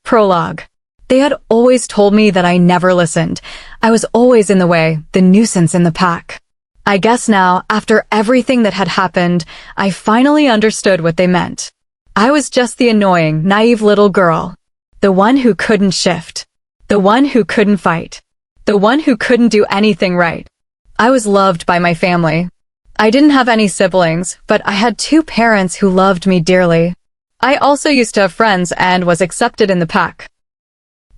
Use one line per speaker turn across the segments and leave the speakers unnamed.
Prologue. They had always told me that I never listened. I was always in the way, the nuisance in the pack. I guess now, after everything that had happened, I finally understood what they meant. I was just the annoying, naive little girl. The one who couldn't shift. The one who couldn't fight. The one who couldn't do anything right. I was loved by my family. I didn't have any siblings, but I had 2 parents who loved me dearly. I also used to have friends and was accepted in the pack.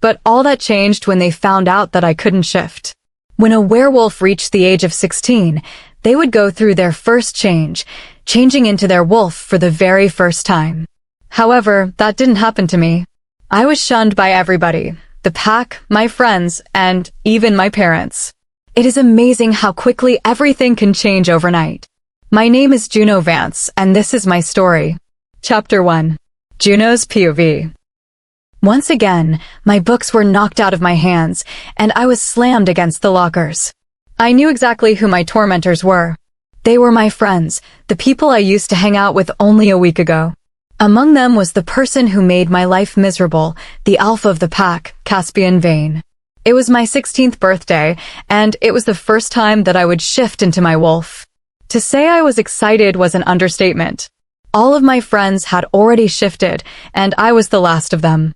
But all that changed when they found out that I couldn't shift. When a werewolf reached the age of 16, they would go through their first change, changing into their wolf for the very first time. However, that didn't happen to me. I was shunned by everybody, the pack, my friends, and even my parents. It is amazing how quickly everything can change overnight. My name is Juno Vance, and this is my story. Chapter 1. Juno's POV. Once again, my books were knocked out of my hands, and I was slammed against the lockers. I knew exactly who my tormentors were. They were my friends, the people I used to hang out with only a week ago. Among them was the person who made my life miserable, the alpha of the pack, Caspian Vane. It was my 16th birthday, and it was the first time that I would shift into my wolf. To say I was excited was an understatement. All of my friends had already shifted, and I was the last of them.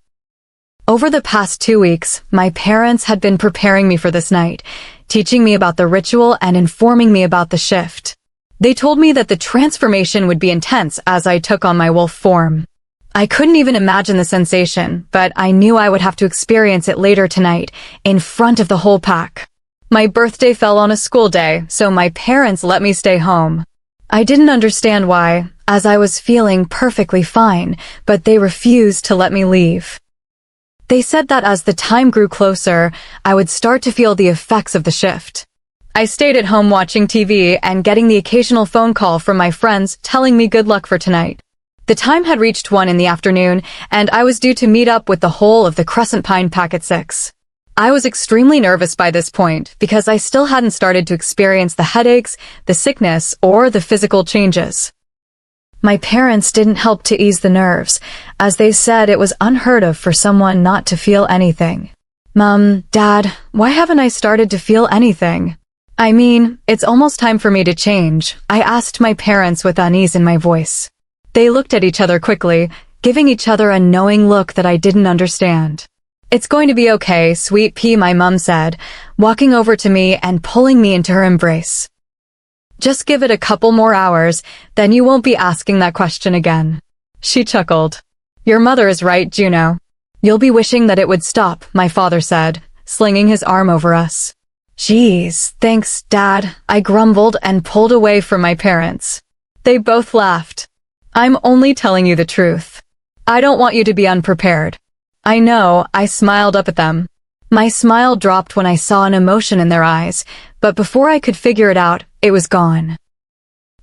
Over the past 2 weeks, my parents had been preparing me for this night, teaching me about the ritual and informing me about the shift. They told me that the transformation would be intense as I took on my wolf form. I couldn't even imagine the sensation, but I knew I would have to experience it later tonight, in front of the whole pack. My birthday fell on a school day, so my parents let me stay home. I didn't understand why, as I was feeling perfectly fine, but they refused to let me leave. They said that as the time grew closer, I would start to feel the effects of the shift. I stayed at home watching TV and getting the occasional phone call from my friends telling me good luck for tonight. The time had reached 1 in the afternoon, and I was due to meet up with the whole of the Crescent Pine pack at 6. I was extremely nervous by this point because I still hadn't started to experience the headaches, the sickness, or the physical changes. My parents didn't help to ease the nerves, as they said it was unheard of for someone not to feel anything. Mom, Dad, why haven't I started to feel anything? I mean, it's almost time for me to change, I asked my parents with unease in my voice. They looked at each other quickly, giving each other a knowing look that I didn't understand. It's going to be okay, sweet pea, my mom said, walking over to me and pulling me into her embrace. Just give it a couple more hours, then you won't be asking that question again. She chuckled. Your mother is right, Juno. You'll be wishing that it would stop, my father said, slinging his arm over us. Geez, thanks, Dad, I grumbled and pulled away from my parents. They both laughed. I'm only telling you the truth. I don't want you to be unprepared. I know, I smiled up at them. My smile dropped when I saw an emotion in their eyes, but before I could figure it out, it was gone.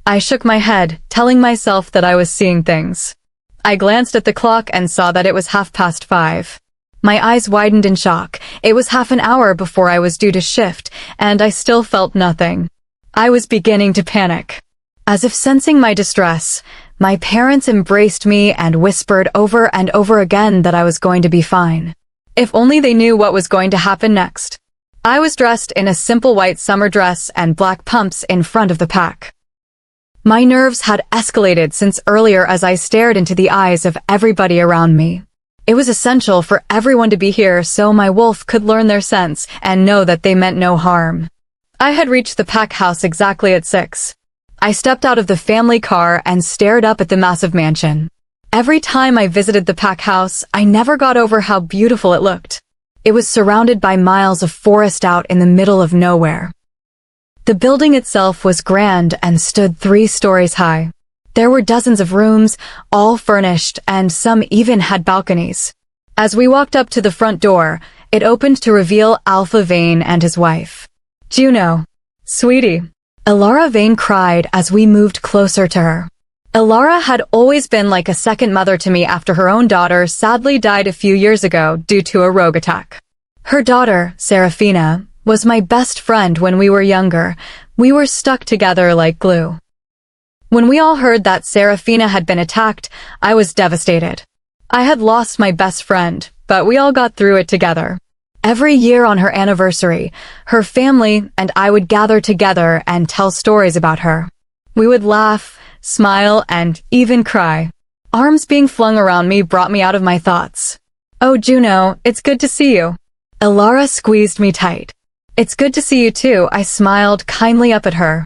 I shook my head, telling myself that I was seeing things. I glanced at the clock and saw that it was 5:30. My eyes widened in shock. It was half an hour before I was due to shift, and I still felt nothing. I was beginning to panic. As if sensing my distress, my parents embraced me and whispered over and over again that I was going to be fine. If only they knew what was going to happen next. I was dressed in a simple white summer dress and black pumps in front of the pack. My nerves had escalated since earlier as I stared into the eyes of everybody around me. It was essential for everyone to be here so my wolf could learn their sense and know that they meant no harm. I had reached the pack house exactly at 6. I stepped out of the family car and stared up at the massive mansion. Every time I visited the pack house, I never got over how beautiful it looked. It was surrounded by miles of forest out in the middle of nowhere. The building itself was grand and stood 3 stories high. There were dozens of rooms, all furnished, and some even had balconies. As we walked up to the front door, it opened to reveal Alpha Vane and his wife. Juno. Sweetie. Elara Vane cried as we moved closer to her. Elara had always been like a second mother to me after her own daughter sadly died a few years ago due to a rogue attack. Her daughter, Serafina, was my best friend when we were younger. We were stuck together like glue. When we all heard that Serafina had been attacked, I was devastated. I had lost my best friend, but we all got through it together. Every year on her anniversary, her family and I would gather together and tell stories about her. We would laugh, smile, and even cry. Arms being flung around me brought me out of my thoughts. "Oh, Juno, it's good to see you." Elara squeezed me tight. "It's good to see you too," I smiled kindly up at her.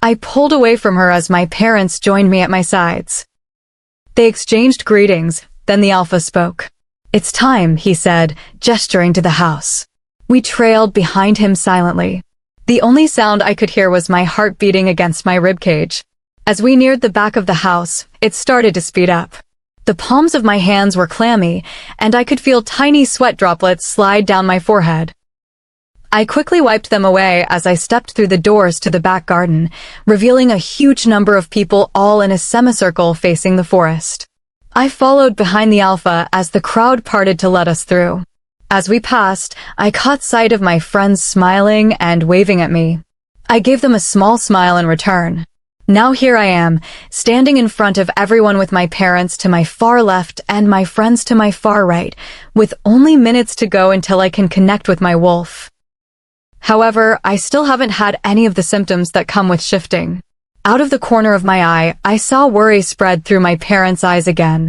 I pulled away from her as my parents joined me at my sides. They exchanged greetings, then the Alpha spoke. "It's time," he said, gesturing to the house. We trailed behind him silently. The only sound I could hear was my heart beating against my ribcage. As we neared the back of the house, it started to speed up. The palms of my hands were clammy, and I could feel tiny sweat droplets slide down my forehead. I quickly wiped them away as I stepped through the doors to the back garden, revealing a huge number of people all in a semicircle facing the forest. I followed behind the Alpha as the crowd parted to let us through. As we passed, I caught sight of my friends smiling and waving at me. I gave them a small smile in return. Now here I am, standing in front of everyone with my parents to my far left and my friends to my far right, with only minutes to go until I can connect with my wolf. However, I still haven't had any of the symptoms that come with shifting. Out of the corner of my eye, I saw worry spread through my parents' eyes again.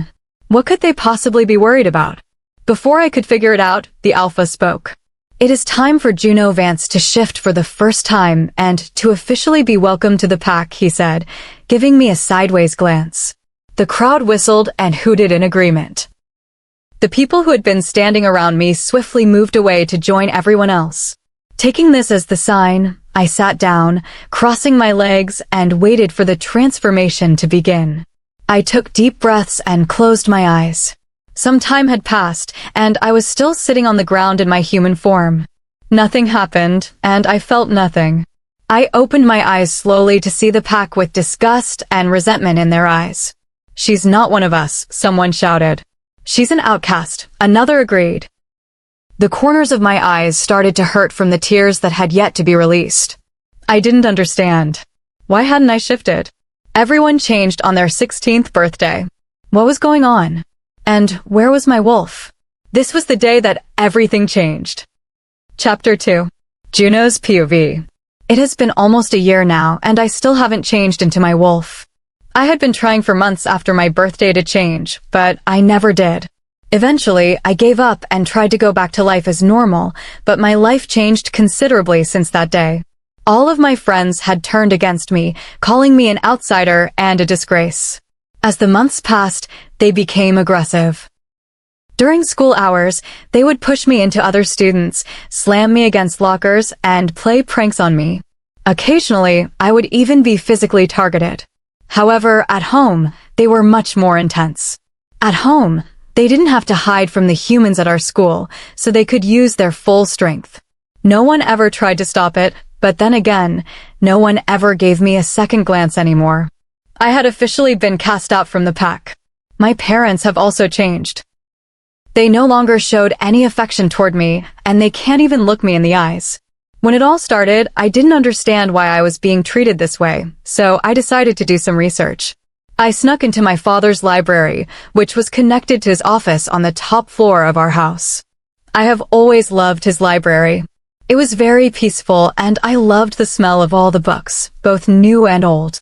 What could they possibly be worried about? Before I could figure it out, the Alpha spoke. "It is time for Juno Vance to shift for the first time and to officially be welcomed to the pack," he said, giving me a sideways glance. The crowd whistled and hooted in agreement. The people who had been standing around me swiftly moved away to join everyone else. Taking this as the sign, I sat down, crossing my legs, and waited for the transformation to begin. I took deep breaths and closed my eyes. Some time had passed, and I was still sitting on the ground in my human form. Nothing happened, and I felt nothing. I opened my eyes slowly to see the pack with disgust and resentment in their eyes. "She's not one of us," someone shouted. "She's an outcast," another agreed. The corners of my eyes started to hurt from the tears that had yet to be released. I didn't understand. Why hadn't I shifted? Everyone changed on their 16th birthday. What was going on? And where was my wolf? This was the day that everything changed. Chapter 2. Juno's POV. It has been almost a year now, and I still haven't changed into my wolf. I had been trying for months after my birthday to change, but I never did. Eventually, I gave up and tried to go back to life as normal, but my life changed considerably since that day. All of my friends had turned against me, calling me an outsider and a disgrace. As the months passed, they became aggressive. During school hours, they would push me into other students, slam me against lockers, and play pranks on me. Occasionally, I would even be physically targeted. However, at home, they were much more intense. At home, they didn't have to hide from the humans at our school, so they could use their full strength. No one ever tried to stop it, but then again, no one ever gave me a second glance anymore. I had officially been cast out from the pack. My parents have also changed. They no longer showed any affection toward me, and they can't even look me in the eyes. When it all started, I didn't understand why I was being treated this way, so I decided to do some research. I snuck into my father's library, which was connected to his office on the top floor of our house. I have always loved his library. It was very peaceful, and I loved the smell of all the books, both new and old.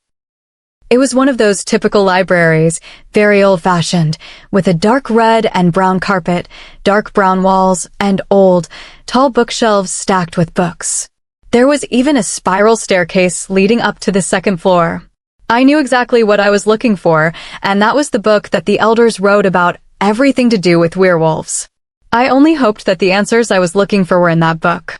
It was one of those typical libraries, very old-fashioned, with a dark red and brown carpet, dark brown walls, and old, tall bookshelves stacked with books. There was even a spiral staircase leading up to the second floor. I knew exactly what I was looking for, and that was the book that the elders wrote about everything to do with werewolves. I only hoped that the answers I was looking for were in that book.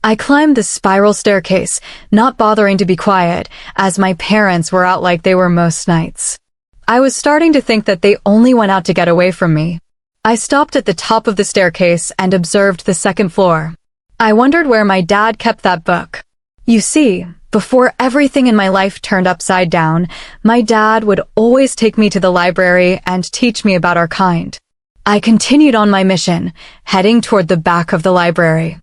I climbed the spiral staircase, not bothering to be quiet, as my parents were out like they were most nights. I was starting to think that they only went out to get away from me. I stopped at the top of the staircase and observed the second floor. I wondered where my dad kept that book. You see, before everything in my life turned upside down, my dad would always take me to the library and teach me about our kind. I continued on my mission, heading toward the back of the library.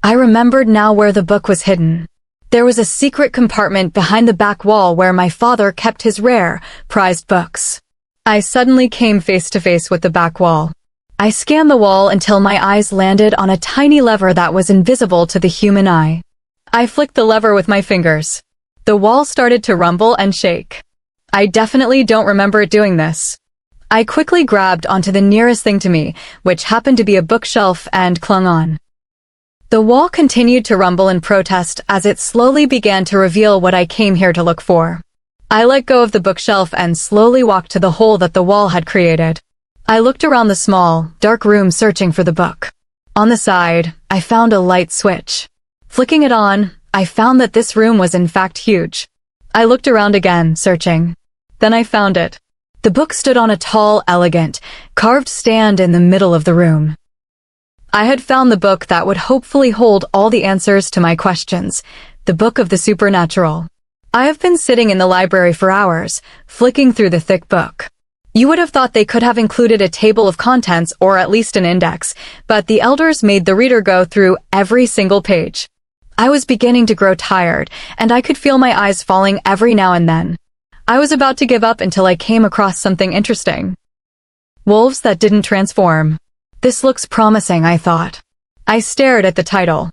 I remembered now where the book was hidden. There was a secret compartment behind the back wall where my father kept his rare, prized books. I suddenly came face to face with the back wall. I scanned the wall until my eyes landed on a tiny lever that was invisible to the human eye. I flicked the lever with my fingers. The wall started to rumble and shake. I definitely don't remember it doing this. I quickly grabbed onto the nearest thing to me, which happened to be a bookshelf, and clung on. The wall continued to rumble in protest as it slowly began to reveal what I came here to look for. I let go of the bookshelf and slowly walked to the hole that the wall had created. I looked around the small, dark room searching for the book. On the side, I found a light switch. Flicking it on, I found that this room was in fact huge. I looked around again, searching. Then I found it. The book stood on a tall, elegant, carved stand in the middle of the room. I had found the book that would hopefully hold all the answers to my questions, the book of the supernatural. I have been sitting in the library for hours, flicking through the thick book. You would have thought they could have included a table of contents or at least an index, but the elders made the reader go through every single page. I was beginning to grow tired, and I could feel my eyes falling every now and then. I was about to give up until I came across something interesting. Wolves that didn't transform. This looks promising, I thought. I stared at the title.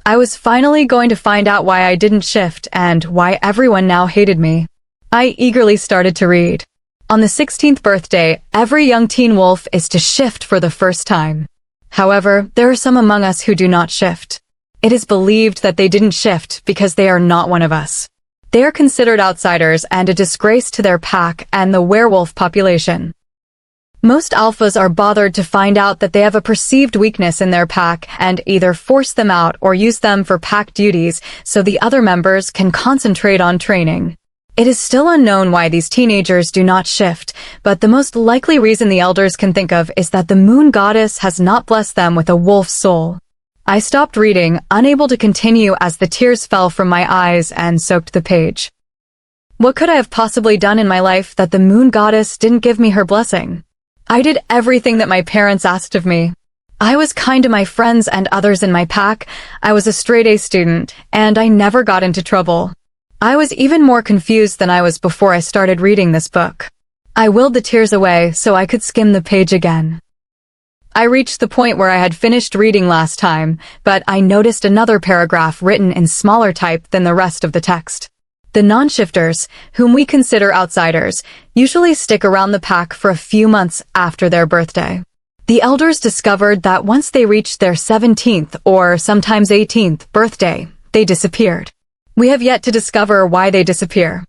I was finally going to find out why I didn't shift and why everyone now hated me. I eagerly started to read. On the 16th birthday, every young teen wolf is to shift for the first time. However, there are some among us who do not shift. It is believed that they didn't shift because they are not one of us. They are considered outsiders and a disgrace to their pack and the werewolf population. Most alphas are bothered to find out that they have a perceived weakness in their pack and either force them out or use them for pack duties so the other members can concentrate on training. It is still unknown why these teenagers do not shift, but the most likely reason the elders can think of is that the moon goddess has not blessed them with a wolf's soul. I stopped reading, unable to continue as the tears fell from my eyes and soaked the page. What could I have possibly done in my life that the moon goddess didn't give me her blessing? I did everything that my parents asked of me. I was kind to my friends and others in my pack, I was a straight-A student, and I never got into trouble. I was even more confused than I was before I started reading this book. I willed the tears away so I could skim the page again. I reached the point where I had finished reading last time, but I noticed another paragraph written in smaller type than the rest of the text. The non-shifters, whom we consider outsiders, usually stick around the pack for a few months after their birthday. The elders discovered that once they reached their 17th or sometimes 18th birthday, they disappeared. We have yet to discover why they disappear.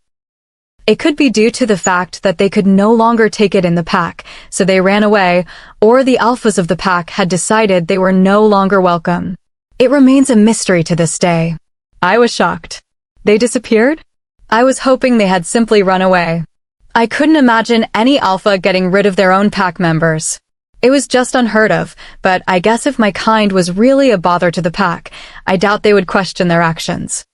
It could be due to the fact that they could no longer take it in the pack, so they ran away, or the alphas of the pack had decided they were no longer welcome. It remains a mystery to this day. I was shocked. They disappeared? I was hoping they had simply run away. I couldn't imagine any alpha getting rid of their own pack members. It was just unheard of, but I guess if my kind was really a bother to the pack, I doubt they would question their actions.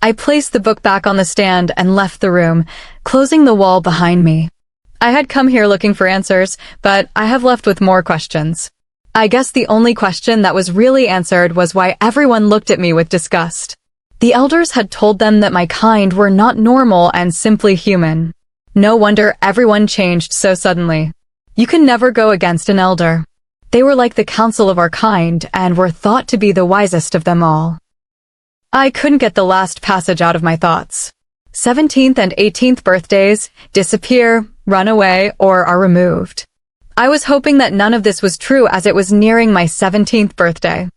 I placed the book back on the stand and left the room, closing the wall behind me. I had come here looking for answers, but I have left with more questions. I guess the only question that was really answered was why everyone looked at me with disgust. The elders had told them that my kind were not normal and simply human. No wonder everyone changed so suddenly. You can never go against an elder. They were like the council of our kind and were thought to be the wisest of them all. I couldn't get the last passage out of my thoughts. 17th and 18th birthdays disappear, run away, or are removed. I was hoping that none of this was true as it was nearing my 17th birthday.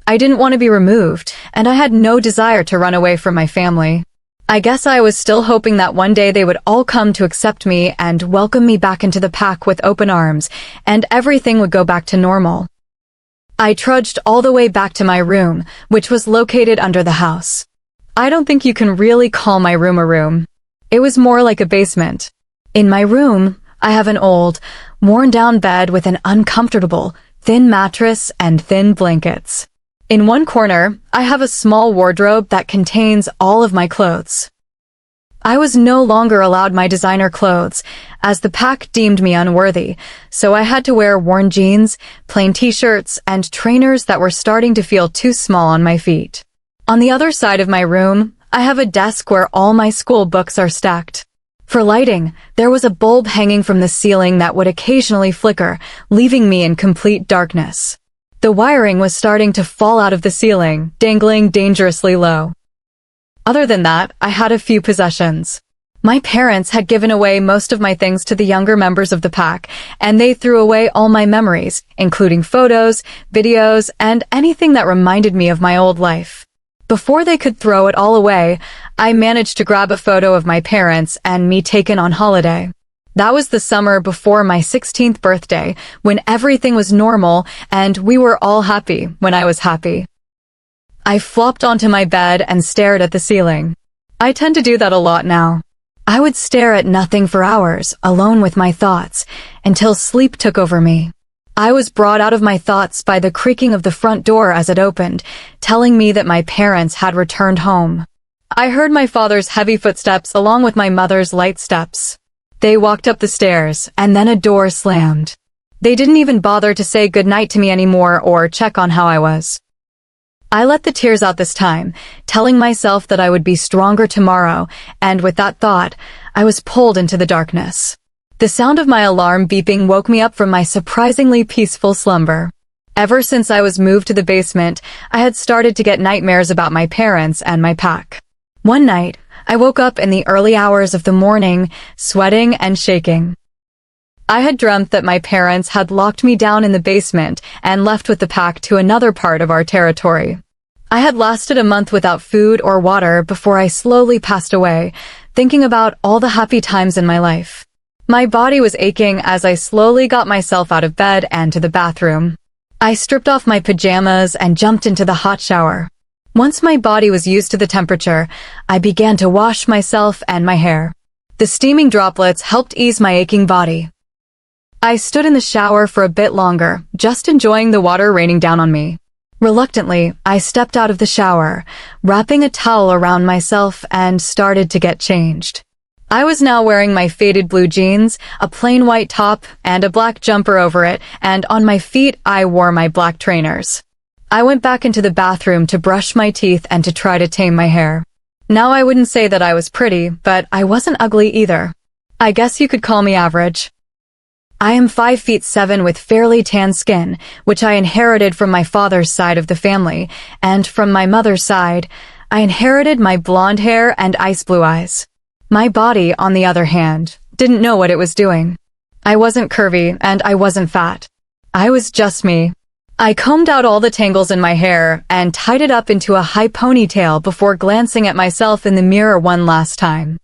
I didn't want to be removed, and I had no desire to run away from my family. I guess I was still hoping that one day they would all come to accept me and welcome me back into the pack with open arms, and everything would go back to normal. I trudged all the way back to my room, which was located under the house. I don't think you can really call my room a room. It was more like a basement. In my room, I have an old, worn-down bed with an uncomfortable, thin mattress and thin blankets. In one corner, I have a small wardrobe that contains all of my clothes. I was no longer allowed my designer clothes, as the pack deemed me unworthy, so I had to wear worn jeans, plain t-shirts, and trainers that were starting to feel too small on my feet. On the other side of my room, I have a desk where all my school books are stacked. For lighting, there was a bulb hanging from the ceiling that would occasionally flicker, leaving me in complete darkness. The wiring was starting to fall out of the ceiling, dangling dangerously low. Other than that, I had a few possessions. My parents had given away most of my things to the younger members of the pack, and they threw away all my memories, including photos, videos, and anything that reminded me of my old life. Before they could throw it all away, I managed to grab a photo of my parents and me taken on holiday. That was the summer before my 16th birthday, when everything was normal and we were all happy when I was happy. I flopped onto my bed and stared at the ceiling. I tend to do that a lot now. I would stare at nothing for hours, alone with my thoughts, until sleep took over me. I was brought out of my thoughts by the creaking of the front door as it opened, telling me that my parents had returned home. I heard my father's heavy footsteps along with my mother's light steps. They walked up the stairs, and then a door slammed. They didn't even bother to say goodnight to me anymore or check on how I was. I let the tears out this time, telling myself that I would be stronger tomorrow, and with that thought, I was pulled into the darkness. The sound of my alarm beeping woke me up from my surprisingly peaceful slumber. Ever since I was moved to the basement, I had started to get nightmares about my parents and my pack. One night, I woke up in the early hours of the morning, sweating and shaking. I had dreamt that my parents had locked me down in the basement and left with the pack to another part of our territory. I had lasted a month without food or water before I slowly passed away, thinking about all the happy times in my life. My body was aching as I slowly got myself out of bed and to the bathroom. I stripped off my pajamas and jumped into the hot shower. Once my body was used to the temperature, I began to wash myself and my hair. The steaming droplets helped ease my aching body. I stood in the shower for a bit longer, just enjoying the water raining down on me. Reluctantly, I stepped out of the shower, wrapping a towel around myself and started to get changed. I was now wearing my faded blue jeans, a plain white top, and a black jumper over it, and on my feet I wore my black trainers. I went back into the bathroom to brush my teeth and to try to tame my hair. Now I wouldn't say that I was pretty, but I wasn't ugly either. I guess you could call me average. I am 5'7" with fairly tan skin, which I inherited from my father's side of the family, and from my mother's side, I inherited my blonde hair and ice blue eyes. My body, on the other hand, didn't know what it was doing. I wasn't curvy, and I wasn't fat. I was just me. I combed out all the tangles in my hair and tied it up into a high ponytail before glancing at myself in the mirror one last time.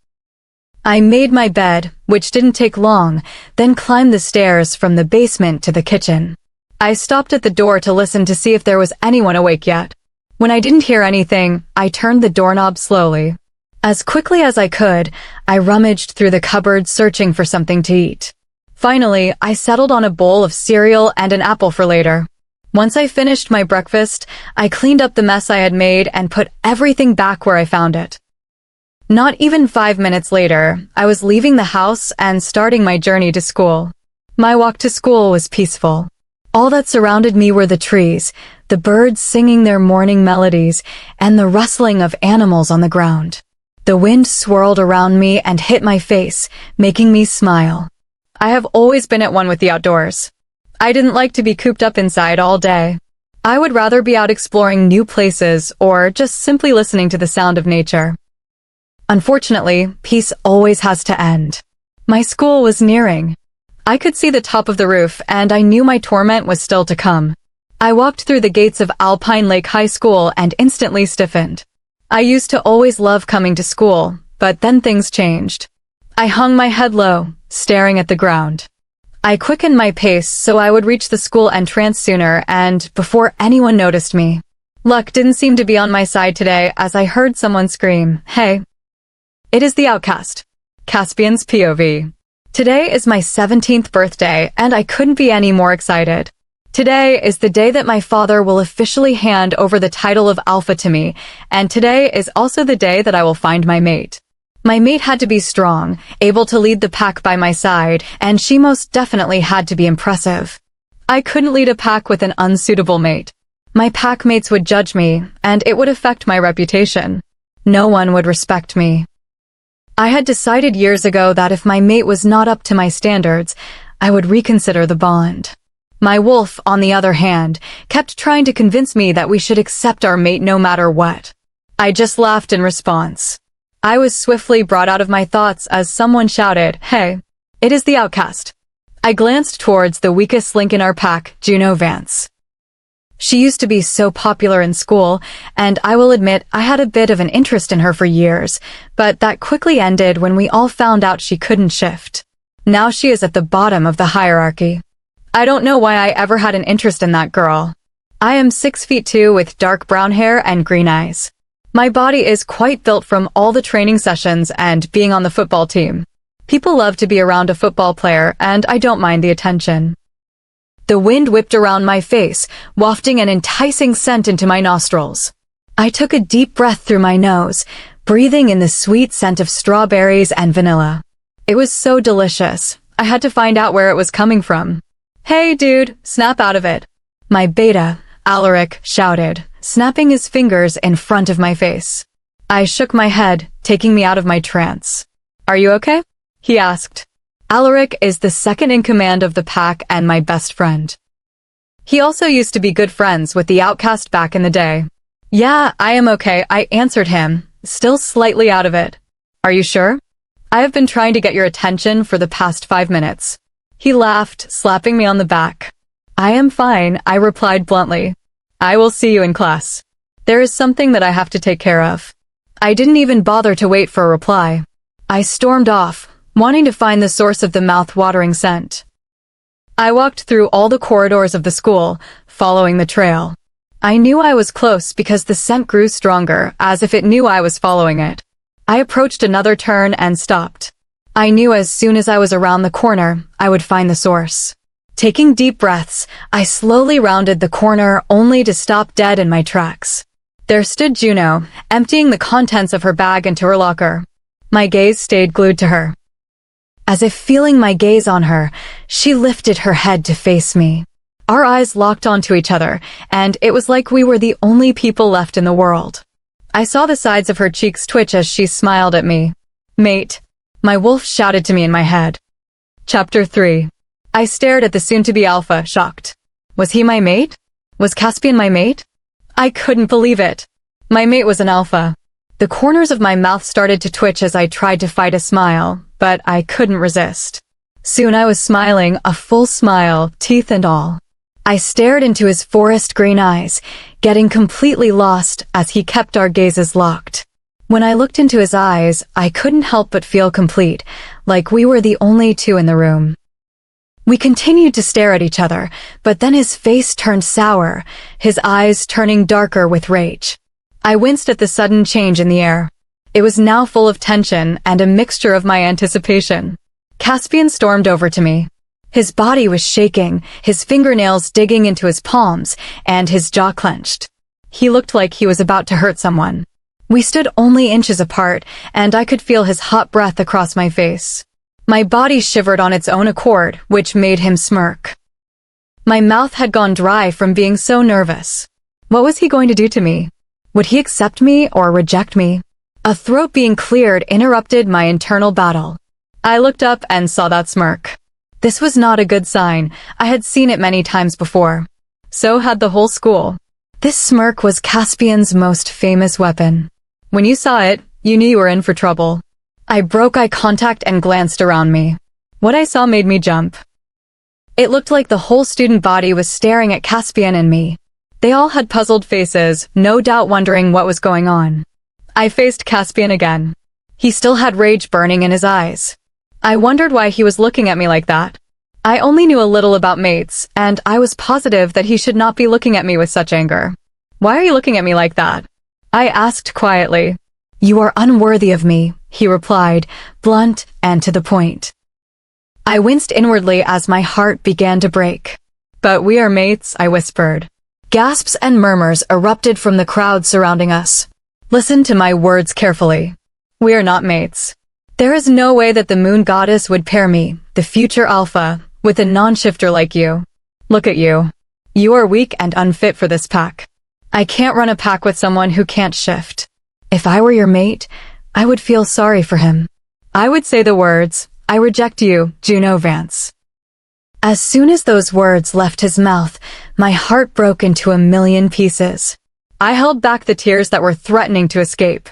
I made my bed, which didn't take long, then climbed the stairs from the basement to the kitchen. I stopped at the door to listen to see if there was anyone awake yet. When I didn't hear anything, I turned the doorknob slowly. As quickly as I could, I rummaged through the cupboard searching for something to eat. Finally, I settled on a bowl of cereal and an apple for later. Once I finished my breakfast, I cleaned up the mess I had made and put everything back where I found it. Not even 5 minutes later, I was leaving the house and starting my journey to school. My walk to school was peaceful. All that surrounded me were the trees, the birds singing their morning melodies, and the rustling of animals on the ground. The wind swirled around me and hit my face, making me smile. I have always been at one with the outdoors. I didn't like to be cooped up inside all day. I would rather be out exploring new places or just simply listening to the sound of nature. Unfortunately, peace always has to end. My school was nearing. I could see the top of the roof, and I knew my torment was still to come. I walked through the gates of Alpine Lake High School and instantly stiffened. I used to always love coming to school, but then things changed. I hung my head low, staring at the ground. I quickened my pace so I would reach the school entrance sooner and before anyone noticed me. Luck didn't seem to be on my side today as I heard someone scream, "Hey!" It is the outcast. Caspian's POV. Today is my 17th birthday and I couldn't be any more excited. Today is the day that my father will officially hand over the title of Alpha to me, and today is also the day that I will find my mate. My mate had to be strong, able to lead the pack by my side, and she most definitely had to be impressive. I couldn't lead a pack with an unsuitable mate. My pack mates would judge me, and it would affect my reputation. No one would respect me. I had decided years ago that if my mate was not up to my standards, I would reconsider the bond. My wolf, on the other hand, kept trying to convince me that we should accept our mate no matter what. I just laughed in response. I was swiftly brought out of my thoughts as someone shouted, "Hey, it is the outcast." I glanced towards the weakest link in our pack, Juno Vance. She used to be so popular in school, and I will admit I had a bit of an interest in her for years, but that quickly ended when we all found out she couldn't shift. Now she is at the bottom of the hierarchy. I don't know why I ever had an interest in that girl. I am 6'2" with dark brown hair and green eyes. My body is quite built from all the training sessions and being on the football team. People love to be around a football player, and I don't mind the attention. The wind whipped around my face, wafting an enticing scent into my nostrils. I took a deep breath through my nose, breathing in the sweet scent of strawberries and vanilla. It was so delicious. I had to find out where it was coming from. "Hey, dude, snap out of it." My beta, Alaric, shouted, snapping his fingers in front of my face. I shook my head, taking me out of my trance. "Are you okay?" he asked. Alaric is the second in command of the pack and my best friend. He also used to be good friends with the outcast back in the day. "Yeah, I am okay," I answered him, still slightly out of it. "Are you sure? I have been trying to get your attention for the past 5 minutes. He laughed, slapping me on the back. "I am fine," I replied bluntly. "I will see you in class. There is something that I have to take care of." I didn't even bother to wait for a reply. I stormed off, wanting to find the source of the mouth-watering scent. I walked through all the corridors of the school, following the trail. I knew I was close because the scent grew stronger, as if it knew I was following it. I approached another turn and stopped. I knew as soon as I was around the corner, I would find the source. Taking deep breaths, I slowly rounded the corner only to stop dead in my tracks. There stood Juno, emptying the contents of her bag into her locker. My gaze stayed glued to her. As if feeling my gaze on her, she lifted her head to face me. Our eyes locked onto each other, and it was like we were the only people left in the world. I saw the sides of her cheeks twitch as she smiled at me. "Mate," my wolf shouted to me in my head. Chapter 3. I stared at the soon-to-be alpha, shocked. Was he my mate? Was Caspian my mate? I couldn't believe it. My mate was an alpha. The corners of my mouth started to twitch as I tried to fight a smile, but I couldn't resist. Soon I was smiling, a full smile, teeth and all. I stared into his forest green eyes, getting completely lost as he kept our gazes locked. When I looked into his eyes, I couldn't help but feel complete, like we were the only two in the room. We continued to stare at each other, but then his face turned sour, his eyes turning darker with rage. I winced at the sudden change in the air. It was now full of tension and a mixture of my anticipation. Caspian stormed over to me. His body was shaking, his fingernails digging into his palms, and his jaw clenched. He looked like he was about to hurt someone. We stood only inches apart, and I could feel his hot breath across my face. My body shivered on its own accord, which made him smirk. My mouth had gone dry from being so nervous. What was he going to do to me? Would he accept me or reject me? A throat being cleared interrupted my internal battle. I looked up and saw that smirk. This was not a good sign. I had seen it many times before. So had the whole school. This smirk was Caspian's most famous weapon. When you saw it, you knew you were in for trouble. I broke eye contact and glanced around me. What I saw made me jump. It looked like the whole student body was staring at Caspian and me. They all had puzzled faces, no doubt wondering what was going on. I faced Caspian again. He still had rage burning in his eyes. I wondered why he was looking at me like that. I only knew a little about mates, and I was positive that he should not be looking at me with such anger. "Why are you looking at me like that?" I asked quietly. "You are unworthy of me," he replied, blunt and to the point. I winced inwardly as my heart began to break. "But we are mates," I whispered. Gasps and murmurs erupted from the crowd surrounding us. Listen to my words carefully. We are not mates. There is no way that the moon goddess would pair me, the future alpha, with a non-shifter like you. Look at you. You are weak and unfit for this pack. I can't run a pack with someone who can't shift. If I were your mate, I would feel sorry for him. I would say the words, "I reject you, Juno Vance." As soon as those words left his mouth, my heart broke into a million pieces. I held back the tears that were threatening to escape.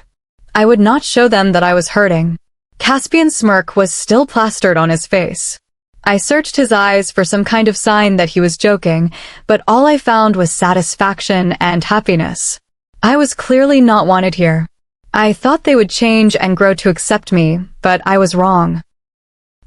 I would not show them that I was hurting. Caspian's smirk was still plastered on his face. I searched his eyes for some kind of sign that he was joking, but all I found was satisfaction and happiness. I was clearly not wanted here. I thought they would change and grow to accept me, but I was wrong.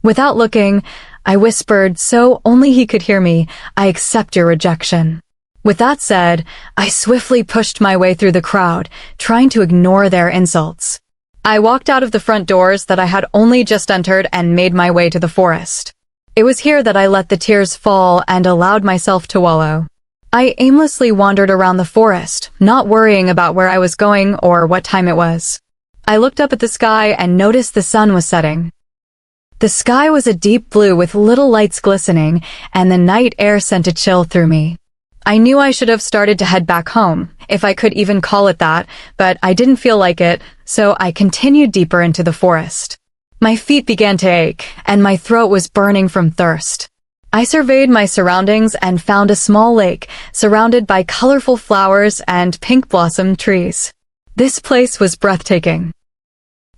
Without looking, I whispered so only he could hear me, "I accept your rejection." With that said, I swiftly pushed my way through the crowd, trying to ignore their insults. I walked out of the front doors that I had only just entered and made my way to the forest. It was here that I let the tears fall and allowed myself to wallow. I aimlessly wandered around the forest, not worrying about where I was going or what time it was. I looked up at the sky and noticed the sun was setting. The sky was a deep blue with little lights glistening, and the night air sent a chill through me. I knew I should have started to head back home, if I could even call it that, but I didn't feel like it, so I continued deeper into the forest. My feet began to ache, and my throat was burning from thirst. I surveyed my surroundings and found a small lake, surrounded by colorful flowers and pink-blossomed trees. This place was breathtaking.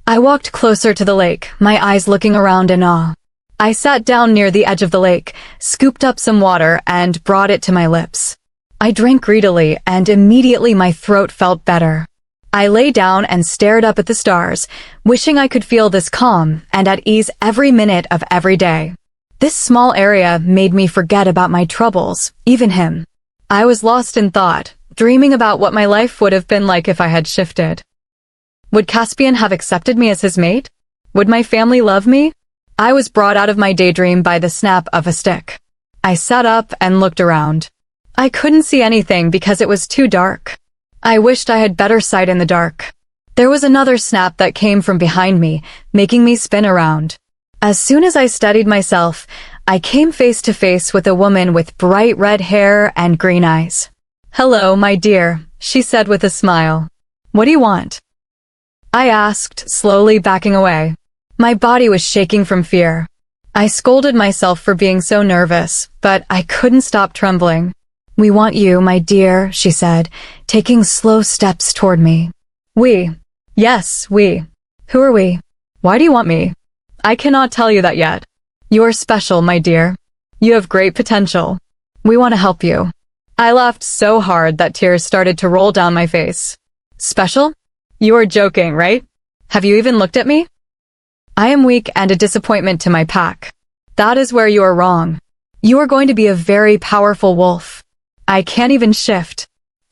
I walked closer to the lake, my eyes looking around in awe. I sat down near the edge of the lake, scooped up some water, and brought it to my lips. I drank greedily, and immediately my throat felt better. I lay down and stared up at the stars, wishing I could feel this calm and at ease every minute of every day. This small area made me forget about my troubles, even him. I was lost in thought, dreaming about what my life would have been like if I had shifted. Would Caspian have accepted me as his mate? Would my family love me? I was brought out of my daydream by the snap of a stick. I sat up and looked around. I couldn't see anything because it was too dark. I wished I had better sight in the dark. There was another snap that came from behind me, making me spin around. As soon as I steadied myself, I came face to face with a woman with bright red hair and green eyes. "Hello, my dear," she said with a smile. "What do you want?" I asked, slowly backing away. My body was shaking from fear. I scolded myself for being so nervous, but I couldn't stop trembling. "We want you, my dear," she said, taking slow steps toward me. "We? Yes, we. Who are we? Why do you want me?" "I cannot tell you that yet. You are special, my dear. You have great potential. We want to help you." I laughed so hard that tears started to roll down my face. "Special? You are joking, right? Have you even looked at me?" "I am weak and a disappointment to my pack." "That is where you are wrong. You are going to be a very powerful wolf." "I can't even shift,"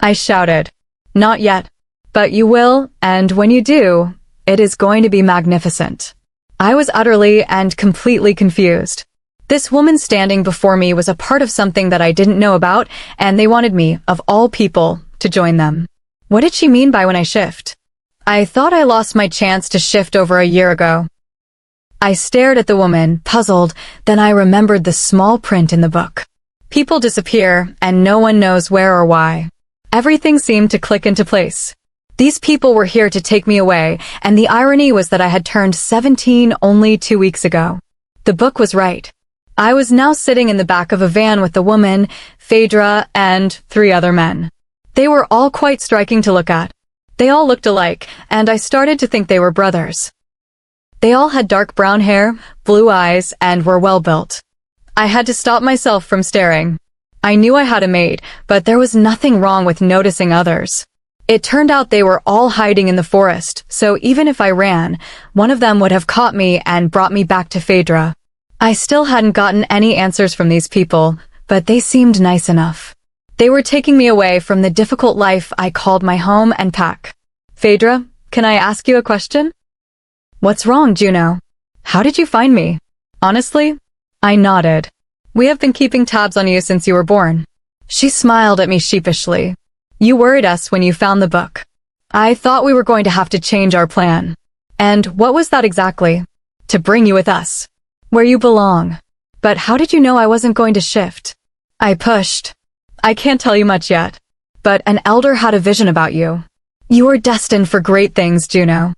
I shouted. "Not yet. But you will, and when you do, it is going to be magnificent." I was utterly and completely confused. This woman standing before me was a part of something that I didn't know about, and they wanted me, of all people, to join them. What did she mean by when I shift? I thought I lost my chance to shift over a year ago. I stared at the woman, puzzled, then I remembered the small print in the book. People disappear, and no one knows where or why. Everything seemed to click into place. These people were here to take me away, and the irony was that I had turned 17 only 2 weeks ago. The book was right. I was now sitting in the back of a van with the woman, Phaedra, and 3 other men. They were all quite striking to look at. They all looked alike, and I started to think they were brothers. They all had dark brown hair, blue eyes, and were well built. I had to stop myself from staring. I knew I had a mate, but there was nothing wrong with noticing others. It turned out they were all hiding in the forest, so even if I ran, one of them would have caught me and brought me back to Phaedra. I still hadn't gotten any answers from these people, but they seemed nice enough. They were taking me away from the difficult life I called my home and pack. "Phaedra, can I ask you a question?" "What's wrong, Juno? How did you find me?" "Honestly?" I nodded. "We have been keeping tabs on you since you were born." She smiled at me sheepishly. "You worried us when you found the book. I thought we were going to have to change our plan." "And what was that exactly?" "To bring you with us. Where you belong." "But how did you know I wasn't going to shift?" I pushed. "I can't tell you much yet. But an elder had a vision about you. You were destined for great things, Juno."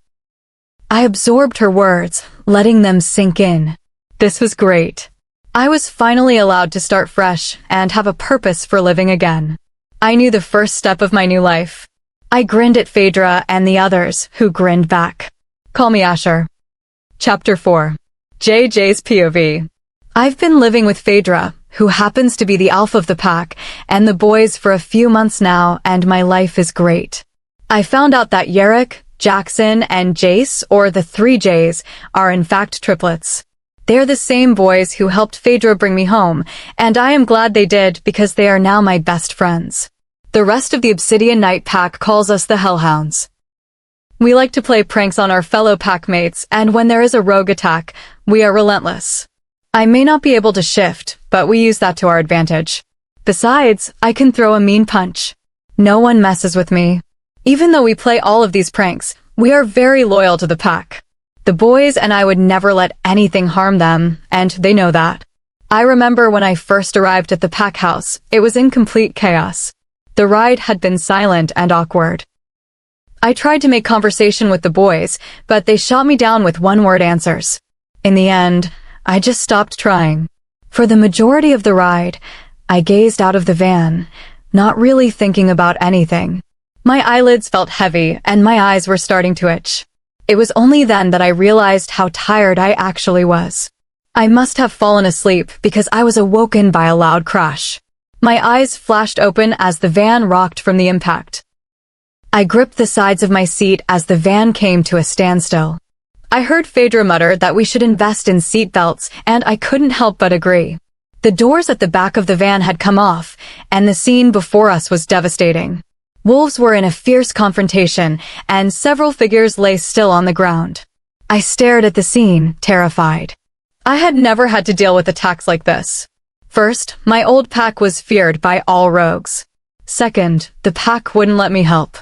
I absorbed her words, letting them sink in. This was great. I was finally allowed to start fresh and have a purpose for living again. I knew the first step of my new life. I grinned at Phaedra and the others, who grinned back. Call me Asher. Chapter 4. JJ's POV. I've been living with Phaedra, who happens to be the alpha of the pack, and the boys for a few months now, and my life is great. I found out that Yerrick, Jackson, and Jace, or the 3 J's, are in fact triplets. They're the same boys who helped Phaedra bring me home, and I am glad they did because they are now my best friends. The rest of the Obsidian Knight pack calls us the Hellhounds. We like to play pranks on our fellow packmates, and when there is a rogue attack, we are relentless. I may not be able to shift, but we use that to our advantage. Besides, I can throw a mean punch. No one messes with me. Even though we play all of these pranks, we are very loyal to the pack. The boys and I would never let anything harm them, and they know that. I remember when I first arrived at the pack house, it was in complete chaos. The ride had been silent and awkward. I tried to make conversation with the boys, but they shot me down with one-word answers. In the end, I just stopped trying. For the majority of the ride, I gazed out of the van, not really thinking about anything. My eyelids felt heavy, and my eyes were starting to itch. It was only then that I realized how tired I actually was. I must have fallen asleep because I was awoken by a loud crash. My eyes flashed open as the van rocked from the impact. I gripped the sides of my seat as the van came to a standstill. I heard Phaedra mutter that we should invest in seat belts, and I couldn't help but agree. The doors at the back of the van had come off, and the scene before us was devastating. Wolves were in a fierce confrontation, and several figures lay still on the ground. I stared at the scene, terrified. I had never had to deal with attacks like this. First, my old pack was feared by all rogues. Second, the pack wouldn't let me help.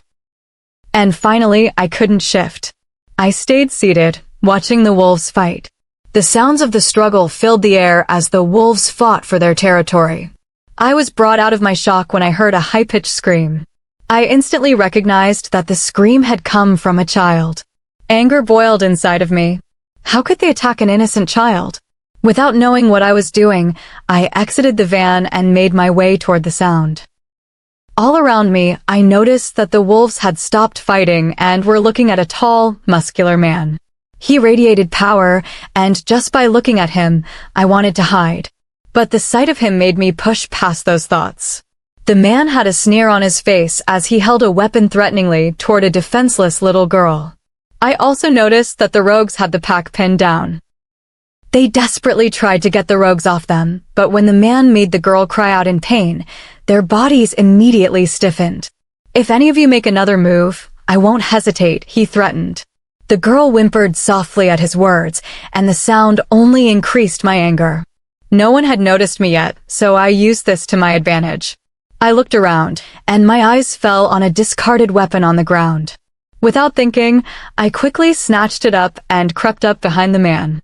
And finally, I couldn't shift. I stayed seated, watching the wolves fight. The sounds of the struggle filled the air as the wolves fought for their territory. I was brought out of my shock when I heard a high-pitched scream. I instantly recognized that the scream had come from a child. Anger boiled inside of me. How could they attack an innocent child? Without knowing what I was doing, I exited the van and made my way toward the sound. All around me, I noticed that the wolves had stopped fighting and were looking at a tall, muscular man. He radiated power, and just by looking at him, I wanted to hide. But the sight of him made me push past those thoughts. The man had a sneer on his face as he held a weapon threateningly toward a defenseless little girl. I also noticed that the rogues had the pack pinned down. They desperately tried to get the rogues off them, but when the man made the girl cry out in pain, their bodies immediately stiffened. "If any of you make another move, I won't hesitate," he threatened. The girl whimpered softly at his words, and the sound only increased my anger. No one had noticed me yet, so I used this to my advantage. I looked around, and my eyes fell on a discarded weapon on the ground. Without thinking, I quickly snatched it up and crept up behind the man.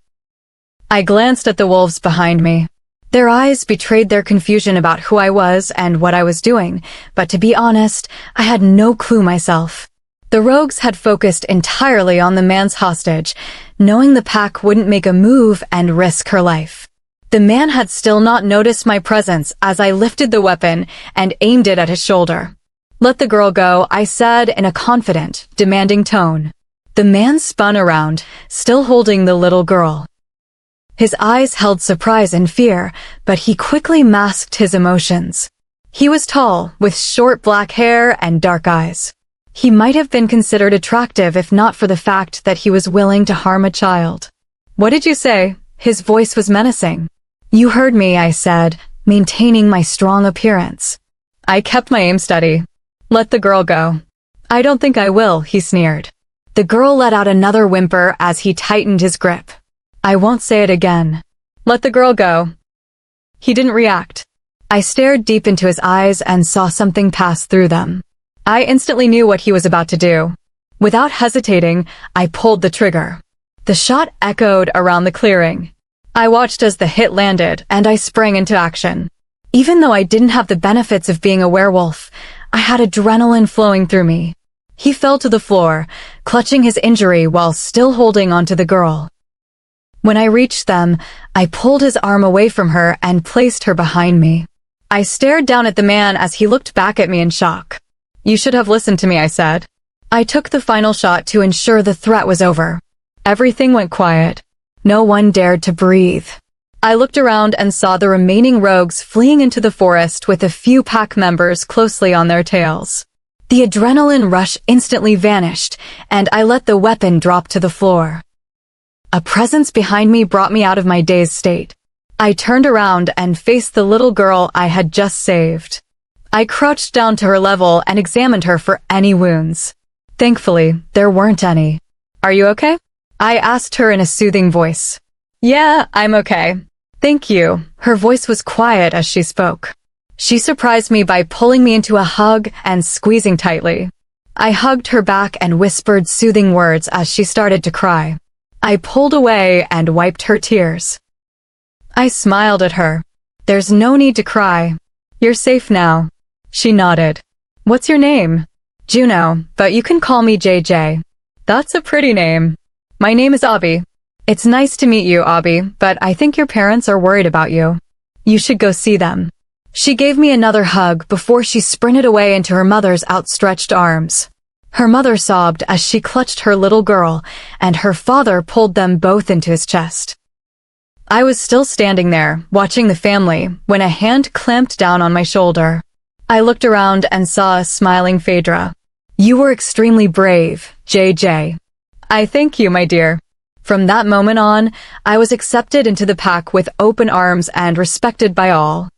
I glanced at the wolves behind me. Their eyes betrayed their confusion about who I was and what I was doing, but to be honest, I had no clue myself. The rogues had focused entirely on the man's hostage, knowing the pack wouldn't make a move and risk her life. The man had still not noticed my presence as I lifted the weapon and aimed it at his shoulder. "Let the girl go," I said in a confident, demanding tone. The man spun around, still holding the little girl. His eyes held surprise and fear, but he quickly masked his emotions. He was tall, with short black hair and dark eyes. He might have been considered attractive if not for the fact that he was willing to harm a child. "What did you say?" His voice was menacing. "You heard me," I said, maintaining my strong appearance. I kept my aim steady. "Let the girl go." "I don't think I will," he sneered. The girl let out another whimper as he tightened his grip. "I won't say it again." "Let the girl go." He didn't react. I stared deep into his eyes and saw something pass through them. I instantly knew what he was about to do. Without hesitating, I pulled the trigger. The shot echoed around the clearing. I watched as the hit landed, and I sprang into action. Even though I didn't have the benefits of being a werewolf, I had adrenaline flowing through me. He fell to the floor, clutching his injury while still holding onto the girl. When I reached them, I pulled his arm away from her and placed her behind me. I stared down at the man as he looked back at me in shock. "You should have listened to me," I said. I took the final shot to ensure the threat was over. Everything went quiet. No one dared to breathe. I looked around and saw the remaining rogues fleeing into the forest with a few pack members closely on their tails. The adrenaline rush instantly vanished, and I let the weapon drop to the floor. A presence behind me brought me out of my dazed state. I turned around and faced the little girl I had just saved. I crouched down to her level and examined her for any wounds. Thankfully, there weren't any. "Are you okay?" I asked her in a soothing voice. "Yeah, I'm okay. Thank you." Her voice was quiet as she spoke. She surprised me by pulling me into a hug and squeezing tightly. I hugged her back and whispered soothing words as she started to cry. I pulled away and wiped her tears. I smiled at her. "There's no need to cry. You're safe now." She nodded. "What's your name?" "Juno, but you can call me JJ. "That's a pretty name." "My name is Abby." "It's nice to meet you, Abby, but I think your parents are worried about you. You should go see them." She gave me another hug before she sprinted away into her mother's outstretched arms. Her mother sobbed as she clutched her little girl, and her father pulled them both into his chest. I was still standing there, watching the family, when a hand clamped down on my shoulder. I looked around and saw a smiling Phaedra. "You were extremely brave, JJ." "I thank you, my dear." From that moment on, I was accepted into the pack with open arms and respected by all.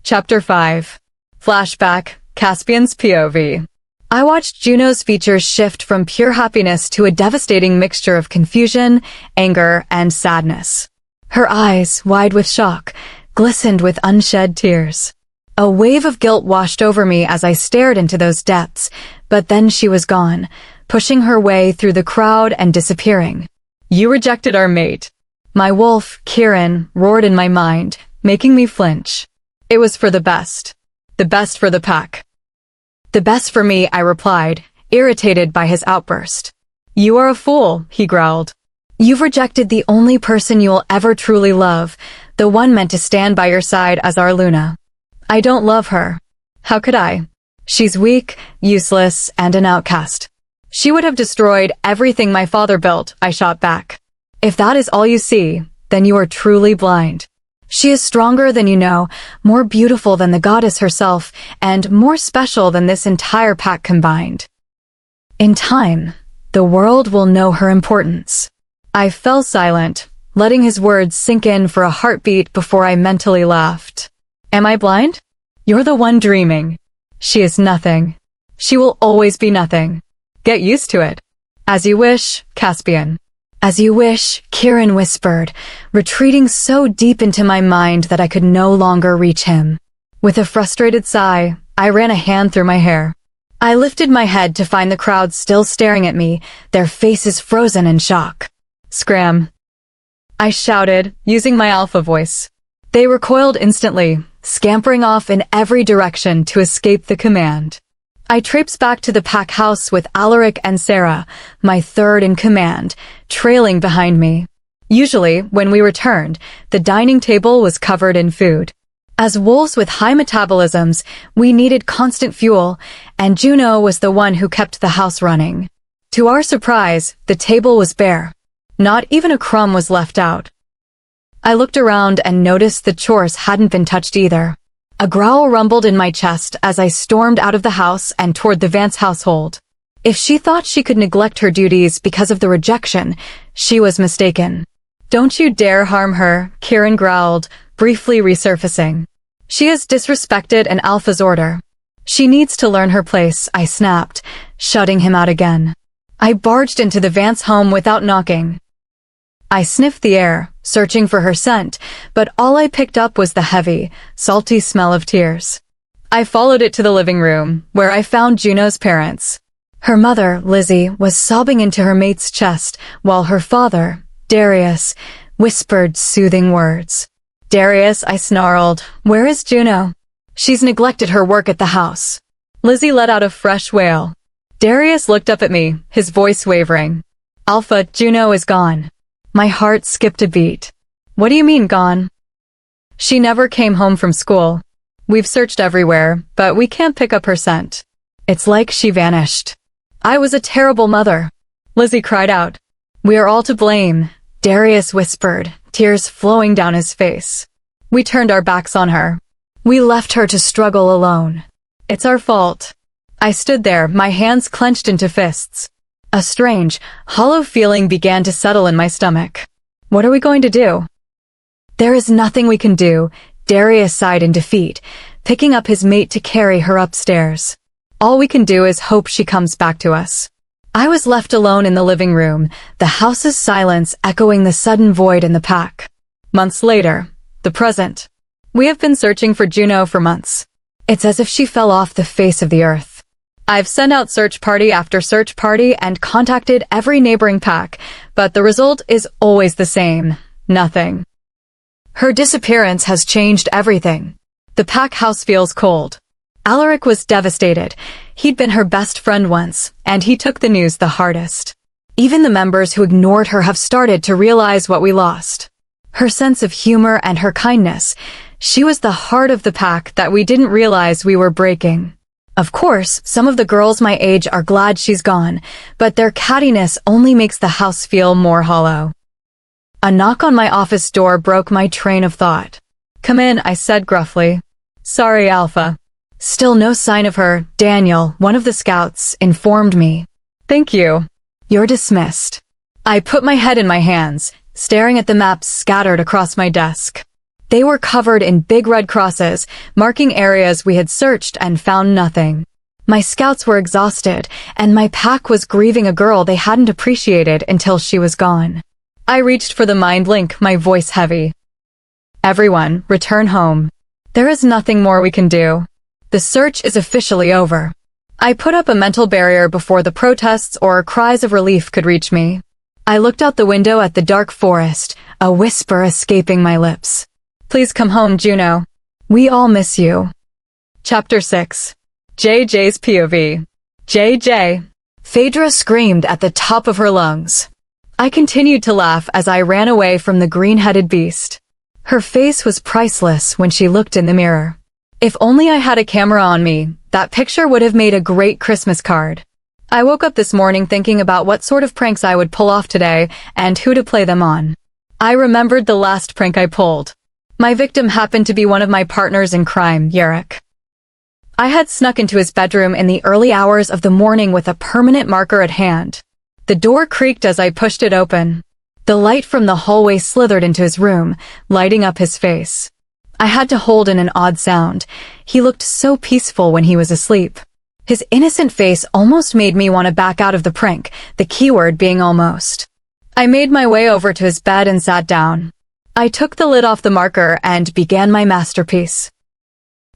Chapter 5. Flashback, Caspian's POV. I watched Juno's features shift from pure happiness to a devastating mixture of confusion, anger, and sadness. Her eyes, wide with shock, glistened with unshed tears. A wave of guilt washed over me as I stared into those depths, but then she was gone, pushing her way through the crowd and disappearing. "You rejected our mate." My wolf, Kieran, roared in my mind, making me flinch. "It was for the best. The best for the pack." "The best for me," I replied, irritated by his outburst. "You are a fool," he growled. "You've rejected the only person you'll ever truly love, the one meant to stand by your side as our Luna." "I don't love her." "How could I? She's weak, useless, and an outcast." "She would have destroyed everything my father built," I shot back. "If that is all you see, then you are truly blind. She is stronger than you know, more beautiful than the goddess herself, and more special than this entire pack combined. In time, the world will know her importance." I fell silent, letting his words sink in for a heartbeat before I mentally laughed. "Am I blind? You're the one dreaming. She is nothing. She will always be nothing. Get used to it." "As you wish, Caspian." "As you wish," Kieran whispered, retreating so deep into my mind that I could no longer reach him. With a frustrated sigh, I ran a hand through my hair. I lifted my head to find the crowd still staring at me, their faces frozen in shock. "Scram!" I shouted, using my alpha voice. They recoiled instantly, scampering off in every direction to escape the command. I traipsed back to the pack house with Alaric and Sarah, my third in command, trailing behind me. Usually, when we returned, the dining table was covered in food. As wolves with high metabolisms, we needed constant fuel, and Juno was the one who kept the house running. To our surprise, the table was bare. Not even a crumb was left out. I looked around and noticed the chores hadn't been touched either. A growl rumbled in my chest as I stormed out of the house and toward the Vance household. If she thought she could neglect her duties because of the rejection, she was mistaken. "Don't you dare harm her," Kieran growled, briefly resurfacing. "She has disrespected an alpha's order. She needs to learn her place," I snapped, shutting him out again. I barged into the Vance home without knocking. I sniffed the air, searching for her scent, but all I picked up was the heavy, salty smell of tears. I followed it to the living room, where I found Juno's parents. Her mother, Lizzie, was sobbing into her mate's chest, while her father, Darius, whispered soothing words. "Darius," I snarled, "where is Juno? She's neglected her work at the house." Lizzie let out a fresh wail. Darius looked up at me, his voice wavering. Alpha, Juno is gone. My heart skipped a beat. What do you mean gone? She never came home from school. We've searched everywhere, but we can't pick up her scent. It's like she vanished. I was a terrible mother. Lizzie cried out. We are all to blame, Darius whispered, tears flowing down his face. We turned our backs on her. We left her to struggle alone. It's our fault. I stood there, my hands clenched into fists. A strange, hollow feeling began to settle in my stomach. What are we going to do? There is nothing we can do, Darius sighed in defeat, picking up his mate to carry her upstairs. All we can do is hope she comes back to us. I was left alone in the living room, the house's silence echoing the sudden void in the pack. Months later, the present. We have been searching for Juno for months. It's as if she fell off the face of the earth. I've sent out search party after search party and contacted every neighboring pack, but the result is always the same. Nothing. Her disappearance has changed everything. The pack house feels cold. Alaric was devastated. He'd been her best friend once, and he took the news the hardest. Even the members who ignored her have started to realize what we lost. Her sense of humor and her kindness. She was the heart of the pack that we didn't realize we were breaking. Of course, some of the girls my age are glad she's gone, but their cattiness only makes the house feel more hollow. A knock on my office door broke my train of thought. Come in, I said gruffly. Sorry, Alpha. Still no sign of her. Daniel, one of the scouts, informed me. Thank you. You're dismissed. I put my head in my hands, staring at the maps scattered across my desk. They were covered in big red crosses, marking areas we had searched and found nothing. My scouts were exhausted, and my pack was grieving a girl they hadn't appreciated until she was gone. I reached for the mind link, my voice heavy. Everyone, return home. There is nothing more we can do. The search is officially over. I put up a mental barrier before the protests or cries of relief could reach me. I looked out the window at the dark forest, a whisper escaping my lips. Please come home, Juno. We all miss you. Chapter 6. JJ's POV. JJ. Phaedra screamed at the top of her lungs. I continued to laugh as I ran away from the green-headed beast. Her face was priceless when she looked in the mirror. If only I had a camera on me, that picture would have made a great Christmas card. I woke up this morning thinking about what sort of pranks I would pull off today and who to play them on. I remembered the last prank I pulled. My victim happened to be one of my partners in crime, Yarrick. I had snuck into his bedroom in the early hours of the morning with a permanent marker at hand. The door creaked as I pushed it open. The light from the hallway slithered into his room, lighting up his face. I had to hold in an odd sound. He looked so peaceful when he was asleep. His innocent face almost made me want to back out of the prank, the keyword being almost. I made my way over to his bed and sat down. I took the lid off the marker and began my masterpiece.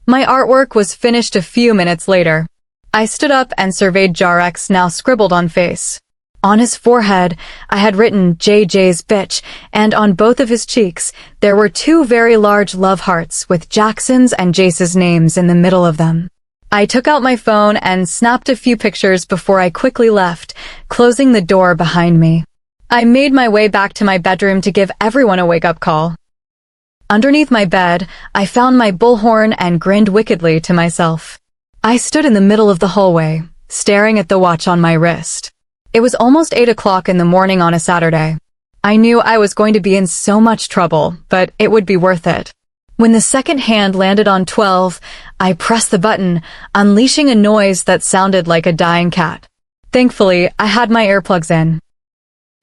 My artwork was finished a few minutes later. I stood up and surveyed Jarek's now scribbled on face. On his forehead, I had written JJ's bitch, and on both of his cheeks, there were two very large love hearts with Jackson's and Jace's names in the middle of them. I took out my phone and snapped a few pictures before I quickly left, closing the door behind me. I made my way back to my bedroom to give everyone a wake-up call. Underneath my bed, I found my bullhorn and grinned wickedly to myself. I stood in the middle of the hallway, staring at the watch on my wrist. It was almost 8 o'clock in the morning on a Saturday. I knew I was going to be in so much trouble, but it would be worth it. When the second hand landed on 12, I pressed the button, unleashing a noise that sounded like a dying cat. Thankfully, I had my earplugs in.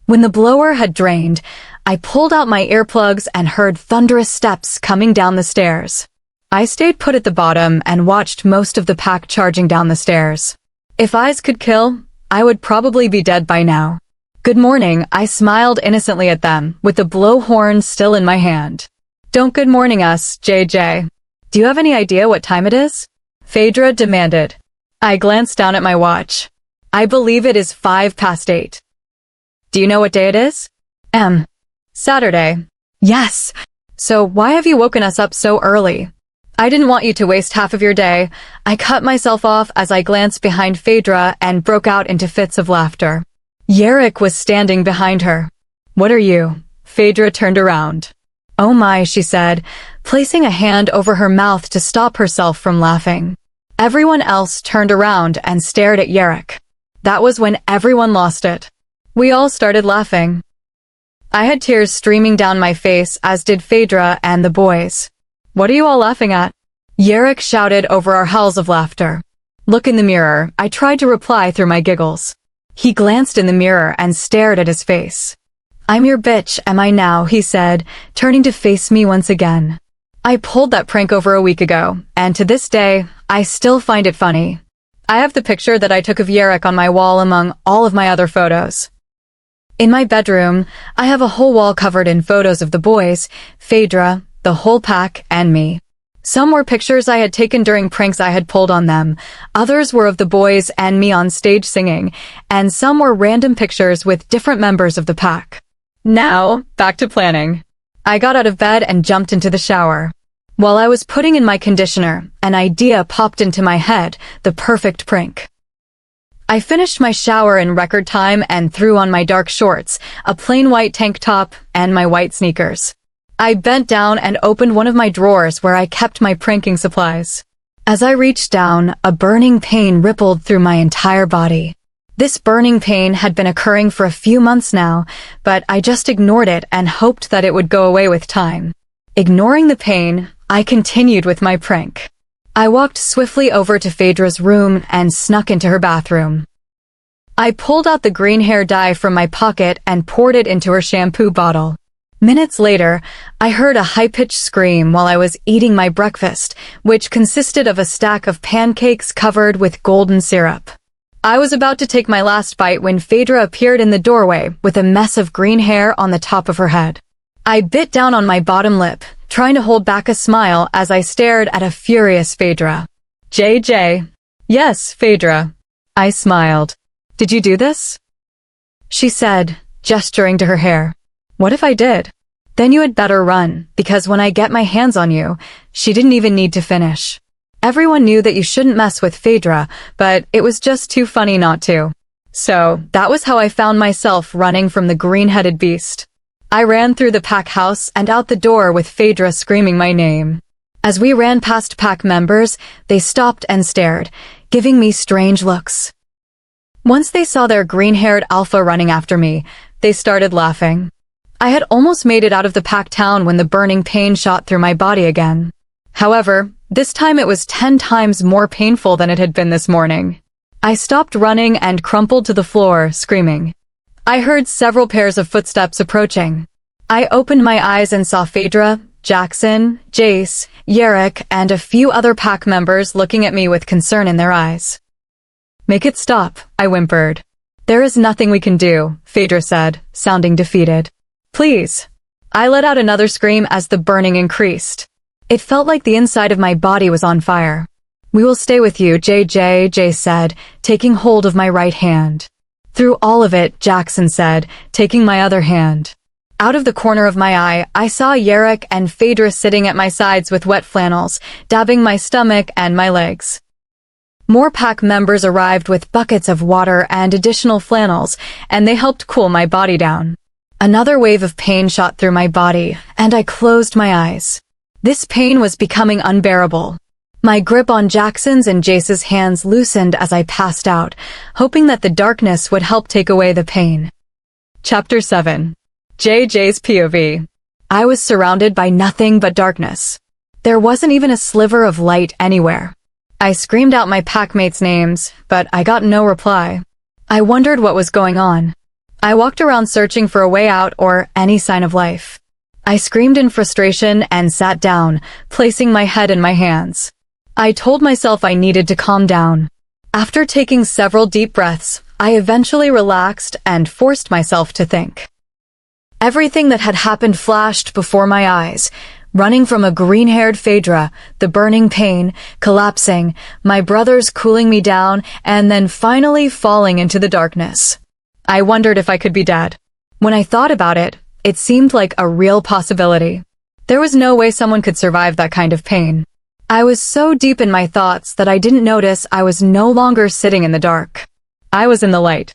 When the blower had drained, I pulled out my earplugs and heard thunderous steps coming down the stairs. I stayed put at the bottom and watched most of the pack charging down the stairs. If eyes could kill, I would probably be dead by now. Good morning, I smiled innocently at them, with the blowhorn still in my hand. Don't good morning us, JJ. Do you have any idea what time it is? Phaedra demanded. I glanced down at my watch. I believe it is 8:05. Do you know what day it is? Saturday. Yes. So why have you woken us up so early? I didn't want you to waste half of your day. I cut myself off as I glanced behind Phaedra and broke out into fits of laughter. Yerrick was standing behind her. What are you? Phaedra turned around. Oh my, she said, placing a hand over her mouth to stop herself from laughing. Everyone else turned around and stared at Yerrick. That was when everyone lost it. We all started laughing. I had tears streaming down my face, as did Phaedra and the boys. What are you all laughing at? Yerrick shouted over our howls of laughter. Look in the mirror, I tried to reply through my giggles. He glanced in the mirror and stared at his face. I'm your bitch, am I now, he said, turning to face me once again. I pulled that prank over a week ago, and to this day, I still find it funny. I have the picture that I took of Yerrick on my wall among all of my other photos. In my bedroom, I have a whole wall covered in photos of the boys, Phaedra, the whole pack, and me. Some were pictures I had taken during pranks I had pulled on them, others were of the boys and me on stage singing, and some were random pictures with different members of the pack. Now, back to planning. I got out of bed and jumped into the shower. While I was putting in my conditioner, an idea popped into my head, the perfect prank. I finished my shower in record time and threw on my dark shorts, a plain white tank top, and my white sneakers. I bent down and opened one of my drawers where I kept my pranking supplies. As I reached down, a burning pain rippled through my entire body. This burning pain had been occurring for a few months now, but I just ignored it and hoped that it would go away with time. Ignoring the pain, I continued with my prank. I walked swiftly over to Phaedra's room and snuck into her bathroom. I pulled out the green hair dye from my pocket and poured it into her shampoo bottle. Minutes later, I heard a high-pitched scream while I was eating my breakfast, which consisted of a stack of pancakes covered with golden syrup. I was about to take my last bite when Phaedra appeared in the doorway with a mess of green hair on the top of her head. I bit down on my bottom lip, trying to hold back a smile as I stared at a furious Phaedra. JJ. Yes, Phaedra. I smiled. Did you do this? She said, gesturing to her hair. What if I did? Then you had better run, because when I get my hands on you, she didn't even need to finish. Everyone knew that you shouldn't mess with Phaedra, but it was just too funny not to. So, that was how I found myself running from the green-headed beast. I ran through the pack house and out the door with Phaedra screaming my name. As we ran past pack members, they stopped and stared, giving me strange looks. Once they saw their green-haired alpha running after me, they started laughing. I had almost made it out of the pack town when the burning pain shot through my body again. However, this time it was 10 times more painful than it had been this morning. I stopped running and crumpled to the floor, screaming. I heard several pairs of footsteps approaching. I opened my eyes and saw Phaedra, Jackson, Jace, Yerrick, and a few other pack members looking at me with concern in their eyes. Make it stop, I whimpered. There is nothing we can do, Phaedra said, sounding defeated. Please. I let out another scream as the burning increased. It felt like the inside of my body was on fire. We will stay with you, Jay said, taking hold of my right hand. Through all of it, Jackson said, taking my other hand. Out of the corner of my eye, I saw Yerrick and Phaedra sitting at my sides with wet flannels, dabbing my stomach and my legs. More pack members arrived with buckets of water and additional flannels, and they helped cool my body down. Another wave of pain shot through my body, and I closed my eyes. This pain was becoming unbearable. My grip on Jackson's and Jace's hands loosened as I passed out, hoping that the darkness would help take away the pain. Chapter 7. JJ's POV. I was surrounded by nothing but darkness. There wasn't even a sliver of light anywhere. I screamed out my packmates' names, but I got no reply. I wondered what was going on. I walked around searching for a way out or any sign of life. I screamed in frustration and sat down, placing my head in my hands. I told myself I needed to calm down. After taking several deep breaths, I eventually relaxed and forced myself to think. Everything that had happened flashed before my eyes, running from a green-haired Phaedra, the burning pain, collapsing, my brothers cooling me down, and then finally falling into the darkness. I wondered if I could be dead. When I thought about it, it seemed like a real possibility. There was no way someone could survive that kind of pain. I was so deep in my thoughts that I didn't notice I was no longer sitting in the dark. I was in the light.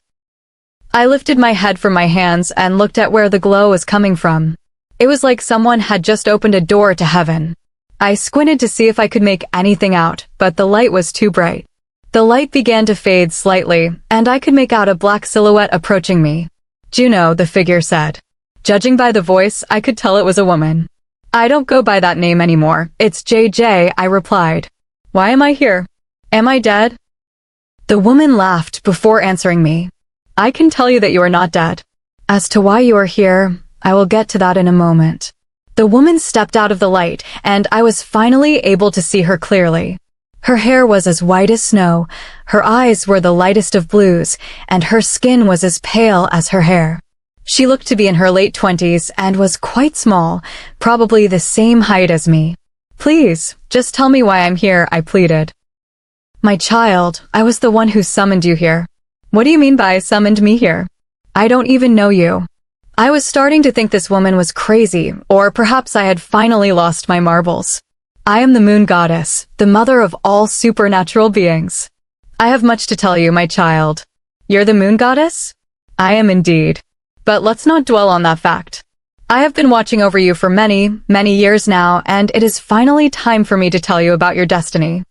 I lifted my head from my hands and looked at where the glow was coming from. It was like someone had just opened a door to heaven. I squinted to see if I could make anything out, but the light was too bright. The light began to fade slightly, and I could make out a black silhouette approaching me. Juno, the figure said. Judging by the voice, I could tell it was a woman. I don't go by that name anymore. It's JJ, I replied. Why am I here? Am I dead? The woman laughed before answering me. I can tell you that you are not dead. As to why you are here, I will get to that in a moment. The woman stepped out of the light, and I was finally able to see her clearly. Her hair was as white as snow, her eyes were the lightest of blues, and her skin was as pale as her hair. She looked to be in her late 20s and was quite small, probably the same height as me. Please, just tell me why I'm here, I pleaded. My child, I was the one who summoned you here. What do you mean by summoned me here? I don't even know you. I was starting to think this woman was crazy, or perhaps I had finally lost my marbles. I am the moon goddess, the mother of all supernatural beings. I have much to tell you, my child. You're the moon goddess? I am indeed. But let's not dwell on that fact. I have been watching over you for many, many years now, and it is finally time for me to tell you about your destiny.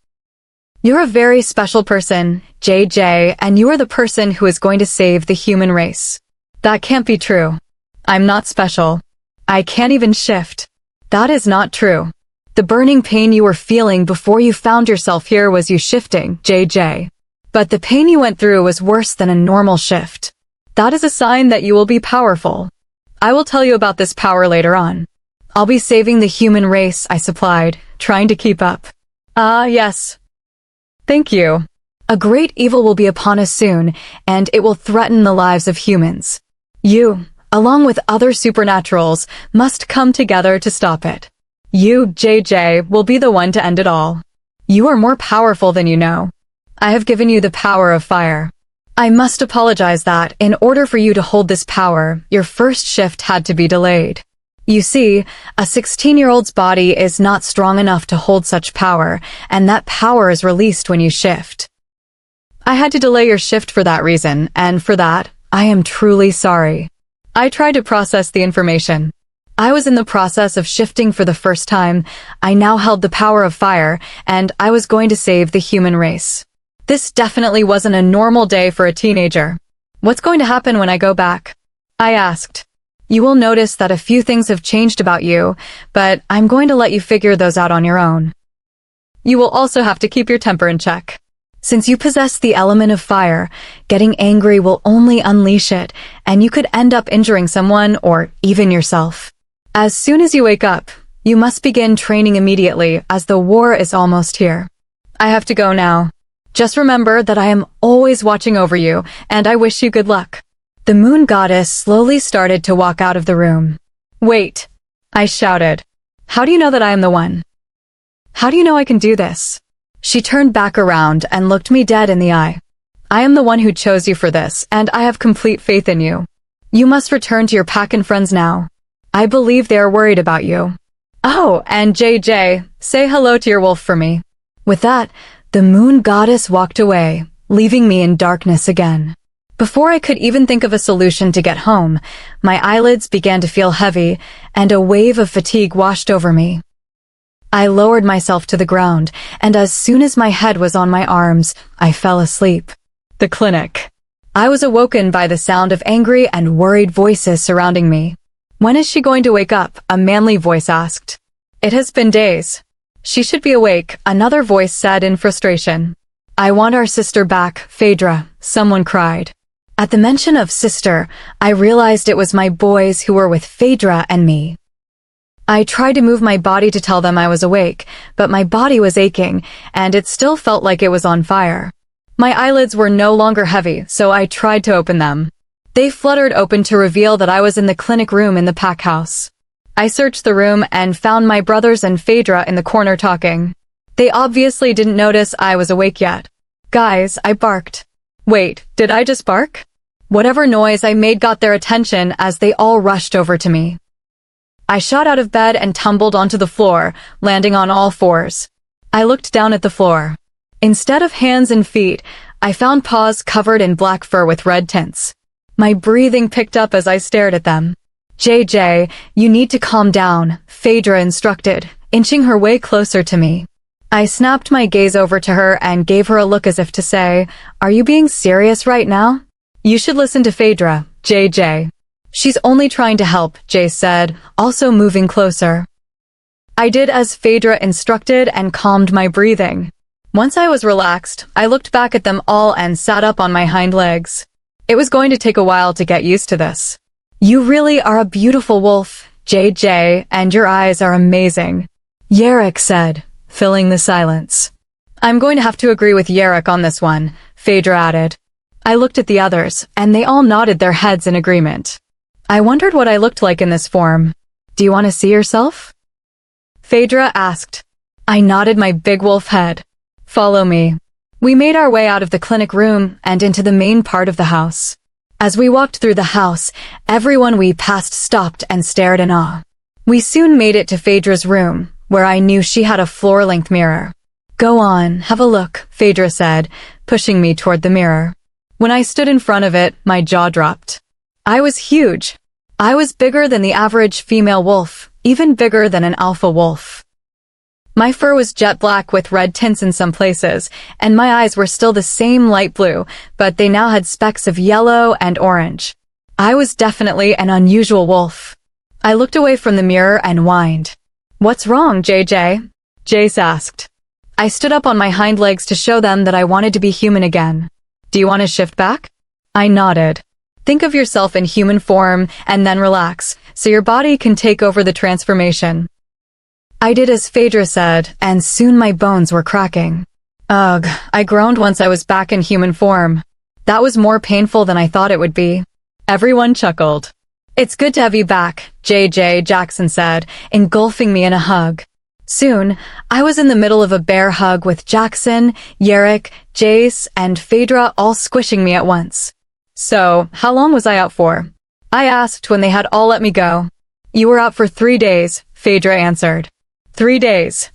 You're a very special person, JJ, and you are the person who is going to save the human race. That can't be true. I'm not special. I can't even shift. That is not true. The burning pain you were feeling before you found yourself here was you shifting, JJ. But the pain you went through was worse than a normal shift. That is a sign that you will be powerful. I will tell you about this power later on. I'll be saving the human race, I supplied, trying to keep up. Yes. Thank you. A great evil will be upon us soon, and it will threaten the lives of humans. You, along with other supernaturals, must come together to stop it. You, JJ, will be the one to end it all. You are more powerful than you know. I have given you the power of fire. I must apologize that, in order for you to hold this power, your first shift had to be delayed. You see, a 16-year-old's body is not strong enough to hold such power, and that power is released when you shift. I had to delay your shift for that reason, and for that, I am truly sorry. I tried to process the information. I was in the process of shifting for the first time. I now held the power of fire, and I was going to save the human race. This definitely wasn't a normal day for a teenager. What's going to happen when I go back? I asked. You will notice that a few things have changed about you, but I'm going to let you figure those out on your own. You will also have to keep your temper in check. Since you possess the element of fire, getting angry will only unleash it, and you could end up injuring someone or even yourself. As soon as you wake up, you must begin training immediately, as the war is almost here. I have to go now. Just remember that I am always watching over you, and I wish you good luck. The moon goddess slowly started to walk out of the room. Wait, I shouted. How do you know that I am the one? How do you know I can do this? She turned back around and looked me dead in the eye. I am the one who chose you for this, and I have complete faith in you. You must return to your pack and friends now. I believe they are worried about you. Oh, and JJ, say hello to your wolf for me. With that, the moon goddess walked away, leaving me in darkness again. Before I could even think of a solution to get home, my eyelids began to feel heavy, and a wave of fatigue washed over me. I lowered myself to the ground, and as soon as my head was on my arms, I fell asleep. The clinic. I was awoken by the sound of angry and worried voices surrounding me. When is she going to wake up? A manly voice asked. It has been days. She should be awake, another voice said in frustration. I want our sister back, Phaedra, someone cried. At the mention of sister, I realized it was my boys who were with Phaedra and me. I tried to move my body to tell them I was awake, but my body was aching, and it still felt like it was on fire. My eyelids were no longer heavy, so I tried to open them. They fluttered open to reveal that I was in the clinic room in the pack house. I searched the room and found my brothers and Phaedra in the corner talking. They obviously didn't notice I was awake yet. Guys, I barked. Wait, did I just bark? Whatever noise I made got their attention as they all rushed over to me. I shot out of bed and tumbled onto the floor, landing on all fours. I looked down at the floor. Instead of hands and feet, I found paws covered in black fur with red tints. My breathing picked up as I stared at them. JJ, you need to calm down, Phaedra instructed, inching her way closer to me. I snapped my gaze over to her and gave her a look as if to say, "Are you being serious right now?" "You should listen to Phaedra, JJ. She's only trying to help," Jay said, also moving closer. I did as Phaedra instructed and calmed my breathing. Once I was relaxed, I looked back at them all and sat up on my hind legs. It was going to take a while to get used to this. "You really are a beautiful wolf, JJ, and your eyes are amazing," Yerrick said, filling the silence. "I'm going to have to agree with Yerrick on this one," Phaedra added. I looked at the others, and they all nodded their heads in agreement. I wondered what I looked like in this form. "Do you want to see yourself?" Phaedra asked. I nodded my big wolf head. "Follow me." We made our way out of the clinic room and into the main part of the house. As we walked through the house, everyone we passed stopped and stared in awe. We soon made it to Phaedra's room, where I knew she had a floor-length mirror. "Go on, have a look," Phaedra said, pushing me toward the mirror. When I stood in front of it, my jaw dropped. I was huge. I was bigger than the average female wolf, even bigger than an alpha wolf. My fur was jet black with red tints in some places, and my eyes were still the same light blue, but they now had specks of yellow and orange. I was definitely an unusual wolf. I looked away from the mirror and whined. "What's wrong, JJ?" Jace asked. I stood up on my hind legs to show them that I wanted to be human again. "Do you want to shift back?" I nodded. "Think of yourself in human form and then relax, so your body can take over the transformation." I did as Phaedra said, and soon my bones were cracking. Ugh, I groaned once I was back in human form. That was more painful than I thought it would be. Everyone chuckled. "It's good to have you back," JJ Jackson said, engulfing me in a hug. Soon, I was in the middle of a bear hug with Jackson, Yerrick, Jace, and Phaedra all squishing me at once. "So, how long was I out for?" I asked when they had all let me go. "You were out for 3 days, Phaedra answered. 3 days.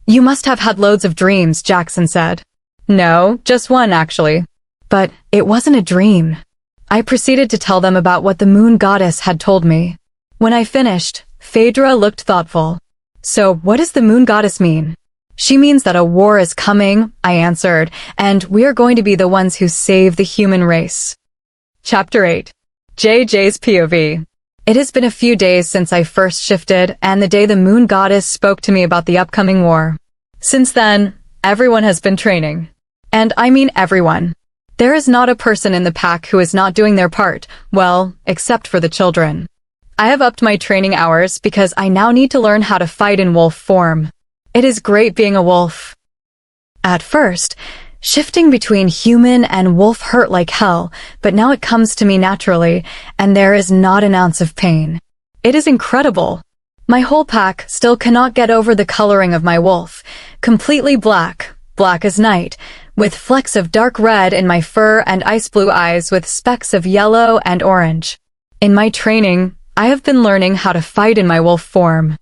"You must have had loads of dreams," Jackson said. "No, just one, actually." But it wasn't a dream. I proceeded to tell them about what the moon goddess had told me. When I finished, Phaedra looked thoughtful. "So, what does the moon goddess mean?" "She means that a war is coming," I answered, "and we are going to be the ones who save the human race." Chapter 8. JJ's POV. It has been a few days since I first shifted and the day the moon goddess spoke to me about the upcoming war. Since then, everyone has been training. And I mean everyone. There is not a person in the pack who is not doing their part, well, except for the children. I have upped my training hours because I now need to learn how to fight in wolf form. It is great being a wolf. At first, shifting between human and wolf hurt like hell, but now it comes to me naturally, and there is not an ounce of pain. It is incredible. My whole pack still cannot get over the coloring of my wolf, completely black, black as night, with flecks of dark red in my fur and ice blue eyes with specks of yellow and orange. In my training, I have been learning how to fight in my wolf form.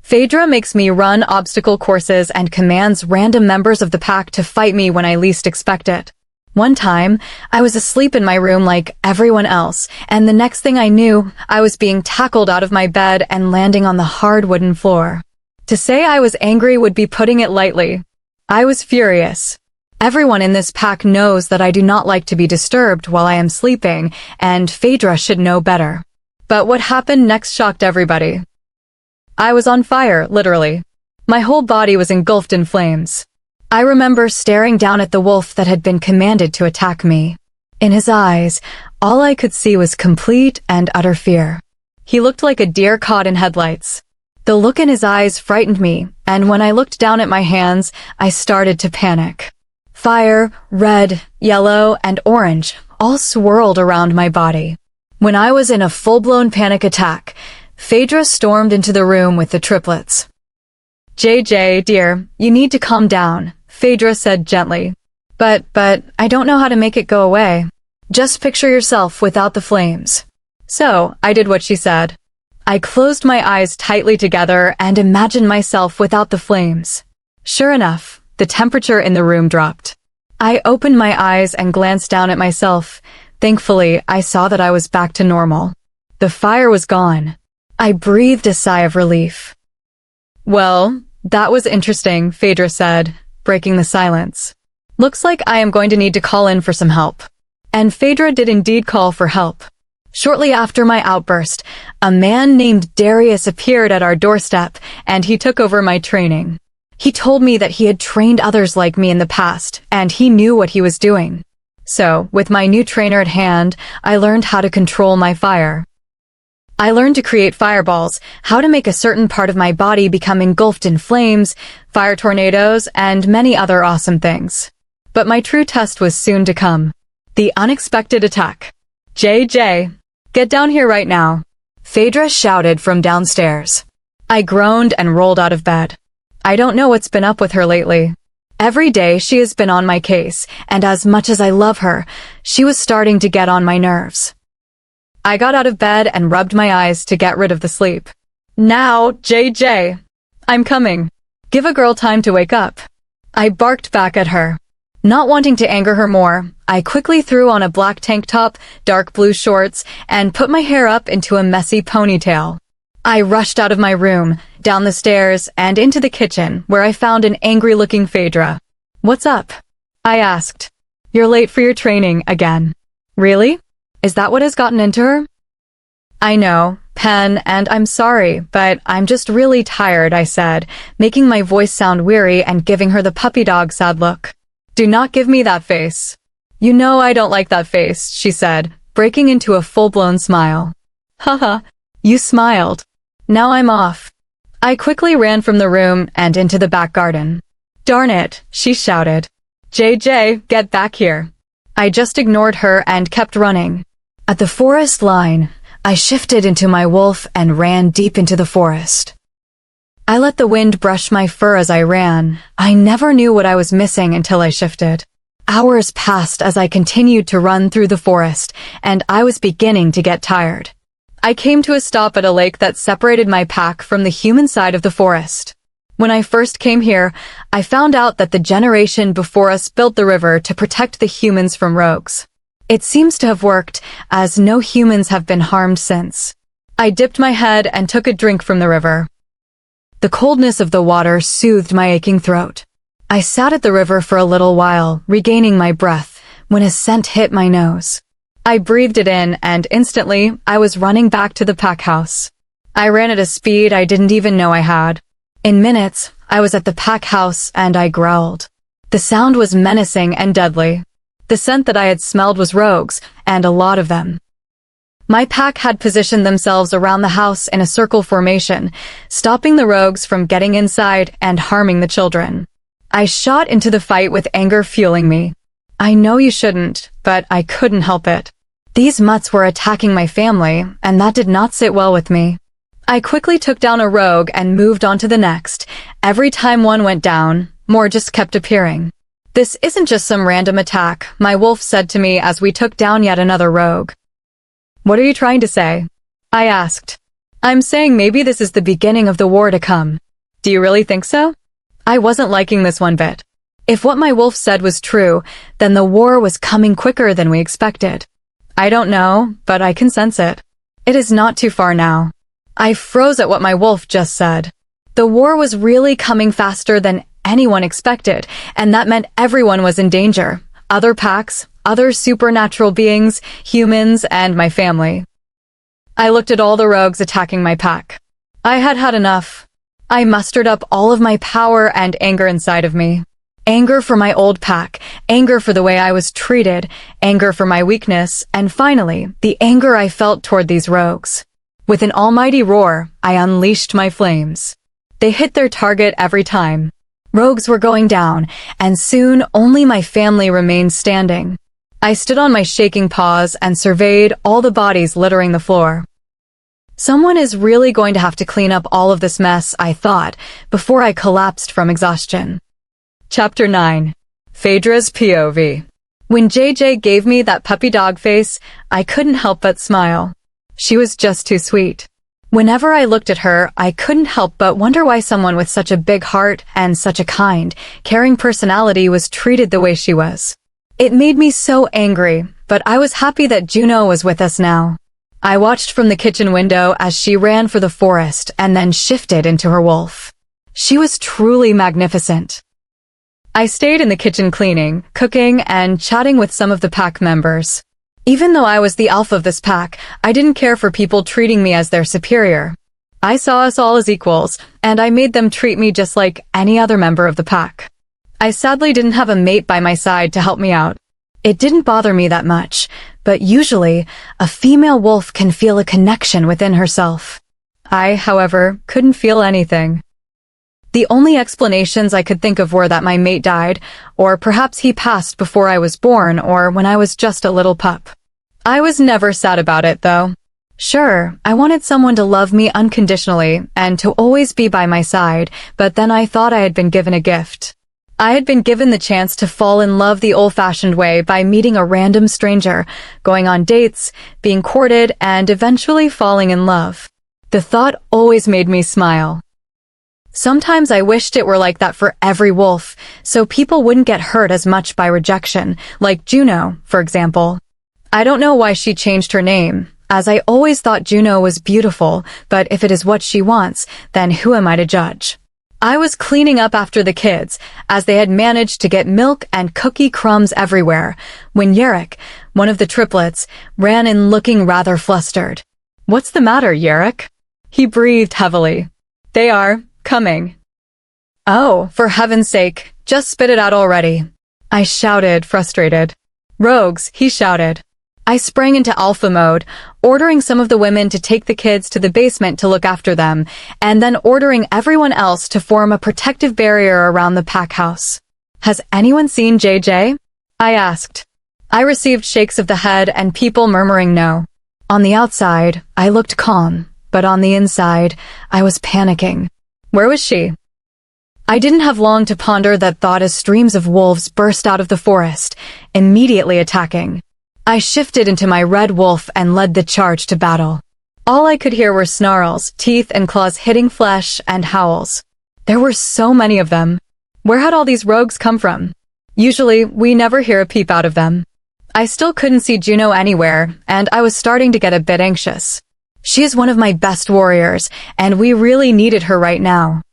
Phaedra makes me run obstacle courses and commands random members of the pack to fight me when I least expect it. One time, I was asleep in my room like everyone else, and the next thing I knew, I was being tackled out of my bed and landing on the hard wooden floor. To say I was angry would be putting it lightly. I was furious. Everyone in this pack knows that I do not like to be disturbed while I am sleeping, and Phaedra should know better. But what happened next shocked everybody. I was on fire, literally. My whole body was engulfed in flames. I remember staring down at the wolf that had been commanded to attack me. In his eyes, all I could see was complete and utter fear. He looked like a deer caught in headlights. The look in his eyes frightened me, and when I looked down at my hands, I started to panic. Fire, red, yellow, and orange all swirled around my body. When I was in a full-blown panic attack, Phaedra stormed into the room with the triplets. JJ, dear, you need to calm down, Phaedra said gently. But I don't know how to make it go away. Just picture yourself without the flames. So, I did what she said. I closed my eyes tightly together and imagined myself without the flames. Sure enough, the temperature in the room dropped. I opened my eyes and glanced down at myself. Thankfully, I saw that I was back to normal. The fire was gone. I breathed a sigh of relief. Well, that was interesting, Phaedra said, breaking the silence. Looks like I am going to need to call in for some help. And Phaedra did indeed call for help. Shortly after my outburst, a man named Darius appeared at our doorstep, and he took over my training. He told me that he had trained others like me in the past, and he knew what he was doing. So, with my new trainer at hand, I learned how to control my fire. I learned to create fireballs, how to make a certain part of my body become engulfed in flames, fire tornadoes, and many other awesome things. But my true test was soon to come. The unexpected attack. JJ, get down here right now, Phaedra shouted from downstairs. I groaned and rolled out of bed. I don't know what's been up with her lately. Every day she has been on my case, and as much as I love her, she was starting to get on my nerves. I got out of bed and rubbed my eyes to get rid of the sleep. Now, JJ, I'm coming. Give a girl time to wake up. I barked back at her. Not wanting to anger her more, I quickly threw on a black tank top, dark blue shorts, and put my hair up into a messy ponytail. I rushed out of my room, down the stairs, and into the kitchen, where I found an angry-looking Phaedra. What's up? I asked. You're late for your training again. Really? Is that what has gotten into her? I know, Pen, and I'm sorry, but I'm just really tired, I said, making my voice sound weary and giving her the puppy dog sad look. Do not give me that face. You know I don't like that face, she said, breaking into a full-blown smile. Haha, you smiled. Now I'm off. I quickly ran from the room and into the back garden. Darn it, she shouted. JJ, get back here. I just ignored her and kept running. At the forest line, I shifted into my wolf and ran deep into the forest. I let the wind brush my fur as I ran. I never knew what I was missing until I shifted. Hours passed as I continued to run through the forest, and I was beginning to get tired. I came to a stop at a lake that separated my pack from the human side of the forest. When I first came here, I found out that the generation before us built the river to protect the humans from rogues. It seems to have worked, as no humans have been harmed since. I dipped my head and took a drink from the river. The coldness of the water soothed my aching throat. I sat at the river for a little while, regaining my breath, when a scent hit my nose. I breathed it in, and instantly, I was running back to the pack house. I ran at a speed I didn't even know I had. In minutes, I was at the pack house and I growled. The sound was menacing and deadly. The scent that I had smelled was rogues, and a lot of them. My pack had positioned themselves around the house in a circle formation, stopping the rogues from getting inside and harming the children. I shot into the fight with anger fueling me. I know you shouldn't, but I couldn't help it. These mutts were attacking my family, and that did not sit well with me. I quickly took down a rogue and moved on to the next. Every time one went down, more just kept appearing. This isn't just some random attack, my wolf said to me as we took down yet another rogue. What are you trying to say? I asked. I'm saying maybe this is the beginning of the war to come. Do you really think so? I wasn't liking this one bit. If what my wolf said was true, then the war was coming quicker than we expected. I don't know, but I can sense it. It is not too far now. I froze at what my wolf just said. The war was really coming faster than anyone expected, and that meant everyone was in danger. Other packs, other supernatural beings, humans, and my family. I looked at all the rogues attacking my pack. I had had enough. I mustered up all of my power and anger inside of me. Anger for my old pack, anger for the way I was treated, anger for my weakness, and finally, the anger I felt toward these rogues. With an almighty roar, I unleashed my flames. They hit their target every time. Rogues were going down, and soon only my family remained standing. I stood on my shaking paws and surveyed all the bodies littering the floor. Someone is really going to have to clean up all of this mess, I thought, before I collapsed from exhaustion. Chapter 9. Phaedra's POV. When JJ gave me that puppy dog face, I couldn't help but smile. She was just too sweet. Whenever I looked at her, I couldn't help but wonder why someone with such a big heart and such a kind, caring personality was treated the way she was. It made me so angry, but I was happy that Juno was with us now. I watched from the kitchen window as she ran for the forest and then shifted into her wolf. She was truly magnificent. I stayed in the kitchen cleaning, cooking, and chatting with some of the pack members. Even though I was the alpha of this pack, I didn't care for people treating me as their superior. I saw us all as equals, and I made them treat me just like any other member of the pack. I sadly didn't have a mate by my side to help me out. It didn't bother me that much, but usually, a female wolf can feel a connection within herself. I, however, couldn't feel anything. The only explanations I could think of were that my mate died, or perhaps he passed before I was born or when I was just a little pup. I was never sad about it, though. Sure, I wanted someone to love me unconditionally and to always be by my side, but then I thought I had been given a gift. I had been given the chance to fall in love the old-fashioned way by meeting a random stranger, going on dates, being courted, and eventually falling in love. The thought always made me smile. Sometimes I wished it were like that for every wolf, so people wouldn't get hurt as much by rejection, like Juno, for example. I don't know why she changed her name, as I always thought Juno was beautiful, but if it is what she wants, then who am I to judge? I was cleaning up after the kids, as they had managed to get milk and cookie crumbs everywhere, when Yerrick, one of the triplets, ran in looking rather flustered. "What's the matter, Yerrick?" He breathed heavily. "They are coming." "Oh, for heaven's sake, just spit it out already," I shouted, frustrated. "Rogues," he shouted. I sprang into alpha mode, ordering some of the women to take the kids to the basement to look after them, and then ordering everyone else to form a protective barrier around the pack house. "Has anyone seen JJ?" I asked. I received shakes of the head and people murmuring no. On the outside, I looked calm, but on the inside, I was panicking. Where was she? I didn't have long to ponder that thought as streams of wolves burst out of the forest, immediately attacking. I shifted into my red wolf and led the charge to battle. All I could hear were snarls, teeth and claws hitting flesh, and howls. There were so many of them. Where had all these rogues come from? Usually, we never hear a peep out of them. I still couldn't see Juno anywhere, and I was starting to get a bit anxious. She is one of my best warriors, and we really needed her right now.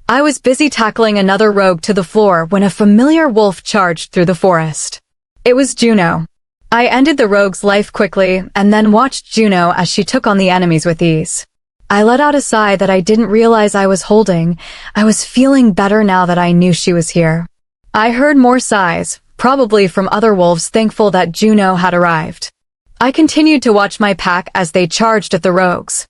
I was busy tackling another rogue to the floor when a familiar wolf charged through the forest. It was Juno. I ended the rogue's life quickly and then watched Juno as she took on the enemies with ease. I let out a sigh that I didn't realize I was holding. I was feeling better now that I knew she was here. I heard more sighs, probably from other wolves thankful that Juno had arrived. I continued to watch my pack as they charged at the rogues.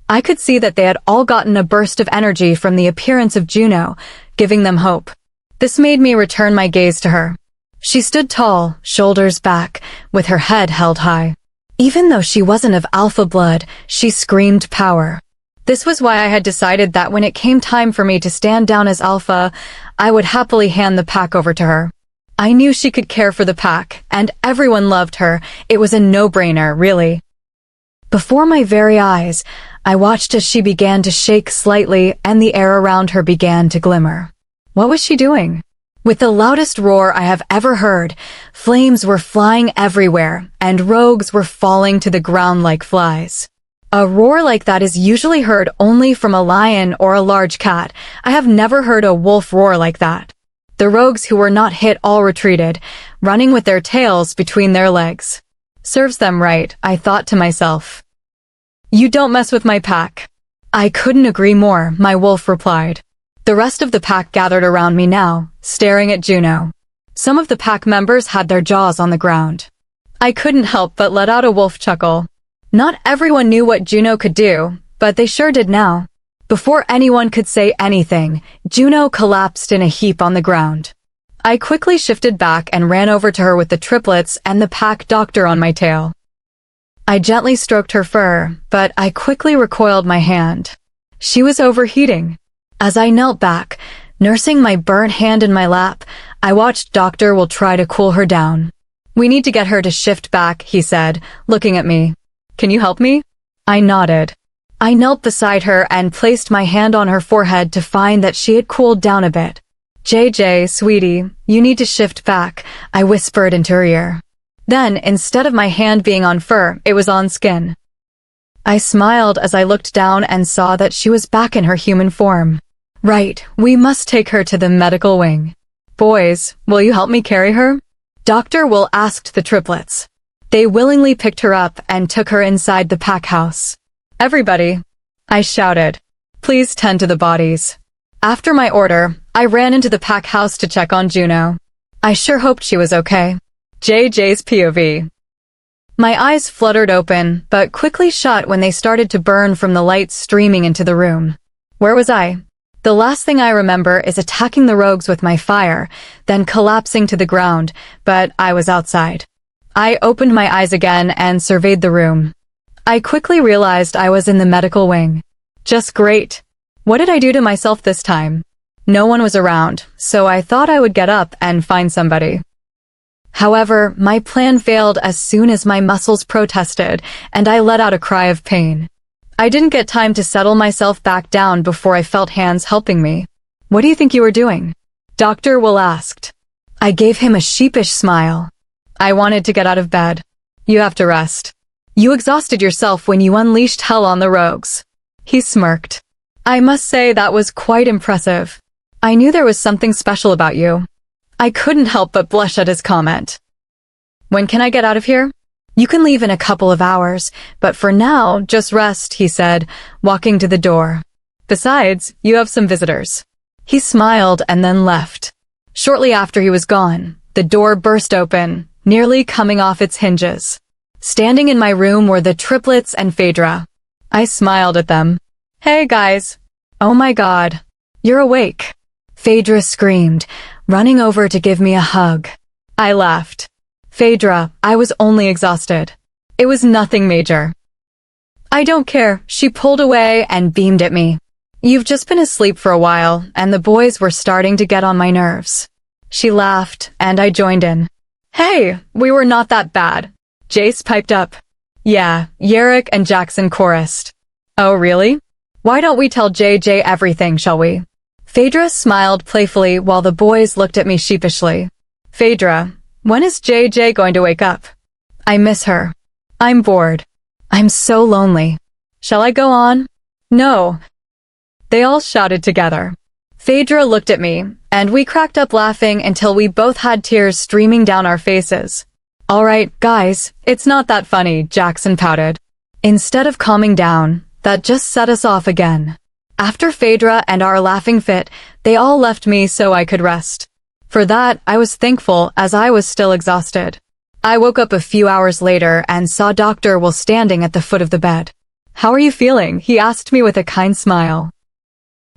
I could see that they had all gotten a burst of energy from the appearance of Juno, giving them hope. This made me return my gaze to her. She stood tall, shoulders back, with her head held high. Even though she wasn't of alpha blood, she screamed power. This was why I had decided that when it came time for me to stand down as alpha, I would happily hand the pack over to her. I knew she could care for the pack, and everyone loved her. It was a no-brainer, really. Before my very eyes, I watched as she began to shake slightly and the air around her began to glimmer. What was she doing? With the loudest roar I have ever heard, flames were flying everywhere, and rogues were falling to the ground like flies. A roar like that is usually heard only from a lion or a large cat. I have never heard a wolf roar like that. The rogues who were not hit all retreated, running with their tails between their legs. Serves them right, I thought to myself. You don't mess with my pack. I couldn't agree more, my wolf replied. The rest of the pack gathered around me now, staring at Juno. Some of the pack members had their jaws on the ground. I couldn't help but let out a wolf chuckle. Not everyone knew what Juno could do, but they sure did now. Before anyone could say anything, Juno collapsed in a heap on the ground. I quickly shifted back and ran over to her with the triplets and the pack doctor on my tail. I gently stroked her fur, but I quickly recoiled my hand. She was overheating. As I knelt back, nursing my burnt hand in my lap, I watched Doctor will try to cool her down. We need to get her to shift back, he said, looking at me. Can you help me? I nodded. I knelt beside her and placed my hand on her forehead to find that she had cooled down a bit. JJ, sweetie, you need to shift back, I whispered into her ear. Then, instead of my hand being on fur, it was on skin. I smiled as I looked down and saw that she was back in her human form. Right, we must take her to the medical wing. Boys, will you help me carry her? Dr. Will asked the triplets. They willingly picked her up and took her inside the pack house. Everybody, I shouted, please tend to the bodies. After my order, I ran into the pack house to check on Juno. I sure hoped she was okay. JJ's POV. My eyes fluttered open, but quickly shut when they started to burn from the light streaming into the room. Where was I? The last thing I remember is attacking the rogues with my fire, then collapsing to the ground, but I was outside. I opened my eyes again and surveyed the room. I quickly realized I was in the medical wing. Just great. What did I do to myself this time? No one was around, so I thought I would get up and find somebody. However, my plan failed as soon as my muscles protested, and I let out a cry of pain. I didn't get time to settle myself back down before I felt hands helping me. What do you think you were doing? Dr. Will asked. I gave him a sheepish smile. I wanted to get out of bed. You have to rest. You exhausted yourself when you unleashed hell on the rogues. He smirked. I must say that was quite impressive. I knew there was something special about you. I couldn't help but blush at his comment. When can I get out of here? You can leave in a couple of hours, but for now, just rest, he said, walking to the door. Besides, you have some visitors. He smiled and then left. Shortly after he was gone, the door burst open, nearly coming off its hinges. Standing in my room were the triplets and Phaedra. I smiled at them. Hey guys. Oh my god. You're awake. Phaedra screamed, running over to give me a hug. I laughed. Phaedra, I was only exhausted. It was nothing major. I don't care, she pulled away and beamed at me. You've just been asleep for a while, and the boys were starting to get on my nerves. She laughed, and I joined in. Hey, we were not that bad. Jace piped up. Yeah, Yerrick and Jackson chorused. Oh really? Why don't we tell JJ everything, shall we? Phaedra smiled playfully while the boys looked at me sheepishly. Phaedra, when is JJ going to wake up? I miss her. I'm bored. I'm so lonely. Shall I go on? No. They all shouted together. Phaedra looked at me, and we cracked up laughing until we both had tears streaming down our faces. All right, guys, it's not that funny, Jackson pouted. Instead of calming down, that just set us off again. After Phaedra and our laughing fit, they all left me so I could rest. For that, I was thankful as I was still exhausted. I woke up a few hours later and saw Dr. Will standing at the foot of the bed. How are you feeling? He asked me with a kind smile.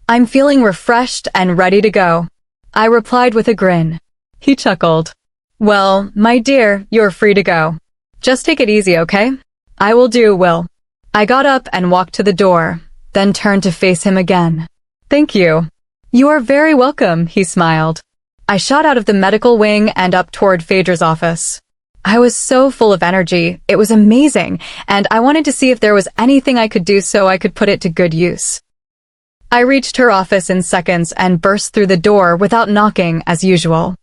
I'm feeling refreshed and ready to go. I replied with a grin. He chuckled. Well, my dear, you're free to go. Just take it easy, okay? I will do, Will. I got up and walked to the door, then turned to face him again. Thank you. You are very welcome, he smiled. I shot out of the medical wing and up toward Phaedra's office. I was so full of energy, it was amazing, and I wanted to see if there was anything I could do so I could put it to good use. I reached her office in seconds and burst through the door without knocking, as usual.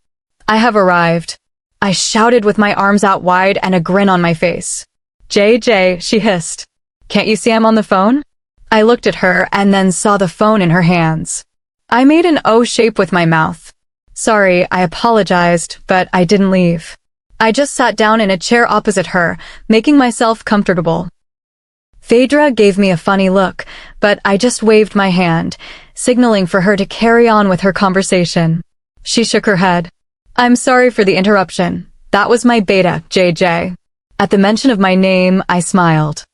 I have arrived. I shouted with my arms out wide and a grin on my face. JJ, she hissed. Can't you see I'm on the phone? I looked at her and then saw the phone in her hands. I made an O shape with my mouth. Sorry, I apologized, but I didn't leave. I just sat down in a chair opposite her, making myself comfortable. Phaedra gave me a funny look, but I just waved my hand, signaling for her to carry on with her conversation. She shook her head. I'm sorry for the interruption. That was my beta, JJ. At the mention of my name, I smiled.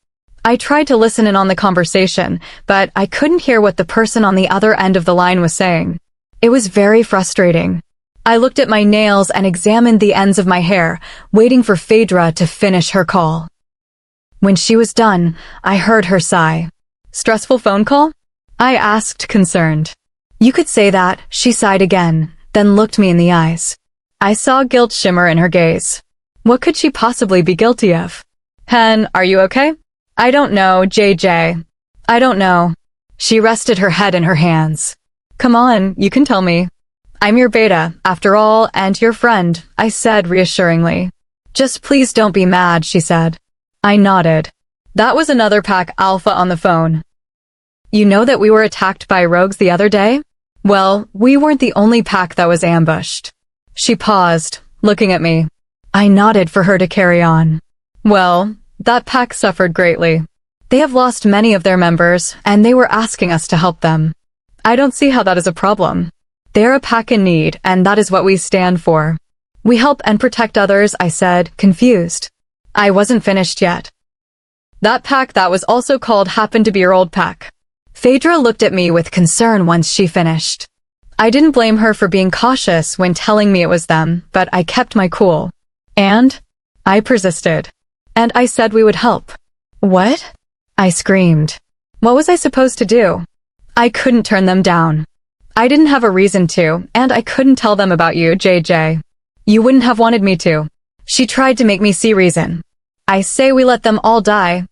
I tried to listen in on the conversation, but I couldn't hear what the person on the other end of the line was saying. It was very frustrating. I looked at my nails and examined the ends of my hair, waiting for Phaedra to finish her call. When she was done, I heard her sigh. Stressful phone call? I asked, concerned. You could say that, she sighed again, then looked me in the eyes. I saw guilt shimmer in her gaze. What could she possibly be guilty of? Hen, are you okay? I don't know, JJ. I don't know. She rested her head in her hands. Come on, you can tell me. I'm your beta, after all, and your friend, I said reassuringly. Just please don't be mad, she said. I nodded. That was another pack alpha on the phone. You know that we were attacked by rogues the other day? Well, we weren't the only pack that was ambushed. She paused, looking at me. I nodded for her to carry on. Well, that pack suffered greatly. They have lost many of their members, and they were asking us to help them. I don't see how that is a problem. They're a pack in need, and that is what we stand for. We help and protect others, I said, confused. I wasn't finished yet. That pack that was also called happened to be your old pack. Phaedra looked at me with concern once she finished. I didn't blame her for being cautious when telling me it was them, but I kept my cool. And I persisted. And I said we would help. What? I screamed. What was I supposed to do? I couldn't turn them down. I didn't have a reason to, and I couldn't tell them about you, JJ. You wouldn't have wanted me to. She tried to make me see reason. I say we let them all die.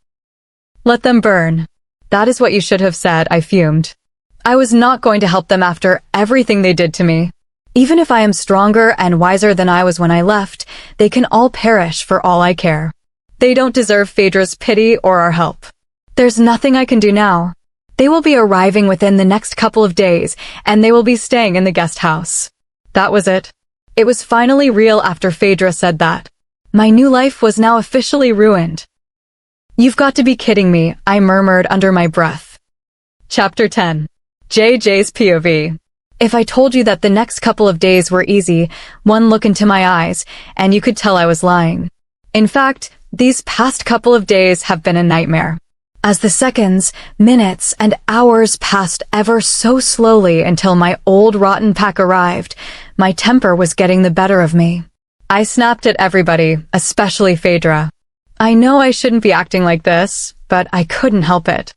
Let them burn. That is what you should have said, I fumed. I was not going to help them after everything they did to me. Even if I am stronger and wiser than I was when I left, they can all perish for all I care. They don't deserve Phaedra's pity or our help. There's nothing I can do now. They will be arriving within the next couple of days, and they will be staying in the guest house. That was it. It was finally real after Phaedra said that. My new life was now officially ruined. You've got to be kidding me, I murmured under my breath. Chapter 10. JJ's POV. If I told you that the next couple of days were easy, one look into my eyes, and you could tell I was lying. In fact, these past couple of days have been a nightmare. As the seconds, minutes, and hours passed ever so slowly until my old rotten pack arrived, my temper was getting the better of me. I snapped at everybody, especially Phaedra. I know I shouldn't be acting like this, but I couldn't help it.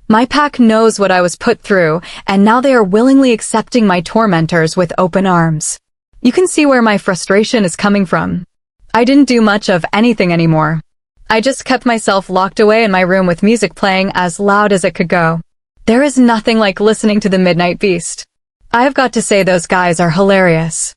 My pack knows what I was put through, and now they are willingly accepting my tormentors with open arms. You can see where my frustration is coming from. I didn't do much of anything anymore. I just kept myself locked away in my room with music playing as loud as it could go. There is nothing like listening to the Midnight Beast. I've got to say those guys are hilarious.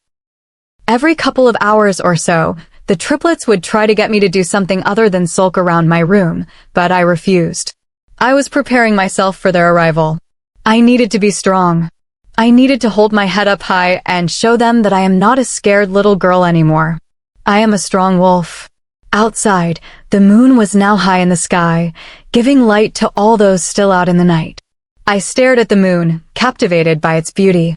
Every couple of hours or so, the triplets would try to get me to do something other than sulk around my room, but I refused. I was preparing myself for their arrival. I needed to be strong. I needed to hold my head up high and show them that I am not a scared little girl anymore. I am a strong wolf. Outside, the moon was now high in the sky, giving light to all those still out in the night. I stared at the moon, captivated by its beauty.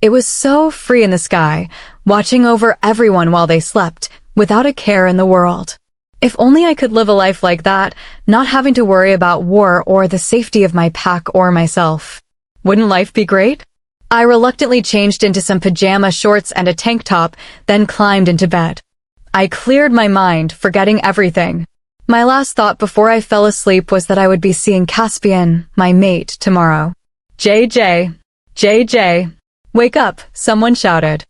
It was so free in the sky, watching over everyone while they slept, without a care in the world. If only I could live a life like that, not having to worry about war or the safety of my pack or myself. Wouldn't life be great? I reluctantly changed into some pajama shorts and a tank top, then climbed into bed. I cleared my mind, forgetting everything. My last thought before I fell asleep was that I would be seeing Caspian, my mate, tomorrow. JJ. JJ. Wake up, someone shouted.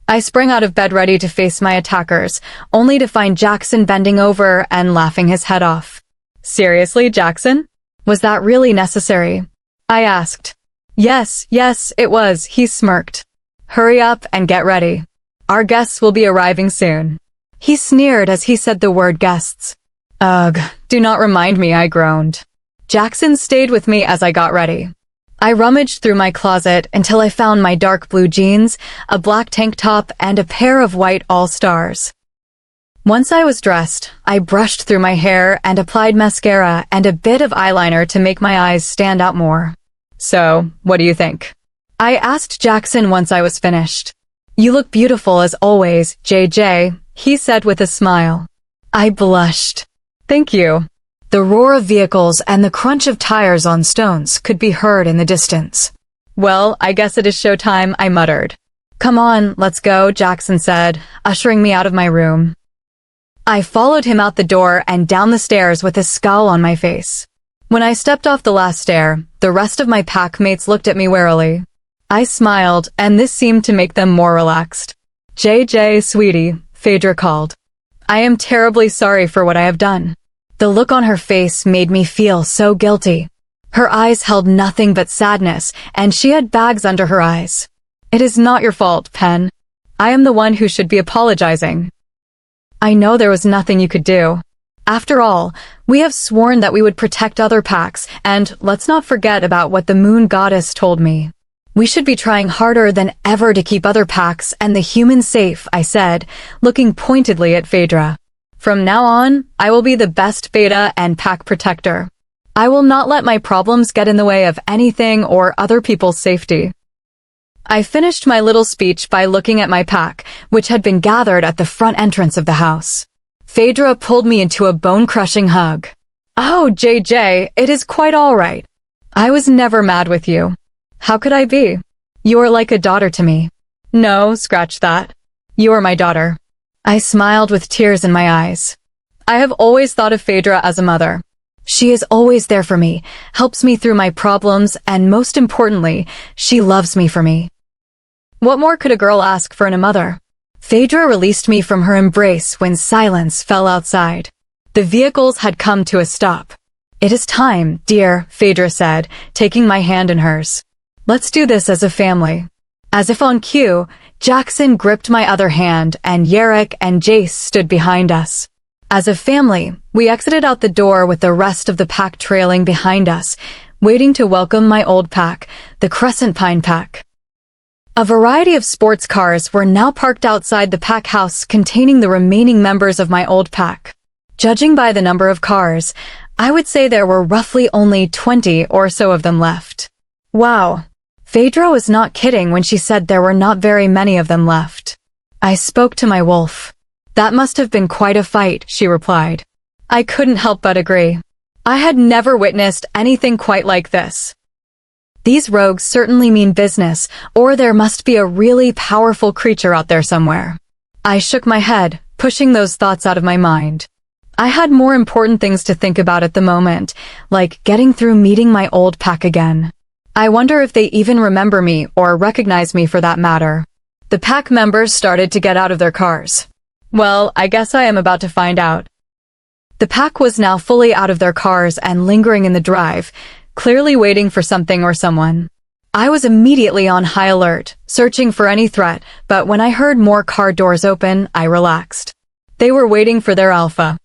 I sprang out of bed ready to face my attackers, only to find Jackson bending over and laughing his head off. Seriously, Jackson? Was that really necessary? I asked. Yes, it was, he smirked. Hurry up and get ready. Our guests will be arriving soon. He sneered as he said the word guests. Ugh, do not remind me, I groaned. Jackson stayed with me as I got ready. I rummaged through my closet until I found my dark blue jeans, a black tank top, and a pair of white all-stars. Once I was dressed, I brushed through my hair and applied mascara and a bit of eyeliner to make my eyes stand out more. So, what do you think? I asked Jackson once I was finished. You look beautiful as always, JJ, he said with a smile. I blushed. Thank you. The roar of vehicles and the crunch of tires on stones could be heard in the distance. Well, I guess it is showtime, I muttered. Come on, let's go, Jackson said, ushering me out of my room. I followed him out the door and down the stairs with a scowl on my face. When I stepped off the last stair, the rest of my pack mates looked at me warily. I smiled, and this seemed to make them more relaxed. JJ, sweetie, Phaedra called. I am terribly sorry for what I have done. The look on her face made me feel so guilty. Her eyes held nothing but sadness, and she had bags under her eyes. It is not your fault, Pen. I am the one who should be apologizing. I know there was nothing you could do. After all, we have sworn that we would protect other packs, and let's not forget about what the moon goddess told me. We should be trying harder than ever to keep other packs and the humans safe, I said, looking pointedly at Phaedra. From now on, I will be the best beta and pack protector. I will not let my problems get in the way of anything or other people's safety. I finished my little speech by looking at my pack, which had been gathered at the front entrance of the house. Phaedra pulled me into a bone-crushing hug. Oh, JJ, it is quite all right. I was never mad with you. How could I be? You are like a daughter to me. No, scratch that. You are my daughter. I smiled with tears in my eyes. I have always thought of Phaedra as a mother. She is always there for me, helps me through my problems, and most importantly, she loves me for me. What more could a girl ask for in a mother? Phaedra released me from her embrace when silence fell outside. The vehicles had come to a stop. It is time, dear, Phaedra said, taking my hand in hers. Let's do this as a family. As if on cue, Jackson gripped my other hand and Yarrick and Jace stood behind us. As a family, we exited out the door with the rest of the pack trailing behind us, waiting to welcome my old pack, the Crescent Pine pack. A variety of sports cars were now parked outside the pack house containing the remaining members of my old pack. Judging by the number of cars, I would say there were roughly only 20 or so of them left. Wow. Phaedra was not kidding when she said there were not very many of them left. I spoke to my wolf. That must have been quite a fight, she replied. I couldn't help but agree. I had never witnessed anything quite like this. These rogues certainly mean business, or there must be a really powerful creature out there somewhere. I shook my head, pushing those thoughts out of my mind. I had more important things to think about at the moment, like getting through meeting my old pack again. I wonder if they even remember me or recognize me for that matter. The pack members started to get out of their cars. Well, I guess I am about to find out. The pack was now fully out of their cars and lingering in the drive, clearly waiting for something or someone. I was immediately on high alert, searching for any threat, but when I heard more car doors open, I relaxed. They were waiting for their alpha.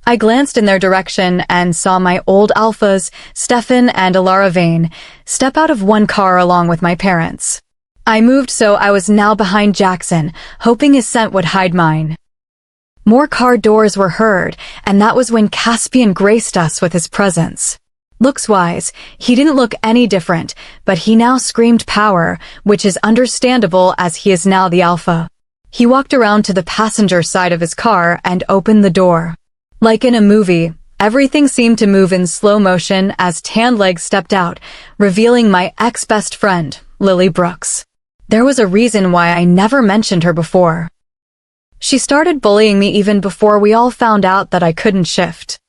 I glanced in their direction and saw my old alphas, Stefan and Alara Vane, step out of one car along with my parents. I moved so I was now behind Jackson, hoping his scent would hide mine. More car doors were heard, and that was when Caspian graced us with his presence. Looks-wise, he didn't look any different, but he now screamed power, which is understandable as he is now the alpha. He walked around to the passenger side of his car and opened the door. Like in a movie, everything seemed to move in slow motion as Tan Leg stepped out, revealing my ex-best friend, Lily Brooks. There was a reason why I never mentioned her before. She started bullying me even before we all found out that I couldn't shift.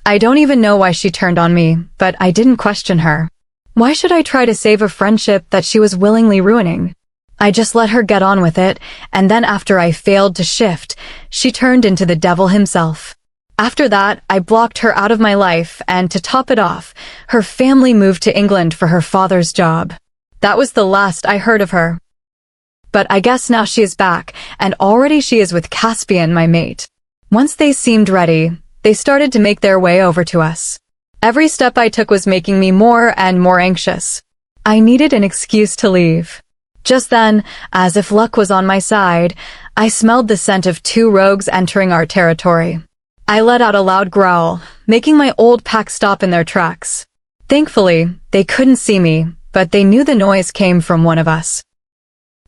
I don't even know why she turned on me, but I didn't question her. Why should I try to save a friendship that she was willingly ruining? I just let her get on with it, and then after I failed to shift, she turned into the devil himself. After that, I blocked her out of my life, and to top it off, her family moved to England for her father's job. That was the last I heard of her. But I guess now she is back, and already she is with Caspian, my mate. Once they seemed ready, they started to make their way over to us. Every step I took was making me more and more anxious. I needed an excuse to leave. Just then, as if luck was on my side, I smelled the scent of 2 rogues entering our territory. I let out a loud growl, making my old pack stop in their tracks. Thankfully, they couldn't see me, but they knew the noise came from one of us.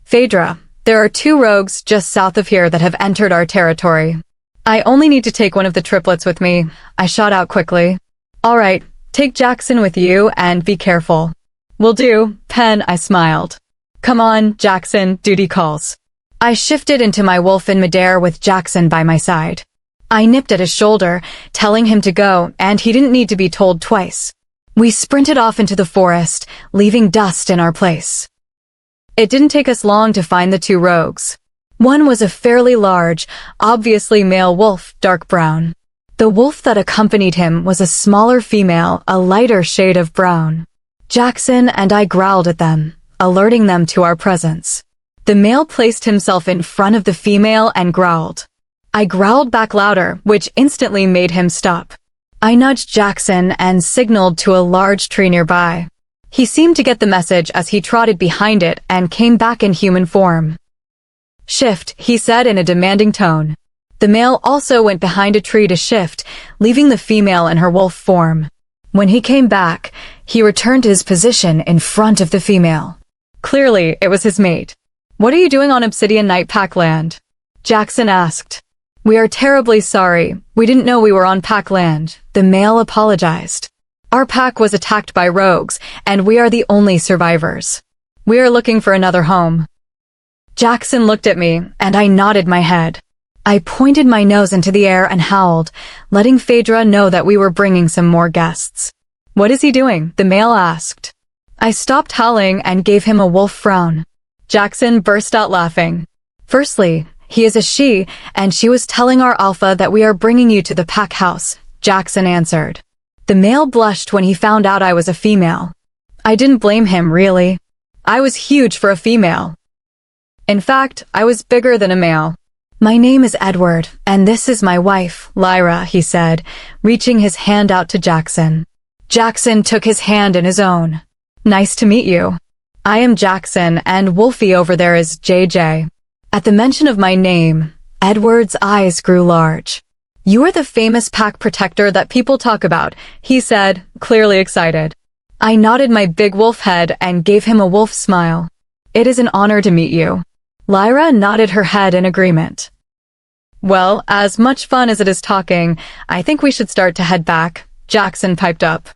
Phaedra, there are 2 rogues just south of here that have entered our territory. I only need to take one of the triplets with me, I shot out quickly. All right, take Jackson with you and be careful. Will do, Pen, I smiled. Come on, Jackson, duty calls. I shifted into my wolf in midair with Jackson by my side. I nipped at his shoulder, telling him to go, and he didn't need to be told twice. We sprinted off into the forest, leaving dust in our place. It didn't take us long to find the 2 rogues. One was a fairly large, obviously male wolf, dark brown. The wolf that accompanied him was a smaller female, a lighter shade of brown. Jackson and I growled at them, alerting them to our presence. The male placed himself in front of the female and growled. I growled back louder, which instantly made him stop. I nudged Jackson and signaled to a large tree nearby. He seemed to get the message as he trotted behind it and came back in human form. Shift, he said in a demanding tone. The male also went behind a tree to shift, leaving the female in her wolf form. When he came back, he returned to his position in front of the female. Clearly, it was his mate. What are you doing on Obsidian Night Pack land? Jackson asked. We are terribly sorry. We didn't know we were on pack land. The male apologized. Our pack was attacked by rogues, and we are the only survivors. We are looking for another home. Jackson looked at me, and I nodded my head. I pointed my nose into the air and howled, letting Phaedra know that we were bringing some more guests. What is he doing? The male asked. I stopped howling and gave him a wolf frown. Jackson burst out laughing. Firstly, he is a she, and she was telling our alpha that we are bringing you to the pack house, Jackson answered. The male blushed when he found out I was a female. I didn't blame him, really. I was huge for a female. In fact, I was bigger than a male. My name is Edward, and this is my wife, Lyra, he said, reaching his hand out to Jackson. Jackson took his hand in his own. Nice to meet you. I am Jackson, and Wolfie over there is JJ. At the mention of my name, Edward's eyes grew large. You are the famous pack protector that people talk about, he said, clearly excited. I nodded my big wolf head and gave him a wolf smile. It is an honor to meet you. Lyra nodded her head in agreement. Well, as much fun as it is talking, I think we should start to head back, Jackson piped up.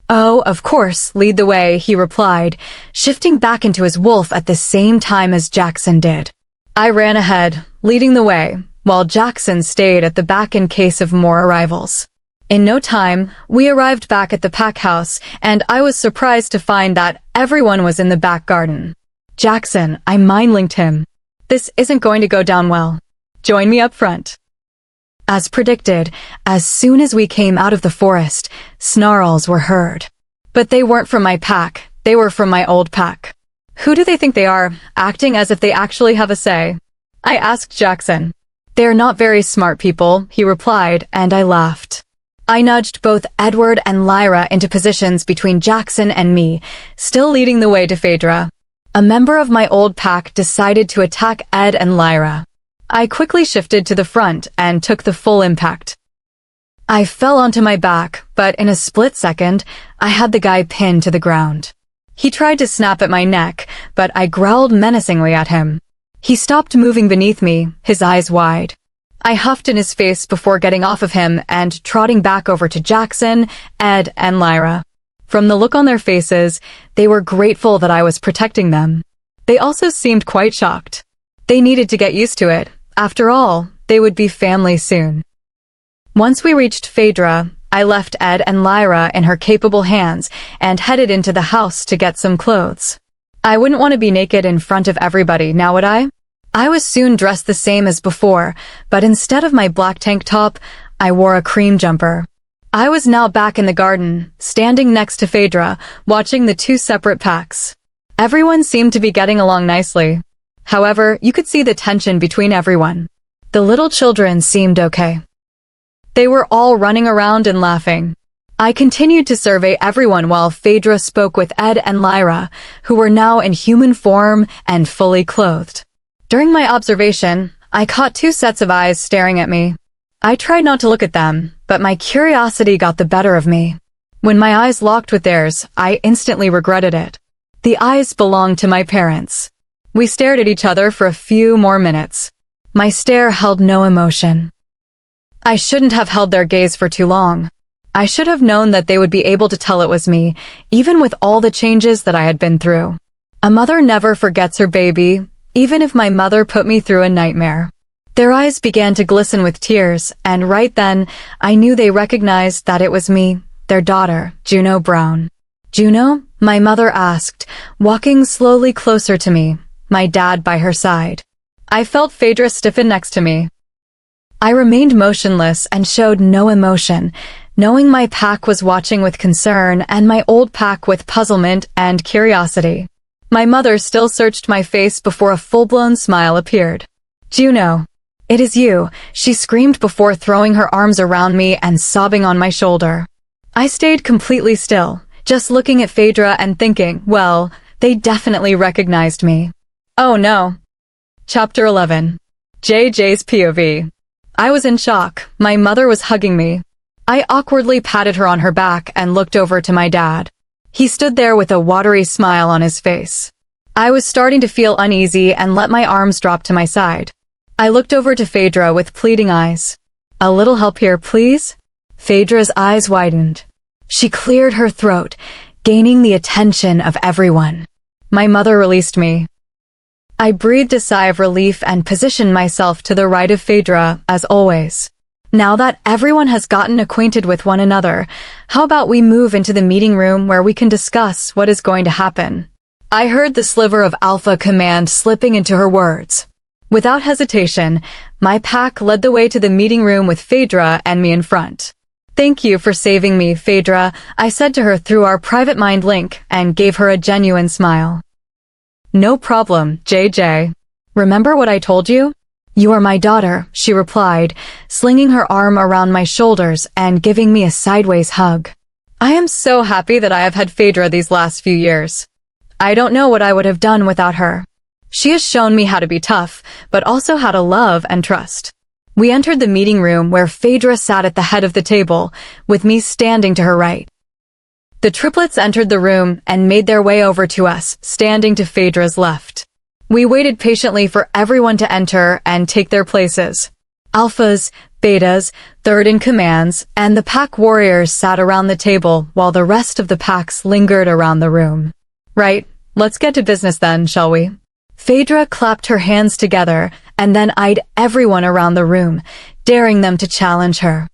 Oh, of course, lead the way, he replied, shifting back into his wolf at the same time as Jackson did. I ran ahead, leading the way, while Jackson stayed at the back in case of more arrivals. In no time, we arrived back at the pack house, and I was surprised to find that everyone was in the back garden. Jackson, I mind-linked him. This isn't going to go down well. Join me up front. As predicted, as soon as we came out of the forest, snarls were heard. But they weren't from my pack, they were from my old pack. Who do they think they are, acting as if they actually have a say? I asked Jackson. They are not very smart people, he replied, and I laughed. I nudged both Edward and Lyra into positions between Jackson and me, still leading the way to Phaedra. A member of my old pack decided to attack Ed and Lyra. I quickly shifted to the front and took the full impact. I fell onto my back, but in a split second, I had the guy pinned to the ground. He tried to snap at my neck, but I growled menacingly at him. He stopped moving beneath me, his eyes wide. I huffed in his face before getting off of him and trotting back over to Jackson, Ed, and Lyra. From the look on their faces, they were grateful that I was protecting them. They also seemed quite shocked. They needed to get used to it. After all, they would be family soon. Once we reached Phaedra, I left Ed and Lyra in her capable hands and headed into the house to get some clothes. I wouldn't want to be naked in front of everybody, now would I? I was soon dressed the same as before, but instead of my black tank top, I wore a cream jumper. I was now back in the garden, standing next to Phaedra, watching the two separate packs. Everyone seemed to be getting along nicely. However, you could see the tension between everyone. The little children seemed okay. They were all running around and laughing. I continued to survey everyone while Phaedra spoke with Ed and Lyra, who were now in human form and fully clothed. During my observation, I caught two sets of eyes staring at me. I tried not to look at them, but my curiosity got the better of me. When my eyes locked with theirs, I instantly regretted it. The eyes belonged to my parents. We stared at each other for a few more minutes. My stare held no emotion. I shouldn't have held their gaze for too long. I should have known that they would be able to tell it was me, even with all the changes that I had been through. A mother never forgets her baby, even if my mother put me through a nightmare. Their eyes began to glisten with tears, and right then, I knew they recognized that it was me, their daughter, Juno Brown. Juno? My mother asked, walking slowly closer to me, my dad by her side. I felt Phaedra stiffen next to me. I remained motionless and showed no emotion, knowing my pack was watching with concern and my old pack with puzzlement and curiosity. My mother still searched my face before a full-blown smile appeared. "Juno, it is you," she screamed before throwing her arms around me and sobbing on my shoulder. I stayed completely still, just looking at Phaedra and thinking, well, they definitely recognized me. Oh no. Chapter 11. JJ's POV. I was in shock. My mother was hugging me. I awkwardly patted her on her back and looked over to my dad. He stood there with a watery smile on his face. I was starting to feel uneasy and let my arms drop to my side. I looked over to Phaedra with pleading eyes. "A little help here, please?" Phaedra's eyes widened. She cleared her throat, gaining the attention of everyone. My mother released me. I breathed a sigh of relief and positioned myself to the right of Phaedra, as always. Now that everyone has gotten acquainted with one another, how about we move into the meeting room where we can discuss what is going to happen? I heard the sliver of alpha command slipping into her words. Without hesitation, my pack led the way to the meeting room with Phaedra and me in front. "Thank you for saving me, Phaedra," I said to her through our private mind link and gave her a genuine smile. "No problem, JJ. Remember what I told you? You are my daughter," she replied, slinging her arm around my shoulders and giving me a sideways hug. I am so happy that I have had Phaedra these last few years. I don't know what I would have done without her. She has shown me how to be tough, but also how to love and trust. We entered the meeting room where Phaedra sat at the head of the table, with me standing to her right. The triplets entered the room and made their way over to us, standing to Phaedra's left. We waited patiently for everyone to enter and take their places. Alphas, betas, third-in-commands, and the pack warriors sat around the table while the rest of the packs lingered around the room. "Right, let's get to business then, shall we?" Phaedra clapped her hands together and then eyed everyone around the room, daring them to challenge her.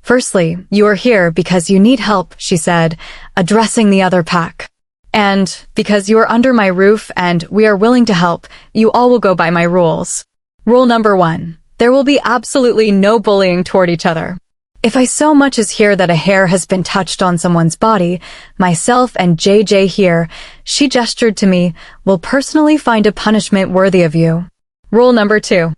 "Firstly, you are here because you need help," she said, addressing the other pack. "And because you are under my roof and we are willing to help, you all will go by my rules. Rule number 1. There will be absolutely no bullying toward each other. If I so much as hear that a hair has been touched on someone's body, myself and JJ here," she gestured to me, "will personally find a punishment worthy of you. Rule number 2.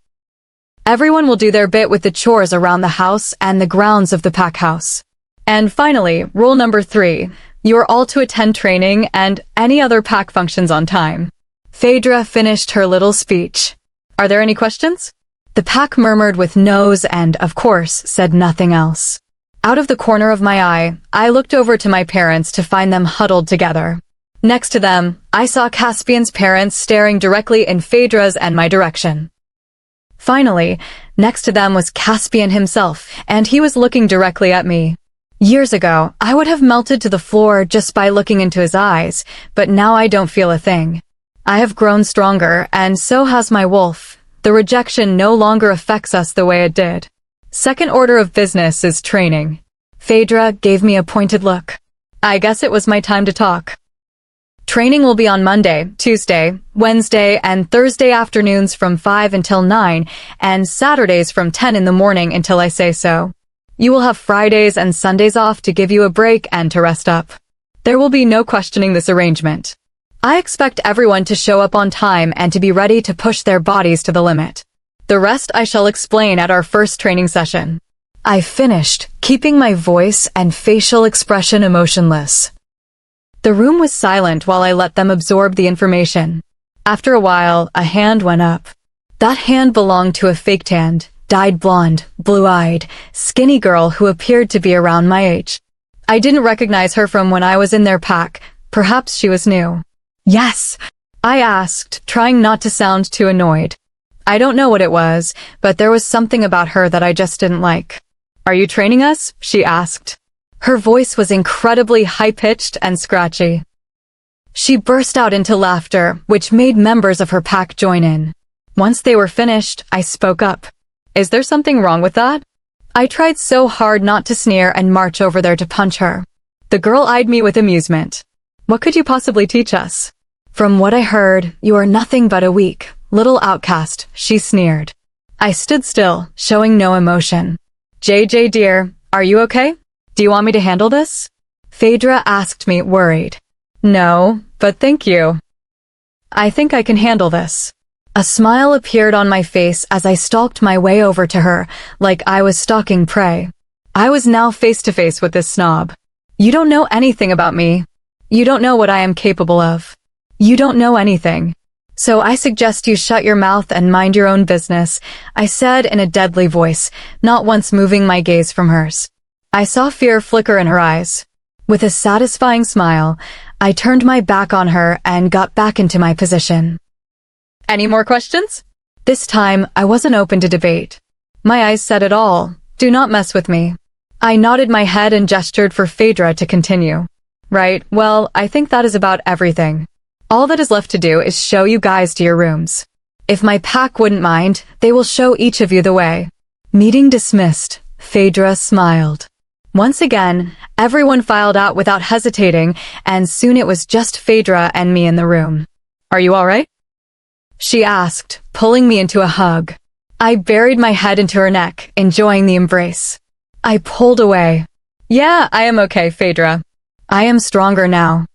Everyone will do their bit with the chores around the house and the grounds of the pack house. And finally, rule number 3. You are all to attend training and any other pack functions on time." Phaedra finished her little speech. "Are there any questions?" The pack murmured with no's and, of course, said nothing else. Out of the corner of my eye, I looked over to my parents to find them huddled together. Next to them, I saw Caspian's parents staring directly in Phaedra's and my direction. Finally, next to them was Caspian himself, and he was looking directly at me. Years ago, I would have melted to the floor just by looking into his eyes, but now I don't feel a thing. I have grown stronger, and so has my wolf. The rejection no longer affects us the way it did. Second order of business is training. Phaedra gave me a pointed look. I guess it was my time to talk. Training will be on Monday, Tuesday, Wednesday, and Thursday afternoons from 5 until 9, and Saturdays from 10 in the morning until I say so. You will have Fridays and Sundays off to give you a break and to rest up. There will be no questioning this arrangement. I expect everyone to show up on time and to be ready to push their bodies to the limit. The rest I shall explain at our first training session. I finished, keeping my voice and facial expression emotionless. The room was silent while I let them absorb the information. After a while, a hand went up. That hand belonged to a faked hand, dyed blonde, blue-eyed, skinny girl who appeared to be around my age. I didn't recognize her from when I was in their pack. Perhaps she was new. "Yes?" I asked, trying not to sound too annoyed. I don't know what it was, but there was something about her that I just didn't like. "Are you training us?" she asked. Her voice was incredibly high-pitched and scratchy. She burst out into laughter, which made members of her pack join in. Once they were finished, I spoke up. "Is there something wrong with that?" I tried so hard not to sneer and march over there to punch her. The girl eyed me with amusement. "What could you possibly teach us?" "From what I heard, you are nothing but a weak, little outcast," she sneered. I stood still, showing no emotion. JJ dear, are you okay? Do you want me to handle this? Phaedra asked me, worried. No, but thank you. I think I can handle this. A smile appeared on my face as I stalked my way over to her, like I was stalking prey. I was now face to face with this snob. You don't know anything about me. You don't know what I am capable of. You don't know anything. So I suggest you shut your mouth and mind your own business, I said in a deadly voice, not once moving my gaze from hers. I saw fear flicker in her eyes. With a satisfying smile, I turned my back on her and got back into my position. Any more questions? This time, I wasn't open to debate. My eyes said it all. Do not mess with me. I nodded my head and gestured for Phaedra to continue. Right, well, I think that is about everything. All that is left to do is show you guys to your rooms. If my pack wouldn't mind, they will show each of you the way. Meeting dismissed, Phaedra smiled. Once again, everyone filed out without hesitating, and soon it was just Phaedra and me in the room. Are you alright? She asked, pulling me into a hug. I buried my head into her neck, enjoying the embrace. I pulled away. Yeah, I am okay, Phaedra. I am stronger now.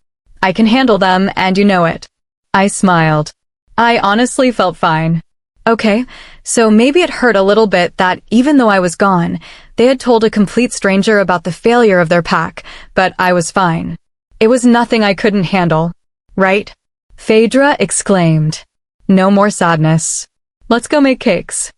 I can handle them, and you know it. I smiled. I honestly felt fine. Okay, so maybe it hurt a little bit that even though I was gone, they had told a complete stranger about the failure of their pack, but I was fine. It was nothing I couldn't handle. Right? Phaedra exclaimed. No more sadness. Let's go make cakes.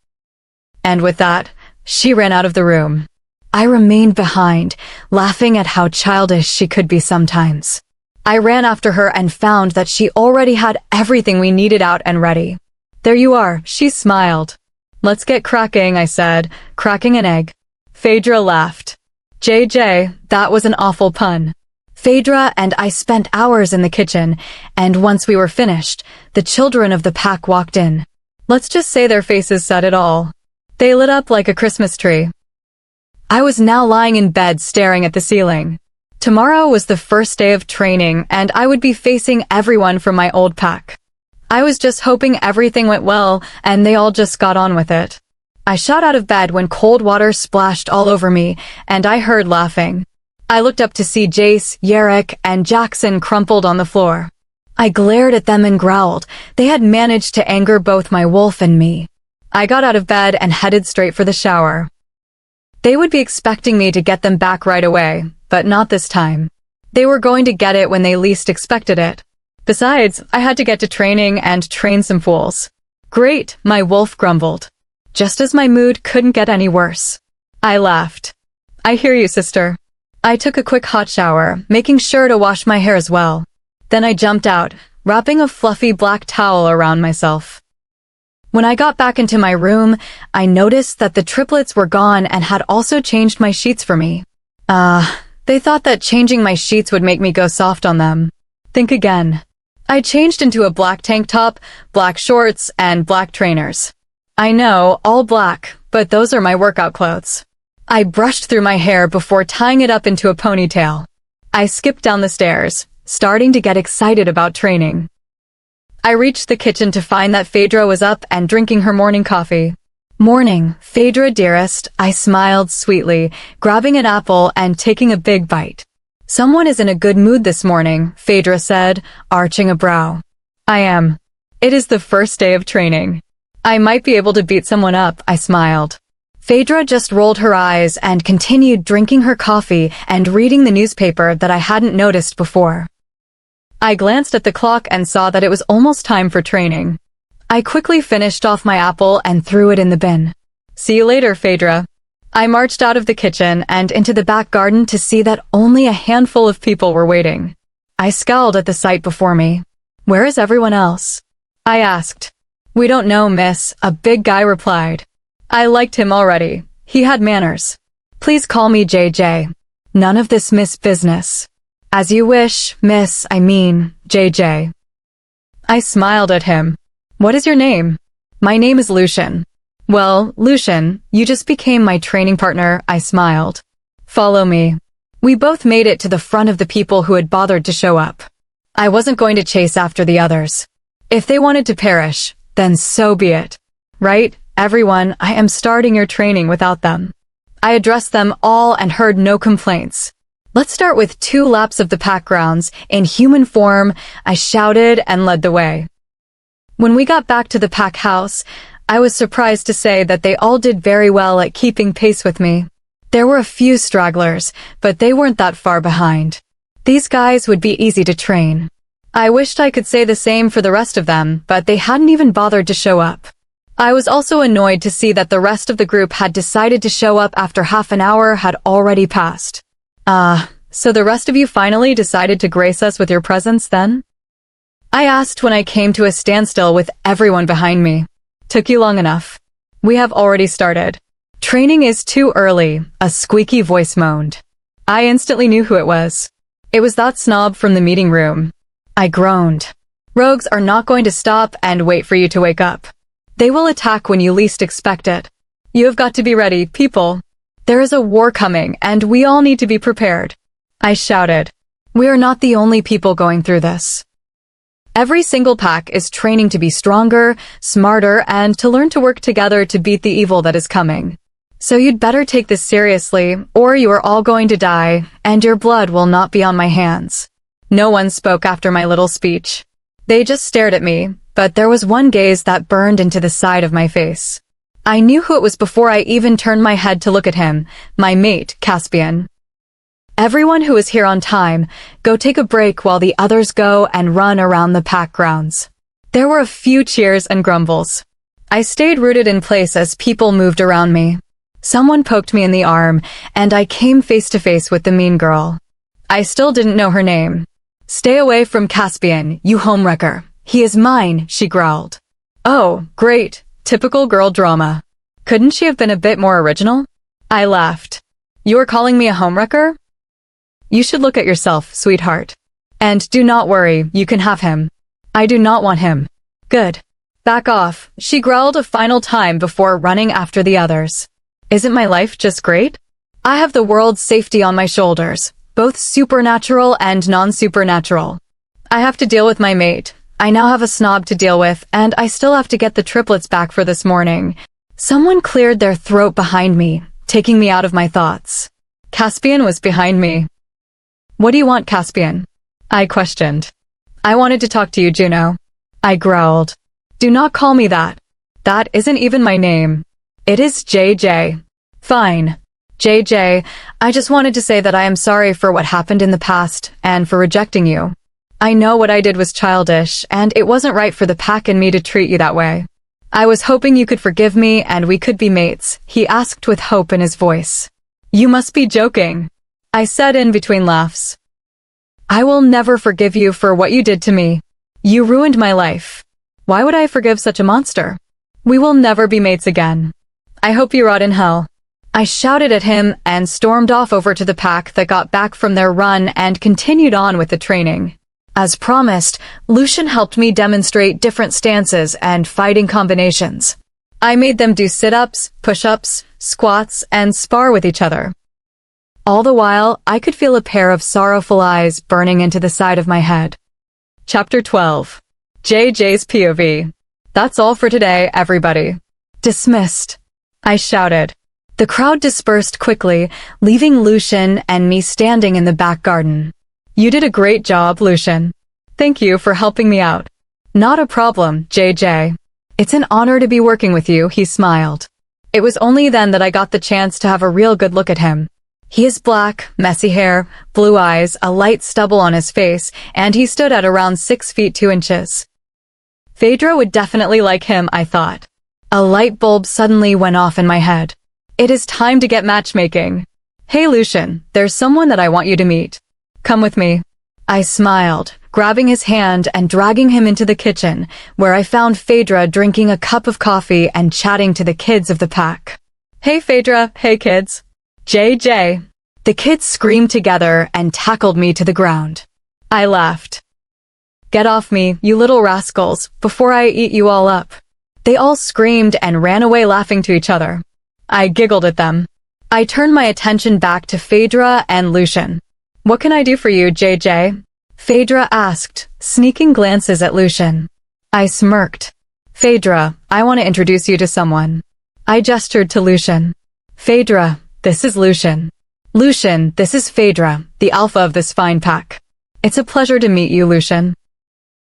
And with that, she ran out of the room. I remained behind, laughing at how childish she could be sometimes. I ran after her and found that she already had everything we needed out and ready. There you are, she smiled. Let's get cracking, I said, cracking an egg. Phaedra laughed. JJ, that was an awful pun. Phaedra and I spent hours in the kitchen, and once we were finished, the children of the pack walked in. Let's just say their faces said it all. They lit up like a Christmas tree. I was now lying in bed staring at the ceiling. Tomorrow was the first day of training, and I would be facing everyone from my old pack. I was just hoping everything went well, and they all just got on with it. I shot out of bed when cold water splashed all over me, and I heard laughing. I looked up to see Jace, Yarrick, and Jackson crumpled on the floor. I glared at them and growled. They had managed to anger both my wolf and me. I got out of bed and headed straight for the shower. They would be expecting me to get them back right away, but not this time. They were going to get it when they least expected it. Besides, I had to get to training and train some fools. Great, my wolf grumbled. Just as my mood couldn't get any worse. I laughed. I hear you, sister. I took a quick hot shower, making sure to wash my hair as well. Then I jumped out, wrapping a fluffy black towel around myself. When I got back into my room, I noticed that the triplets were gone and had also changed my sheets for me. They thought that changing my sheets would make me go soft on them. Think again. I changed into a black tank top, black shorts, and black trainers. I know, all black, but those are my workout clothes. I brushed through my hair before tying it up into a ponytail. I skipped down the stairs, starting to get excited about training. I reached the kitchen to find that Phaedra was up and drinking her morning coffee. Morning, Phaedra dearest, I smiled sweetly, grabbing an apple and taking a big bite. Someone is in a good mood this morning, Phaedra said, arching a brow. I am. It is the first day of training. I might be able to beat someone up, I smiled. Phaedra just rolled her eyes and continued drinking her coffee and reading the newspaper that I hadn't noticed before. I glanced at the clock and saw that it was almost time for training. I quickly finished off my apple and threw it in the bin. See you later, Phaedra. I marched out of the kitchen and into the back garden to see that only a handful of people were waiting. I scowled at the sight before me. Where is everyone else? I asked. We don't know, miss, a big guy replied. I liked him already. He had manners. Please call me JJ. None of this miss business. As you wish, miss, I mean, JJ. I smiled at him. What is your name? My name is Lucian. Well, Lucian, you just became my training partner, I smiled. Follow me. We both made it to the front of the people who had bothered to show up. I wasn't going to chase after the others. If they wanted to perish, then so be it. Right? Everyone, I am starting your training without them. I addressed them all and heard no complaints. Let's start with 2 laps of the pack grounds. In human form, I shouted and led the way. When we got back to the pack house, I was surprised to say that they all did very well at keeping pace with me. There were a few stragglers, but they weren't that far behind. These guys would be easy to train. I wished I could say the same for the rest of them, but they hadn't even bothered to show up. I was also annoyed to see that the rest of the group had decided to show up after half an hour had already passed. So the rest of you finally decided to grace us with your presence then? I asked when I came to a standstill with everyone behind me. Took you long enough. We have already started. Training is too early, a squeaky voice moaned. I instantly knew who it was. It was that snob from the meeting room. I groaned. Rogues are not going to stop and wait for you to wake up. They will attack when you least expect it. You have got to be ready, people. There is a war coming, and we all need to be prepared. I shouted. We are not the only people going through this. Every single pack is training to be stronger, smarter, and to learn to work together to beat the evil that is coming. So you'd better take this seriously, or you are all going to die, and your blood will not be on my hands. No one spoke after my little speech. They just stared at me, but there was one gaze that burned into the side of my face. I knew who it was before I even turned my head to look at him, my mate, Caspian. Everyone who is here on time, go take a break while the others go and run around the pack grounds. There were a few cheers and grumbles. I stayed rooted in place as people moved around me. Someone poked me in the arm, and I came face to face with the mean girl. I still didn't know her name. Stay away from Caspian, you homewrecker. He is mine, she growled. Oh, great. Typical girl drama. Couldn't she have been a bit more original? I laughed. You are calling me a homewrecker? You should look at yourself, sweetheart. And do not worry, you can have him. I do not want him. Good. Back off, she growled a final time before running after the others. Isn't my life just great? I have the world's safety on my shoulders, both supernatural and non-supernatural. I have to deal with my mate. I now have a snob to deal with, and I still have to get the triplets back for this morning. Someone cleared their throat behind me, taking me out of my thoughts. Caspian was behind me. What do you want, Caspian? I questioned. I wanted to talk to you, Juno. I growled. Do not call me that. That isn't even my name. It is JJ. Fine. JJ, I just wanted to say that I am sorry for what happened in the past, and for rejecting you. I know what I did was childish, and it wasn't right for the pack and me to treat you that way. I was hoping you could forgive me and we could be mates, he asked with hope in his voice. You must be joking, I said in between laughs. I will never forgive you for what you did to me. You ruined my life. Why would I forgive such a monster? We will never be mates again. I hope you rot in hell. I shouted at him and stormed off over to the pack that got back from their run and continued on with the training. As promised, Lucian helped me demonstrate different stances and fighting combinations. I made them do sit-ups, push-ups, squats, and spar with each other. All the while, I could feel a pair of sorrowful eyes burning into the side of my head. Chapter 12. JJ's POV. That's all for today, everybody. Dismissed, I shouted. The crowd dispersed quickly, leaving Lucian and me standing in the back garden. You did a great job, Lucian. Thank you for helping me out. Not a problem, JJ. It's an honor to be working with you, he smiled. It was only then that I got the chance to have a real good look at him. He is black, messy hair, blue eyes, a light stubble on his face, and he stood at around 6 feet 2 inches. Phaedra would definitely like him, I thought. A light bulb suddenly went off in my head. It is time to get matchmaking. Hey Lucian, there's someone that I want you to meet. Come with me. I smiled, grabbing his hand and dragging him into the kitchen, where I found Phaedra drinking a cup of coffee and chatting to the kids of the pack. Hey Phaedra, hey kids. JJ. The kids screamed together and tackled me to the ground. I laughed. Get off me, you little rascals, before I eat you all up. They all screamed and ran away laughing to each other. I giggled at them. I turned my attention back to Phaedra and Lucian. What can I do for you, JJ? Phaedra asked, sneaking glances at Lucian. I smirked. Phaedra, I want to introduce you to someone. I gestured to Lucian. Phaedra, this is Lucian. Lucian, this is Phaedra, the alpha of this fine pack. It's a pleasure to meet you, Lucian.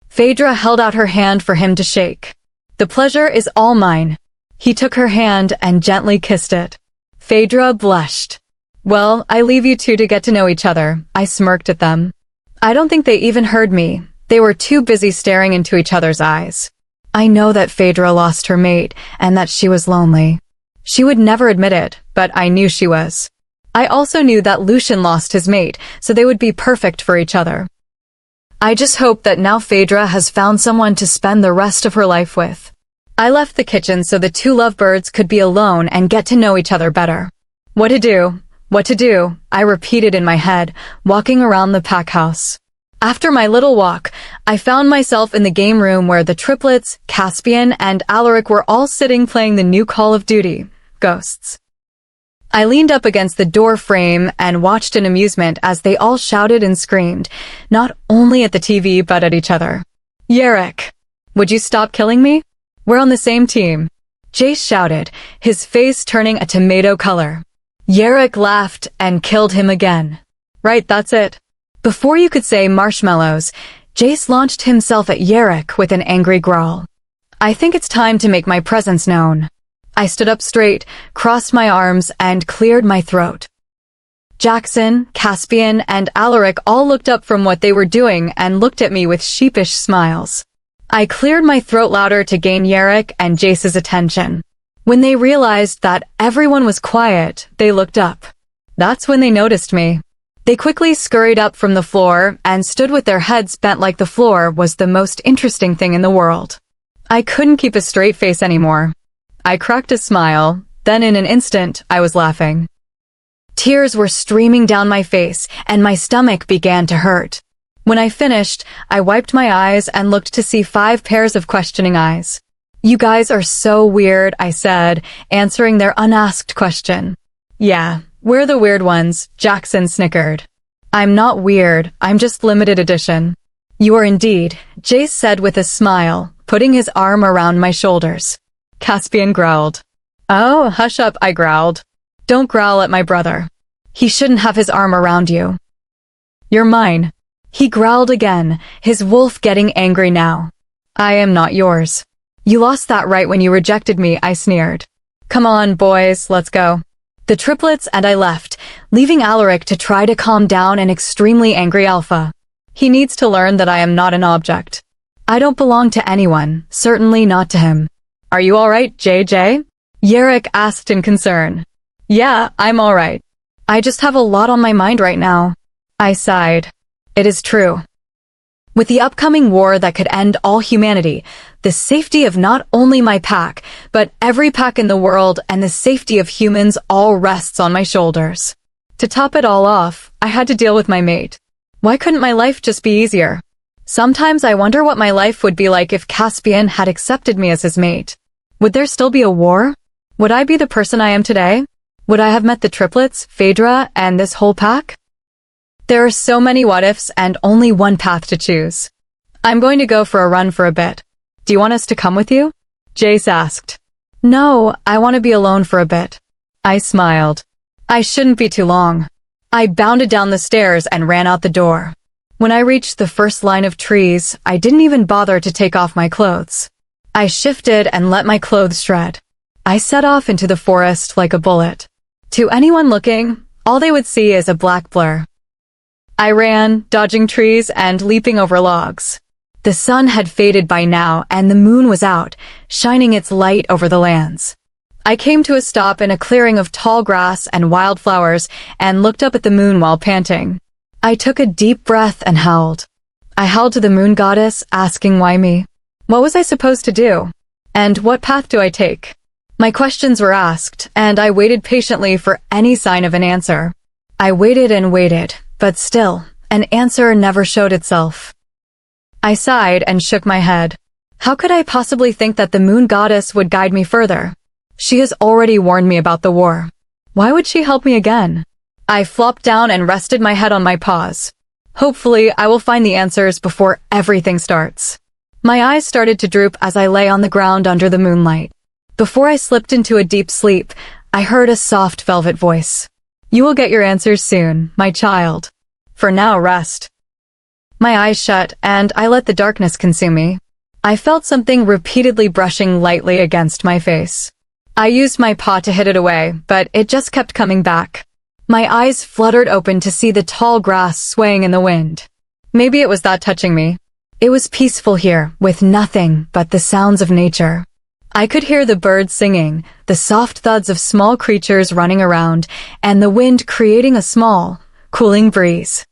Phaedra held out her hand for him to shake. The pleasure is all mine. He took her hand and gently kissed it. Phaedra blushed. Well, I leave you two to get to know each other, I smirked at them. I don't think they even heard me. They were too busy staring into each other's eyes. I know that Phaedra lost her mate and that she was lonely. She would never admit it, but I knew she was. I also knew that Lucian lost his mate, so they would be perfect for each other. I just hope that now Phaedra has found someone to spend the rest of her life with. I left the kitchen so the two lovebirds could be alone and get to know each other better. What to do, I repeated in my head, walking around the pack house. After my little walk, I found myself in the game room where the triplets, Caspian, and Alaric were all sitting playing the new Call of Duty, Ghosts. I leaned up against the door frame and watched in amusement as they all shouted and screamed, not only at the TV but at each other. Yarrick, would you stop killing me? We're on the same team. Jace shouted, his face turning a tomato color. Yarrick laughed and killed him again. Right, that's it. Before you could say marshmallows, Jace launched himself at Yarrick with an angry growl. I think it's time to make my presence known. I stood up straight, crossed my arms, and cleared my throat. Jackson, Caspian, and Alaric all looked up from what they were doing and looked at me with sheepish smiles. I cleared my throat louder to gain Yarrick and Jace's attention. When they realized that everyone was quiet, they looked up. That's when they noticed me. They quickly scurried up from the floor and stood with their heads bent like the floor was the most interesting thing in the world. I couldn't keep a straight face anymore. I cracked a smile, then in an instant, I was laughing. Tears were streaming down my face, and my stomach began to hurt. When I finished, I wiped my eyes and looked to see 5 pairs of questioning eyes. You guys are so weird, I said, answering their unasked question. Yeah, we're the weird ones, Jackson snickered. I'm not weird, I'm just limited edition. You are indeed, Jace said with a smile, putting his arm around my shoulders. Caspian growled. Oh, hush up, I growled. Don't growl at my brother. He shouldn't have his arm around you. You're mine. He growled again, his wolf getting angry now. I am not yours. You lost that right when you rejected me, I sneered. Come on, boys, let's go. The triplets and I left, leaving Alaric to try to calm down an extremely angry alpha. He needs to learn that I am not an object. I don't belong to anyone, certainly not to him. Are you alright, JJ? Yarrick asked in concern. Yeah, I'm alright. I just have a lot on my mind right now. I sighed. It is true. With the upcoming war that could end all humanity, the safety of not only my pack, but every pack in the world and the safety of humans all rests on my shoulders. To top it all off, I had to deal with my mate. Why couldn't my life just be easier? Sometimes I wonder what my life would be like if Caspian had accepted me as his mate. Would there still be a war? Would I be the person I am today? Would I have met the triplets, Phaedra, and this whole pack? There are so many what-ifs and only one path to choose. I'm going to go for a run for a bit. Do you want us to come with you? Jace asked. No, I want to be alone for a bit. I smiled. I shouldn't be too long. I bounded down the stairs and ran out the door. When I reached the first line of trees, I didn't even bother to take off my clothes. I shifted and let my clothes shred. I set off into the forest like a bullet. To anyone looking, all they would see is a black blur. I ran, dodging trees and leaping over logs. The sun had faded by now and the moon was out, shining its light over the lands. I came to a stop in a clearing of tall grass and wildflowers and looked up at the moon while panting. I took a deep breath and howled. I howled to the moon goddess, asking why me. What was I supposed to do? And what path do I take? My questions were asked, and I waited patiently for any sign of an answer. I waited and waited, but still, an answer never showed itself. I sighed and shook my head. How could I possibly think that the moon goddess would guide me further? She has already warned me about the war. Why would she help me again? I flopped down and rested my head on my paws. Hopefully, I will find the answers before everything starts. My eyes started to droop as I lay on the ground under the moonlight. Before I slipped into a deep sleep, I heard a soft velvet voice. You will get your answers soon, my child. For now, rest. My eyes shut, and I let the darkness consume me. I felt something repeatedly brushing lightly against my face. I used my paw to hit it away, but it just kept coming back. My eyes fluttered open to see the tall grass swaying in the wind. Maybe it was that touching me. It was peaceful here, with nothing but the sounds of nature. I could hear the birds singing, the soft thuds of small creatures running around, and the wind creating a small, cooling breeze.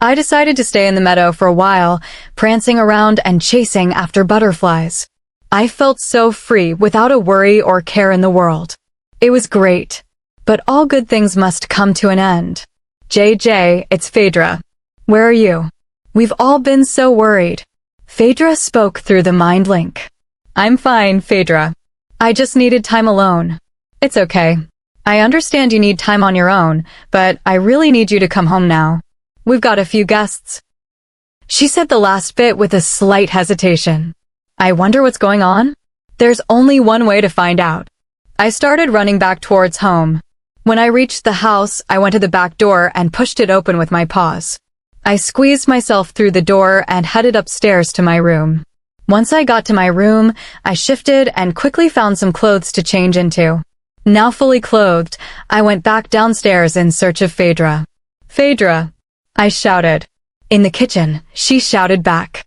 I decided to stay in the meadow for a while, prancing around and chasing after butterflies. I felt so free without a worry or care in the world. It was great. But all good things must come to an end. JJ, it's Phaedra. Where are you? We've all been so worried. Phaedra spoke through the mind link. I'm fine, Phaedra. I just needed time alone. It's okay. I understand you need time on your own, but I really need you to come home now. We've got a few guests. She said the last bit with a slight hesitation. I wonder what's going on? There's only one way to find out. I started running back towards home. When I reached the house, I went to the back door and pushed it open with my paws. I squeezed myself through the door and headed upstairs to my room. Once I got to my room, I shifted and quickly found some clothes to change into. Now fully clothed, I went back downstairs in search of Phaedra. Phaedra, I shouted. In the kitchen, she shouted back.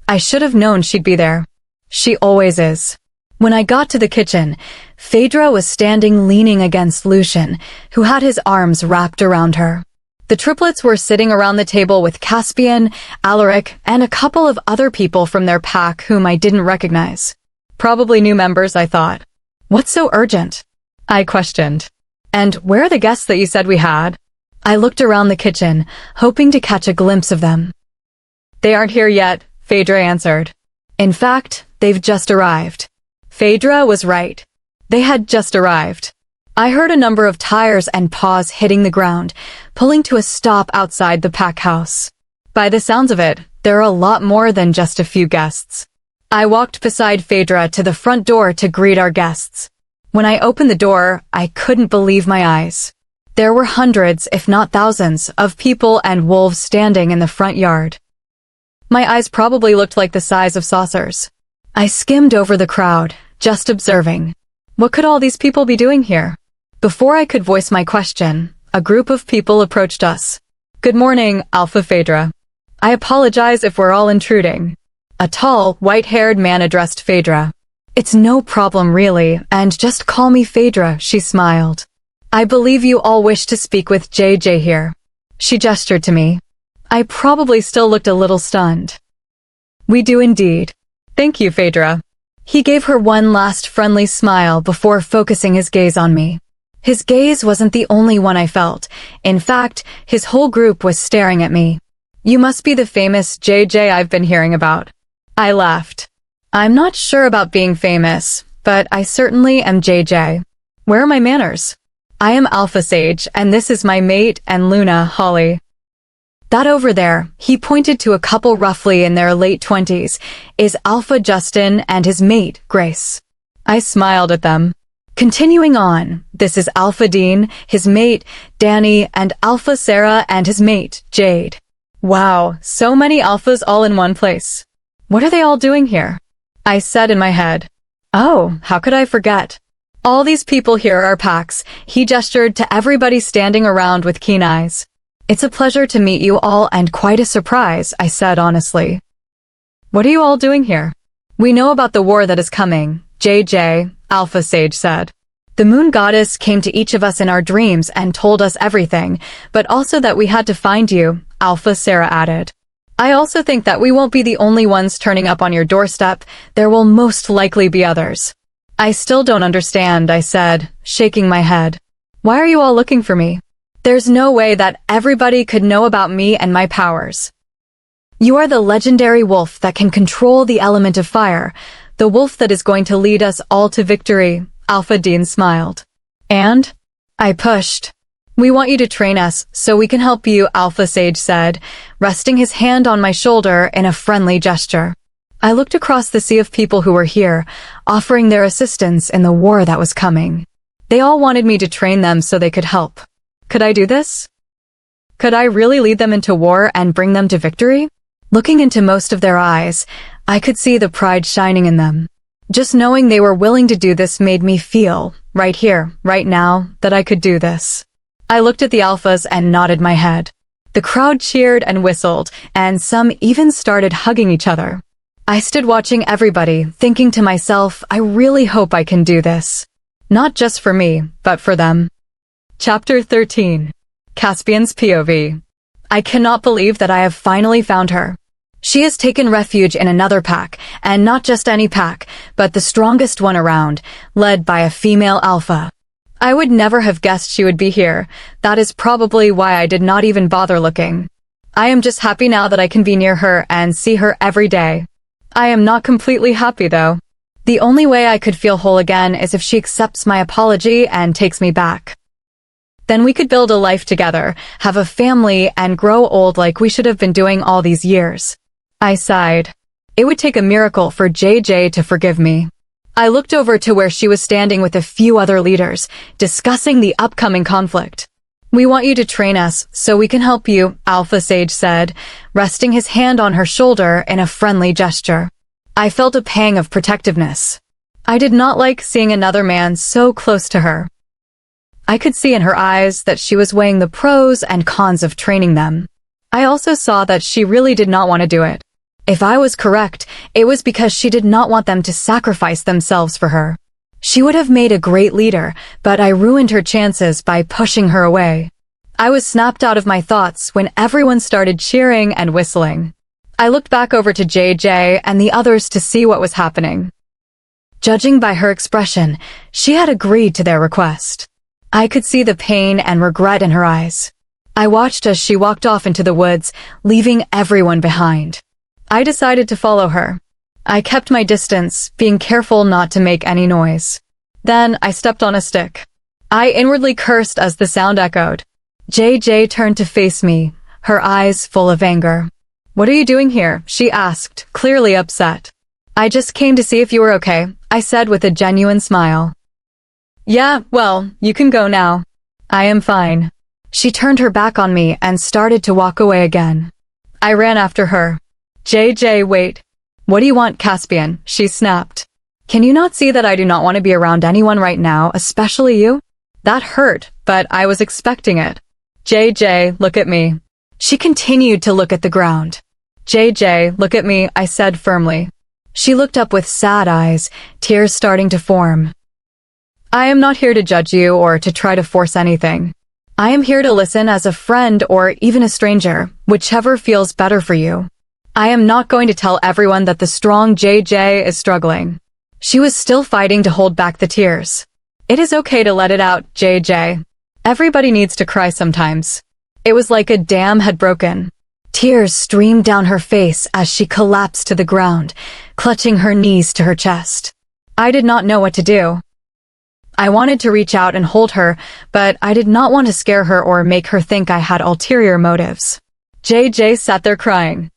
I should have known she'd be there. She always is. When I got to the kitchen, Phaedra was standing leaning against Lucian, who had his arms wrapped around her. The triplets were sitting around the table with Caspian, Alaric, and a couple of other people from their pack whom I didn't recognize. Probably new members, I thought. What's so urgent? I questioned. And where are the guests that you said we had? I looked around the kitchen, hoping to catch a glimpse of them. They aren't here yet, Phaedra answered. In fact, they've just arrived. Phaedra was right. They had just arrived. I heard a number of tires and paws hitting the ground, pulling to a stop outside the pack house. By the sounds of it, there are a lot more than just a few guests. I walked beside Phaedra to the front door to greet our guests. When I opened the door, I couldn't believe my eyes. There were hundreds, if not thousands, of people and wolves standing in the front yard. My eyes probably looked like the size of saucers. I skimmed over the crowd, just observing. What could all these people be doing here? Before I could voice my question, a group of people approached us. Good morning, Alpha Phaedra. I apologize if we're all intruding. A tall, white-haired man addressed Phaedra. It's no problem really, and just call me Phaedra, she smiled. I believe you all wish to speak with JJ here. She gestured to me. I probably still looked a little stunned. We do indeed. Thank you, Phaedra. He gave her one last friendly smile before focusing his gaze on me. His gaze wasn't the only one I felt. In fact, his whole group was staring at me. You must be the famous JJ I've been hearing about. I laughed. I'm not sure about being famous, but I certainly am JJ. Where are my manners? I am Alpha Sage, and this is my mate and Luna, Holly. That over there, he pointed to a couple roughly in their late 20s, is Alpha Justin and his mate, Grace. I smiled at them. Continuing on, this is Alpha Dean, his mate, Danny, and Alpha Sarah and his mate, Jade. Wow, so many alphas all in one place. What are they all doing here? I said in my head. Oh, how could I forget? All these people here are packs. He gestured to everybody standing around with keen eyes. It's a pleasure to meet you all and quite a surprise, I said honestly. What are you all doing here? We know about the war that is coming, JJ, Alpha Sage said. The moon goddess came to each of us in our dreams and told us everything, but also that we had to find you, Alpha Sarah added. I also think that we won't be the only ones turning up on your doorstep. There will most likely be others. I still don't understand, I said, shaking my head. Why are you all looking for me? There's no way that everybody could know about me and my powers. You are the legendary wolf that can control the element of fire, the wolf that is going to lead us all to victory, Alpha Dean smiled. And? I pushed. We want you to train us so we can help you, Alpha Sage said, resting his hand on my shoulder in a friendly gesture. I looked across the sea of people who were here, offering their assistance in the war that was coming. They all wanted me to train them so they could help. Could I do this? Could I really lead them into war and bring them to victory? Looking into most of their eyes, I could see the pride shining in them. Just knowing they were willing to do this made me feel, right here, right now, that I could do this. I looked at the alphas and nodded my head. The crowd cheered and whistled, and some even started hugging each other. I stood watching everybody, thinking to myself, I really hope I can do this. Not just for me, but for them. Chapter 13. Caspian's POV. I cannot believe that I have finally found her. She has taken refuge in another pack, and not just any pack, but the strongest one around, led by a female alpha. I would never have guessed she would be here. That is probably why I did not even bother looking. I am just happy now that I can be near her and see her every day. I am not completely happy though. The only way I could feel whole again is if she accepts my apology and takes me back. Then we could build a life together, have a family, and grow old like we should have been doing all these years. I sighed. It would take a miracle for JJ to forgive me. I looked over to where she was standing with a few other leaders, discussing the upcoming conflict. We want you to train us so we can help you, Alpha Sage said, resting his hand on her shoulder in a friendly gesture. I felt a pang of protectiveness. I did not like seeing another man so close to her. I could see in her eyes that she was weighing the pros and cons of training them. I also saw that she really did not want to do it. If I was correct, it was because she did not want them to sacrifice themselves for her. She would have made a great leader, but I ruined her chances by pushing her away. I was snapped out of my thoughts when everyone started cheering and whistling. I looked back over to JJ and the others to see what was happening. Judging by her expression, she had agreed to their request. I could see the pain and regret in her eyes. I watched as she walked off into the woods, leaving everyone behind. I decided to follow her. I kept my distance, being careful not to make any noise. Then I stepped on a stick. I inwardly cursed as the sound echoed. JJ turned to face me, her eyes full of anger. "What are you doing here?" she asked, clearly upset. "I just came to see if you were okay," I said with a genuine smile. "Yeah, well, you can go now. I am fine." She turned her back on me and started to walk away again. I ran after her. "JJ, wait. What do you want, Caspian?" she snapped. "Can you not see that I do not want to be around anyone right now, especially you?" That hurt, but I was expecting it. "JJ, look at me." She continued to look at the ground. "JJ, look at me," I said firmly. She looked up with sad eyes, tears starting to form. "I am not here to judge you or to try to force anything. I am here to listen as a friend or even a stranger, whichever feels better for you. I am not going to tell everyone that the strong JJ is struggling." She was still fighting to hold back the tears. "It is okay to let it out, JJ. Everybody needs to cry sometimes." It was like a dam had broken. Tears streamed down her face as she collapsed to the ground, clutching her knees to her chest. I did not know what to do. I wanted to reach out and hold her, but I did not want to scare her or make her think I had ulterior motives. JJ sat there crying.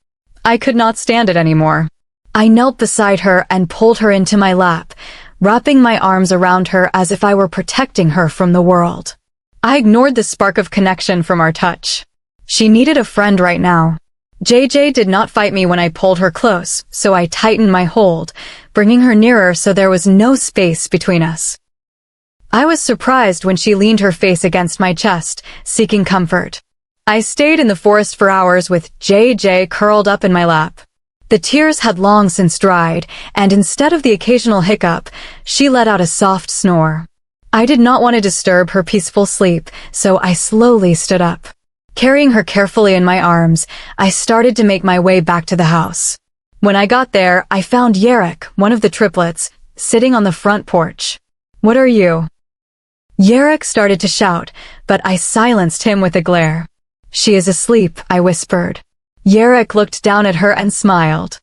I could not stand it anymore. I knelt beside her and pulled her into my lap, wrapping my arms around her as if I were protecting her from the world. I ignored the spark of connection from our touch. She needed a friend right now. JJ did not fight me when I pulled her close, so I tightened my hold, bringing her nearer so there was no space between us. I was surprised when she leaned her face against my chest, seeking comfort. I stayed in the forest for hours with JJ curled up in my lap. The tears had long since dried, and instead of the occasional hiccup, she let out a soft snore. I did not want to disturb her peaceful sleep, so I slowly stood up. Carrying her carefully in my arms, I started to make my way back to the house. When I got there, I found Yerrick, one of the triplets, sitting on the front porch. "What are you?" Yerrick started to shout, but I silenced him with a glare. "She is asleep," I whispered. Yerrick looked down at her and smiled.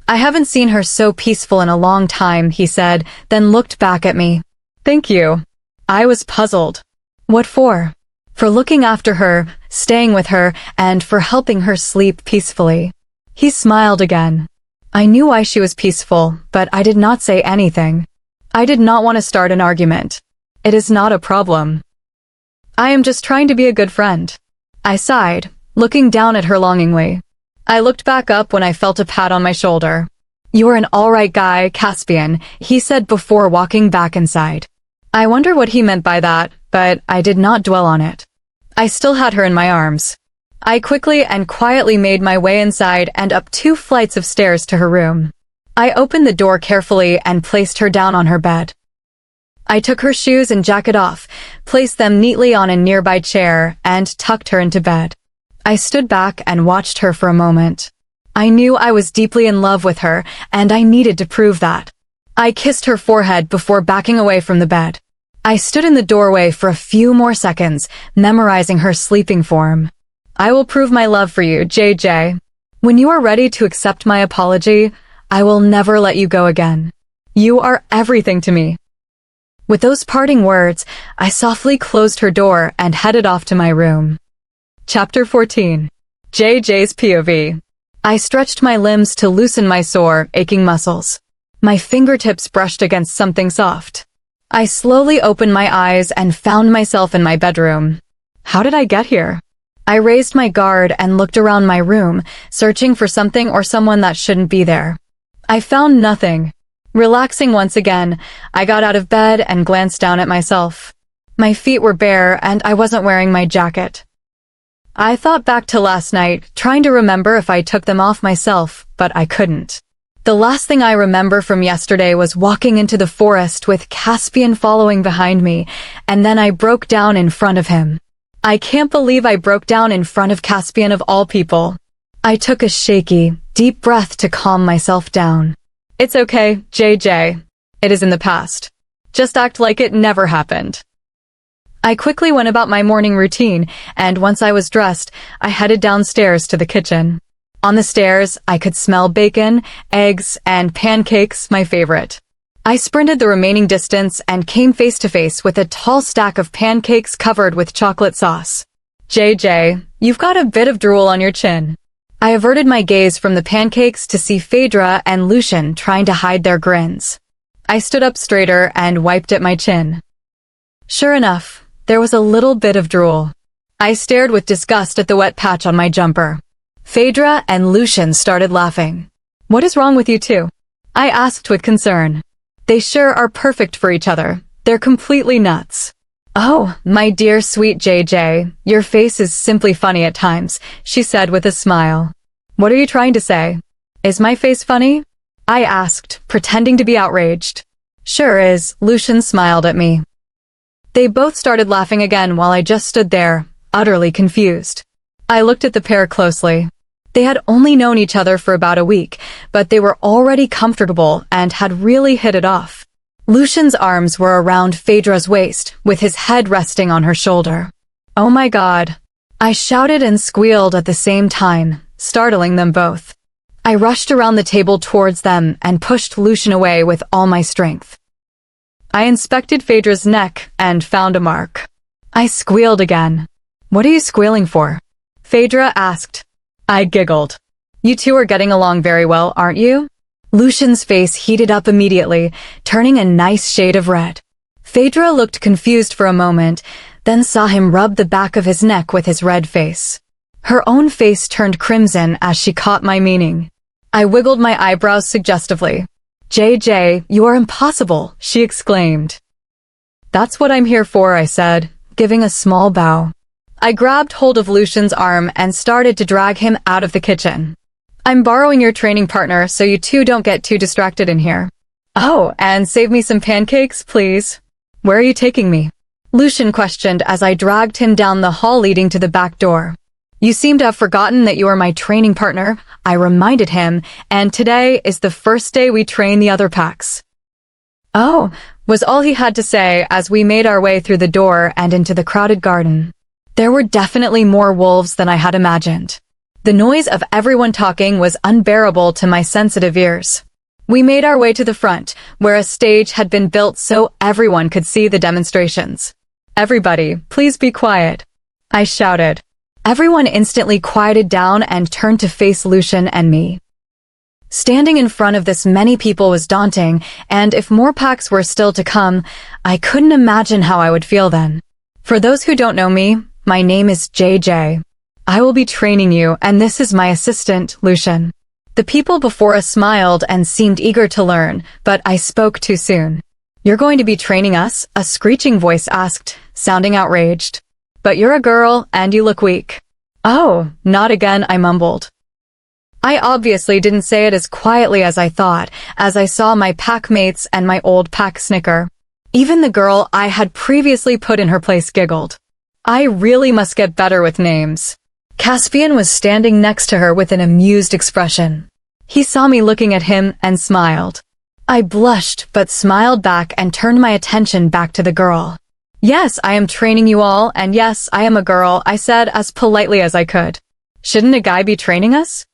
"I haven't seen her so peaceful in a long time," he said, then looked back at me. "Thank you." I was puzzled. What for? For looking after her, staying with her, and for helping her sleep peacefully. He smiled again. I knew why she was peaceful, but I did not say anything. I did not want to start an argument. It is not a problem. I am just trying to be a good friend. I sighed, looking down at her longingly. I looked back up when I felt a pat on my shoulder. "You're an alright guy, Caspian," he said before walking back inside. I wonder what he meant by that, but I did not dwell on it. I still had her in my arms. I quickly and quietly made my way inside and up 2 flights of stairs to her room. I opened the door carefully and placed her down on her bed. I took her shoes and jacket off, placed them neatly on a nearby chair, and tucked her into bed. I stood back and watched her for a moment. I knew I was deeply in love with her, and I needed to prove that. I kissed her forehead before backing away from the bed. I stood in the doorway for a few more seconds, memorizing her sleeping form. "I will prove my love for you, JJ. When you are ready to accept my apology, I will never let you go again. You are everything to me." With those parting words, I softly closed her door and headed off to my room. Chapter 14. JJ's POV. I stretched my limbs to loosen my sore, aching muscles. My fingertips brushed against something soft. I slowly opened my eyes and found myself in my bedroom. How did I get here? I raised my guard and looked around my room, searching for something or someone that shouldn't be there. I found nothing. Relaxing once again, I got out of bed and glanced down at myself. My feet were bare and I wasn't wearing my jacket. I thought back to last night, trying to remember if I took them off myself, but I couldn't. The last thing I remember from yesterday was walking into the forest with Caspian following behind me, and then I broke down in front of him. I can't believe I broke down in front of Caspian of all people. I took a shaky, deep breath to calm myself down. "It's okay, JJ. It is in the past. Just act like it never happened." I quickly went about my morning routine, and once I was dressed, I headed downstairs to the kitchen. On the stairs, I could smell bacon, eggs, and pancakes, my favorite. I sprinted the remaining distance and came face to face with a tall stack of pancakes covered with chocolate sauce. "JJ, you've got a bit of drool on your chin." I averted my gaze from the pancakes to see Phaedra and Lucian trying to hide their grins. I stood up straighter and wiped at my chin. Sure enough, there was a little bit of drool. I stared with disgust at the wet patch on my jumper. Phaedra and Lucian started laughing. "What is wrong with you two?" I asked with concern. "They sure are perfect for each other. They're completely nuts." "Oh, my dear sweet JJ, your face is simply funny at times," she said with a smile. "What are you trying to say? Is my face funny?" I asked, pretending to be outraged. "Sure is," Lucian smiled at me. They both started laughing again while I just stood there, utterly confused. I looked at the pair closely. They had only known each other for about a week, but they were already comfortable and had really hit it off. Lucian's arms were around Phaedra's waist, with his head resting on her shoulder. "Oh my God!" I shouted and squealed at the same time, startling them both. I rushed around the table towards them and pushed Lucian away with all my strength. I inspected Phaedra's neck and found a mark. I squealed again. "What are you squealing for?" Phaedra asked. I giggled. "You two are getting along very well, aren't you?" Lucian's face heated up immediately, turning a nice shade of red. Phaedra looked confused for a moment, then saw him rub the back of his neck with his red face. Her own face turned crimson as she caught my meaning. I wiggled my eyebrows suggestively. "JJ, you are impossible," she exclaimed. "That's what I'm here for," I said, giving a small bow. I grabbed hold of Lucian's arm and started to drag him out of the kitchen. "I'm borrowing your training partner so you two don't get too distracted in here." "Oh, and save me some pancakes, please." "Where are you taking me?" Lucian questioned as I dragged him down the hall leading to the back door. "You seem to have forgotten that you are my training partner," I reminded him, "and today is the first day we train the other packs." "Oh," was all he had to say as we made our way through the door and into the crowded garden. There were definitely more wolves than I had imagined. The noise of everyone talking was unbearable to my sensitive ears. We made our way to the front, where a stage had been built so everyone could see the demonstrations. "Everybody, please be quiet," I shouted. Everyone instantly quieted down and turned to face Lucian and me. Standing in front of this many people was daunting, and if more packs were still to come, I couldn't imagine how I would feel then. For those who don't know me, my name is JJ. I will be training you, and this is my assistant, Lucian. The people before us smiled and seemed eager to learn, but I spoke too soon. You're going to be training us? A screeching voice asked, sounding outraged. But you're a girl, and you look weak. Oh, not again, I mumbled. I obviously didn't say it as quietly as I thought, as I saw my pack mates and my old pack snicker. Even the girl I had previously put in her place giggled. I really must get better with names. Caspian was standing next to her with an amused expression. He saw me looking at him and smiled. I blushed but smiled back and turned my attention back to the girl. Yes, I am training you all, and yes, I am a girl, I said as politely as I could. Shouldn't a guy be training us?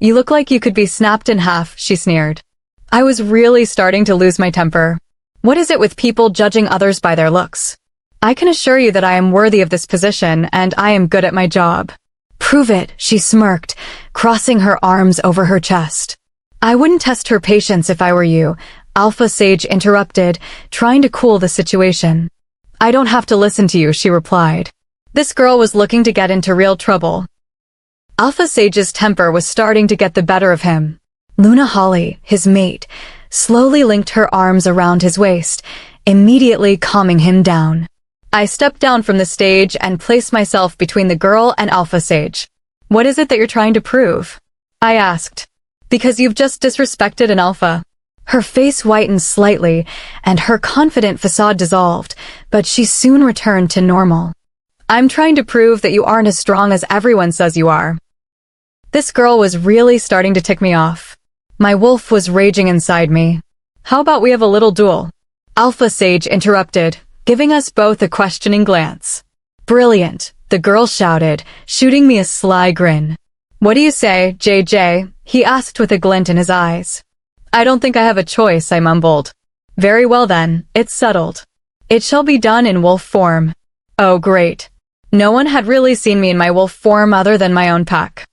You look like you could be snapped in half, she sneered. I was really starting to lose my temper. What is it with people judging others by their looks? I can assure you that I am worthy of this position, and I am good at my job. Prove it, she smirked, crossing her arms over her chest. I wouldn't test her patience if I were you, Alpha Sage interrupted, trying to cool the situation. I don't have to listen to you, she replied. This girl was looking to get into real trouble. Alpha Sage's temper was starting to get the better of him. Luna Holly, his mate, slowly linked her arms around his waist, immediately calming him down. I stepped down from the stage and placed myself between the girl and Alpha Sage. What is it that you're trying to prove? I asked. Because you've just disrespected an alpha. Her face whitened slightly, and her confident facade dissolved, but she soon returned to normal. I'm trying to prove that you aren't as strong as everyone says you are. This girl was really starting to tick me off. My wolf was raging inside me. How about we have a little duel? Alpha Sage interrupted, giving us both a questioning glance. Brilliant, the girl shouted, shooting me a sly grin. What do you say, JJ? He asked with a glint in his eyes. I don't think I have a choice, I mumbled. Very well then, it's settled. It shall be done in wolf form. Oh great. No one had really seen me in my wolf form other than my own pack.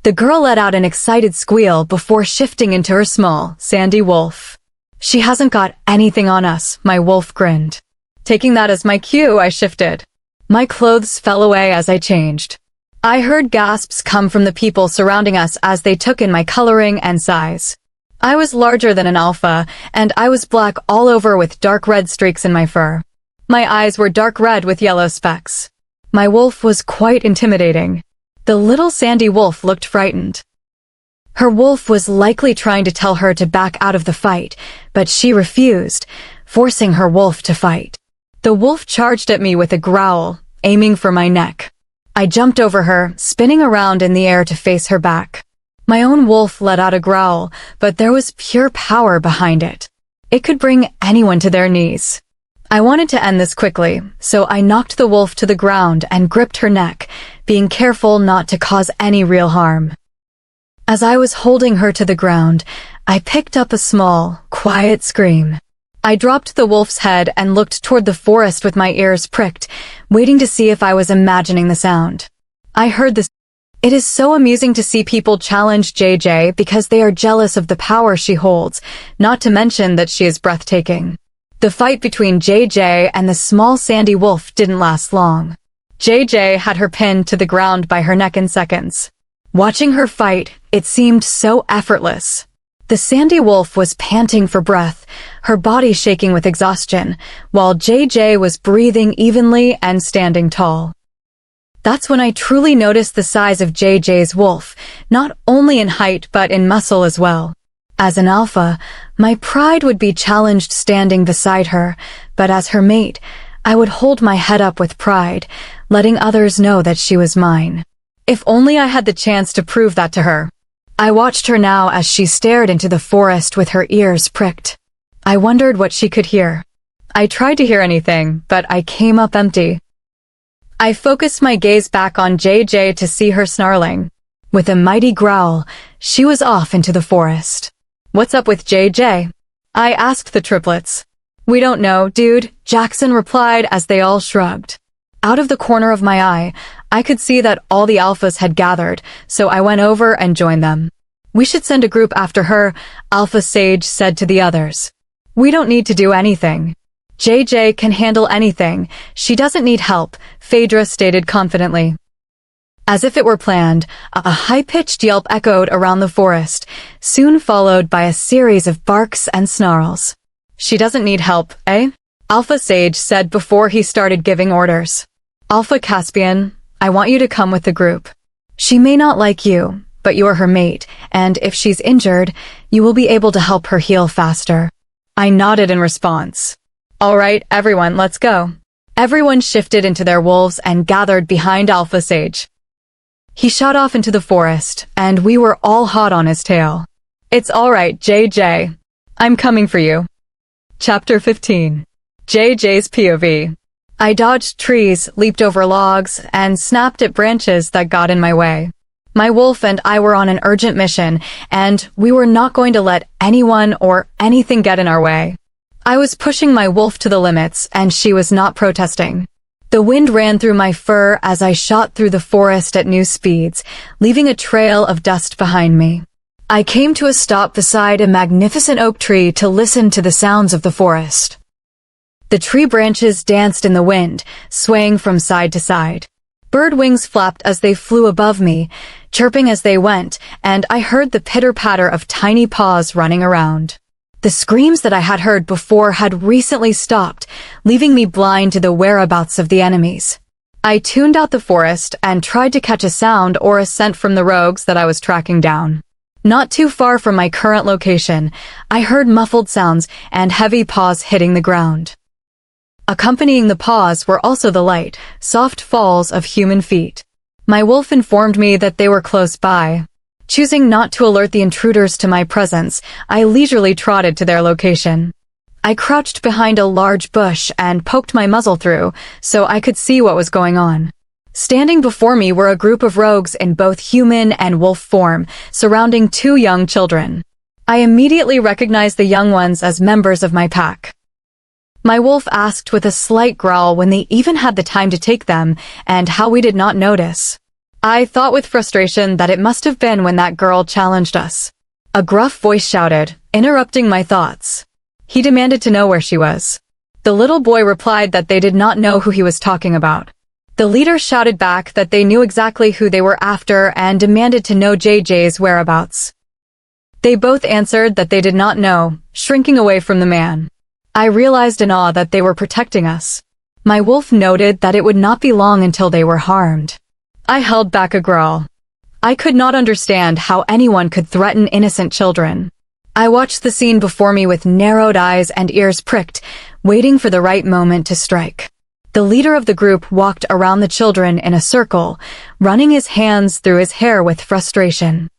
The girl let out an excited squeal before shifting into her small, sandy wolf. She hasn't got anything on us, my wolf grinned. Taking that as my cue, I shifted. My clothes fell away as I changed. I heard gasps come from the people surrounding us as they took in my coloring and size. I was larger than an alpha, and I was black all over with dark red streaks in my fur. My eyes were dark red with yellow specks. My wolf was quite intimidating. The little sandy wolf looked frightened. Her wolf was likely trying to tell her to back out of the fight, but she refused, forcing her wolf to fight. The wolf charged at me with a growl, aiming for my neck. I jumped over her, spinning around in the air to face her back. My own wolf let out a growl, but there was pure power behind it. It could bring anyone to their knees. I wanted to end this quickly, so I knocked the wolf to the ground and gripped her neck, being careful not to cause any real harm. As I was holding her to the ground, I picked up a small, quiet scream. I dropped the wolf's head and looked toward the forest with my ears pricked, waiting to see if I was imagining the sound. I heard this. It is so amusing to see people challenge JJ because they are jealous of the power she holds, not to mention that she is breathtaking. The fight between JJ and the small sandy wolf didn't last long. JJ had her pinned to the ground by her neck in seconds. Watching her fight, it seemed so effortless. The sandy wolf was panting for breath, her body shaking with exhaustion, while JJ was breathing evenly and standing tall. That's when I truly noticed the size of JJ's wolf, not only in height but in muscle as well. As an alpha, my pride would be challenged standing beside her, but as her mate, I would hold my head up with pride, letting others know that she was mine. If only I had the chance to prove that to her. I watched her now as she stared into the forest with her ears pricked. I wondered what she could hear. I tried to hear anything, but I came up empty. I focused my gaze back on JJ to see her snarling. With a mighty growl, she was off into the forest. What's up with JJ? I asked the triplets. We don't know, dude, Jackson replied as they all shrugged. Out of the corner of my eye, I could see that all the alphas had gathered, so I went over and joined them. We should send a group after her, Alpha Sage said to the others. We don't need to do anything. JJ can handle anything. She doesn't need help, Phaedra stated confidently. As if it were planned, a high-pitched yelp echoed around the forest, soon followed by a series of barks and snarls. She doesn't need help, eh? Alpha Sage said before he started giving orders. Alpha Caspian, I want you to come with the group. She may not like you, but you're her mate, and if she's injured, you will be able to help her heal faster. I nodded in response. All right, everyone, let's go. Everyone shifted into their wolves and gathered behind Alpha Sage. He shot off into the forest, and we were all hot on his tail. It's all right, JJ. I'm coming for you. Chapter 15. JJ's POV. I dodged trees, leaped over logs, and snapped at branches that got in my way. My wolf and I were on an urgent mission, and we were not going to let anyone or anything get in our way. I was pushing my wolf to the limits, and she was not protesting. The wind ran through my fur as I shot through the forest at new speeds, leaving a trail of dust behind me. I came to a stop beside a magnificent oak tree to listen to the sounds of the forest. The tree branches danced in the wind, swaying from side to side. Bird wings flapped as they flew above me, chirping as they went, and I heard the pitter-patter of tiny paws running around. The screams that I had heard before had recently stopped, leaving me blind to the whereabouts of the enemies. I tuned out the forest and tried to catch a sound or a scent from the rogues that I was tracking down. Not too far from my current location, I heard muffled sounds and heavy paws hitting the ground. Accompanying the paws were also the light, soft falls of human feet. My wolf informed me that they were close by. Choosing not to alert the intruders to my presence, I leisurely trotted to their location. I crouched behind a large bush and poked my muzzle through, so I could see what was going on. Standing before me were a group of rogues in both human and wolf form, surrounding two young children. I immediately recognized the young ones as members of my pack. My wolf asked with a slight growl when they even had the time to take them, and how we did not notice. I thought with frustration that it must have been when that girl challenged us. A gruff voice shouted, interrupting my thoughts. He demanded to know where she was. The little boy replied that they did not know who he was talking about. The leader shouted back that they knew exactly who they were after and demanded to know JJ's whereabouts. They both answered that they did not know, shrinking away from the man. I realized in awe that they were protecting us. My wolf noted that it would not be long until they were harmed. I held back a growl. I could not understand how anyone could threaten innocent children. I watched the scene before me with narrowed eyes and ears pricked, waiting for the right moment to strike. The leader of the group walked around the children in a circle, running his hands through his hair with frustration.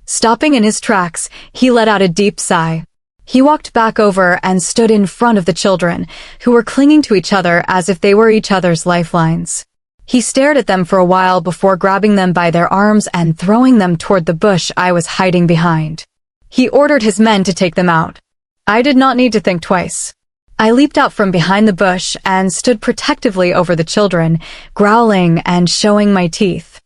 Stopping in his tracks, he let out a deep sigh. He walked back over and stood in front of the children, who were clinging to each other as if they were each other's lifelines. He stared at them for a while before grabbing them by their arms and throwing them toward the bush I was hiding behind. He ordered his men to take them out. I did not need to think twice. I leaped out from behind the bush and stood protectively over the children, growling and showing my teeth.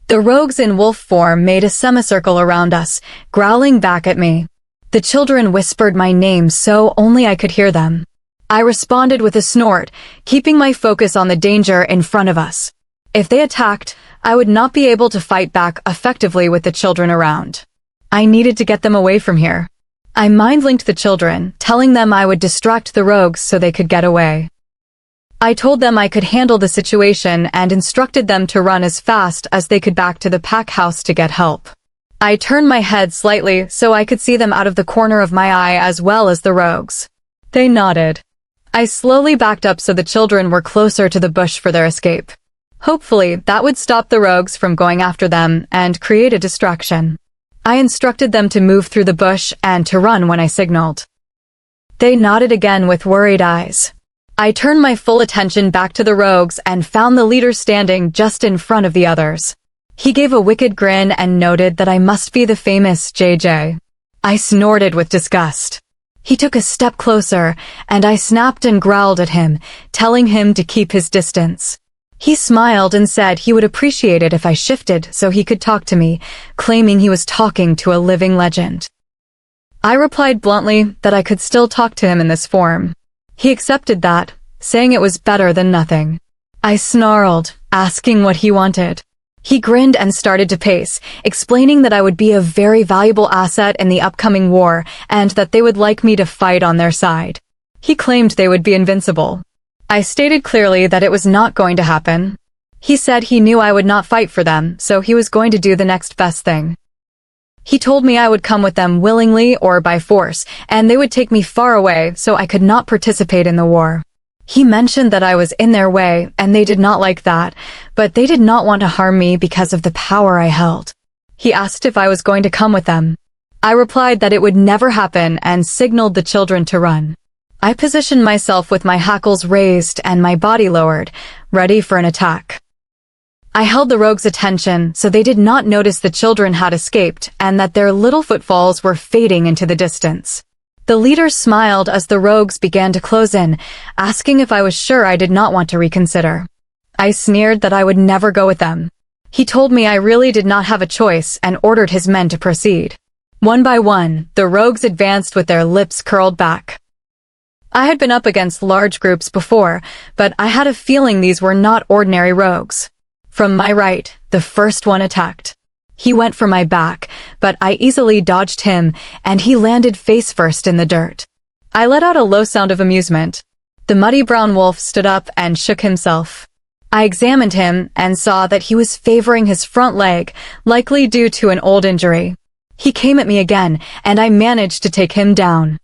The rogues in wolf form made a semicircle around us, growling back at me. The children whispered my name so only I could hear them. I responded with a snort, keeping my focus on the danger in front of us. If they attacked, I would not be able to fight back effectively with the children around. I needed to get them away from here. I mind-linked the children, telling them I would distract the rogues so they could get away. I told them I could handle the situation and instructed them to run as fast as they could back to the pack house to get help. I turned my head slightly so I could see them out of the corner of my eye as well as the rogues. They nodded. I slowly backed up so the children were closer to the bush for their escape. Hopefully, that would stop the rogues from going after them and create a distraction. I instructed them to move through the bush and to run when I signaled. They nodded again with worried eyes. I turned my full attention back to the rogues and found the leader standing just in front of the others. He gave a wicked grin and noted that I must be the famous JJ. I snorted with disgust. He took a step closer, and I snapped and growled at him, telling him to keep his distance. He smiled and said he would appreciate it if I shifted so he could talk to me, claiming he was talking to a living legend. I replied bluntly that I could still talk to him in this form. He accepted that, saying it was better than nothing. I snarled, asking what he wanted. He grinned and started to pace, explaining that I would be a very valuable asset in the upcoming war and that they would like me to fight on their side. He claimed they would be invincible. I stated clearly that it was not going to happen. He said he knew I would not fight for them, so he was going to do the next best thing. He told me I would come with them willingly or by force, and they would take me far away so I could not participate in the war. He mentioned that I was in their way, and they did not like that, but they did not want to harm me because of the power I held. He asked if I was going to come with them. I replied that it would never happen and signaled the children to run. I positioned myself with my hackles raised and my body lowered, ready for an attack. I held the rogues' attention so they did not notice the children had escaped and that their little footfalls were fading into the distance. The leader smiled as the rogues began to close in, asking if I was sure I did not want to reconsider. I sneered that I would never go with them. He told me I really did not have a choice and ordered his men to proceed. One by one, the rogues advanced with their lips curled back. I had been up against large groups before, but I had a feeling these were not ordinary rogues. From my right, the first one attacked. He went for my back, but I easily dodged him, and he landed face first in the dirt. I let out a low sound of amusement. The muddy brown wolf stood up and shook himself. I examined him and saw that he was favoring his front leg, likely due to an old injury. He came at me again, and I managed to take him down.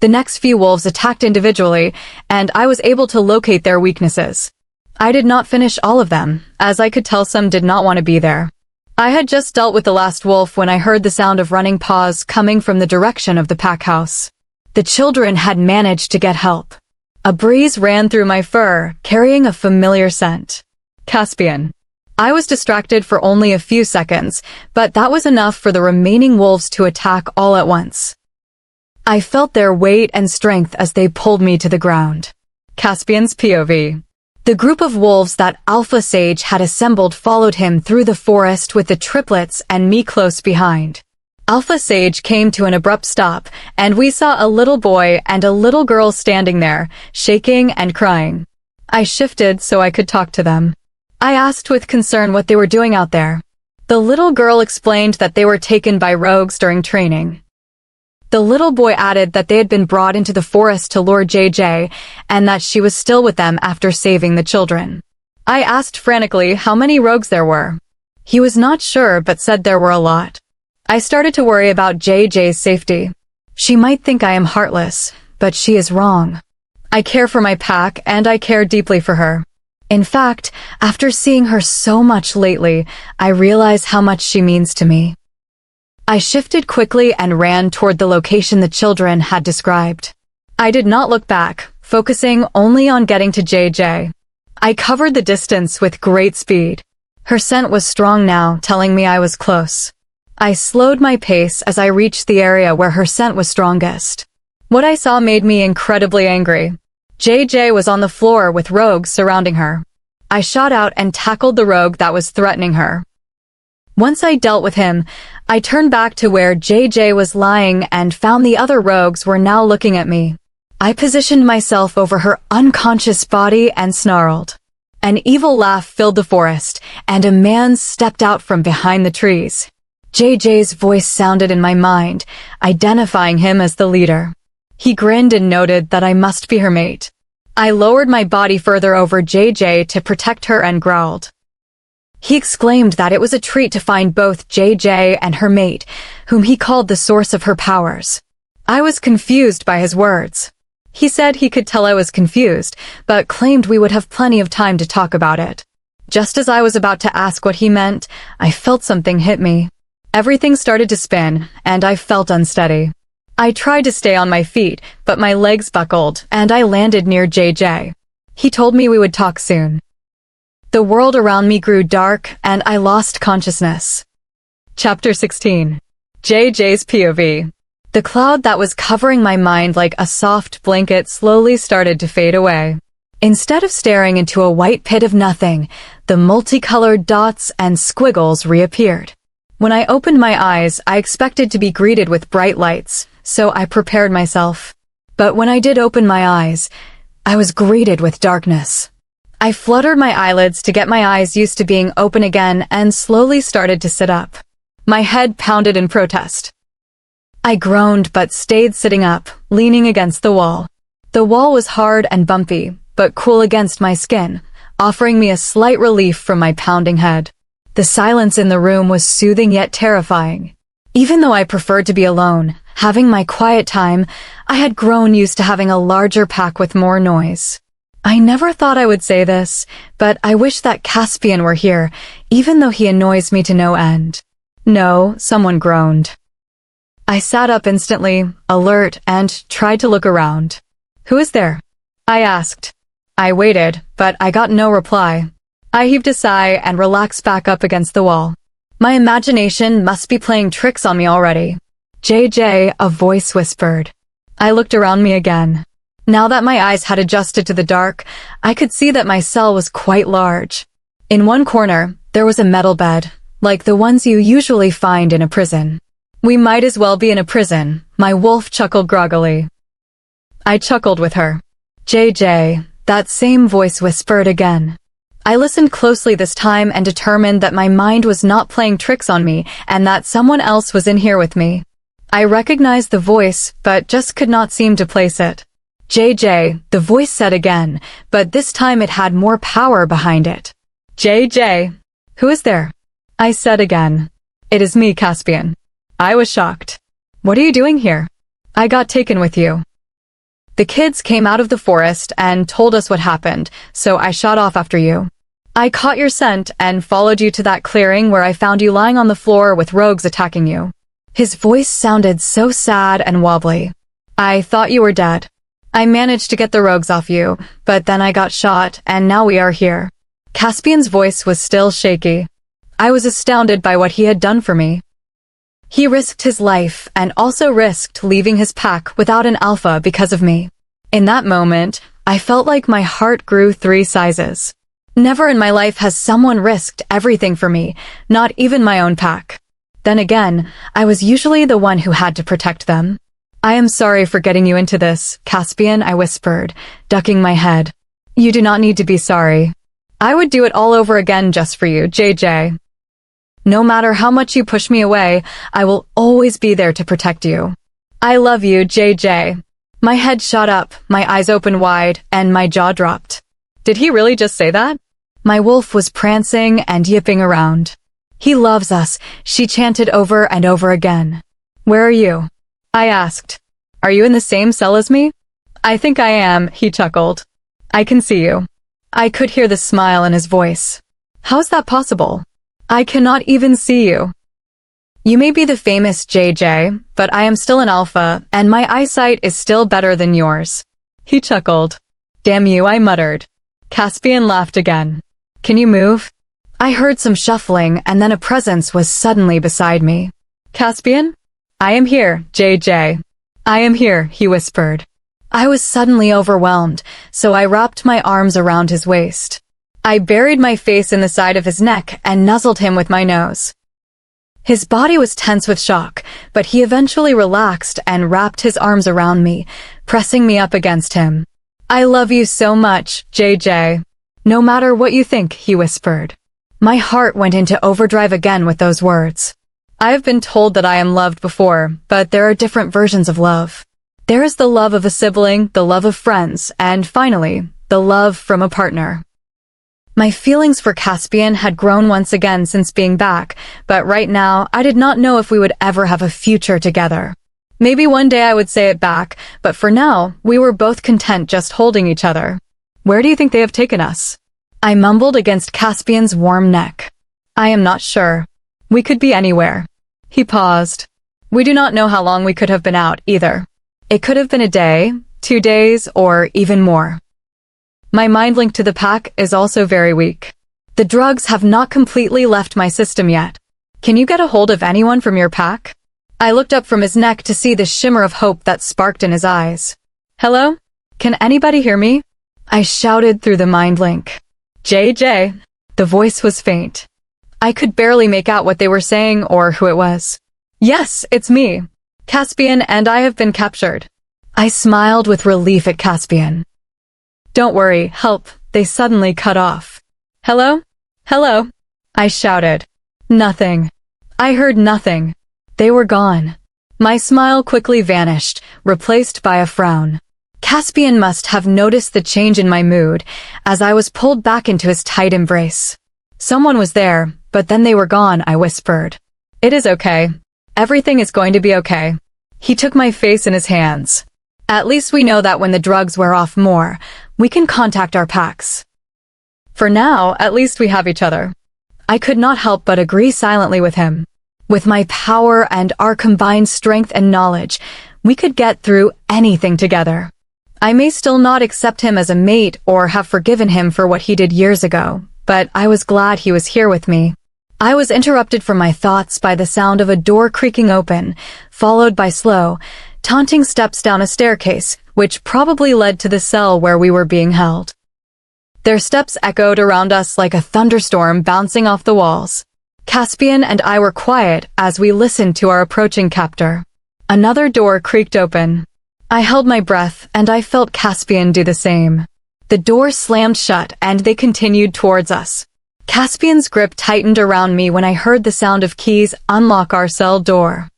The next few wolves attacked individually, and I was able to locate their weaknesses. I did not finish all of them, as I could tell some did not want to be there. I had just dealt with the last wolf when I heard the sound of running paws coming from the direction of the pack house. The children had managed to get help. A breeze ran through my fur, carrying a familiar scent. Caspian. I was distracted for only a few seconds, but that was enough for the remaining wolves to attack all at once. I felt their weight and strength as they pulled me to the ground. Caspian's POV. The group of wolves that Alpha Sage had assembled followed him through the forest with the triplets and me close behind. Alpha Sage came to an abrupt stop, and we saw a little boy and a little girl standing there, shaking and crying. I shifted so I could talk to them. I asked with concern what they were doing out there. The little girl explained that they were taken by rogues during training. The little boy added that they had been brought into the forest to lure JJ, and that she was still with them after saving the children. I asked frantically how many rogues there were. He was not sure but said there were a lot. I started to worry about JJ's safety. She might think I am heartless, but she is wrong. I care for my pack and I care deeply for her. In fact, after seeing her so much lately, I realize how much she means to me. I shifted quickly and ran toward the location the children had described. I did not look back, focusing only on getting to JJ. I covered the distance with great speed. Her scent was strong now, telling me I was close. I slowed my pace as I reached the area where her scent was strongest. What I saw made me incredibly angry. JJ was on the floor with rogues surrounding her. I shot out and tackled the rogue that was threatening her. Once I dealt with him, I turned back to where JJ was lying and found the other rogues were now looking at me. I positioned myself over her unconscious body and snarled. An evil laugh filled the forest, and a man stepped out from behind the trees. JJ's voice sounded in my mind, identifying him as the leader. He grinned and noted that I must be her mate. I lowered my body further over JJ to protect her and growled. He exclaimed that it was a treat to find both JJ and her mate, whom he called the source of her powers. I was confused by his words. He said he could tell I was confused, but claimed we would have plenty of time to talk about it. Just as I was about to ask what he meant, I felt something hit me. Everything started to spin, and I felt unsteady. I tried to stay on my feet, but my legs buckled, and I landed near JJ. He told me we would talk soon. The world around me grew dark, and I lost consciousness. Chapter 16. JJ's POV. The cloud that was covering my mind like a soft blanket slowly started to fade away. Instead of staring into a white pit of nothing, the multicolored dots and squiggles reappeared. When I opened my eyes, I expected to be greeted with bright lights, so I prepared myself. But when I did open my eyes, I was greeted with darkness. I fluttered my eyelids to get my eyes used to being open again and slowly started to sit up. My head pounded in protest. I groaned but stayed sitting up, leaning against the wall. The wall was hard and bumpy, but cool against my skin, offering me a slight relief from my pounding head. The silence in the room was soothing yet terrifying. Even though I preferred to be alone, having my quiet time, I had grown used to having a larger pack with more noise. I never thought I would say this, but I wish that Caspian were here, even though he annoys me to no end. No, someone groaned. I sat up instantly, alert, and tried to look around. Who is there? I asked. I waited, but I got no reply. I heaved a sigh and relaxed back up against the wall. My imagination must be playing tricks on me already. JJ, a voice whispered. I looked around me again. Now that my eyes had adjusted to the dark, I could see that my cell was quite large. In one corner, there was a metal bed, like the ones you usually find in a prison. We might as well be in a prison, my wolf chuckled groggily. I chuckled with her. JJ, that same voice whispered again. I listened closely this time and determined that my mind was not playing tricks on me and that someone else was in here with me. I recognized the voice, but just could not seem to place it. JJ, the voice said again, but this time it had more power behind it. JJ, who is there? I said again. It is me, Caspian. I was shocked. What are you doing here? I got taken with you. The kids came out of the forest and told us what happened, so I shot off after you. I caught your scent and followed you to that clearing where I found you lying on the floor with rogues attacking you. His voice sounded so sad and wobbly. I thought you were dead. I managed to get the rogues off you, but then I got shot and now we are here. Caspian's voice was still shaky. I was astounded by what he had done for me. He risked his life and also risked leaving his pack without an alpha because of me. In that moment, I felt like my heart grew 3 sizes. Never in my life has someone risked everything for me, not even my own pack. Then again, I was usually the one who had to protect them. I am sorry for getting you into this, Caspian, I whispered, ducking my head. You do not need to be sorry. I would do it all over again just for you, JJ. No matter how much you push me away, I will always be there to protect you. I love you, JJ. My head shot up, my eyes opened wide, and my jaw dropped. Did he really just say that? My wolf was prancing and yipping around. He loves us, she chanted over and over again. Where are you? I asked. Are you in the same cell as me? I think I am, he chuckled. I can see you. I could hear the smile in his voice. How's that possible? I cannot even see you. You may be the famous JJ, but I am still an alpha, and my eyesight is still better than yours. He chuckled. Damn you, I muttered. Caspian laughed again. Can you move? I heard some shuffling, and then a presence was suddenly beside me. Caspian? I am here, JJ. I am here, he whispered. I was suddenly overwhelmed, so I wrapped my arms around his waist. I buried my face in the side of his neck and nuzzled him with my nose. His body was tense with shock, but he eventually relaxed and wrapped his arms around me, pressing me up against him. I love you so much, JJ. No matter what you think, he whispered. My heart went into overdrive again with those words. I have been told that I am loved before, but there are different versions of love. There is the love of a sibling, the love of friends, and finally, the love from a partner. My feelings for Caspian had grown once again since being back, but right now I did not know if we would ever have a future together. Maybe one day I would say it back, but for now, we were both content just holding each other. Where do you think they have taken us? I mumbled against Caspian's warm neck. I am not sure. We could be anywhere. He paused. We do not know how long we could have been out, either. It could have been a day, 2 days, or even more. My mind link to the pack is also very weak. The drugs have not completely left my system yet. Can you get a hold of anyone from your pack? I looked up from his neck to see the shimmer of hope that sparked in his eyes. Hello? Can anybody hear me? I shouted through the mind link. JJ. The voice was faint. I could barely make out what they were saying or who it was. Yes, it's me. Caspian and I have been captured. I smiled with relief at Caspian. Don't worry, help, they suddenly cut off. Hello? Hello? I shouted. Nothing. I heard nothing. They were gone. My smile quickly vanished, replaced by a frown. Caspian must have noticed the change in my mood, as I was pulled back into his tight embrace. Someone was there, but then they were gone, I whispered. It is okay. Everything is going to be okay. He took my face in his hands. At least we know that when the drugs wear off more, we can contact our packs. For now, at least we have each other. I could not help but agree silently with him. With my power and our combined strength and knowledge, we could get through anything together. I may still not accept him as a mate or have forgiven him for what he did years ago, but I was glad he was here with me. I was interrupted from my thoughts by the sound of a door creaking open, followed by slow, taunting steps down a staircase, which probably led to the cell where we were being held. Their steps echoed around us like a thunderstorm bouncing off the walls. Caspian and I were quiet as we listened to our approaching captor. Another door creaked open. I held my breath and I felt Caspian do the same. The door slammed shut and they continued towards us. Caspian's grip tightened around me when I heard the sound of keys unlock our cell door.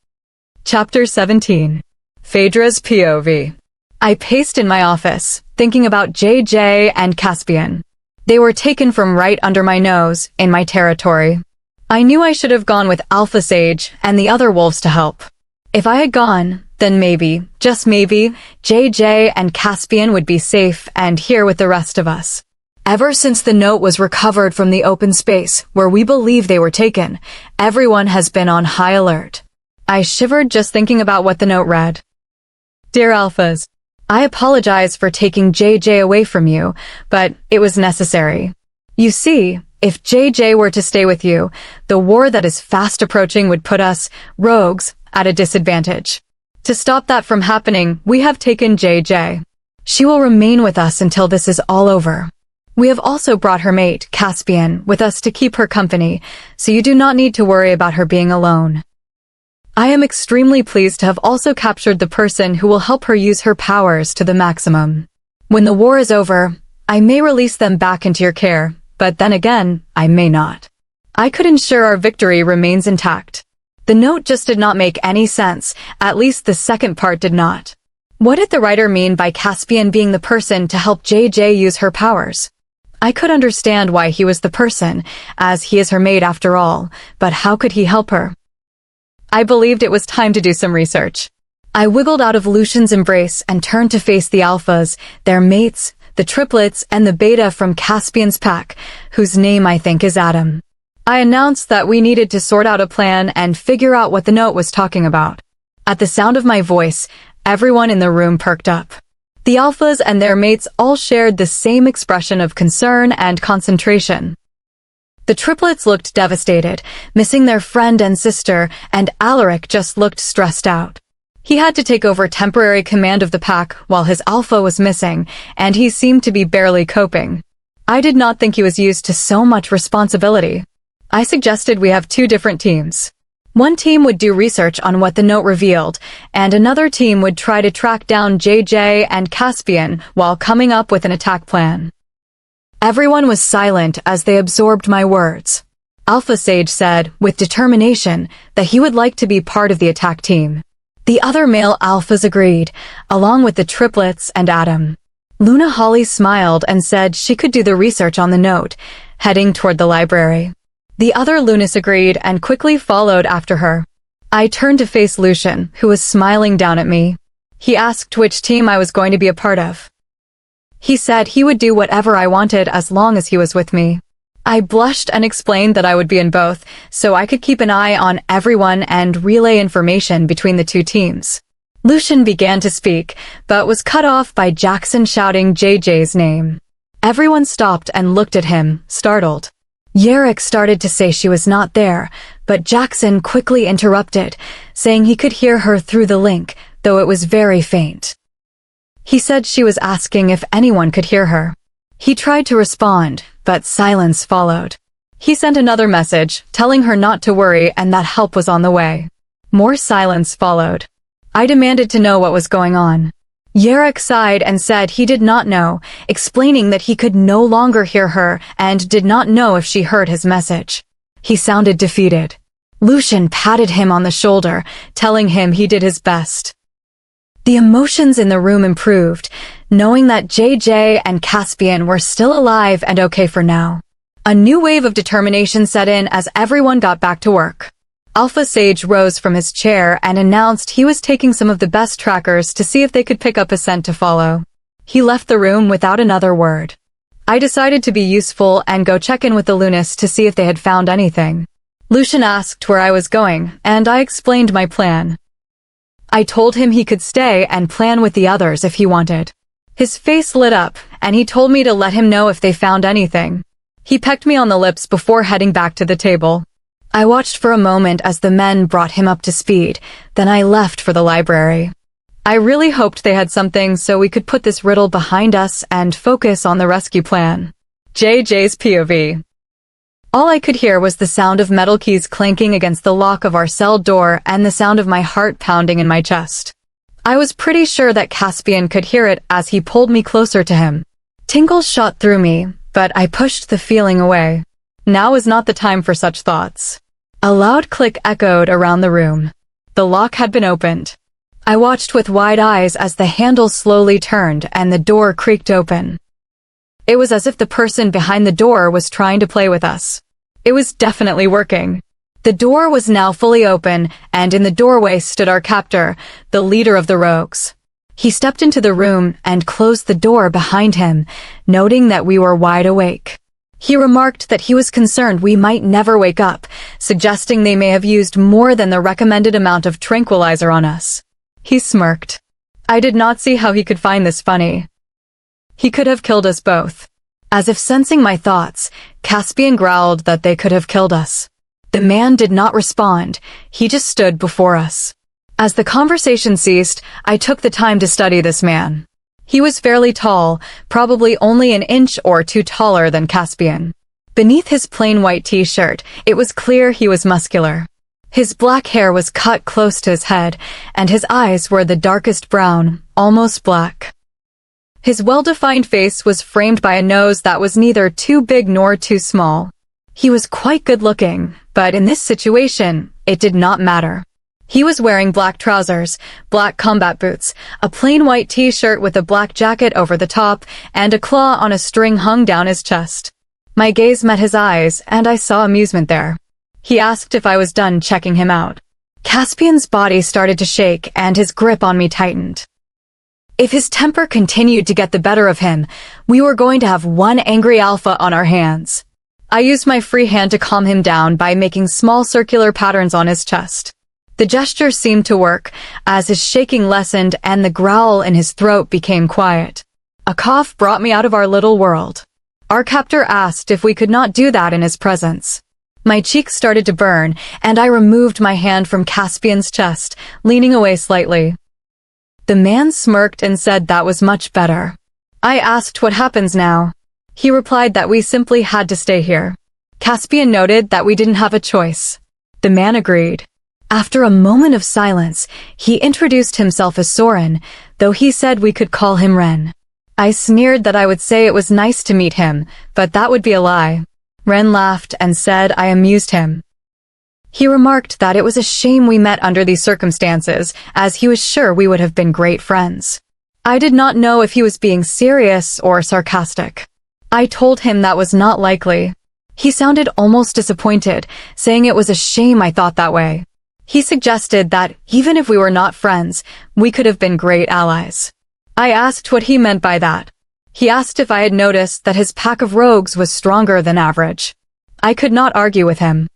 Chapter 17. Phaedra's POV. I paced in my office, thinking about JJ and Caspian. They were taken from right under my nose, in my territory. I knew I should have gone with Alpha Sage and the other wolves to help. If I had gone, then maybe, just maybe, JJ and Caspian would be safe and here with the rest of us. Ever since the note was recovered from the open space where we believe they were taken, everyone has been on high alert. I shivered just thinking about what the note read. Dear Alphas, I apologize for taking JJ away from you, but it was necessary. You see, if JJ were to stay with you, the war that is fast approaching would put us, rogues, at a disadvantage. To stop that from happening, we have taken JJ. She will remain with us until this is all over. We have also brought her mate, Caspian, with us to keep her company, so you do not need to worry about her being alone. I am extremely pleased to have also captured the person who will help her use her powers to the maximum. When the war is over, I may release them back into your care, but then again, I may not. I could ensure our victory remains intact. The note just did not make any sense, at least the second part did not. What did the writer mean by Caspian being the person to help JJ use her powers? I could understand why he was the person, as he is her mate after all, but how could he help her? I believed it was time to do some research. I wiggled out of Lucian's embrace and turned to face the alphas, their mates, the triplets, and the beta from Caspian's pack, whose name I think is Adam. I announced that we needed to sort out a plan and figure out what the note was talking about. At the sound of my voice, everyone in the room perked up. The alphas and their mates all shared the same expression of concern and concentration. The triplets looked devastated, missing their friend and sister, and Alaric just looked stressed out. He had to take over temporary command of the pack while his alpha was missing, and he seemed to be barely coping. I did not think he was used to so much responsibility. I suggested we have two different teams. One team would do research on what the note revealed, and another team would try to track down JJ and Caspian while coming up with an attack plan. Everyone was silent as they absorbed my words. Alpha Sage said, with determination, that he would like to be part of the attack team. The other male alphas agreed, along with the triplets and Adam. Luna Holly smiled and said she could do the research on the note, heading toward the library. The other Lunas agreed and quickly followed after her. I turned to face Lucian, who was smiling down at me. He asked which team I was going to be a part of. He said he would do whatever I wanted as long as he was with me. I blushed and explained that I would be in both, so I could keep an eye on everyone and relay information between the two teams. Lucian began to speak, but was cut off by Jackson shouting JJ's name. Everyone stopped and looked at him, startled. Yarrick started to say she was not there, but Jackson quickly interrupted, saying he could hear her through the link, though it was very faint. He said she was asking if anyone could hear her. He tried to respond, but silence followed. He sent another message, telling her not to worry and that help was on the way. More silence followed. I demanded to know what was going on. Yarek sighed and said he did not know, explaining that he could no longer hear her and did not know if she heard his message. He sounded defeated. Lucian patted him on the shoulder, telling him he did his best. The emotions in the room improved, knowing that JJ and Caspian were still alive and okay for now. A new wave of determination set in as everyone got back to work. Alpha Sage rose from his chair and announced he was taking some of the best trackers to see if they could pick up a scent to follow. He left the room without another word. I decided to be useful and go check in with the Lunis to see if they had found anything. Lucian asked where I was going, and I explained my plan. I told him he could stay and plan with the others if he wanted. His face lit up, and he told me to let him know if they found anything. He pecked me on the lips before heading back to the table. I watched for a moment as the men brought him up to speed, then I left for the library. I really hoped they had something so we could put this riddle behind us and focus on the rescue plan. JJ's POV. All I could hear was the sound of metal keys clanking against the lock of our cell door and the sound of my heart pounding in my chest. I was pretty sure that Caspian could hear it as he pulled me closer to him. Tingles shot through me, but I pushed the feeling away. Now is not the time for such thoughts. A loud click echoed around the room. The lock had been opened. I watched with wide eyes as the handle slowly turned and the door creaked open. It was as if the person behind the door was trying to play with us. It was definitely working. The door was now fully open, and in the doorway stood our captor, the leader of the rogues. He stepped into the room and closed the door behind him, noting that we were wide awake. He remarked that he was concerned we might never wake up, suggesting they may have used more than the recommended amount of tranquilizer on us. He smirked. I did not see how he could find this funny. He could have killed us both. As if sensing my thoughts, Caspian growled that they could have killed us. The man did not respond, he just stood before us. As the conversation ceased, I took the time to study this man. He was fairly tall, probably only an inch or two taller than Caspian. Beneath his plain white t-shirt, it was clear he was muscular. His black hair was cut close to his head, and his eyes were the darkest brown, almost black. His well-defined face was framed by a nose that was neither too big nor too small. He was quite good-looking, but in this situation, it did not matter. He was wearing black trousers, black combat boots, a plain white t-shirt with a black jacket over the top, and a claw on a string hung down his chest. My gaze met his eyes, and I saw amusement there. He asked if I was done checking him out. Caspian's body started to shake, and his grip on me tightened. If his temper continued to get the better of him, we were going to have one angry alpha on our hands. I used my free hand to calm him down by making small circular patterns on his chest. The gesture seemed to work, as his shaking lessened and the growl in his throat became quiet. A cough brought me out of our little world. Our captor asked if we could not do that in his presence. My cheeks started to burn, and I removed my hand from Caspian's chest, leaning away slightly. The man smirked and said that was much better. I asked what happens now. He replied that we simply had to stay here. Caspian noted that we didn't have a choice. The man agreed. After a moment of silence, he introduced himself as Soren, though he said we could call him Ren. I sneered that I would say it was nice to meet him, but that would be a lie. Ren laughed and said I amused him. He remarked that it was a shame we met under these circumstances, as he was sure we would have been great friends. I did not know if he was being serious or sarcastic. I told him that was not likely. He sounded almost disappointed, saying it was a shame I thought that way. He suggested that, even if we were not friends, we could have been great allies. I asked what he meant by that. He asked if I had noticed that his pack of rogues was stronger than average. I could not argue with him.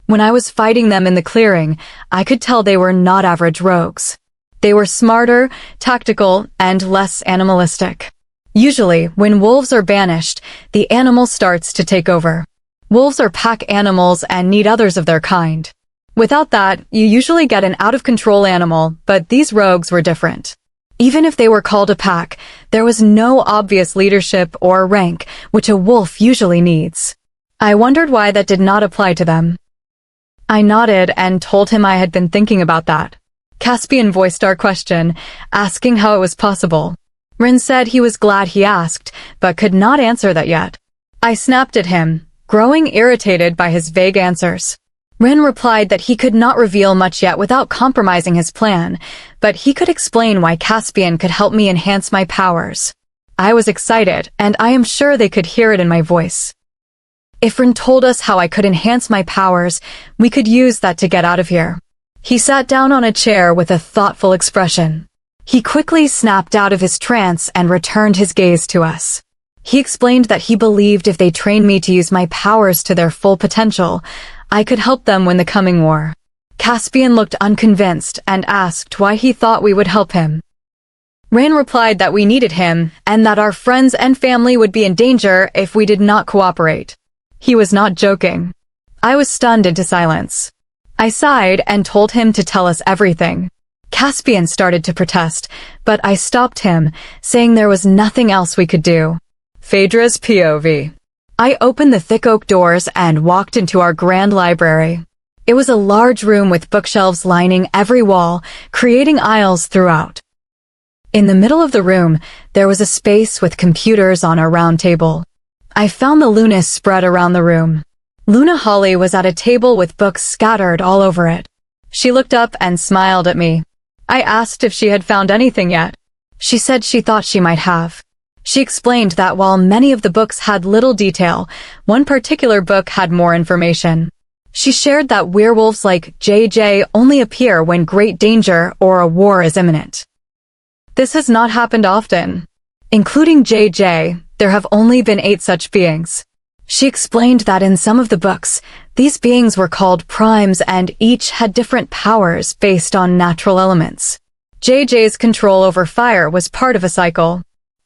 When I was fighting them in the clearing, I could tell they were not average rogues. They were smarter, tactical, and less animalistic. Usually, when wolves are banished, the animal starts to take over. Wolves are pack animals and need others of their kind. Without that, you usually get an out-of-control animal, but these rogues were different. Even if they were called a pack, there was no obvious leadership or rank, which a wolf usually needs. I wondered why that did not apply to them. I nodded and told him I had been thinking about that. Caspian voiced our question, asking how it was possible. Rin said he was glad he asked, but could not answer that yet. I snapped at him, growing irritated by his vague answers. Rin replied that he could not reveal much yet without compromising his plan, but he could explain why Caspian could help me enhance my powers. I was excited, and I am sure they could hear it in my voice. If Rin told us how I could enhance my powers, we could use that to get out of here. He sat down on a chair with a thoughtful expression. He quickly snapped out of his trance and returned his gaze to us. He explained that he believed if they trained me to use my powers to their full potential, I could help them win the coming war. Caspian looked unconvinced and asked why he thought we would help him. Rin replied that we needed him and that our friends and family would be in danger if we did not cooperate. He was not joking. I was stunned into silence. I sighed and told him to tell us everything. Caspian started to protest, but I stopped him, saying there was nothing else we could do. Phaedra's POV. I opened the thick oak doors and walked into our grand library. It was a large room with bookshelves lining every wall, creating aisles throughout. In the middle of the room, there was a space with computers on a round table. I found the Lunas spread around the room. Luna Holly was at a table with books scattered all over it. She looked up and smiled at me. I asked if she had found anything yet. She said she thought she might have. She explained that while many of the books had little detail, one particular book had more information. She shared that werewolves like JJ only appear when great danger or a war is imminent. This has not happened often. Including JJ, there have only been 8 such beings. She explained that in some of the books, these beings were called primes and each had different powers based on natural elements. JJ's control over fire was part of a cycle.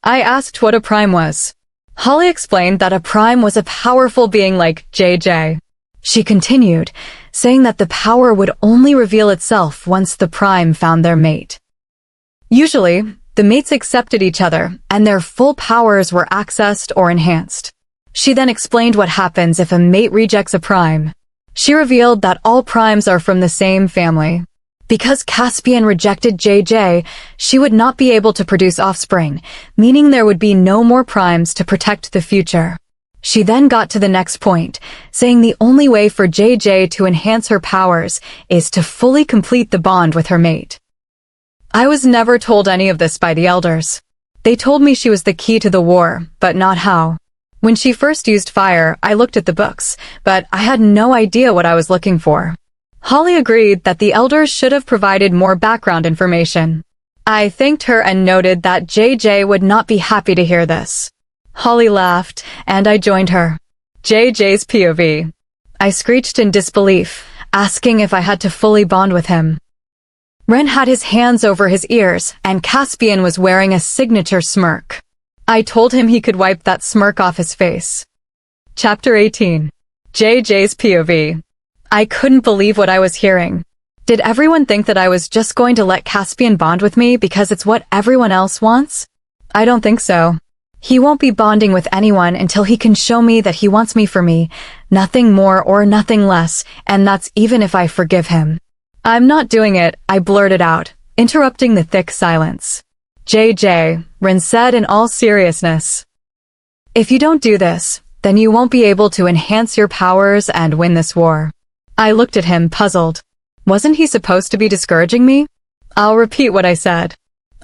I asked what a prime was. Holly explained that a prime was a powerful being like JJ. She continued, saying that the power would only reveal itself once the prime found their mate. Usually, the mates accepted each other, and their full powers were accessed or enhanced. She then explained what happens if a mate rejects a prime. She revealed that all primes are from the same family. Because Caspian rejected JJ, she would not be able to produce offspring, meaning there would be no more primes to protect the future. She then got to the next point, saying the only way for JJ to enhance her powers is to fully complete the bond with her mate. I was never told any of this by the elders. They told me she was the key to the war, but not how. When she first used fire, I looked at the books, but I had no idea what I was looking for. Holly agreed that the elders should have provided more background information. I thanked her and noted that JJ would not be happy to hear this. Holly laughed, and I joined her. JJ's POV. I screeched in disbelief, asking if I had to fully bond with him. Ren had his hands over his ears, and Caspian was wearing a signature smirk. I told him he could wipe that smirk off his face. Chapter 18. JJ's POV. I couldn't believe what I was hearing. Did everyone think that I was just going to let Caspian bond with me because it's what everyone else wants? I don't think so. He won't be bonding with anyone until he can show me that he wants me for me, nothing more or nothing less, and that's even if I forgive him. I'm not doing it, I blurted out, interrupting the thick silence. JJ, Rin said in all seriousness. If you don't do this, then you won't be able to enhance your powers and win this war. I looked at him, puzzled. Wasn't he supposed to be discouraging me? I'll repeat what I said.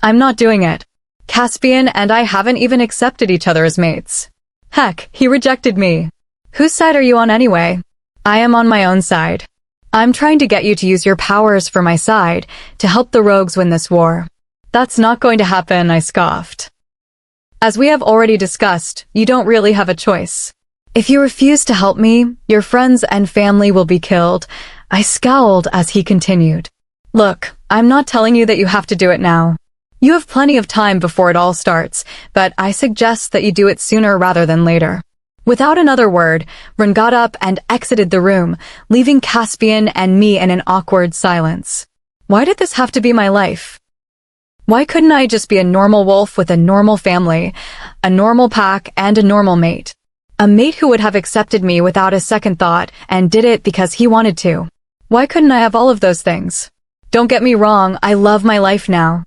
I'm not doing it. Caspian and I haven't even accepted each other as mates. Heck, he rejected me. Whose side are you on anyway? I am on my own side. I'm trying to get you to use your powers for my side, to help the rogues win this war. That's not going to happen, I scoffed. As we have already discussed, you don't really have a choice. If you refuse to help me, your friends and family will be killed. I scowled as he continued. Look, I'm not telling you that you have to do it now. You have plenty of time before it all starts, but I suggest that you do it sooner rather than later. Without another word, Ren got up and exited the room, leaving Caspian and me in an awkward silence. Why did this have to be my life? Why couldn't I just be a normal wolf with a normal family, a normal pack, and a normal mate? A mate who would have accepted me without a second thought and did it because he wanted to. Why couldn't I have all of those things? Don't get me wrong, I love my life now.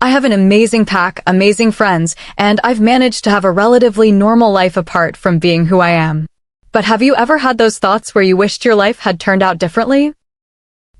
I have an amazing pack, amazing friends, and I've managed to have a relatively normal life apart from being who I am. But have you ever had those thoughts where you wished your life had turned out differently?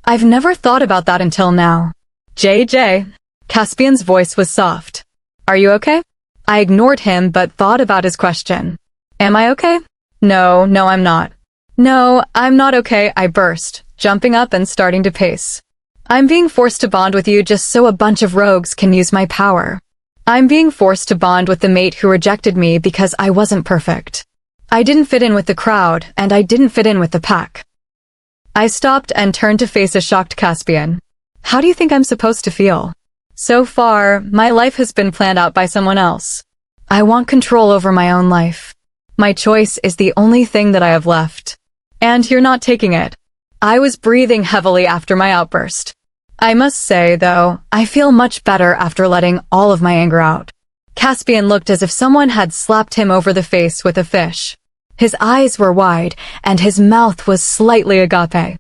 I've never thought about that until now. JJ. Caspian's voice was soft. Are you okay? I ignored him but thought about his question. Am I okay? No, I'm not. No, I'm not okay, I burst, jumping up and starting to pace. I'm being forced to bond with you just so a bunch of rogues can use my power. I'm being forced to bond with the mate who rejected me because I wasn't perfect. I didn't fit in with the crowd, and I didn't fit in with the pack. I stopped and turned to face a shocked Caspian. How do you think I'm supposed to feel? So far, my life has been planned out by someone else. I want control over my own life. My choice is the only thing that I have left. And you're not taking it. I was breathing heavily after my outburst. I must say, though, I feel much better after letting all of my anger out. Caspian looked as if someone had slapped him over the face with a fish. His eyes were wide, and his mouth was slightly agape.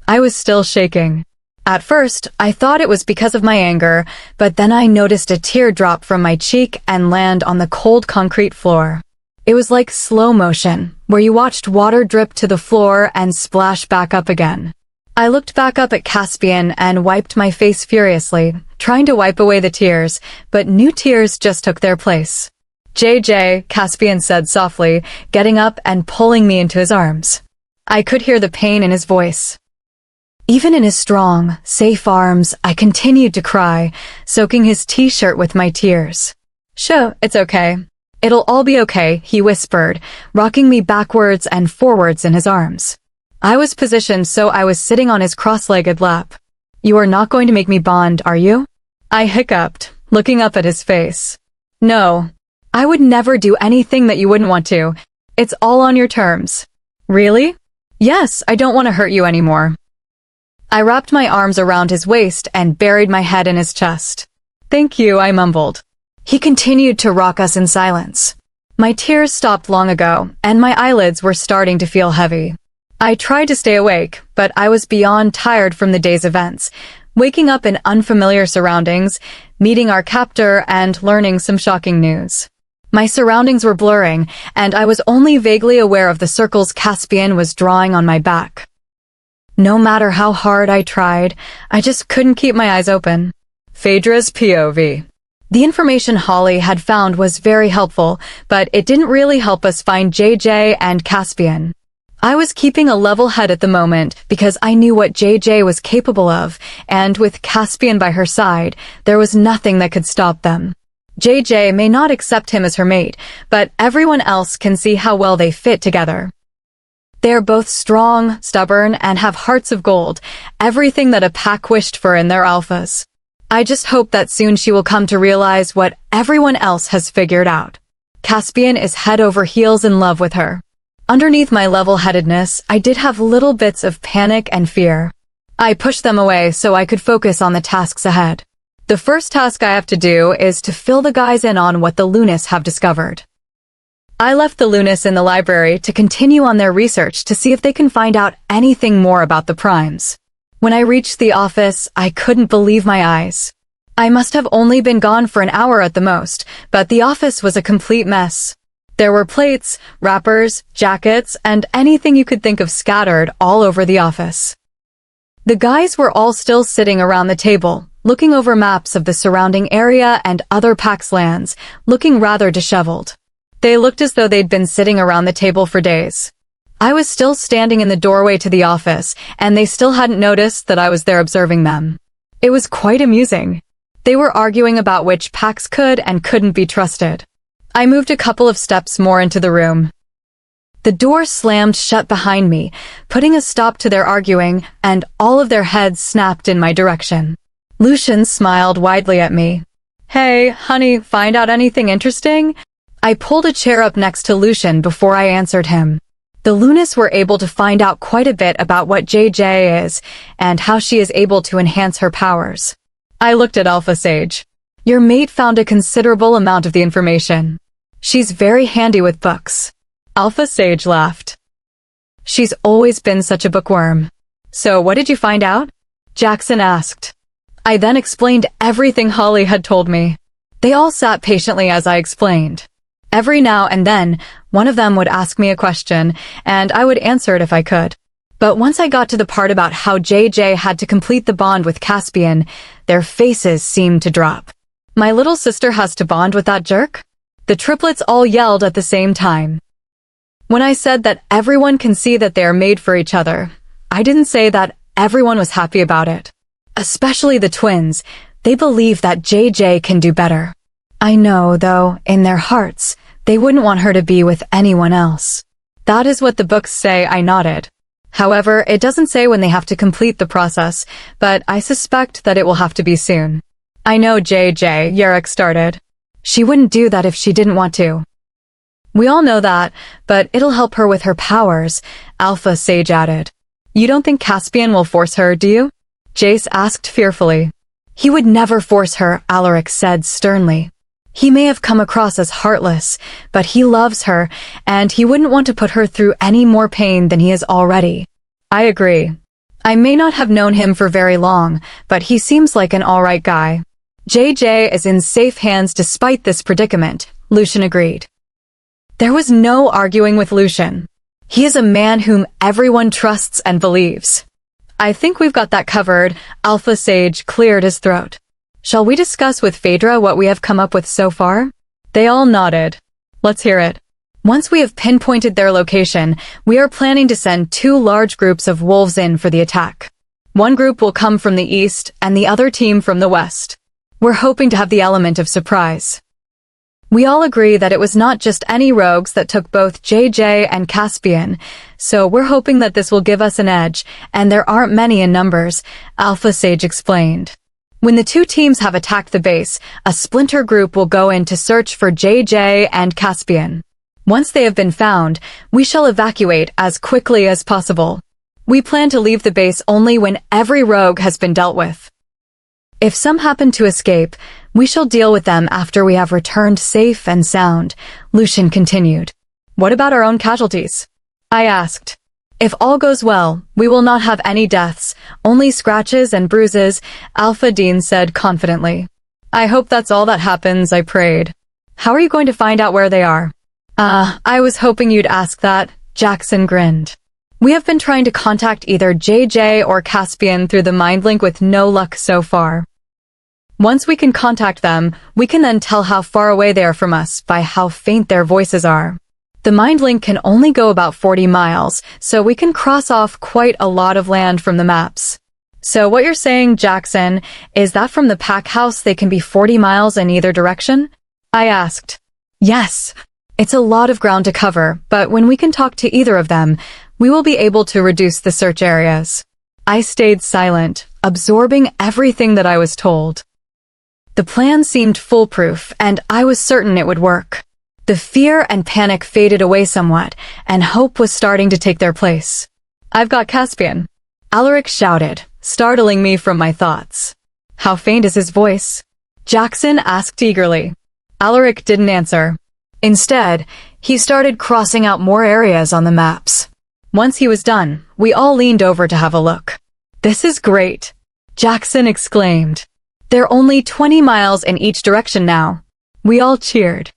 I was still shaking. At first, I thought it was because of my anger, but then I noticed a tear drop from my cheek and land on the cold concrete floor. It was like slow motion, where you watched water drip to the floor and splash back up again. I looked back up at Caspian and wiped my face furiously, trying to wipe away the tears, but new tears just took their place. JJ, Caspian said softly, getting up and pulling me into his arms. I could hear the pain in his voice. Even in his strong, safe arms, I continued to cry, soaking his t-shirt with my tears. Sure, it's okay. It'll all be okay, he whispered, rocking me backwards and forwards in his arms. I was positioned so I was sitting on his cross-legged lap. You are not going to make me bond, are you? I hiccuped, looking up at his face. No. I would never do anything that you wouldn't want to. It's all on your terms. Really? Yes, I don't want to hurt you anymore. I wrapped my arms around his waist and buried my head in his chest. Thank you, I mumbled. He continued to rock us in silence. My tears stopped long ago, and my eyelids were starting to feel heavy. I tried to stay awake, but I was beyond tired from the day's events, waking up in unfamiliar surroundings, meeting our captor, and learning some shocking news. My surroundings were blurring, and I was only vaguely aware of the circles Caspian was drawing on my back. No matter how hard I tried, I just couldn't keep my eyes open. Phaedra's POV. The information Holly had found was very helpful, but it didn't really help us find JJ and Caspian. I was keeping a level head at the moment because I knew what JJ was capable of, and with Caspian by her side, there was nothing that could stop them. JJ may not accept him as her mate, but everyone else can see how well they fit together. They are both strong, stubborn, and have hearts of gold, everything that a pack wished for in their alphas. I just hope that soon she will come to realize what everyone else has figured out. Caspian is head over heels in love with her. Underneath my level-headedness, I did have little bits of panic and fear. I pushed them away so I could focus on the tasks ahead. The first task I have to do is to fill the guys in on what the Lunas have discovered. I left the Lunas in the library to continue on their research to see if they can find out anything more about the primes. When I reached the office, I couldn't believe my eyes. I must have only been gone for an hour at the most, but the office was a complete mess. There were plates, wrappers, jackets, and anything you could think of scattered all over the office. The guys were all still sitting around the table, looking over maps of the surrounding area and other packs' lands, looking rather disheveled. They looked as though they'd been sitting around the table for days. I was still standing in the doorway to the office, and they still hadn't noticed that I was there observing them. It was quite amusing. They were arguing about which packs could and couldn't be trusted. I moved a couple of steps more into the room. The door slammed shut behind me, putting a stop to their arguing, and all of their heads snapped in my direction. Lucian smiled widely at me. Hey, honey, find out anything interesting? I pulled a chair up next to Lucian before I answered him. The Lunas were able to find out quite a bit about what JJ is and how she is able to enhance her powers. I looked at Alpha Sage. Your mate found a considerable amount of the information. She's very handy with books. Alpha Sage laughed. She's always been such a bookworm. So what did you find out? Jackson asked. I then explained everything Holly had told me. They all sat patiently as I explained. Every now and then, one of them would ask me a question, and I would answer it if I could. But once I got to the part about how JJ had to complete the bond with Caspian, their faces seemed to drop. My little sister has to bond with that jerk? The triplets all yelled at the same time. When I said that everyone can see that they are made for each other, I didn't say that everyone was happy about it. Especially the twins. They believe that JJ can do better. I know, though, in their hearts, they wouldn't want her to be with anyone else. That is what the books say. I nodded. However, it doesn't say when they have to complete the process, but I suspect that it will have to be soon. I know JJ, Yarek started. She wouldn't do that if she didn't want to. We all know that, but it'll help her with her powers, Alpha Sage added. You don't think Caspian will force her, do you? Jace asked fearfully. He would never force her, Alaric said sternly. He may have come across as heartless, but he loves her, and he wouldn't want to put her through any more pain than he is already. I agree. I may not have known him for very long, but he seems like an alright guy. JJ is in safe hands despite this predicament, Lucian agreed. There was no arguing with Lucian. He is a man whom everyone trusts and believes. I think we've got that covered, Alpha Sage cleared his throat. Shall we discuss with Phaedra what we have come up with so far? They all nodded. Let's hear it. Once we have pinpointed their location, we are planning to send 2 large groups of wolves in for the attack. One group will come from the east and the other team from the west. We're hoping to have the element of surprise. We all agree that it was not just any rogues that took both JJ and Caspian, so we're hoping that this will give us an edge, and there aren't many in numbers, Alpha Sage explained. When the 2 teams have attacked the base, a splinter group will go in to search for JJ and Caspian. Once they have been found, we shall evacuate as quickly as possible. We plan to leave the base only when every rogue has been dealt with. If some happen to escape, we shall deal with them after we have returned safe and sound, Lucian continued. What about our own casualties? I asked. If all goes well, we will not have any deaths, only scratches and bruises, Alpha Dean said confidently. I hope that's all that happens, I prayed. How are you going to find out where they are? I was hoping you'd ask that, Jackson grinned. We have been trying to contact either JJ or Caspian through the mind link with no luck so far. Once we can contact them, we can then tell how far away they are from us by how faint their voices are. The mind link can only go about 40 miles, so we can cross off quite a lot of land from the maps. So what you're saying, Jackson, is that from the pack house they can be 40 miles in either direction? I asked. Yes. It's a lot of ground to cover, but when we can talk to either of them, we will be able to reduce the search areas. I stayed silent, absorbing everything that I was told. The plan seemed foolproof, and I was certain it would work. The fear and panic faded away somewhat, and hope was starting to take their place. I've got Caspian, Alaric shouted, startling me from my thoughts. How faint is his voice? Jackson asked eagerly. Alaric didn't answer. Instead, he started crossing out more areas on the maps. Once he was done, we all leaned over to have a look. This is great, Jackson exclaimed. They're only 20 miles in each direction now. We all cheered.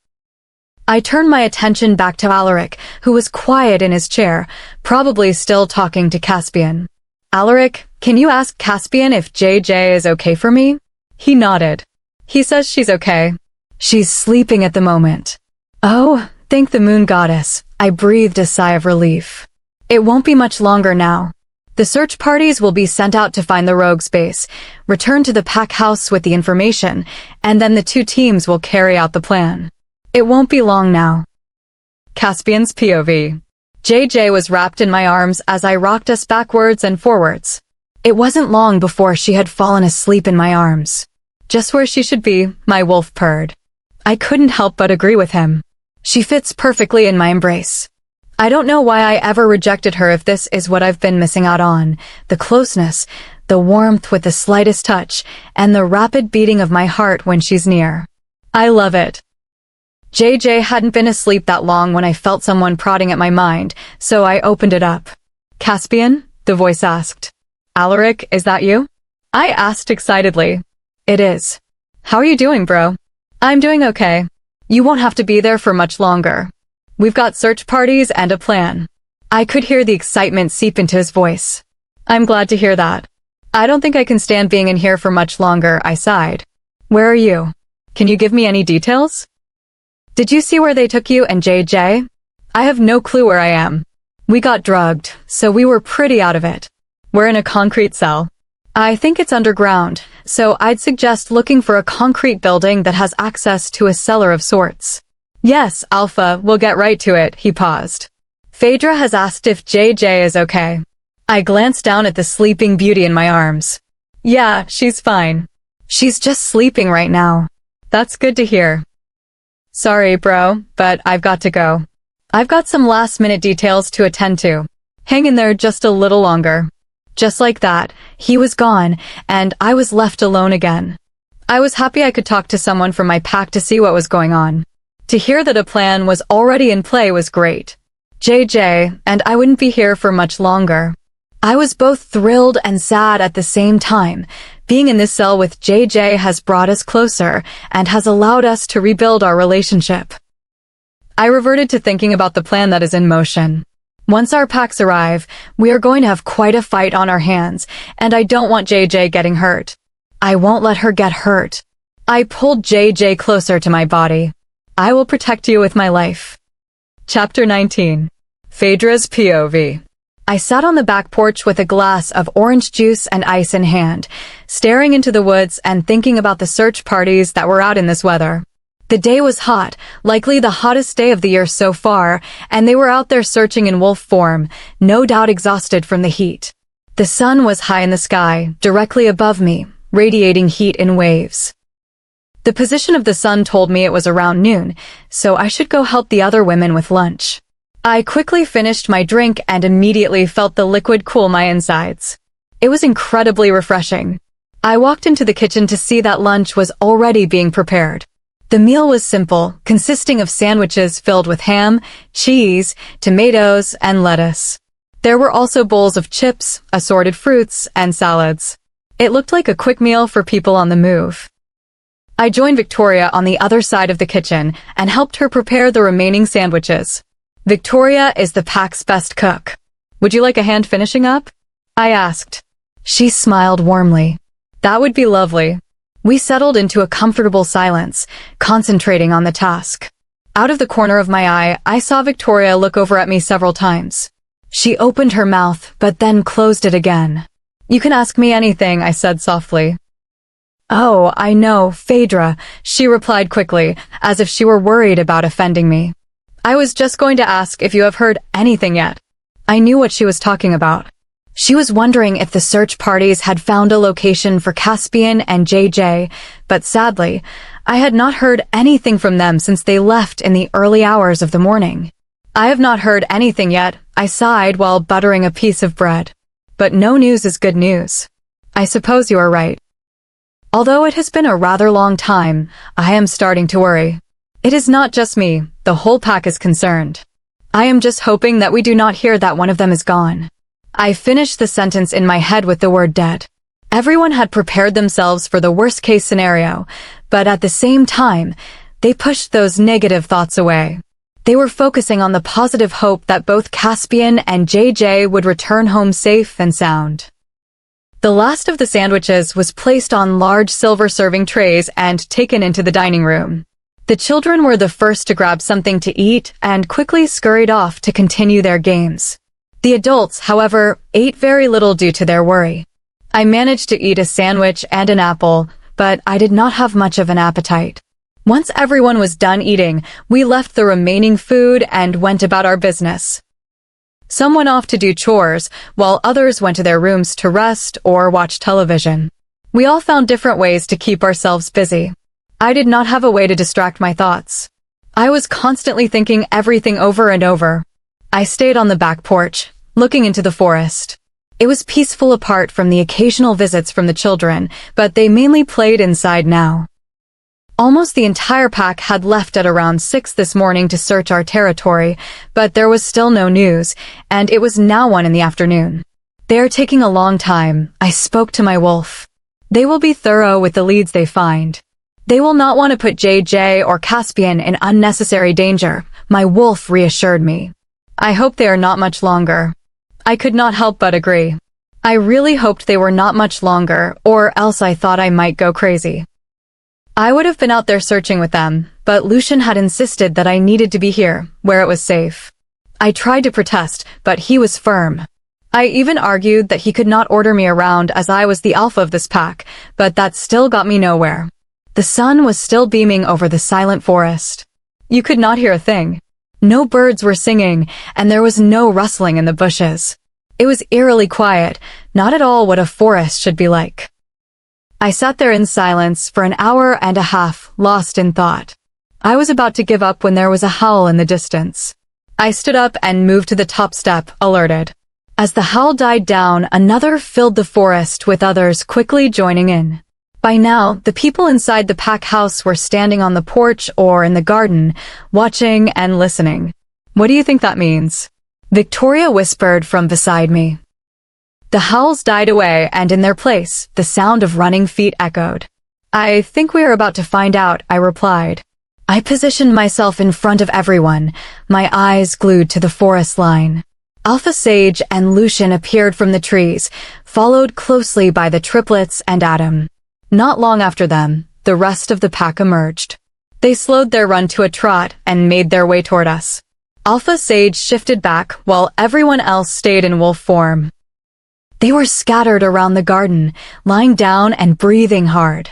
I turned my attention back to Alaric, who was quiet in his chair, probably still talking to Caspian. Alaric, can you ask Caspian if JJ is okay for me? He nodded. He says she's okay. She's sleeping at the moment. Oh, thank the moon goddess, I breathed a sigh of relief. It won't be much longer now. The search parties will be sent out to find the rogue's base, return to the pack house with the information, and then the 2 teams will carry out the plan. It won't be long now. Caspian's POV. JJ was wrapped in my arms as I rocked us backwards and forwards. It wasn't long before she had fallen asleep in my arms. Just where she should be, my wolf purred. I couldn't help but agree with him. She fits perfectly in my embrace. I don't know why I ever rejected her if this is what I've been missing out on, the closeness, the warmth with the slightest touch, and the rapid beating of my heart when she's near. I love it. JJ hadn't been asleep that long when I felt someone prodding at my mind, so I opened it up. Caspian? The voice asked. Alaric, is that you? I asked excitedly. It is. How are you doing, bro? I'm doing okay. You won't have to be there for much longer. We've got search parties and a plan. I could hear the excitement seep into his voice. I'm glad to hear that. I don't think I can stand being in here for much longer, I sighed. Where are you? Can you give me any details? Did you see where they took you and JJ? I have no clue where I am. We got drugged, so we were pretty out of it. We're in a concrete cell. I think it's underground, so I'd suggest looking for a concrete building that has access to a cellar of sorts. Yes, Alpha, we'll get right to it, he paused. Phaedra has asked if JJ is okay. I glanced down at the sleeping beauty in my arms. Yeah, she's fine. She's just sleeping right now. That's good to hear. Sorry, bro, but I've got to go. I've got some last-minute details to attend to. Hang in there just a little longer. Just like that, he was gone, and I was left alone again. I was happy I could talk to someone from my pack to see what was going on. To hear that a plan was already in play was great. JJ, and I wouldn't be here for much longer. I was both thrilled and sad at the same time. Being in this cell with JJ has brought us closer and has allowed us to rebuild our relationship. I reverted to thinking about the plan that is in motion. Once our packs arrive, we are going to have quite a fight on our hands, and I don't want JJ getting hurt. I won't let her get hurt. I pulled JJ closer to my body. I will protect you with my life. Chapter 19. Phaedra's POV. I sat on the back porch with a glass of orange juice and ice in hand, staring into the woods and thinking about the search parties that were out in this weather. The day was hot, likely the hottest day of the year so far, and they were out there searching in wolf form, no doubt exhausted from the heat. The sun was high in the sky, directly above me, radiating heat in waves. The position of the sun told me it was around noon, so I should go help the other women with lunch. I quickly finished my drink and immediately felt the liquid cool my insides. It was incredibly refreshing. I walked into the kitchen to see that lunch was already being prepared. The meal was simple, consisting of sandwiches filled with ham, cheese, tomatoes, and lettuce. There were also bowls of chips, assorted fruits, and salads. It looked like a quick meal for people on the move. I joined Victoria on the other side of the kitchen and helped her prepare the remaining sandwiches. Victoria is the pack's best cook. Would you like a hand finishing up? I asked. She smiled warmly. That would be lovely. We settled into a comfortable silence, concentrating on the task. Out of the corner of my eye, I saw Victoria look over at me several times. She opened her mouth, but then closed it again. You can ask me anything, I said softly. Oh, I know, Phaedra, she replied quickly, as if she were worried about offending me. I was just going to ask if you have heard anything yet. I knew what she was talking about. She was wondering if the search parties had found a location for Caspian and JJ, but sadly, I had not heard anything from them since they left in the early hours of the morning. I have not heard anything yet, I sighed while buttering a piece of bread. But no news is good news. I suppose you are right. Although it has been a rather long time, I am starting to worry. It is not just me, the whole pack is concerned. I am just hoping that we do not hear that one of them is gone. I finished the sentence in my head with the word dead. Everyone had prepared themselves for the worst-case scenario, but at the same time, they pushed those negative thoughts away. They were focusing on the positive hope that both Caspian and JJ would return home safe and sound. The last of the sandwiches was placed on large silver serving trays and taken into the dining room. The children were the first to grab something to eat and quickly scurried off to continue their games. The adults, however, ate very little due to their worry. I managed to eat a sandwich and an apple, but I did not have much of an appetite. Once everyone was done eating, we left the remaining food and went about our business. Some went off to do chores, while others went to their rooms to rest or watch television. We all found different ways to keep ourselves busy. I did not have a way to distract my thoughts. I was constantly thinking everything over and over. I stayed on the back porch, looking into the forest. It was peaceful apart from the occasional visits from the children, but they mainly played inside now. Almost the entire pack had left at around 6 this morning to search our territory, but there was still no news, and it was now 1 in the afternoon. They are taking a long time, I spoke to my wolf. They will be thorough with the leads they find. They will not want to put JJ or Caspian in unnecessary danger, my wolf reassured me. I hope they are not much longer. I could not help but agree. I really hoped they were not much longer, or else I thought I might go crazy. I would have been out there searching with them, but Lucian had insisted that I needed to be here, where it was safe. I tried to protest, but he was firm. I even argued that he could not order me around as I was the alpha of this pack, but that still got me nowhere. The sun was still beaming over the silent forest. You could not hear a thing. No birds were singing, and there was no rustling in the bushes. It was eerily quiet, not at all what a forest should be like. I sat there in silence for an hour and a half, lost in thought. I was about to give up when there was a howl in the distance. I stood up and moved to the top step, alerted. As the howl died down, another filled the forest with others quickly joining in. By now, the people inside the pack house were standing on the porch or in the garden, watching and listening. What do you think that means? Victoria whispered from beside me. The howls died away, and in their place, the sound of running feet echoed. I think we are about to find out, I replied. I positioned myself in front of everyone, my eyes glued to the forest line. Alpha Sage and Lucian appeared from the trees, followed closely by the triplets and Adam. Not long after them, the rest of the pack emerged. They slowed their run to a trot and made their way toward us. Alpha Sage shifted back while everyone else stayed in wolf form. They were scattered around the garden, lying down and breathing hard.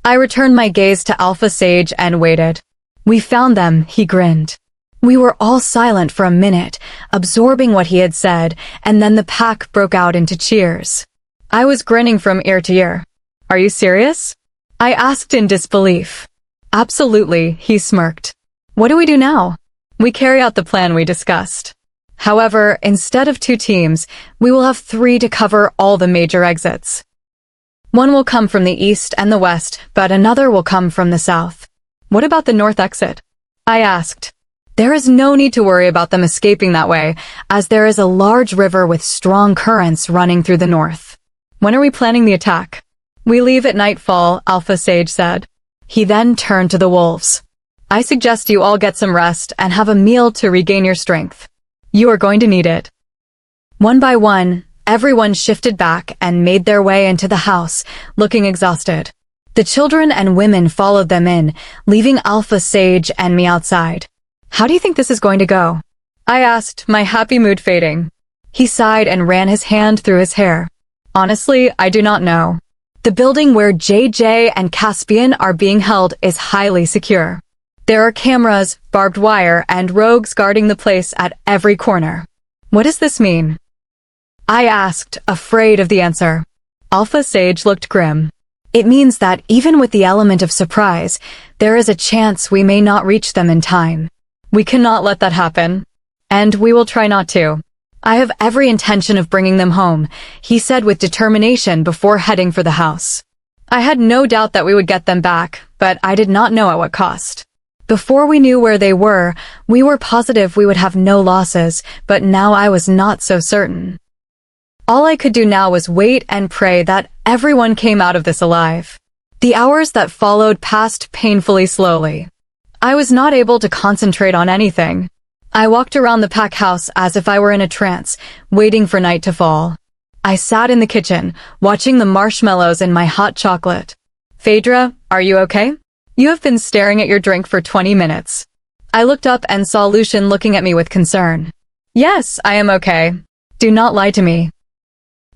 I returned my gaze to Alpha Sage and waited. We found them, he grinned. We were all silent for a minute, absorbing what he had said, and then the pack broke out into cheers. I was grinning from ear to ear. Are you serious? I asked in disbelief. Absolutely, he smirked. What do we do now? We carry out the plan we discussed. However, instead of 2 teams, we will have 3 to cover all the major exits. One will come from the east and the west, but another will come from the south. What about the north exit? I asked. There is no need to worry about them escaping that way, as there is a large river with strong currents running through the north. When are we planning the attack? We leave at nightfall, Alpha Sage said. He then turned to the wolves. I suggest you all get some rest and have a meal to regain your strength. You are going to need it. One by one, everyone shifted back and made their way into the house, looking exhausted. The children and women followed them in, leaving Alpha Sage and me outside. How do you think this is going to go? I asked, my happy mood fading. He sighed and ran his hand through his hair. Honestly, I do not know. The building where JJ and Caspian are being held is highly secure. There are cameras, barbed wire, and rogues guarding the place at every corner. What does this mean? I asked, afraid of the answer. Alpha Sage looked grim. It means that even with the element of surprise, there is a chance we may not reach them in time. We cannot let that happen. And we will try not to. I have every intention of bringing them home, he said with determination before heading for the house. I had no doubt that we would get them back, but I did not know at what cost. Before we knew where they were, we were positive we would have no losses, but now I was not so certain. All I could do now was wait and pray that everyone came out of this alive. The hours that followed passed painfully slowly. I was not able to concentrate on anything. I walked around the pack house as if I were in a trance, waiting for night to fall. I sat in the kitchen, watching the marshmallows in my hot chocolate. Phaedra, are you okay? You have been staring at your drink for 20 minutes. I looked up and saw Lucian looking at me with concern. Yes, I am okay. Do not lie to me.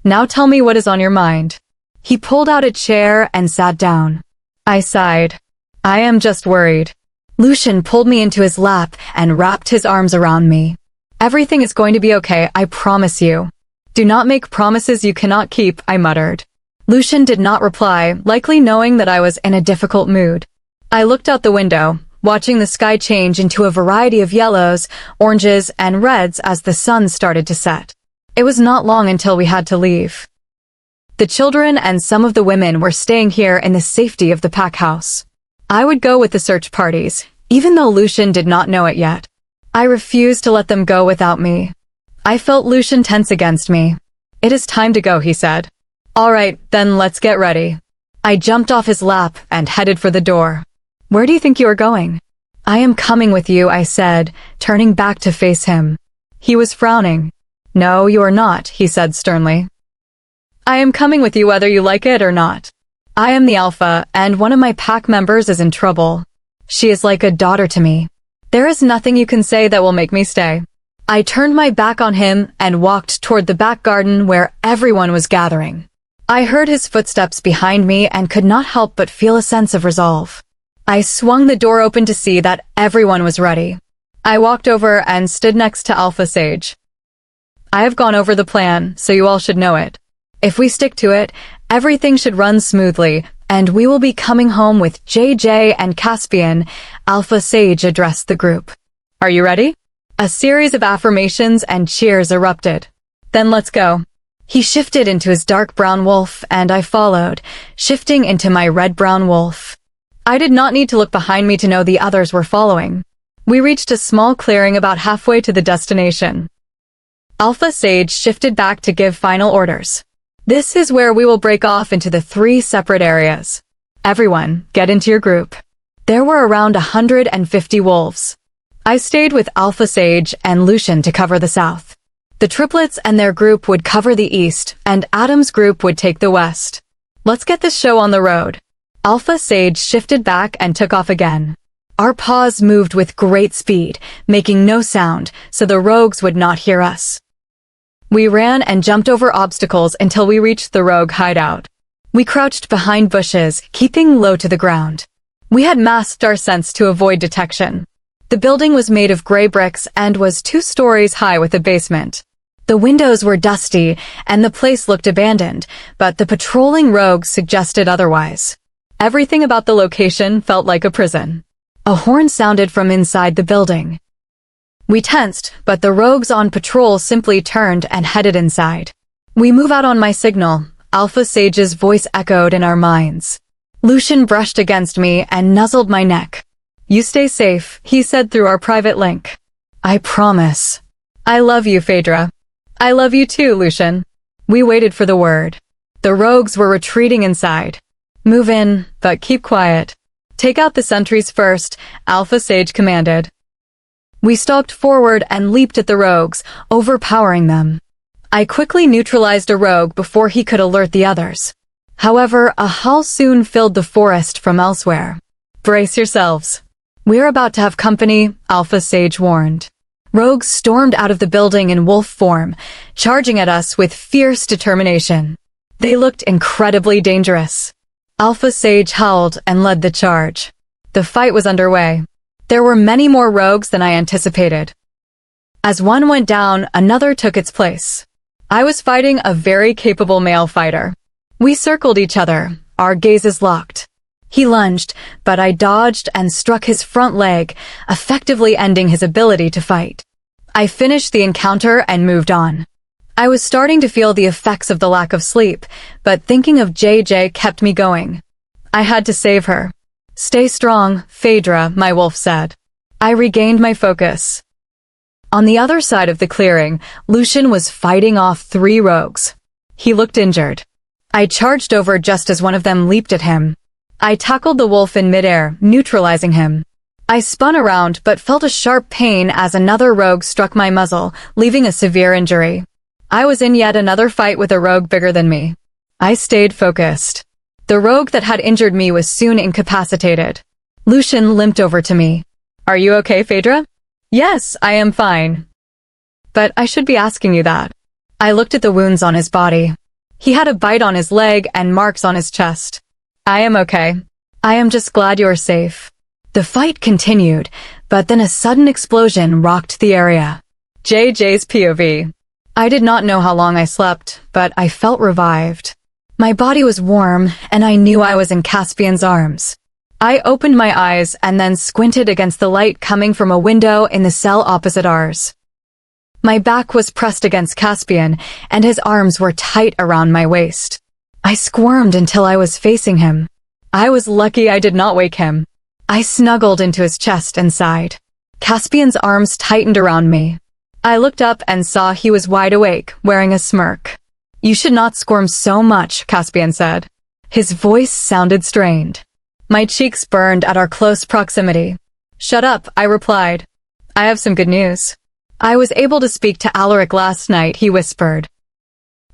Now tell me what is on your mind. He pulled out a chair and sat down. I sighed. I am just worried. Lucian pulled me into his lap and wrapped his arms around me. Everything is going to be okay, I promise you. Do not make promises you cannot keep, I muttered. Lucian did not reply, likely knowing that I was in a difficult mood. I looked out the window, watching the sky change into a variety of yellows, oranges, and reds as the sun started to set. It was not long until we had to leave. The children and some of the women were staying here in the safety of the pack house. I would go with the search parties, even though Lucian did not know it yet. I refused to let them go without me. I felt Lucian tense against me. "It is time to go," he said. "All right, then let's get ready." I jumped off his lap and headed for the door. "Where do you think you are going?" "I am coming with you," I said, turning back to face him. He was frowning. "No, you are not," he said sternly. "I am coming with you whether you like it or not. I am the alpha, and one of my pack members is in trouble. She is like a daughter to me. There is nothing you can say that will make me stay." I turned my back on him and walked toward the back garden where everyone was gathering. I heard his footsteps behind me and could not help but feel a sense of resolve. I swung the door open to see that everyone was ready. I walked over and stood next to Alpha Sage. "I have gone over the plan, so you all should know it. If we stick to it, everything should run smoothly, and we will be coming home with JJ and Caspian," Alpha Sage addressed the group. "Are you ready?" A series of affirmations and cheers erupted. "Then let's go." He shifted into his dark brown wolf, and I followed, shifting into my red-brown wolf. I did not need to look behind me to know the others were following. We reached a small clearing about halfway to the destination. Alpha Sage shifted back to give final orders. "This is where we will break off into the 3 separate areas. Everyone, get into your group." There were around 150 wolves. I stayed with Alpha Sage and Lucian to cover the south. The triplets and their group would cover the east, and Adam's group would take the west. "Let's get this show on the road." Alpha Sage shifted back and took off again. Our paws moved with great speed, making no sound, so the rogues would not hear us. We ran and jumped over obstacles until we reached the rogue hideout. We crouched behind bushes, keeping low to the ground. We had masked our scents to avoid detection. The building was made of gray bricks and was 2 stories high with a basement. The windows were dusty, and the place looked abandoned, but the patrolling rogues suggested otherwise. Everything about the location felt like a prison. A horn sounded from inside the building. We tensed, but the rogues on patrol simply turned and headed inside. "We move out on my signal," Alpha Sage's voice echoed in our minds. Lucian brushed against me and nuzzled my neck. "You stay safe," he said through our private link. "I promise." "I love you, Phaedra." "I love you too, Lucian." We waited for the word. The rogues were retreating inside. "Move in, but keep quiet. Take out the sentries first," Alpha Sage commanded. We stalked forward and leaped at the rogues, overpowering them. I quickly neutralized a rogue before he could alert the others. However, a howl soon filled the forest from elsewhere. "Brace yourselves. We're about to have company," Alpha Sage warned. Rogues stormed out of the building in wolf form, charging at us with fierce determination. They looked incredibly dangerous. Alpha Sage howled and led the charge. The fight was underway. There were many more rogues than I anticipated. As one went down, another took its place. I was fighting a very capable male fighter. We circled each other, our gazes locked. He lunged, but I dodged and struck his front leg, effectively ending his ability to fight. I finished the encounter and moved on. I was starting to feel the effects of the lack of sleep, but thinking of JJ kept me going. I had to save her. "Stay strong, Phaedra," my wolf said. I regained my focus. On the other side of the clearing, Lucian was fighting off 3 rogues. He looked injured. I charged over just as one of them leaped at him. I tackled the wolf in midair, neutralizing him. I spun around but felt a sharp pain as another rogue struck my muzzle, leaving a severe injury. I was in yet another fight with a rogue bigger than me. I stayed focused. The rogue that had injured me was soon incapacitated. Lucian limped over to me. "Are you okay, Phaedra?" "Yes, I am fine." "But I should be asking you that." I looked at the wounds on his body. He had a bite on his leg and marks on his chest. "I am okay. I am just glad you're safe." The fight continued, but then a sudden explosion rocked the area. JJ's POV. I did not know how long I slept, but I felt revived. My body was warm, and I knew I was in Caspian's arms. I opened my eyes and then squinted against the light coming from a window in the cell opposite ours. My back was pressed against Caspian, and his arms were tight around my waist. I squirmed until I was facing him. I was lucky I did not wake him. I snuggled into his chest and sighed. Caspian's arms tightened around me. I looked up and saw he was wide awake, wearing a smirk. "You should not squirm so much," Caspian said. His voice sounded strained. My cheeks burned at our close proximity. "Shut up," I replied. "I have some good news. I was able to speak to Alaric last night," he whispered.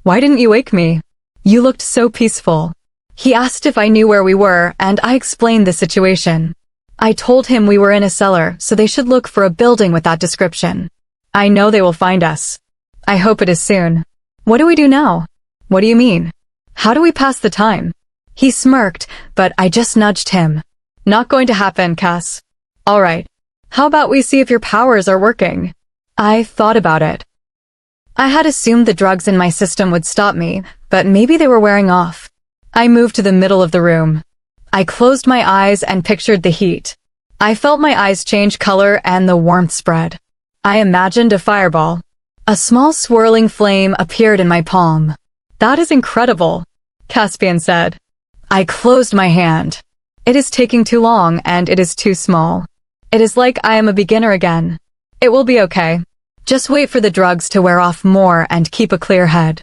"Why didn't you wake me? You looked so peaceful." He asked if I knew where we were, and I explained the situation. I told him we were in a cellar, so they should look for a building with that description. "I know they will find us. I hope it is soon." "What do we do now?" "What do you mean? How do we pass the time?" He smirked, but I just nudged him. "Not going to happen, Cass." "All right. How about we see if your powers are working?" I thought about it. I had assumed the drugs in my system would stop me, but maybe they were wearing off. I moved to the middle of the room. I closed my eyes and pictured the heat. I felt my eyes change color and the warmth spread. I imagined a fireball. A small swirling flame appeared in my palm. "That is incredible," Caspian said. I closed my hand. "It is taking too long and it is too small. It is like I am a beginner again. It will be okay. Just wait for the drugs to wear off more and keep a clear head."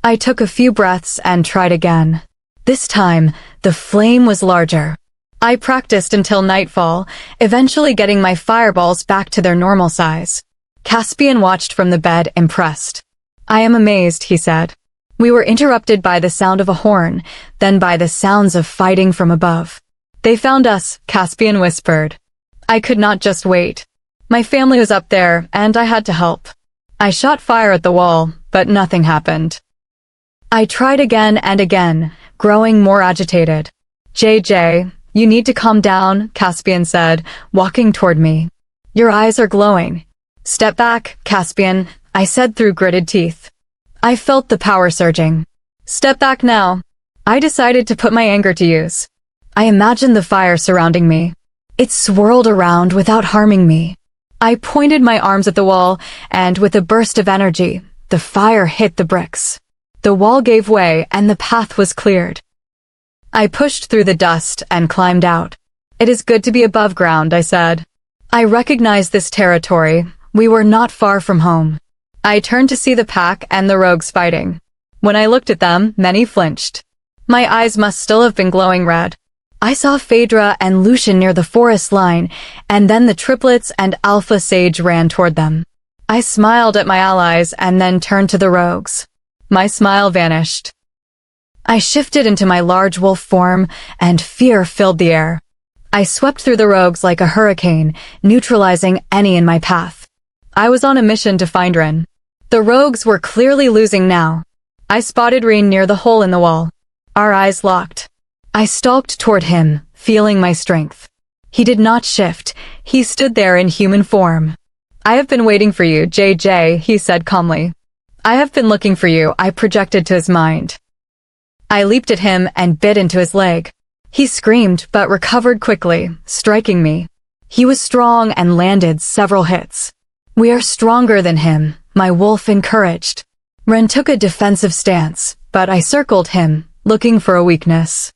I took a few breaths and tried again. This time, the flame was larger. I practiced until nightfall, eventually getting my fireballs back to their normal size. Caspian watched from the bed, impressed. "I am amazed," he said. We were interrupted by the sound of a horn, then by the sounds of fighting from above. "They found us," Caspian whispered. I could not just wait. My family was up there, and I had to help. I shot fire at the wall, but nothing happened. I tried again and again, growing more agitated. "JJ, you need to calm down," Caspian said, walking toward me. "Your eyes are glowing." "Step back, Caspian," I said through gritted teeth. I felt the power surging. "Step back now." I decided to put my anger to use. I imagined the fire surrounding me. It swirled around without harming me. I pointed my arms at the wall, and with a burst of energy, the fire hit the bricks. The wall gave way, and the path was cleared. I pushed through the dust and climbed out. "It is good to be above ground," I said. I recognized this territory. We were not far from home. I turned to see the pack and the rogues fighting. When I looked at them, many flinched. My eyes must still have been glowing red. I saw Phaedra and Lucian near the forest line, and then the triplets and Alpha Sage ran toward them. I smiled at my allies and then turned to the rogues. My smile vanished. I shifted into my large wolf form, and fear filled the air. I swept through the rogues like a hurricane, neutralizing any in my path. I was on a mission to find Rin. The rogues were clearly losing now. I spotted Rin near the hole in the wall. Our eyes locked. I stalked toward him, feeling my strength. He did not shift. He stood there in human form. "I have been waiting for you, JJ," he said calmly. "I have been looking for you," I projected to his mind. I leaped at him and bit into his leg. He screamed but recovered quickly, striking me. He was strong and landed several hits. "We are stronger than him," my wolf encouraged. Ren took a defensive stance, but I circled him, looking for a weakness.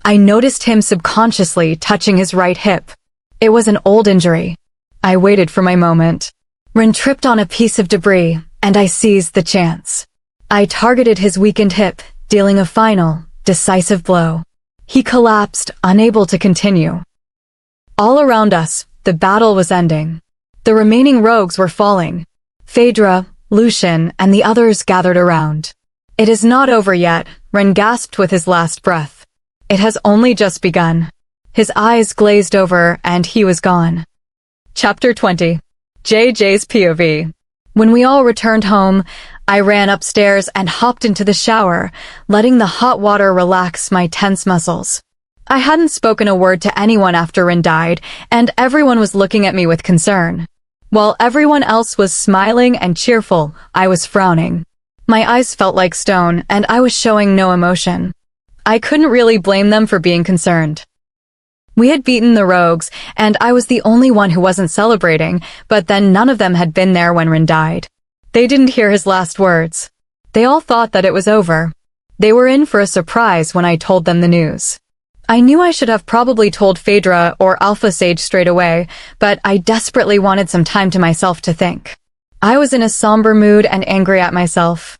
I noticed him subconsciously touching his right hip. It was an old injury. I waited for my moment. Ren tripped on a piece of debris, and I seized the chance. I targeted his weakened hip, dealing a final, decisive blow. He collapsed, unable to continue. All around us, the battle was ending. The remaining rogues were falling. Phaedra, Lucian, and the others gathered around. "It is not over yet," Ren gasped with his last breath. "It has only just begun." His eyes glazed over, and he was gone. Chapter 20. JJ's POV. When we all returned home, I ran upstairs and hopped into the shower, letting the hot water relax my tense muscles. I hadn't spoken a word to anyone after Rin died, and everyone was looking at me with concern. While everyone else was smiling and cheerful, I was frowning. My eyes felt like stone, and I was showing no emotion. I couldn't really blame them for being concerned. We had beaten the rogues, and I was the only one who wasn't celebrating, but then none of them had been there when Rin died. They didn't hear his last words. They all thought that it was over. They were in for a surprise when I told them the news. I knew I should have probably told Phaedra or Alpha Sage straight away, but I desperately wanted some time to myself to think. I was in a somber mood and angry at myself.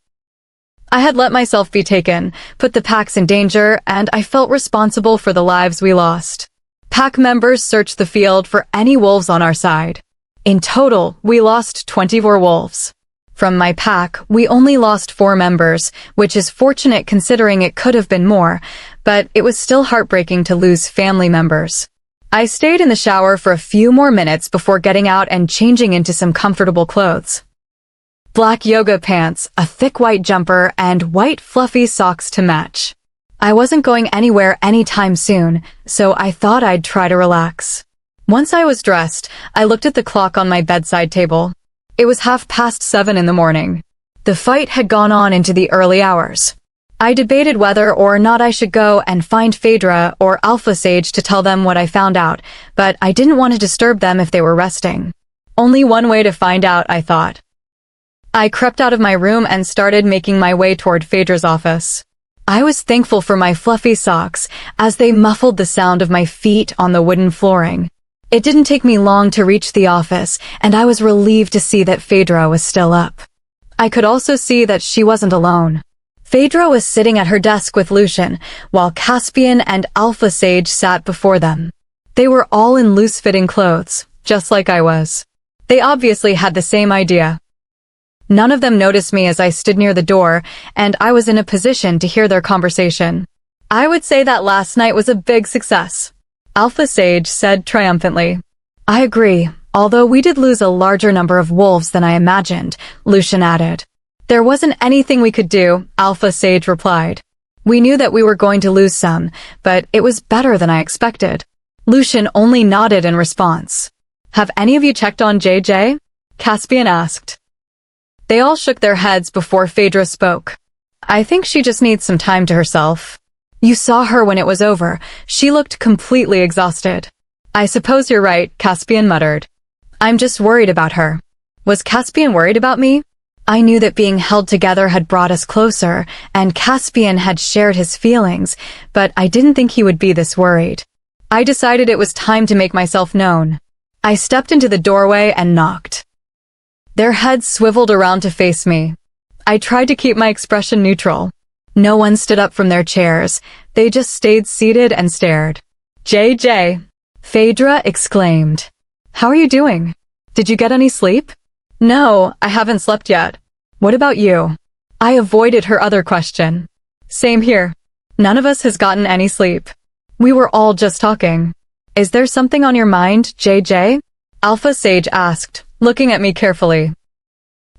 I had let myself be taken, put the packs in danger, and I felt responsible for the lives we lost. Pack members searched the field for any wolves on our side. In total, we lost 24 wolves. From my pack, we only lost 4 members, which is fortunate considering it could have been more, but it was still heartbreaking to lose family members. I stayed in the shower for a few more minutes before getting out and changing into some comfortable clothes. Black yoga pants, a thick white jumper, and white fluffy socks to match. I wasn't going anywhere anytime soon, so I thought I'd try to relax. Once I was dressed, I looked at the clock on my bedside table. It was 7:30 in the morning. The fight had gone on into the early hours. I debated whether or not I should go and find Phaedra or Alpha Sage to tell them what I found out, but I didn't want to disturb them if they were resting. Only one way to find out, I thought. I crept out of my room and started making my way toward Phaedra's office. I was thankful for my fluffy socks, as they muffled the sound of my feet on the wooden flooring. It didn't take me long to reach the office, and I was relieved to see that Phaedra was still up. I could also see that she wasn't alone. Phaedra was sitting at her desk with Lucian, while Caspian and Alpha Sage sat before them. They were all in loose-fitting clothes, just like I was. They obviously had the same idea. None of them noticed me as I stood near the door, and I was in a position to hear their conversation. I would say that last night was a big success, Alpha Sage said triumphantly. I agree, although we did lose a larger number of wolves than I imagined, Lucian added. There wasn't anything we could do, Alpha Sage replied. We knew that we were going to lose some, but it was better than I expected. Lucian only nodded in response. Have any of you checked on JJ? Caspian asked. They all shook their heads before Phaedra spoke. I think she just needs some time to herself. You saw her when it was over. She looked completely exhausted. I suppose you're right, Caspian muttered. I'm just worried about her. Was Caspian worried about me? I knew that being held together had brought us closer, and Caspian had shared his feelings, but I didn't think he would be this worried. I decided it was time to make myself known. I stepped into the doorway and knocked. Their heads swiveled around to face me. I tried to keep my expression neutral. No one stood up from their chairs. They just stayed seated and stared. JJ, Phaedra exclaimed. How are you doing? Did you get any sleep? No, I haven't slept yet. What about you? I avoided her other question. Same here. None of us has gotten any sleep. We were all just talking. Is there something on your mind, JJ? Alpha Sage asked, looking at me carefully.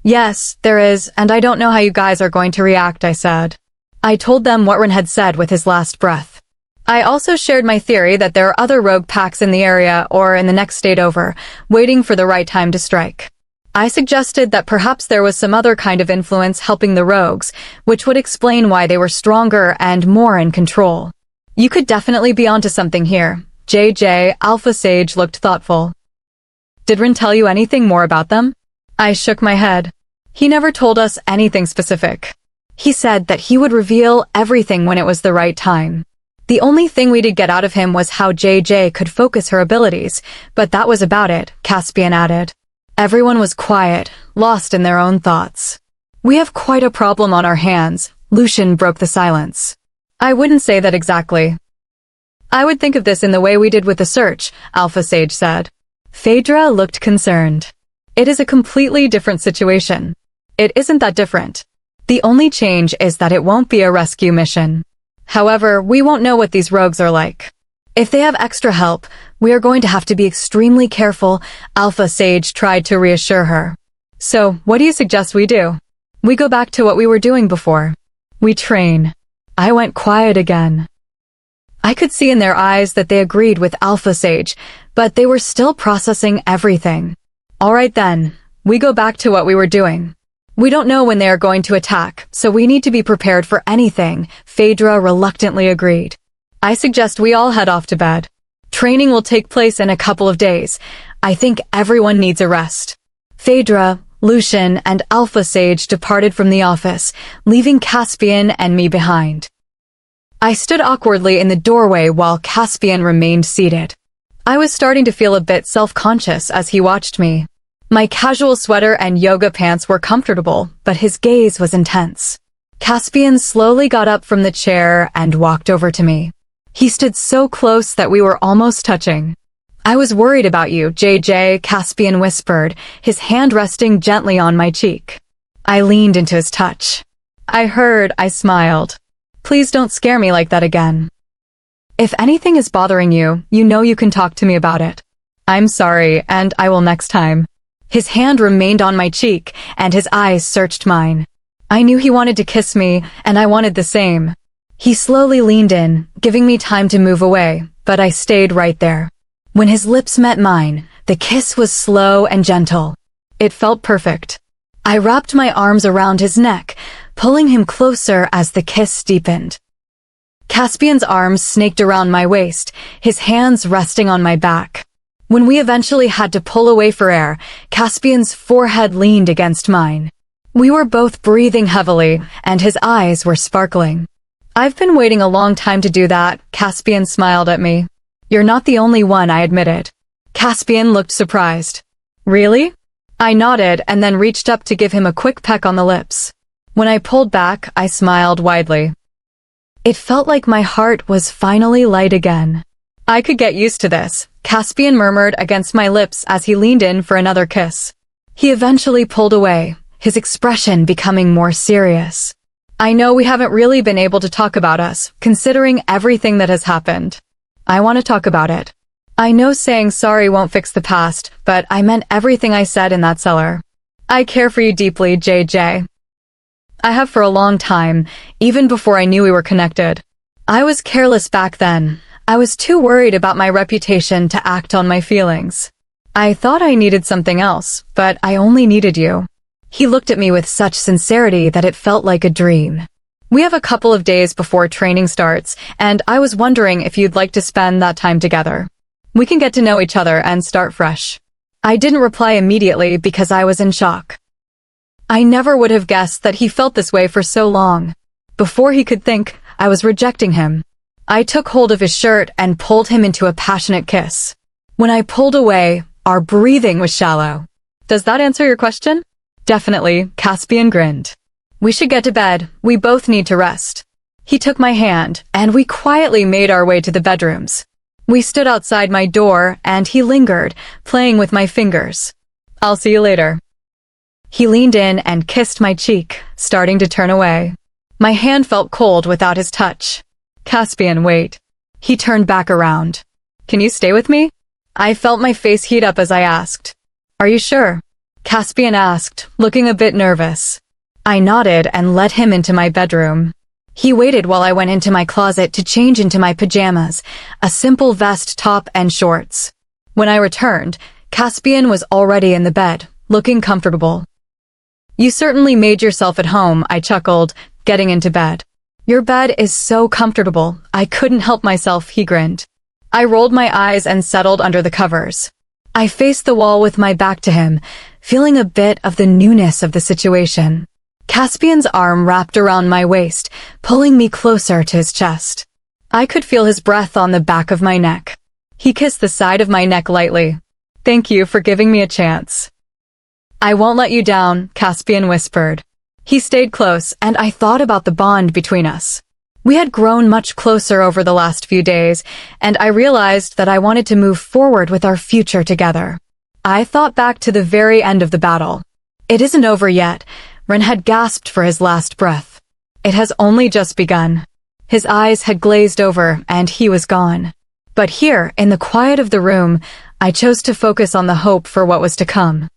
Yes, there is, and I don't know how you guys are going to react, I said. I told them what Ren had said with his last breath. I also shared my theory that there are other rogue packs in the area or in the next state over, waiting for the right time to strike. I suggested that perhaps there was some other kind of influence helping the rogues, which would explain why they were stronger and more in control. You could definitely be onto something here. JJ, Alpha Sage looked thoughtful. Did Ren tell you anything more about them? I shook my head. He never told us anything specific. He said that he would reveal everything when it was the right time. The only thing we did get out of him was how JJ could focus her abilities, but that was about it, Caspian added. Everyone was quiet, lost in their own thoughts. We have quite a problem on our hands, Lucian broke the silence. I wouldn't say that exactly. I would think of this in the way we did with the search, Alpha Sage said. Phaedra looked concerned. It is a completely different situation. It isn't that different. The only change is that it won't be a rescue mission. However, we won't know what these rogues are like. If they have extra help, we are going to have to be extremely careful, Alpha Sage tried to reassure her. So, what do you suggest we do? We go back to what we were doing before. We train. I went quiet again. I could see in their eyes that they agreed with Alpha Sage, but they were still processing everything. All right then, we go back to what we were doing. We don't know when they are going to attack, so we need to be prepared for anything, Phaedra reluctantly agreed. I suggest we all head off to bed. Training will take place in a couple of days. I think everyone needs a rest. Phaedra, Lucian and Alpha Sage departed from the office, leaving Caspian and me behind. I stood awkwardly in the doorway while Caspian remained seated. I was starting to feel a bit self-conscious as he watched me. My casual sweater and yoga pants were comfortable, but his gaze was intense. Caspian slowly got up from the chair and walked over to me. He stood so close that we were almost touching. "I was worried about you, JJ," Caspian whispered, his hand resting gently on my cheek. I leaned into his touch. I smiled. "Please don't scare me like that again. If anything is bothering you, you know you can talk to me about it. I'm sorry, and I will next time." His hand remained on my cheek, and his eyes searched mine. I knew he wanted to kiss me, and I wanted the same. He slowly leaned in, giving me time to move away, but I stayed right there. When his lips met mine, the kiss was slow and gentle. It felt perfect. I wrapped my arms around his neck, pulling him closer as the kiss deepened. Caspian's arms snaked around my waist, his hands resting on my back. When we eventually had to pull away for air, Caspian's forehead leaned against mine. We were both breathing heavily, and his eyes were sparkling. "I've been waiting a long time to do that," Caspian smiled at me. "You're not the only one," I admitted. Caspian looked surprised. "Really?" I nodded and then reached up to give him a quick peck on the lips. When I pulled back, I smiled widely. It felt like my heart was finally light again. "I could get used to this," Caspian murmured against my lips as he leaned in for another kiss. He eventually pulled away, his expression becoming more serious. "I know we haven't really been able to talk about us, considering everything that has happened. I want to talk about it. I know saying sorry won't fix the past, but I meant everything I said in that cellar. I care for you deeply, JJ. I have for a long time, even before I knew we were connected. I was careless back then. I was too worried about my reputation to act on my feelings. I thought I needed something else, but I only needed you." He looked at me with such sincerity that it felt like a dream. "We have a couple of days before training starts, and I was wondering if you'd like to spend that time together. We can get to know each other and start fresh." I didn't reply immediately because I was in shock. I never would have guessed that he felt this way for so long. Before he could think, I was rejecting him. I took hold of his shirt and pulled him into a passionate kiss. When I pulled away, our breathing was shallow. "Does that answer your question?" "Definitely," Caspian grinned. "We should get to bed. We both need to rest." He took my hand, and we quietly made our way to the bedrooms. We stood outside my door, and he lingered, playing with my fingers. "I'll see you later." He leaned in and kissed my cheek, starting to turn away. My hand felt cold without his touch. "Caspian, wait." He turned back around. "Can you stay with me?" I felt my face heat up as I asked. "Are you sure?" Caspian asked, looking a bit nervous. I nodded and led him into my bedroom. He waited while I went into my closet to change into my pajamas, a simple vest top and shorts. When I returned, Caspian was already in the bed, looking comfortable. "You certainly made yourself at home," I chuckled, getting into bed. "Your bed is so comfortable, I couldn't help myself," he grinned. I rolled my eyes and settled under the covers. I faced the wall with my back to him, feeling a bit of the newness of the situation. Caspian's arm wrapped around my waist, pulling me closer to his chest. I could feel his breath on the back of my neck. He kissed the side of my neck lightly. "Thank you for giving me a chance." "I won't let you down," Caspian whispered. He stayed close, and I thought about the bond between us. We had grown much closer over the last few days, and I realized that I wanted to move forward with our future together. I thought back to the very end of the battle. It isn't over yet. Ren had gasped for his last breath. It has only just begun. His eyes had glazed over, and he was gone. But here, in the quiet of the room, I chose to focus on the hope for what was to come.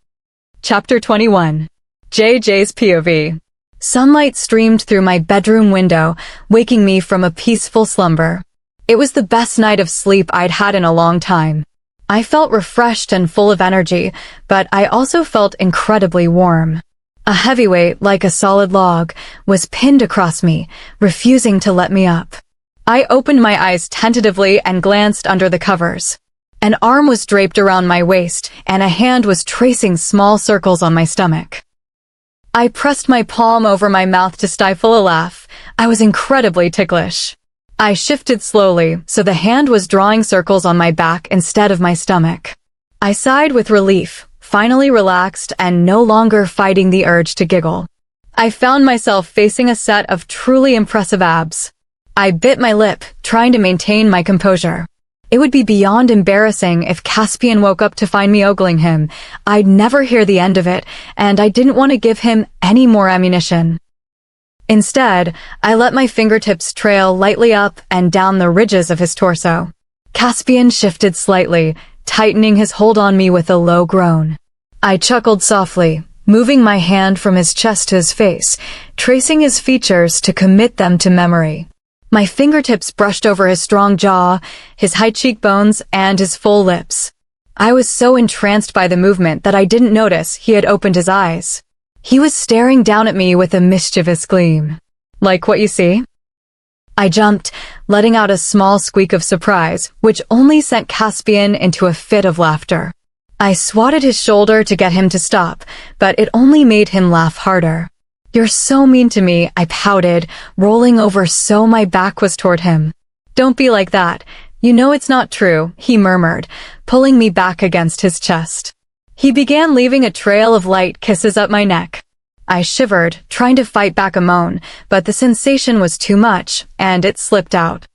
Chapter 21. JJ's POV. Sunlight streamed through my bedroom window, waking me from a peaceful slumber. It was the best night of sleep I'd had in a long time. I felt refreshed and full of energy, but I also felt incredibly warm. A heavyweight, like a solid log, was pinned across me, refusing to let me up. I opened my eyes tentatively and glanced under the covers. An arm was draped around my waist, and a hand was tracing small circles on my stomach. I pressed my palm over my mouth to stifle a laugh. I was incredibly ticklish. I shifted slowly, so the hand was drawing circles on my back instead of my stomach. I sighed with relief, finally relaxed and no longer fighting the urge to giggle. I found myself facing a set of truly impressive abs. I bit my lip, trying to maintain my composure. It would be beyond embarrassing if Caspian woke up to find me ogling him. I'd never hear the end of it, and I didn't want to give him any more ammunition. Instead, I let my fingertips trail lightly up and down the ridges of his torso. Caspian shifted slightly, tightening his hold on me with a low groan. I chuckled softly, moving my hand from his chest to his face, tracing his features to commit them to memory. My fingertips brushed over his strong jaw, his high cheekbones, and his full lips. I was so entranced by the movement that I didn't notice he had opened his eyes. He was staring down at me with a mischievous gleam. Like what you see? I jumped, letting out a small squeak of surprise, which only sent Caspian into a fit of laughter. I swatted his shoulder to get him to stop, but it only made him laugh harder. "You're so mean to me," I pouted, rolling over so my back was toward him. "Don't be like that. You know it's not true," he murmured, pulling me back against his chest. He began leaving a trail of light kisses up my neck. I shivered, trying to fight back a moan, but the sensation was too much, and it slipped out.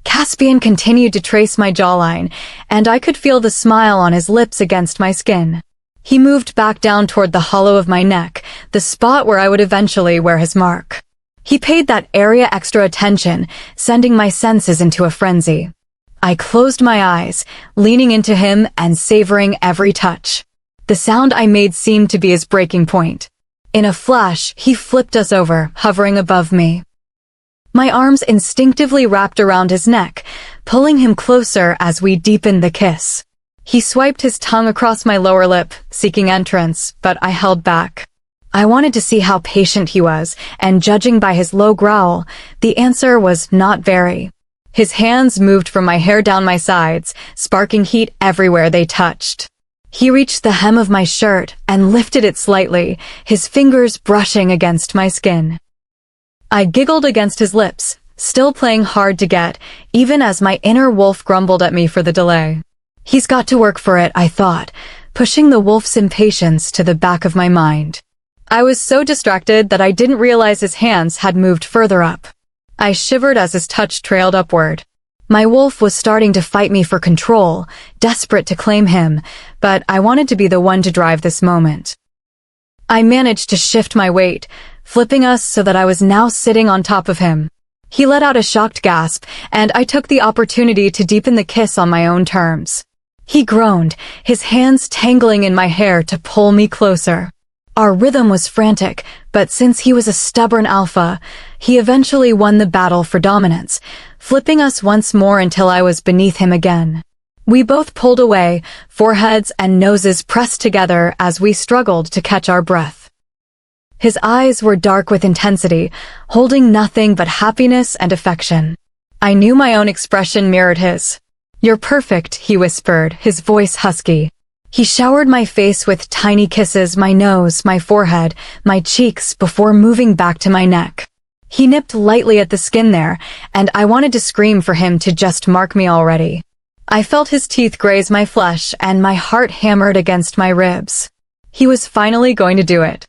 Caspian continued to trace my jawline, and I could feel the smile on his lips against my skin. He moved back down toward the hollow of my neck, the spot where I would eventually wear his mark. He paid that area extra attention, sending my senses into a frenzy. I closed my eyes, leaning into him and savoring every touch. The sound I made seemed to be his breaking point. In a flash, he flipped us over, hovering above me. My arms instinctively wrapped around his neck, pulling him closer as we deepened the kiss. He swiped his tongue across my lower lip, seeking entrance, but I held back. I wanted to see how patient he was, and judging by his low growl, the answer was not very. His hands moved from my hair down my sides, sparking heat everywhere they touched. He reached the hem of my shirt and lifted it slightly, his fingers brushing against my skin. I giggled against his lips, still playing hard to get, even as my inner wolf grumbled at me for the delay. He's got to work for it, I thought, pushing the wolf's impatience to the back of my mind. I was so distracted that I didn't realize his hands had moved further up. I shivered as his touch trailed upward. My wolf was starting to fight me for control, desperate to claim him, but I wanted to be the one to drive this moment. I managed to shift my weight, flipping us so that I was now sitting on top of him. He let out a shocked gasp, and I took the opportunity to deepen the kiss on my own terms. He groaned, his hands tangling in my hair to pull me closer. Our rhythm was frantic, but since he was a stubborn alpha, he eventually won the battle for dominance, flipping us once more until I was beneath him again. We both pulled away, foreheads and noses pressed together as we struggled to catch our breath. His eyes were dark with intensity, holding nothing but happiness and affection. I knew my own expression mirrored his. "You're perfect," he whispered, his voice husky. He showered my face with tiny kisses, my nose, my forehead, my cheeks, before moving back to my neck. He nipped lightly at the skin there, and I wanted to scream for him to just mark me already. I felt his teeth graze my flesh, and my heart hammered against my ribs. He was finally going to do it.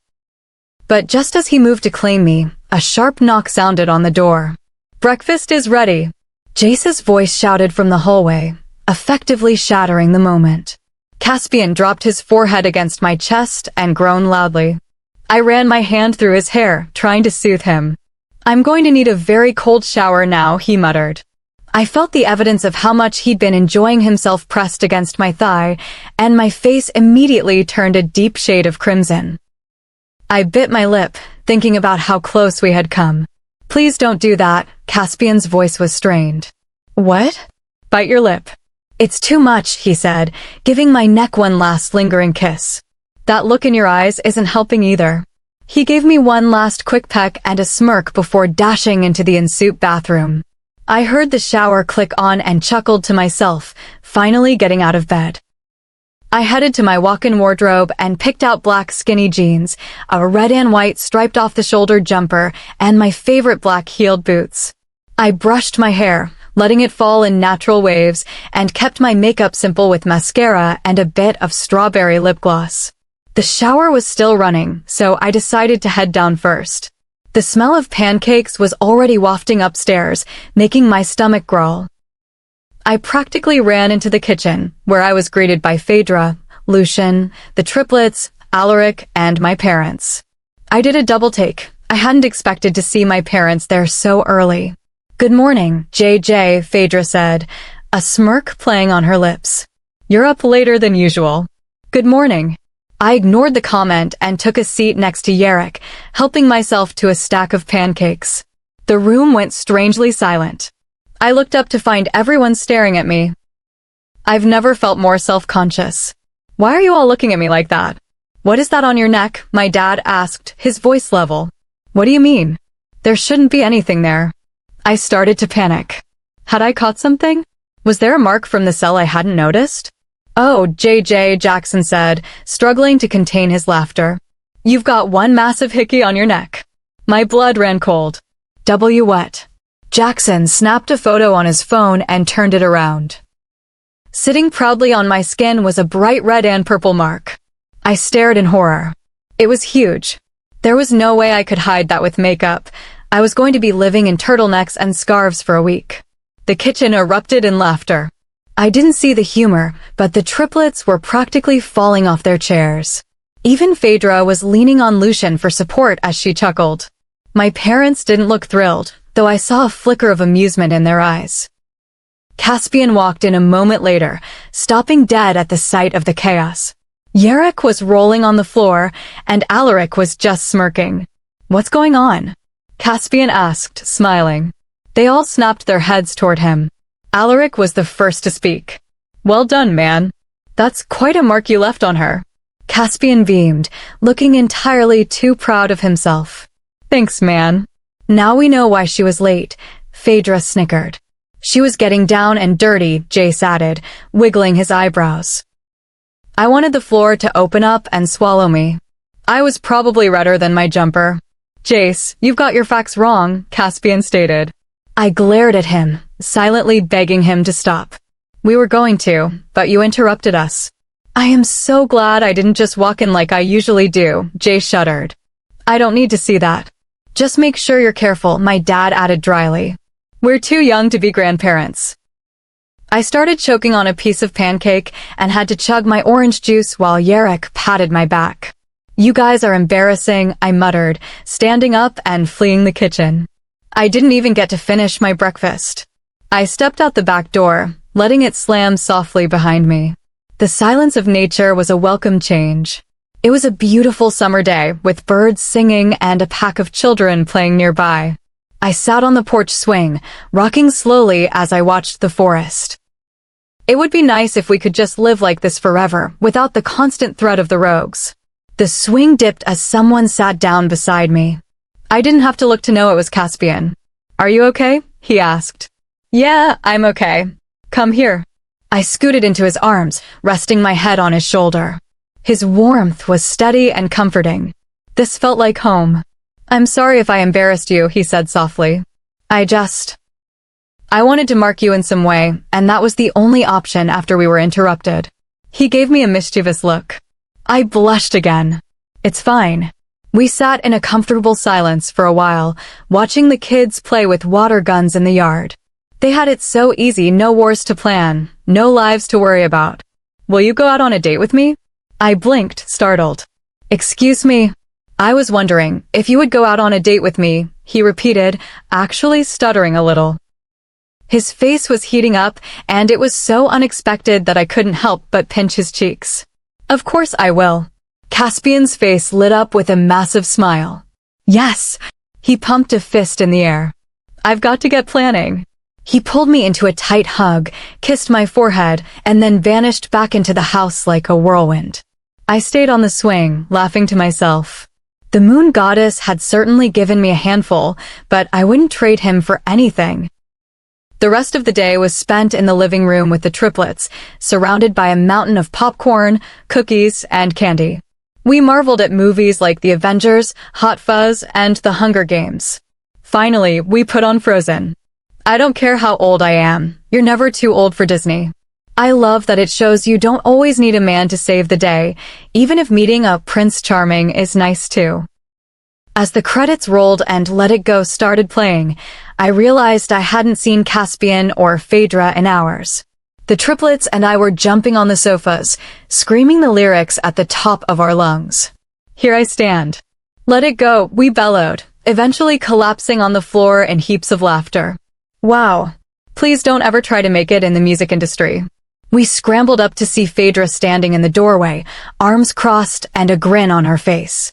But just as he moved to claim me, a sharp knock sounded on the door. "Breakfast is ready," Jace's voice shouted from the hallway, effectively shattering the moment. Caspian dropped his forehead against my chest and groaned loudly. I ran my hand through his hair, trying to soothe him. "I'm going to need a very cold shower now," he muttered. I felt the evidence of how much he'd been enjoying himself pressed against my thigh, and my face immediately turned a deep shade of crimson. I bit my lip, thinking about how close we had come. "Please don't do that," Caspian's voice was strained. "What?" "Bite your lip." "It's too much," he said, giving my neck one last lingering kiss. "That look in your eyes isn't helping either." He gave me one last quick peck and a smirk before dashing into the en suite bathroom. I heard the shower click on and chuckled to myself, finally getting out of bed. I headed to my walk-in wardrobe and picked out black skinny jeans, a red and white striped off-the-shoulder jumper, and my favorite black heeled boots. I brushed my hair, letting it fall in natural waves, and kept my makeup simple with mascara and a bit of strawberry lip gloss. The shower was still running, so I decided to head down first. The smell of pancakes was already wafting upstairs, making my stomach growl. I practically ran into the kitchen, where I was greeted by Phaedra, Lucian, the triplets, Alaric, and my parents. I did a double take. I hadn't expected to see my parents there so early. "Good morning, JJ," Phaedra said, a smirk playing on her lips. "You're up later than usual." "Good morning." I ignored the comment and took a seat next to Yerrick, helping myself to a stack of pancakes. The room went strangely silent. I looked up to find everyone staring at me. I've never felt more self-conscious. "Why are you all looking at me like that?" "What is that on your neck?" my dad asked, his voice level. "What do you mean? There shouldn't be anything there." I started to panic. Had I caught something? Was there a mark from the cell I hadn't noticed? "Oh, JJ," Jackson said, struggling to contain his laughter. "You've got one massive hickey on your neck." My blood ran cold. What? Jackson snapped a photo on his phone and turned it around. Sitting proudly on my skin was a bright red and purple mark. I stared in horror. It was huge. There was no way I could hide that with makeup. I was going to be living in turtlenecks and scarves for a week. The kitchen erupted in laughter. I didn't see the humor, but the triplets were practically falling off their chairs. Even Phaedra was leaning on Lucian for support as she chuckled. My parents didn't look thrilled, though I saw a flicker of amusement in their eyes. Caspian walked in a moment later, stopping dead at the sight of the chaos. Yerrick was rolling on the floor, and Alaric was just smirking. "What's going on?" Caspian asked, smiling. They all snapped their heads toward him. Alaric was the first to speak. "Well done, man. That's quite a mark you left on her." Caspian beamed, looking entirely too proud of himself. "Thanks, man." "Now we know why she was late," Phaedra snickered. "She was getting down and dirty," Jace added, wiggling his eyebrows. I wanted the floor to open up and swallow me. I was probably redder than my jumper. "Jace, you've got your facts wrong," Caspian stated. I glared at him, silently begging him to stop. "We were going to, but you interrupted us." "I am so glad I didn't just walk in like I usually do," Jace shuddered. "I don't need to see that. Just make sure you're careful," my dad added dryly. "We're too young to be grandparents." I started choking on a piece of pancake and had to chug my orange juice while Yerrick patted my back. "You guys are embarrassing," I muttered, standing up and fleeing the kitchen. I didn't even get to finish my breakfast. I stepped out the back door, letting it slam softly behind me. The silence of nature was a welcome change. It was a beautiful summer day, with birds singing and a pack of children playing nearby. I sat on the porch swing, rocking slowly as I watched the forest. It would be nice if we could just live like this forever, without the constant threat of the rogues. The swing dipped as someone sat down beside me. I didn't have to look to know it was Caspian. "Are you okay?" he asked. "Yeah, I'm okay. Come here." I scooted into his arms, resting my head on his shoulder. His warmth was steady and comforting. This felt like home. "I'm sorry if I embarrassed you," he said softly. I wanted to mark you in some way, and that was the only option after we were interrupted." He gave me a mischievous look. I blushed again. "It's fine." We sat in a comfortable silence for a while, watching the kids play with water guns in the yard. They had it so easy, no wars to plan, no lives to worry about. "Will you go out on a date with me?" I blinked, startled. "Excuse me?" "I was wondering if you would go out on a date with me," he repeated, actually stuttering a little. His face was heating up, and it was so unexpected that I couldn't help but pinch his cheeks. "Of course I will." Caspian's face lit up with a massive smile. "Yes!" He pumped a fist in the air. "I've got to get planning." He pulled me into a tight hug, kissed my forehead, and then vanished back into the house like a whirlwind. I stayed on the swing, laughing to myself. The moon goddess had certainly given me a handful, but I wouldn't trade him for anything. The rest of the day was spent in the living room with the triplets, surrounded by a mountain of popcorn, cookies, and candy. We marveled at movies like The Avengers, Hot Fuzz, and The Hunger Games. Finally, we put on Frozen. I don't care how old I am, you're never too old for Disney. I love that it shows you don't always need a man to save the day, even if meeting a Prince Charming is nice too. As the credits rolled and Let It Go started playing, I realized I hadn't seen Caspian or Phaedra in hours. The triplets and I were jumping on the sofas, screaming the lyrics at the top of our lungs. Here I stand. Let it go, we bellowed, eventually collapsing on the floor in heaps of laughter. Wow. Please don't ever try to make it in the music industry. We scrambled up to see Phaedra standing in the doorway, arms crossed and a grin on her face.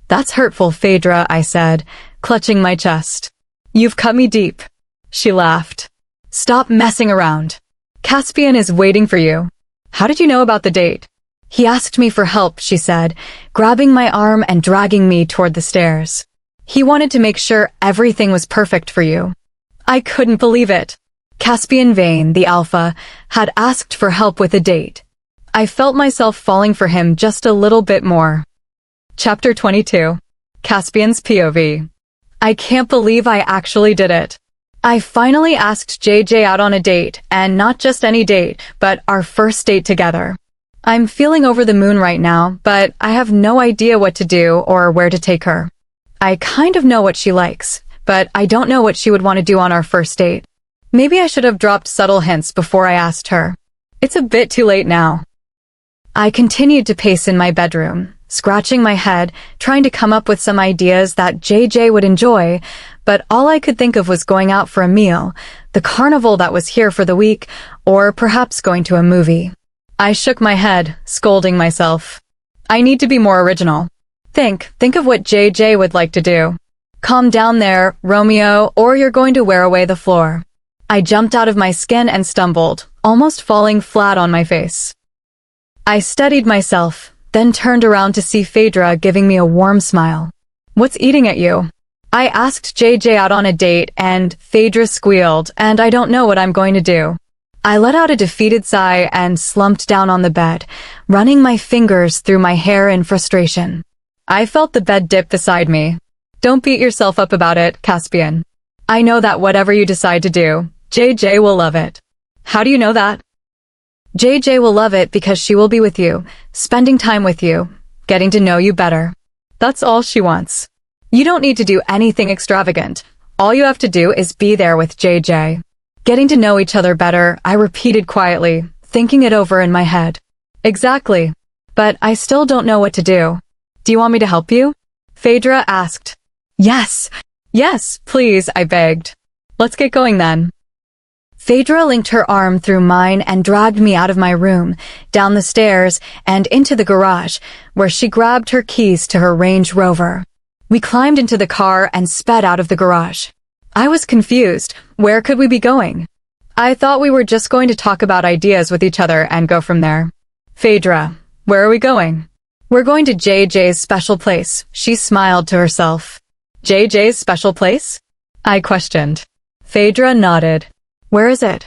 That's hurtful, Phaedra, I said, clutching my chest. You've cut me deep. She laughed. Stop messing around. Caspian is waiting for you. How did you know about the date? He asked me for help, she said, grabbing my arm and dragging me toward the stairs. He wanted to make sure everything was perfect for you. I couldn't believe it. Caspian Vane, the alpha, had asked for help with a date. I felt myself falling for him just a little bit more. Chapter 22. Caspian's POV. I can't believe I actually did it. I finally asked JJ out on a date, and not just any date, but our first date together. I'm feeling over the moon right now, but I have no idea what to do or where to take her. I kind of know what she likes, but I don't know what she would want to do on our first date. Maybe I should have dropped subtle hints before I asked her. It's a bit too late now. I continued to pace in my bedroom, scratching my head, trying to come up with some ideas that JJ would enjoy, but all I could think of was going out for a meal, the carnival that was here for the week, or perhaps going to a movie. I shook my head, scolding myself. I need to be more original. Think of what JJ would like to do. Calm down there, Romeo, or you're going to wear away the floor. I jumped out of my skin and stumbled, almost falling flat on my face. I steadied myself, then turned around to see Phaedra giving me a warm smile. What's eating at you? I asked JJ out on a date and Phaedra squealed, and I don't know what I'm going to do. I let out a defeated sigh and slumped down on the bed, running my fingers through my hair in frustration. I felt the bed dip beside me. Don't beat yourself up about it, Caspian. I know that whatever you decide to do, JJ will love it. How do you know that? JJ will love it because she will be with you, spending time with you, getting to know you better. That's all she wants. You don't need to do anything extravagant. All you have to do is be there with JJ. Getting to know each other better, I repeated quietly, thinking it over in my head. Exactly. But I still don't know what to do. Do you want me to help you? Phaedra asked. Yes, please, I begged. Let's get going then. Phaedra linked her arm through mine and dragged me out of my room, down the stairs, and into the garage, where she grabbed her keys to her Range Rover. We climbed into the car and sped out of the garage. I was confused. Where could we be going? I thought we were just going to talk about ideas with each other and go from there. Phaedra, where are we going? We're going to JJ's special place, she smiled to herself. JJ's special place? I questioned. Phaedra nodded. Where is it?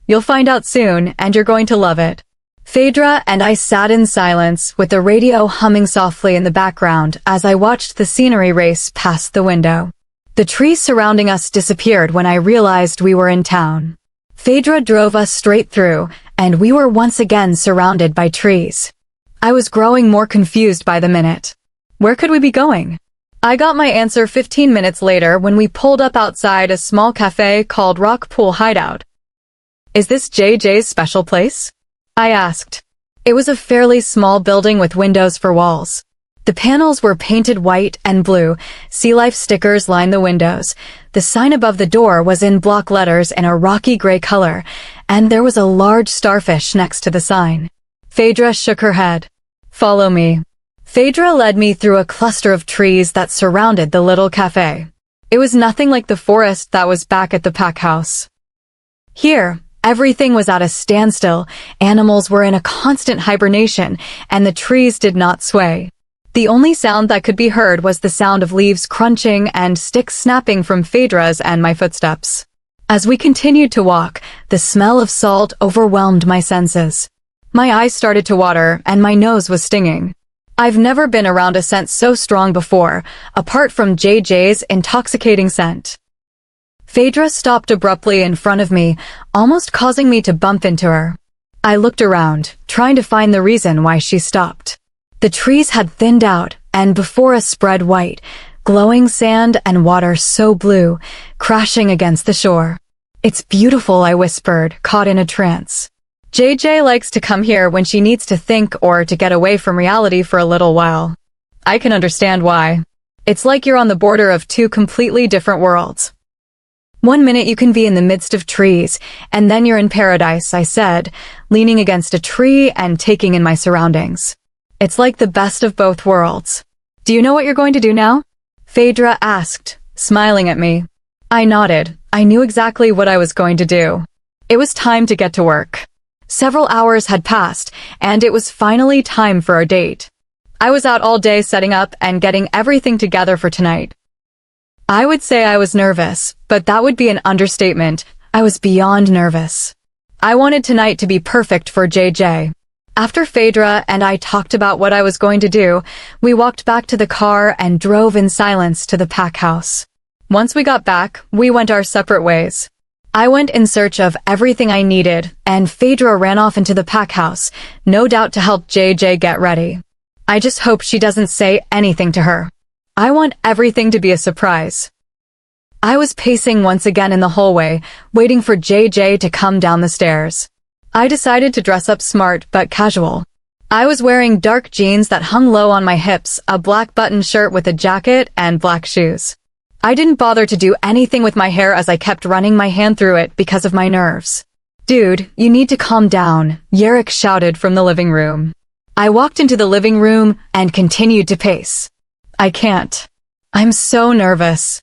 You'll find out soon, and you're going to love it. Phaedra and I sat in silence, with the radio humming softly in the background as I watched the scenery race past the window. The trees surrounding us disappeared when I realized we were in town. Phaedra drove us straight through, and we were once again surrounded by trees. I was growing more confused by the minute. Where could we be going? I got my answer 15 minutes later when we pulled up outside a small cafe called Rock Pool Hideout. Is this JJ's special place? I asked. It was a fairly small building with windows for walls. The panels were painted white and blue, Sea Life stickers lined the windows. The sign above the door was in block letters in a rocky gray color, and there was a large starfish next to the sign. Phaedra shook her head. Follow me. Phaedra led me through a cluster of trees that surrounded the little cafe. It was nothing like the forest that was back at the pack house. Here, everything was at a standstill, animals were in a constant hibernation, and the trees did not sway. The only sound that could be heard was the sound of leaves crunching and sticks snapping from Phaedra's and my footsteps. As we continued to walk, the smell of salt overwhelmed my senses. My eyes started to water and my nose was stinging. I've never been around a scent so strong before, apart from JJ's intoxicating scent. Phaedra stopped abruptly in front of me, almost causing me to bump into her. I looked around, trying to find the reason why she stopped. The trees had thinned out, and before us spread white, glowing sand and water so blue, crashing against the shore. "It's beautiful," I whispered, caught in a trance. JJ likes to come here when she needs to think or to get away from reality for a little while. I can understand why. It's like you're on the border of two completely different worlds. One minute you can be in the midst of trees, and then you're in paradise, I said, leaning against a tree and taking in my surroundings. It's like the best of both worlds. "Do you know what you're going to do now?" Phaedra asked, smiling at me. I nodded. I knew exactly what I was going to do. It was time to get to work. Several hours had passed, and it was finally time for our date. I was out all day setting up and getting everything together for tonight. I would say I was nervous, but that would be an understatement. I was beyond nervous. I wanted tonight to be perfect for JJ. After Phaedra and I talked about what I was going to do, we walked back to the car and drove in silence to the pack house. Once we got back, we went our separate ways. I went in search of everything I needed, and Phaedra ran off into the pack house, no doubt to help JJ get ready. I just hope she doesn't say anything to her. I want everything to be a surprise. I was pacing once again in the hallway, waiting for JJ to come down the stairs. I decided to dress up smart but casual. I was wearing dark jeans that hung low on my hips, a black button shirt with a jacket, and black shoes. I didn't bother to do anything with my hair as I kept running my hand through it because of my nerves. "Dude, you need to calm down," Yerrick shouted from the living room. I walked into the living room and continued to pace. I can't. I'm so nervous.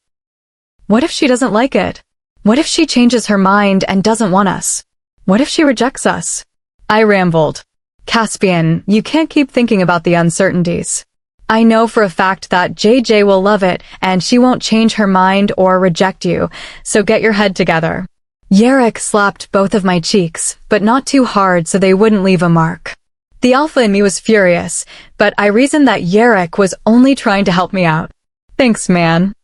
What if she doesn't like it? What if she changes her mind and doesn't want us? What if she rejects us? I rambled. Caspian, you can't keep thinking about the uncertainties. I know for a fact that JJ will love it and she won't change her mind or reject you, so get your head together. Yerrick slapped both of my cheeks, but not too hard so they wouldn't leave a mark. The alpha in me was furious, but I reasoned that Yerrick was only trying to help me out. Thanks, man.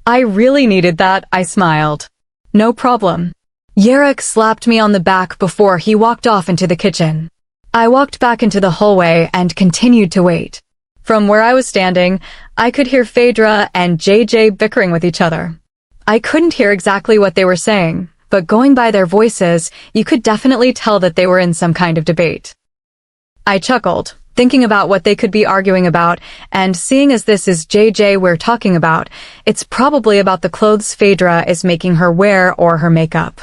I really needed that, I smiled. No problem. Yerrick slapped me on the back before he walked off into the kitchen. I walked back into the hallway and continued to wait. From where I was standing, I could hear Phaedra and JJ bickering with each other. I couldn't hear exactly what they were saying, but going by their voices, you could definitely tell that they were in some kind of debate. I chuckled, thinking about what they could be arguing about, and seeing as this is JJ we're talking about, it's probably about the clothes Phaedra is making her wear or her makeup.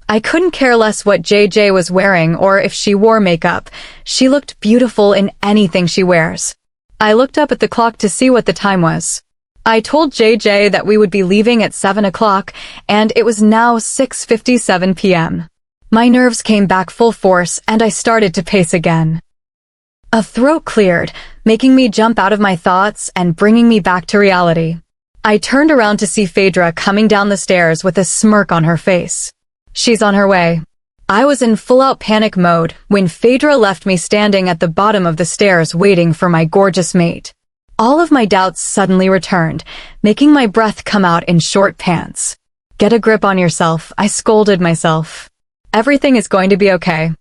I couldn't care less what JJ was wearing or if she wore makeup. She looked beautiful in anything she wears. I looked up at the clock to see what the time was. I told JJ that we would be leaving at 7 o'clock, and it was now 6:57 p.m. My nerves came back full force, and I started to pace again. A throat cleared, making me jump out of my thoughts and bringing me back to reality. I turned around to see Phaedra coming down the stairs with a smirk on her face. She's on her way. I was in full-out panic mode when Phaedra left me standing at the bottom of the stairs waiting for my gorgeous mate. All of my doubts suddenly returned, making my breath come out in short pants. Get a grip on yourself, I scolded myself. Everything is going to be okay.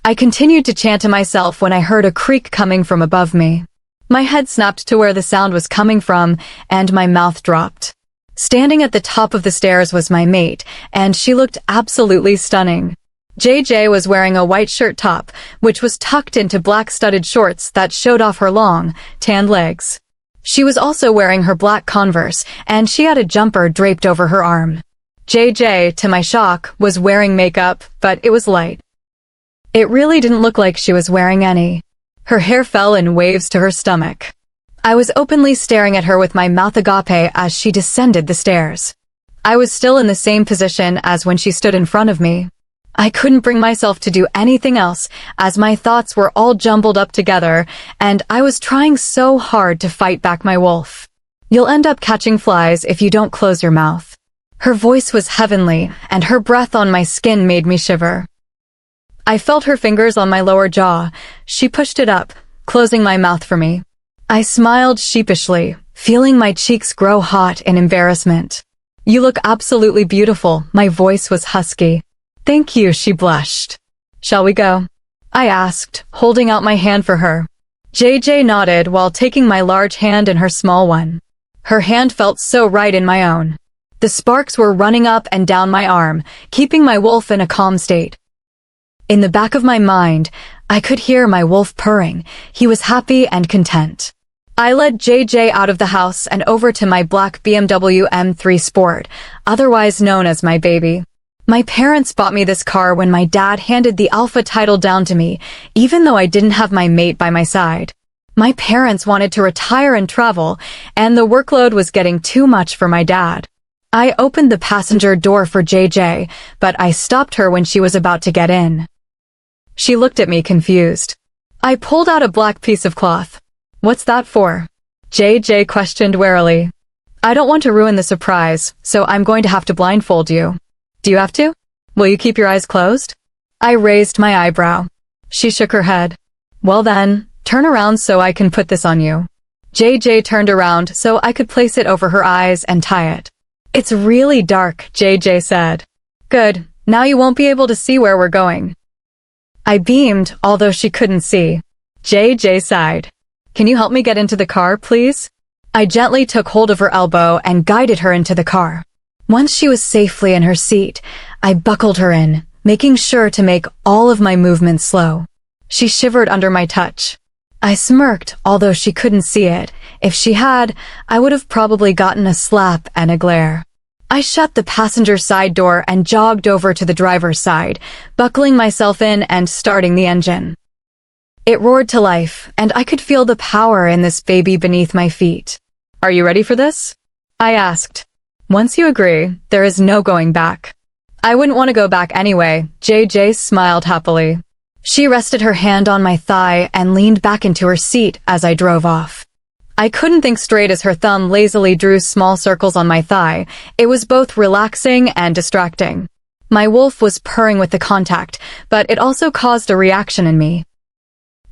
I continued to chant to myself when I heard a creak coming from above me. My head snapped to where the sound was coming from, and my mouth dropped. Standing at the top of the stairs was my mate, and she looked absolutely stunning. JJ was wearing a white shirt top, which was tucked into black studded shorts that showed off her long, tanned legs. She was also wearing her black Converse, and she had a jumper draped over her arm. JJ, to my shock, was wearing makeup, but it was light. It really didn't look like she was wearing any. Her hair fell in waves to her stomach. I was openly staring at her with my mouth agape as she descended the stairs. I was still in the same position as when she stood in front of me. I couldn't bring myself to do anything else as my thoughts were all jumbled up together, and I was trying so hard to fight back my wolf. You'll end up catching flies if you don't close your mouth. Her voice was heavenly, and her breath on my skin made me shiver. I felt her fingers on my lower jaw. She pushed it up, closing my mouth for me. I smiled sheepishly, feeling my cheeks grow hot in embarrassment. "You look absolutely beautiful." My voice was husky. "Thank you," she blushed. "Shall we go?" I asked, holding out my hand for her. JJ nodded while taking my large hand in her small one. Her hand felt so right in my own. The sparks were running up and down my arm, keeping my wolf in a calm state. In the back of my mind, I could hear my wolf purring. He was happy and content. I led JJ out of the house and over to my black BMW M3 Sport, otherwise known as my baby. My parents bought me this car when my dad handed the alpha title down to me, even though I didn't have my mate by my side. My parents wanted to retire and travel, and the workload was getting too much for my dad. I opened the passenger door for JJ, but I stopped her when she was about to get in. She looked at me confused. I pulled out a black piece of cloth. "What's that for?" JJ questioned warily. "I don't want to ruin the surprise, so I'm going to have to blindfold you." "Do you have to? Will you keep your eyes closed?" I raised my eyebrow. She shook her head. "Well then, turn around so I can put this on you." JJ turned around so I could place it over her eyes and tie it. "It's really dark," JJ said. "Good, now you won't be able to see where we're going." I beamed, although she couldn't see. JJ sighed. "Can you help me get into the car, please?" I gently took hold of her elbow and guided her into the car. Once she was safely in her seat, I buckled her in, making sure to make all of my movements slow. She shivered under my touch. I smirked, although she couldn't see it. If she had, I would have probably gotten a slap and a glare. I shut the passenger side door and jogged over to the driver's side, buckling myself in and starting the engine. It roared to life, and I could feel the power in this baby beneath my feet. "Are you ready for this?" I asked. "Once you agree, there is no going back." "I wouldn't want to go back anyway." JJ smiled happily. She rested her hand on my thigh and leaned back into her seat as I drove off. I couldn't think straight as her thumb lazily drew small circles on my thigh. It was both relaxing and distracting. My wolf was purring with the contact, but it also caused a reaction in me.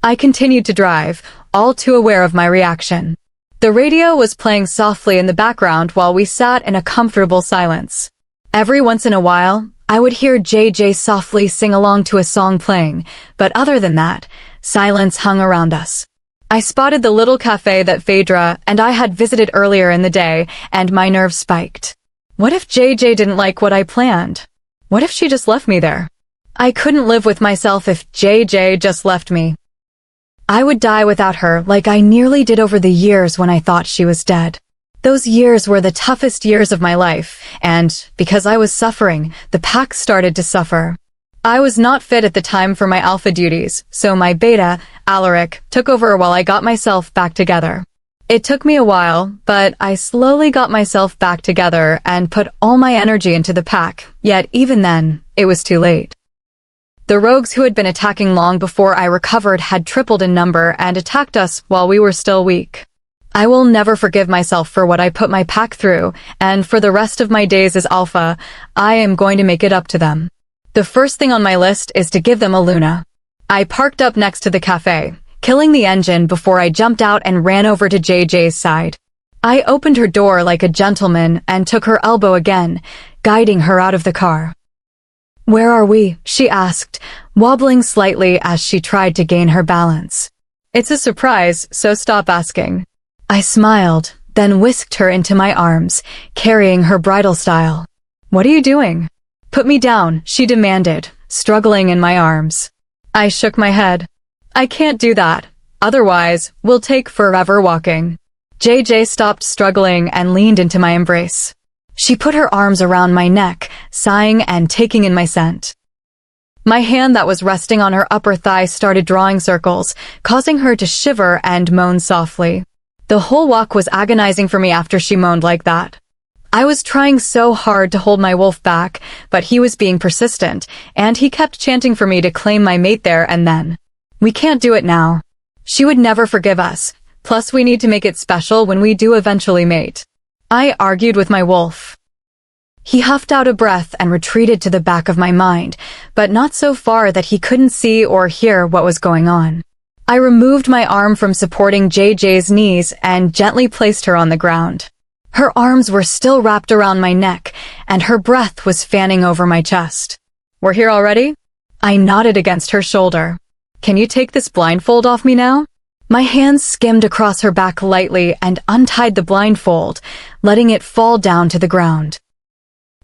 I continued to drive, all too aware of my reaction. The radio was playing softly in the background while we sat in a comfortable silence. Every once in a while, I would hear JJ softly sing along to a song playing, but other than that, silence hung around us. I spotted the little cafe that Phaedra and I had visited earlier in the day, and my nerves spiked. What if JJ didn't like what I planned? What if she just left me there? I couldn't live with myself if JJ just left me. I would die without her like I nearly did over the years when I thought she was dead. Those years were the toughest years of my life, and because I was suffering, the pack started to suffer. I was not fit at the time for my alpha duties, so my beta, Alaric, took over while I got myself back together. It took me a while, but I slowly got myself back together and put all my energy into the pack, yet even then, it was too late. The rogues who had been attacking long before I recovered had tripled in number and attacked us while we were still weak. I will never forgive myself for what I put my pack through, and for the rest of my days as alpha, I am going to make it up to them. The first thing on my list is to give them a Luna. I parked up next to the cafe, killing the engine before I jumped out and ran over to JJ's side. I opened her door like a gentleman and took her elbow again, guiding her out of the car. "Where are we?" she asked, wobbling slightly as she tried to gain her balance. "It's a surprise, so stop asking." I smiled, then whisked her into my arms, carrying her bridal style. "What are you doing?" "Put me down," she demanded, struggling in my arms. I shook my head. "I can't do that. Otherwise, we'll take forever walking." JJ stopped struggling and leaned into my embrace. She put her arms around my neck, sighing and taking in my scent. My hand that was resting on her upper thigh started drawing circles, causing her to shiver and moan softly. The whole walk was agonizing for me after she moaned like that. I was trying so hard to hold my wolf back, but he was being persistent, and he kept chanting for me to claim my mate there and then. "We can't do it now. She would never forgive us, plus we need to make it special when we do eventually mate." I argued with my wolf. He huffed out a breath and retreated to the back of my mind, but not so far that he couldn't see or hear what was going on. I removed my arm from supporting JJ's knees and gently placed her on the ground. Her arms were still wrapped around my neck, and her breath was fanning over my chest. "We're here already?" I nodded against her shoulder. "Can you take this blindfold off me now?" My hands skimmed across her back lightly and untied the blindfold, letting it fall down to the ground.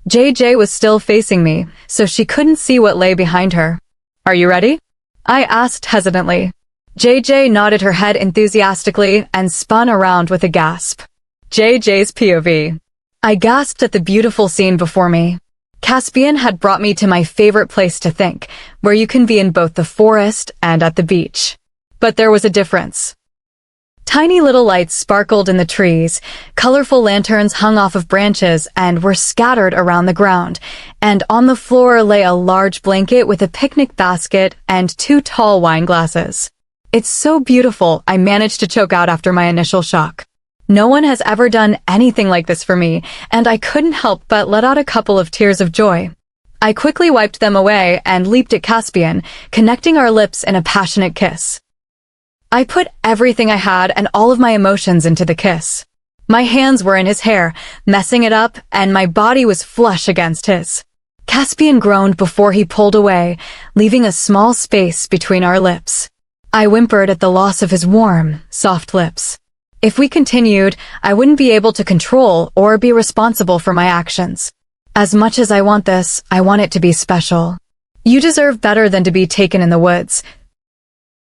JJ was still facing me, so she couldn't see what lay behind her. "Are you ready?" I asked hesitantly. JJ nodded her head enthusiastically and spun around with a gasp. JJ's POV. I gasped at the beautiful scene before me. Caspian had brought me to my favorite place to think, where you can be in both the forest and at the beach. But there was a difference. Tiny little lights sparkled in the trees, colorful lanterns hung off of branches and were scattered around the ground, and on the floor lay a large blanket with a picnic basket and 2 tall wine glasses. "It's so beautiful," I managed to choke out after my initial shock. No one has ever done anything like this for me, and I couldn't help but let out a couple of tears of joy. I quickly wiped them away and leaped at Caspian, connecting our lips in a passionate kiss. I put everything I had and all of my emotions into the kiss. My hands were in his hair, messing it up, and my body was flush against his. Caspian groaned before he pulled away, leaving a small space between our lips. I whimpered at the loss of his warm, soft lips. If we continued, I wouldn't be able to control or be responsible for my actions. As much as I want this, I want it to be special. You deserve better than to be taken in the woods.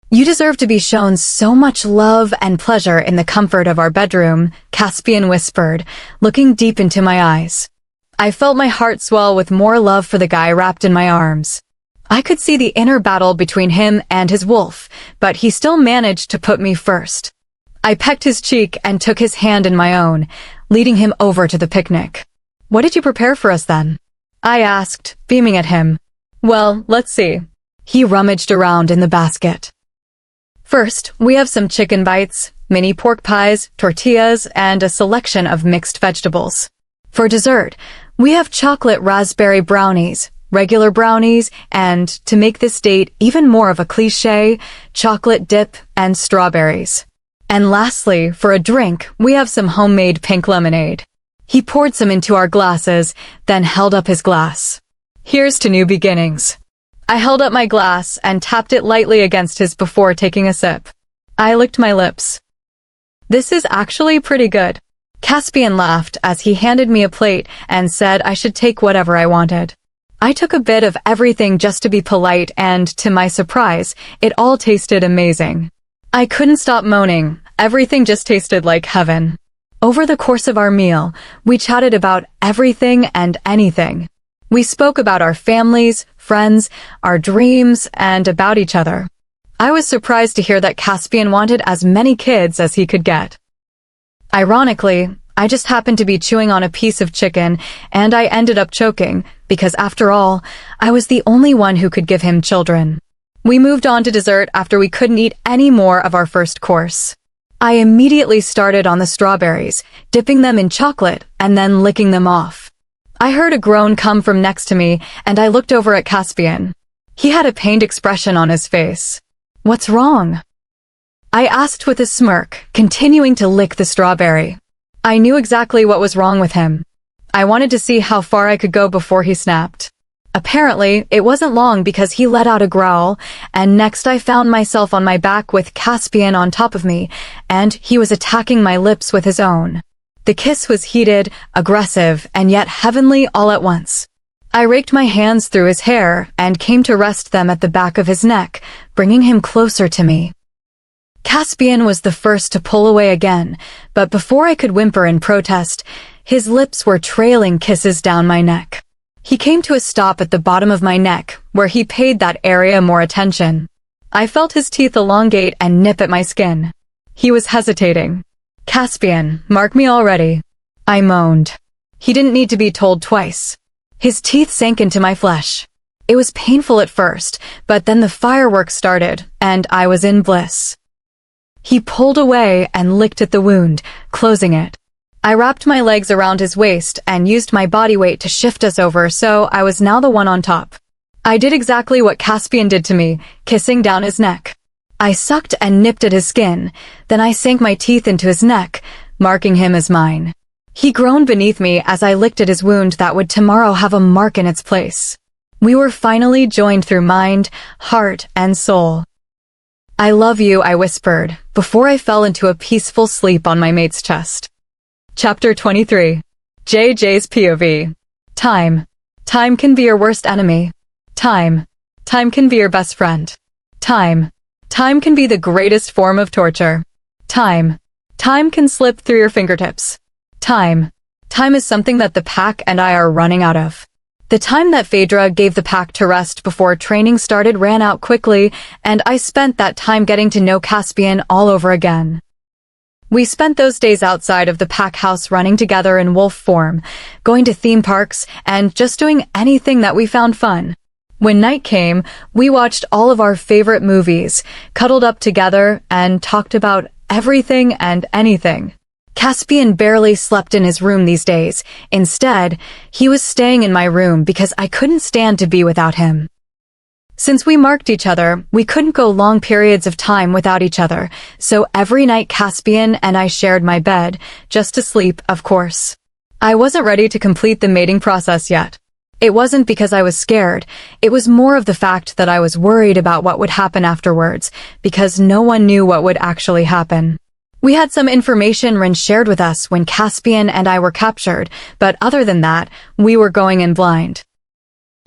You deserve to be shown so much love and pleasure in the comfort of our bedroom, Caspian whispered, looking deep into my eyes. I felt my heart swell with more love for the guy wrapped in my arms. I could see the inner battle between him and his wolf, but he still managed to put me first. I pecked his cheek and took his hand in my own, leading him over to the picnic. "What did you prepare for us then?" I asked, beaming at him. "Well, let's see." He rummaged around in the basket. "First, we have some chicken bites, mini pork pies, tortillas, and a selection of mixed vegetables. For dessert, we have chocolate raspberry brownies, regular brownies, and, to make this date even more of a cliché, chocolate dip and strawberries. And lastly, for a drink, we have some homemade pink lemonade." He poured some into our glasses, then held up his glass. "Here's to new beginnings." I held up my glass and tapped it lightly against his before taking a sip. I licked my lips. "This is actually pretty good." Caspian laughed as he handed me a plate and said I should take whatever I wanted. I took a bit of everything just to be polite, and, to my surprise, it all tasted amazing. I couldn't stop moaning. Everything just tasted like heaven. Over the course of our meal, we chatted about everything and anything. We spoke about our families, friends, our dreams, and about each other. I was surprised to hear that Caspian wanted as many kids as he could get. Ironically, I just happened to be chewing on a piece of chicken, and I ended up choking, because after all, I was the only one who could give him children. We moved on to dessert after we couldn't eat any more of our first course. I immediately started on the strawberries, dipping them in chocolate and then licking them off. I heard a groan come from next to me, and I looked over at Caspian. He had a pained expression on his face. "What's wrong?" I asked with a smirk, continuing to lick the strawberry. I knew exactly what was wrong with him. I wanted to see how far I could go before he snapped. Apparently, it wasn't long because he let out a growl, and next I found myself on my back with Caspian on top of me, and he was attacking my lips with his own. The kiss was heated, aggressive, and yet heavenly all at once. I raked my hands through his hair and came to rest them at the back of his neck, bringing him closer to me. Caspian was the first to pull away again, but before I could whimper in protest, his lips were trailing kisses down my neck. He came to a stop at the bottom of my neck, where he paid that area more attention. I felt his teeth elongate and nip at my skin. He was hesitating. "Caspian, mark me already," I moaned. He didn't need to be told twice. His teeth sank into my flesh. It was painful at first, but then the fireworks started, and I was in bliss. He pulled away and licked at the wound, closing it. I wrapped my legs around his waist and used my body weight to shift us over, so I was now the one on top. I did exactly what Caspian did to me, kissing down his neck. I sucked and nipped at his skin, then I sank my teeth into his neck, marking him as mine. He groaned beneath me as I licked at his wound that would tomorrow have a mark in its place. We were finally joined through mind, heart, and soul. "I love you," I whispered, before I fell into a peaceful sleep on my mate's chest. Chapter 23. JJ's POV. Time. Time can be your worst enemy. Time. Time can be your best friend. Time. Time can be the greatest form of torture. Time. Time can slip through your fingertips. Time. Time is something that the pack and I are running out of. The time that Phaedra gave the pack to rest before training started ran out quickly, and I spent that time getting to know Caspian all over again. We spent those days outside of the pack house running together in wolf form, going to theme parks, and just doing anything that we found fun. When night came, we watched all of our favorite movies, cuddled up together, and talked about everything and anything. Caspian barely slept in his room these days. Instead, he was staying in my room because I couldn't stand to be without him. Since we marked each other, we couldn't go long periods of time without each other, so every night Caspian and I shared my bed, just to sleep, of course. I wasn't ready to complete the mating process yet. It wasn't because I was scared, it was more of the fact that I was worried about what would happen afterwards, because no one knew what would actually happen. We had some information Rin shared with us when Caspian and I were captured, but other than that, we were going in blind.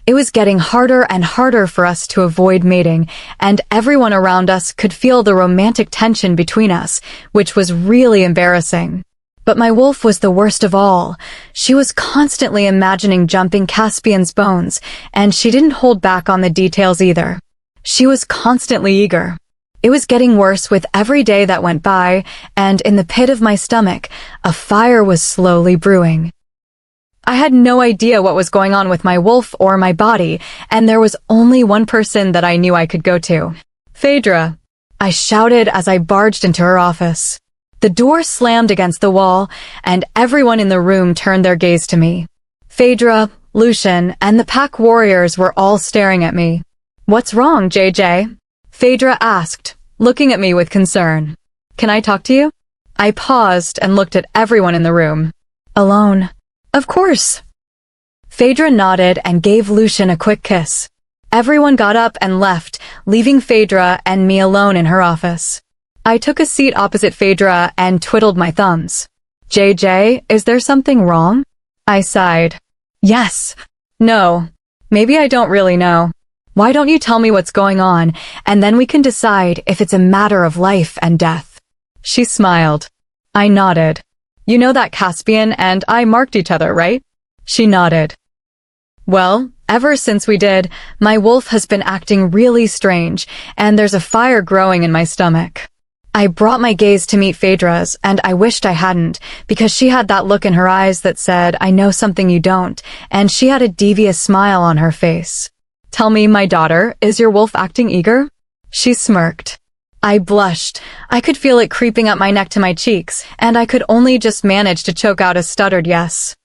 It was getting harder and harder for us to avoid mating, and everyone around us could feel the romantic tension between us, which was really embarrassing. But my wolf was the worst of all. She was constantly imagining jumping Caspian's bones, and she didn't hold back on the details either. She was constantly eager. It was getting worse with every day that went by, and in the pit of my stomach, a fire was slowly brewing. I had no idea what was going on with my wolf or my body, and there was only one person that I knew I could go to. "Phaedra," I shouted as I barged into her office. The door slammed against the wall, and everyone in the room turned their gaze to me. Phaedra, Lucian, and the pack warriors were all staring at me. "What's wrong, JJ?" Phaedra asked, looking at me with concern. "Can I talk to you?" I paused and looked at everyone in the room. "Alone." "Of course." Phaedra nodded and gave Lucian a quick kiss. Everyone got up and left, leaving Phaedra and me alone in her office. I took a seat opposite Phaedra and twiddled my thumbs. "JJ, is there something wrong?" I sighed. "Yes. No. Maybe I don't really know. Why don't you tell me what's going on, and then we can decide if it's a matter of life and death." She smiled. I nodded. "You know that Caspian and I marked each other, right?" She nodded. "Well, ever since we did, my wolf has been acting really strange, and there's a fire growing in my stomach." I brought my gaze to meet Phaedra's, and I wished I hadn't, because she had that look in her eyes that said, "I know something you don't," and she had a devious smile on her face. "Tell me, my daughter, is your wolf acting eager?" She smirked. I blushed. I could feel it creeping up my neck to my cheeks, and I could only just manage to choke out a stuttered yes.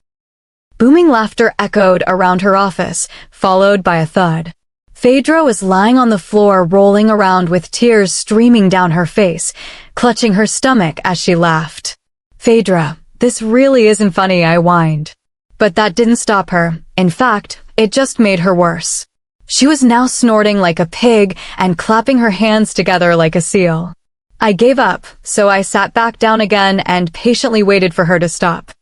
Booming laughter echoed around her office, followed by a thud. Phaedra was lying on the floor, rolling around with tears streaming down her face, clutching her stomach as she laughed. "Phaedra, this really isn't funny," I whined. But that didn't stop her. In fact, it just made her worse. She was now snorting like a pig and clapping her hands together like a seal. I gave up, so I sat back down again and patiently waited for her to stop.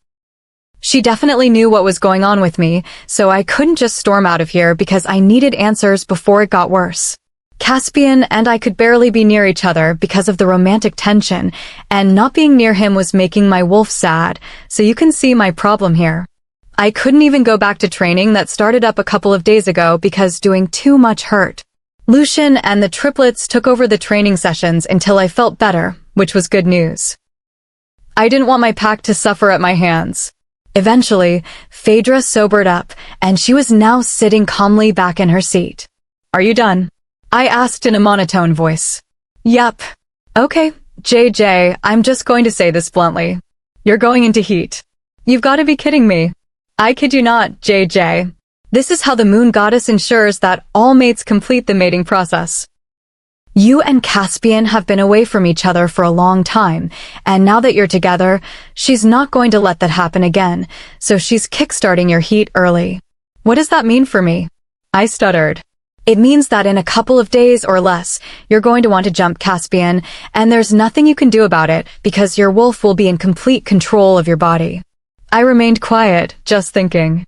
She definitely knew what was going on with me, so I couldn't just storm out of here because I needed answers before it got worse. Caspian and I could barely be near each other because of the romantic tension, and not being near him was making my wolf sad, so you can see my problem here. I couldn't even go back to training that started up a couple of days ago because doing too much hurt. Lucian and the triplets took over the training sessions until I felt better, which was good news. I didn't want my pack to suffer at my hands. Eventually, Phaedra sobered up, and she was now sitting calmly back in her seat. "Are you done?" I asked in a monotone voice. "Yep." "Okay, JJ, I'm just going to say this bluntly. You're going into heat. You've got to be kidding me. I kid you not, JJ. This is how the moon goddess ensures that all mates complete the mating process. You and Caspian have been away from each other for a long time, and now that you're together, she's not going to let that happen again, so she's kickstarting your heat early. What does that mean for me? I stuttered. It means that in a couple of days or less, you're going to want to jump Caspian, and there's nothing you can do about it because your wolf will be in complete control of your body. I remained quiet, just thinking.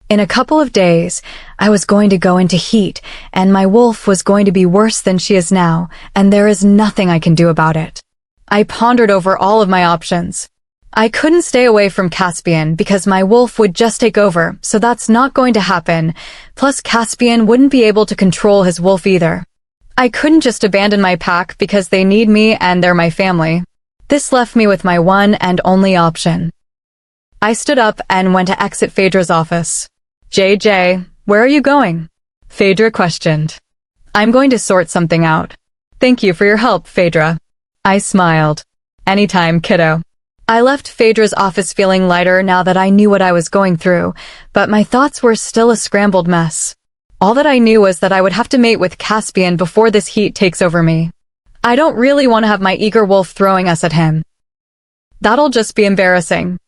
In a couple of days, I was going to go into heat, and my wolf was going to be worse than she is now, and there is nothing I can do about it. I pondered over all of my options. I couldn't stay away from Caspian because my wolf would just take over, so that's not going to happen. Plus, Caspian wouldn't be able to control his wolf either. I couldn't just abandon my pack because they need me and they're my family. This left me with my one and only option. I stood up and went to exit Phaedra's office. JJ, where are you going? Phaedra questioned. I'm going to sort something out. Thank you for your help, Phaedra. I smiled. Anytime, kiddo. I left Phaedra's office feeling lighter now that I knew what I was going through, but my thoughts were still a scrambled mess. All that I knew was that I would have to mate with Caspian before this heat takes over me. I don't really want to have my eager wolf throwing us at him. That'll just be embarrassing.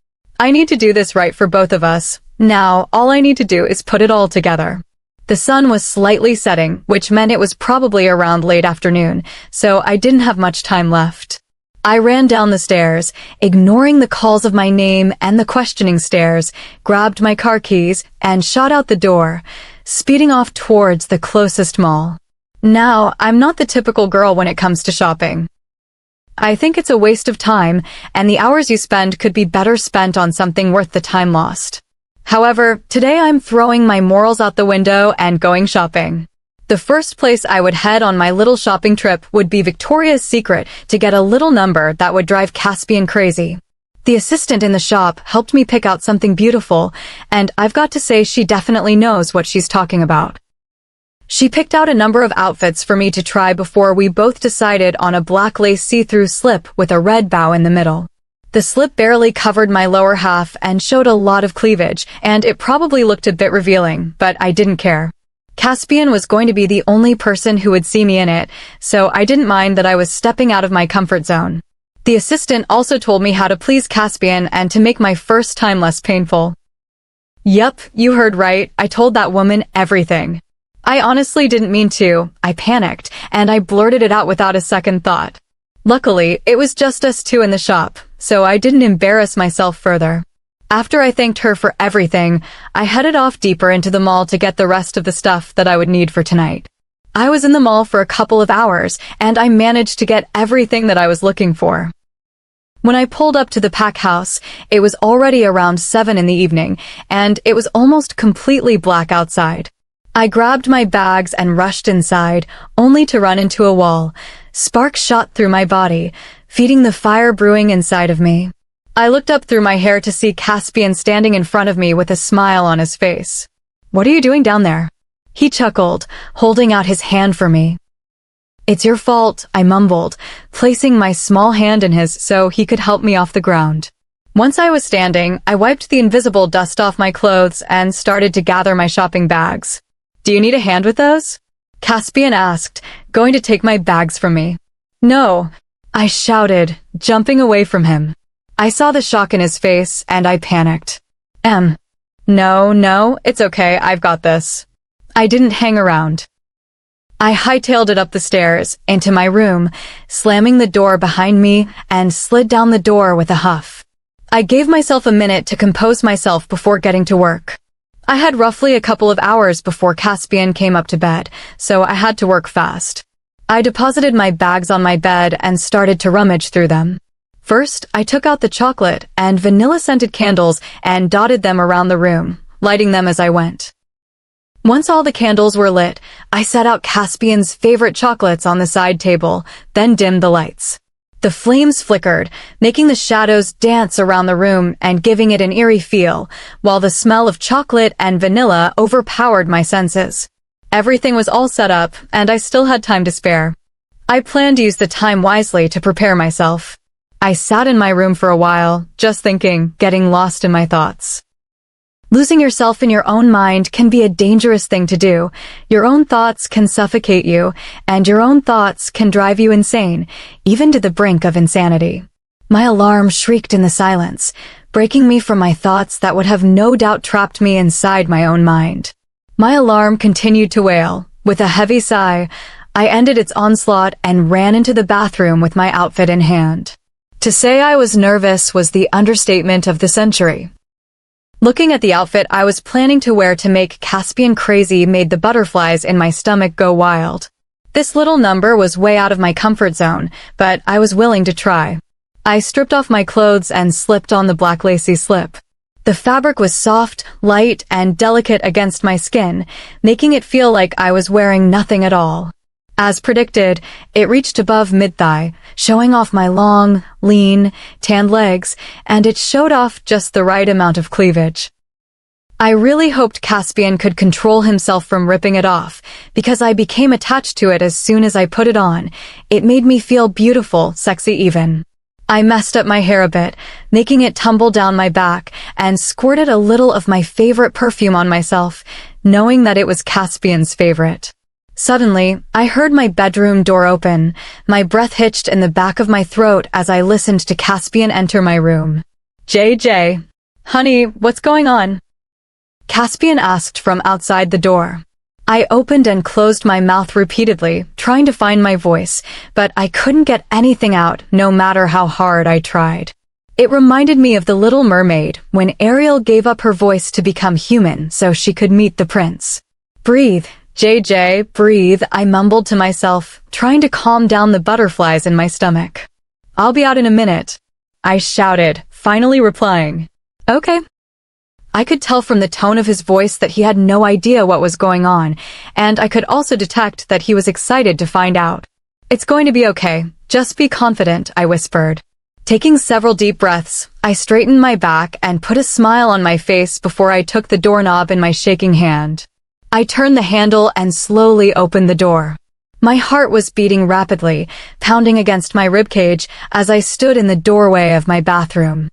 I need to do this right for both of us. Now, all I need to do is put it all together. The sun was slightly setting, which meant it was probably around late afternoon, so I didn't have much time left. I ran down the stairs, ignoring the calls of my name and the questioning stares, grabbed my car keys, and shot out the door, speeding off towards the closest mall. Now, I'm not the typical girl when it comes to shopping. I think it's a waste of time, and the hours you spend could be better spent on something worth the time lost. However, today I'm throwing my morals out the window and going shopping. The first place I would head on my little shopping trip would be Victoria's Secret to get a little number that would drive Caspian crazy. The assistant in the shop helped me pick out something beautiful, and I've got to say she definitely knows what she's talking about. She picked out a number of outfits for me to try before we both decided on a black lace see-through slip with a red bow in the middle. The slip barely covered my lower half and showed a lot of cleavage, and it probably looked a bit revealing, but I didn't care. Caspian was going to be the only person who would see me in it, so I didn't mind that I was stepping out of my comfort zone. The assistant also told me how to please Caspian and to make my first time less painful. Yep, you heard right, I told that woman everything. I honestly didn't mean to. I panicked, and I blurted it out without a second thought. Luckily, it was just us two in the shop, so I didn't embarrass myself further. After I thanked her for everything, I headed off deeper into the mall to get the rest of the stuff that I would need for tonight. I was in the mall for a couple of hours, and I managed to get everything that I was looking for. When I pulled up to the pack house, it was already around 7 in the evening, and it was almost completely black outside. I grabbed my bags and rushed inside, only to run into a wall. Sparks shot through my body, feeding the fire brewing inside of me. I looked up through my hair to see Caspian standing in front of me with a smile on his face. "What are you doing down there?" He chuckled, holding out his hand for me. "It's your fault," I mumbled, placing my small hand in his so he could help me off the ground. Once I was standing, I wiped the invisible dust off my clothes and started to gather my shopping bags. "Do you need a hand with those?" Caspian asked, going to take my bags from me. "No," I shouted, jumping away from him. I saw the shock in his face, and I panicked. No, it's okay, I've got this." I didn't hang around. I hightailed it up the stairs, into my room, slamming the door behind me, and slid down the door with a huff. I gave myself a minute to compose myself before getting to work. I had roughly a couple of hours before Caspian came up to bed, so I had to work fast. I deposited my bags on my bed and started to rummage through them. First, I took out the chocolate and vanilla-scented candles and dotted them around the room, lighting them as I went. Once all the candles were lit, I set out Caspian's favorite chocolates on the side table, then dimmed the lights. The flames flickered, making the shadows dance around the room and giving it an eerie feel, while the smell of chocolate and vanilla overpowered my senses. Everything was all set up, and I still had time to spare. I planned to use the time wisely to prepare myself. I sat in my room for a while, just thinking, getting lost in my thoughts. Losing yourself in your own mind can be a dangerous thing to do. Your own thoughts can suffocate you, and your own thoughts can drive you insane, even to the brink of insanity. My alarm shrieked in the silence, breaking me from my thoughts that would have no doubt trapped me inside my own mind. My alarm continued to wail. With a heavy sigh, I ended its onslaught and ran into the bathroom with my outfit in hand. To say I was nervous was the understatement of the century. Looking at the outfit I was planning to wear to make Caspian crazy made the butterflies in my stomach go wild. This little number was way out of my comfort zone, but I was willing to try. I stripped off my clothes and slipped on the black lacy slip. The fabric was soft, light, and delicate against my skin, making it feel like I was wearing nothing at all. As predicted, it reached above mid-thigh, showing off my long, lean, tanned legs, and it showed off just the right amount of cleavage. I really hoped Caspian could control himself from ripping it off, because I became attached to it as soon as I put it on. It made me feel beautiful, sexy even. I messed up my hair a bit, making it tumble down my back, and squirted a little of my favorite perfume on myself, knowing that it was Caspian's favorite. Suddenly, I heard my bedroom door open. My breath hitched in the back of my throat as I listened to Caspian enter my room. JJ. Honey, what's going on? Caspian asked from outside the door. I opened and closed my mouth repeatedly, trying to find my voice, but I couldn't get anything out, no matter how hard I tried. It reminded me of the Little Mermaid, when Ariel gave up her voice to become human so she could meet the prince. Breathe. JJ, breathe, I mumbled to myself, trying to calm down the butterflies in my stomach. I'll be out in a minute, I shouted, finally replying. Okay. I could tell from the tone of his voice that he had no idea what was going on, and I could also detect that he was excited to find out. It's going to be okay, just be confident, I whispered. Taking several deep breaths, I straightened my back and put a smile on my face before I took the doorknob in my shaking hand. I turned the handle and slowly opened the door. My heart was beating rapidly, pounding against my ribcage as I stood in the doorway of my bathroom.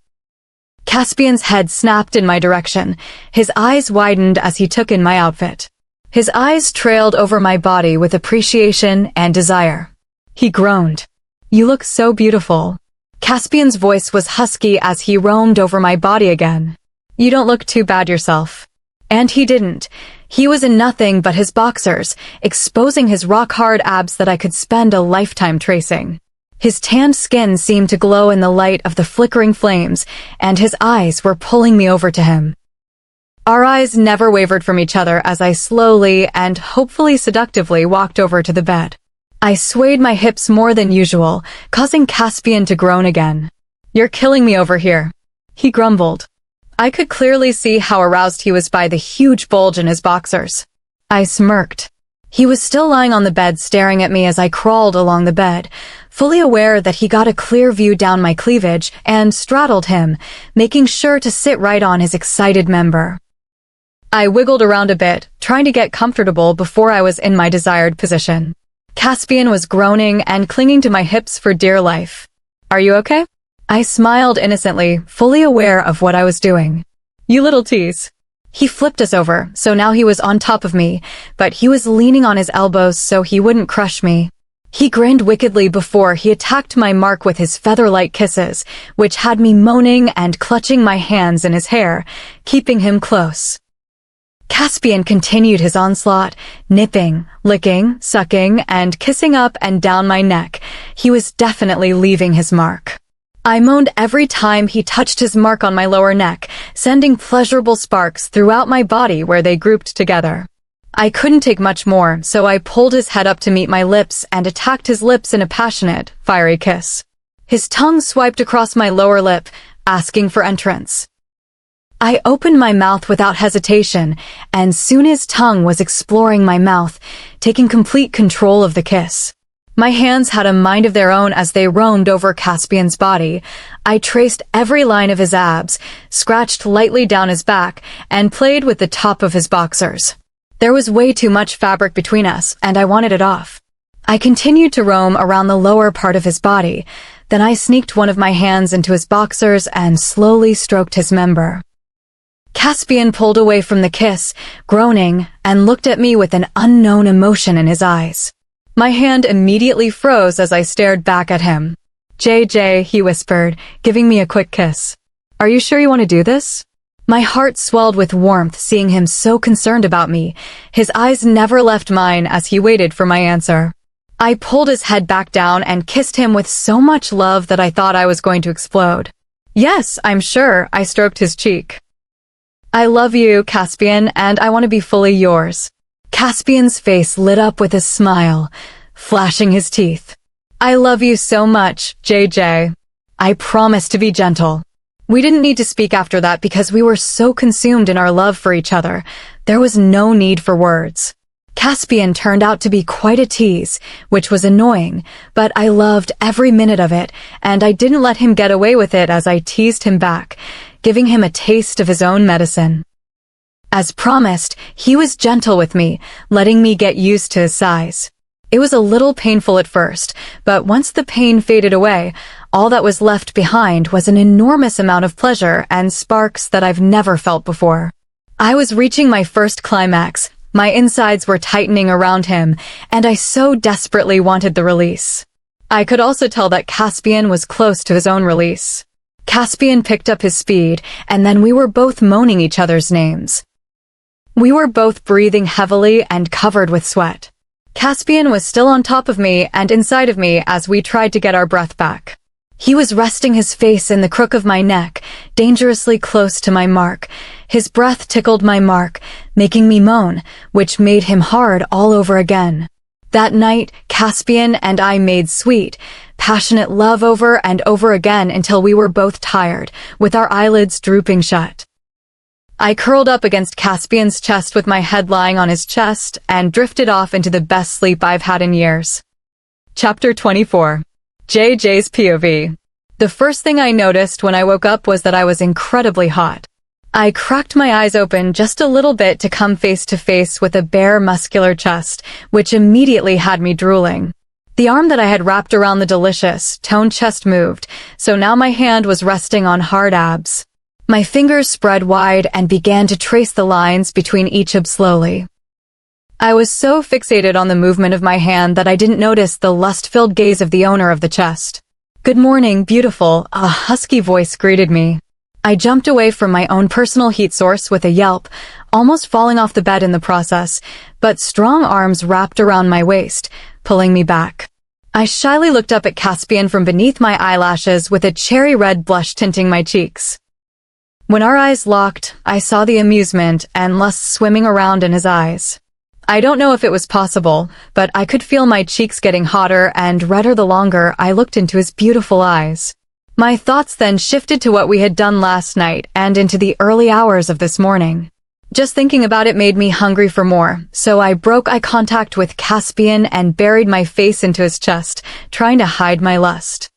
Caspian's head snapped in my direction. His eyes widened as he took in my outfit. His eyes trailed over my body with appreciation and desire. He groaned. You look so beautiful. Caspian's voice was husky as he roamed over my body again. You don't look too bad yourself. And he didn't. He was in nothing but his boxers, exposing his rock-hard abs that I could spend a lifetime tracing. His tanned skin seemed to glow in the light of the flickering flames, and his eyes were pulling me over to him. Our eyes never wavered from each other as I slowly and hopefully seductively walked over to the bed. I swayed my hips more than usual, causing Caspian to groan again. You're killing me over here, he grumbled. I could clearly see how aroused he was by the huge bulge in his boxers. I smirked. He was still lying on the bed staring at me as I crawled along the bed, fully aware that he got a clear view down my cleavage and straddled him, making sure to sit right on his excited member. I wiggled around a bit, trying to get comfortable before I was in my desired position. Caspian was groaning and clinging to my hips for dear life. Are you okay? I smiled innocently, fully aware of what I was doing. You little tease. He flipped us over, so now he was on top of me, but he was leaning on his elbows so he wouldn't crush me. He grinned wickedly before he attacked my mark with his feather-light kisses, which had me moaning and clutching my hands in his hair, keeping him close. Caspian continued his onslaught, nipping, licking, sucking, and kissing up and down my neck. He was definitely leaving his mark. I moaned every time he touched his mark on my lower neck, sending pleasurable sparks throughout my body where they grouped together. I couldn't take much more, so I pulled his head up to meet my lips and attacked his lips in a passionate, fiery kiss. His tongue swiped across my lower lip, asking for entrance. I opened my mouth without hesitation, and soon his tongue was exploring my mouth, taking complete control of the kiss. My hands had a mind of their own as they roamed over Caspian's body. I traced every line of his abs, scratched lightly down his back, and played with the top of his boxers. There was way too much fabric between us, and I wanted it off. I continued to roam around the lower part of his body, Then I sneaked one of my hands into his boxers and slowly stroked his member. Caspian pulled away from the kiss, groaning, and looked at me with an unknown emotion in his eyes. My hand immediately froze as I stared back at him. "JJ," he whispered, giving me a quick kiss. "Are you sure you want to do this?" My heart swelled with warmth seeing him so concerned about me. His eyes never left mine as he waited for my answer. I pulled his head back down and kissed him with so much love that I thought I was going to explode. "Yes, I'm sure," I stroked his cheek. "I love you, Caspian, and I want to be fully yours." Caspian's face lit up with a smile, flashing his teeth. "I love you so much, JJ. I promise to be gentle." We didn't need to speak after that because we were so consumed in our love for each other. There was no need for words. Caspian turned out to be quite a tease, which was annoying, but I loved every minute of it, and I didn't let him get away with it as I teased him back, giving him a taste of his own medicine. As promised, he was gentle with me, letting me get used to his size. It was a little painful at first, but once the pain faded away, all that was left behind was an enormous amount of pleasure and sparks that I've never felt before. I was reaching my first climax, my insides were tightening around him, and I so desperately wanted the release. I could also tell that Caspian was close to his own release. Caspian picked up his speed, and then we were both moaning each other's names. We were both breathing heavily and covered with sweat. Caspian was still on top of me and inside of me as we tried to get our breath back. He was resting his face in the crook of my neck, dangerously close to my mark. His breath tickled my mark, making me moan, which made him hard all over again. That night, Caspian and I made sweet, passionate love over and over again until we were both tired, with our eyelids drooping shut. I curled up against Caspian's chest with my head lying on his chest and drifted off into the best sleep I've had in years. Chapter 24. JJ's POV. The first thing I noticed when I woke up was that I was incredibly hot. I cracked my eyes open just a little bit to come face to face with a bare, muscular chest, which immediately had me drooling. The arm that I had wrapped around the delicious, toned chest moved, so now my hand was resting on hard abs. My fingers spread wide and began to trace the lines between each ab slowly. I was so fixated on the movement of my hand that I didn't notice the lust-filled gaze of the owner of the chest. "Good morning, beautiful," a husky voice greeted me. I jumped away from my own personal heat source with a yelp, almost falling off the bed in the process, but strong arms wrapped around my waist, pulling me back. I shyly looked up at Caspian from beneath my eyelashes with a cherry red blush tinting my cheeks. When our eyes locked, I saw the amusement and lust swimming around in his eyes. I don't know if it was possible, but I could feel my cheeks getting hotter and redder the longer I looked into his beautiful eyes. My thoughts then shifted to what we had done last night and into the early hours of this morning. Just thinking about it made me hungry for more, so I broke eye contact with Caspian and buried my face into his chest, trying to hide my lust.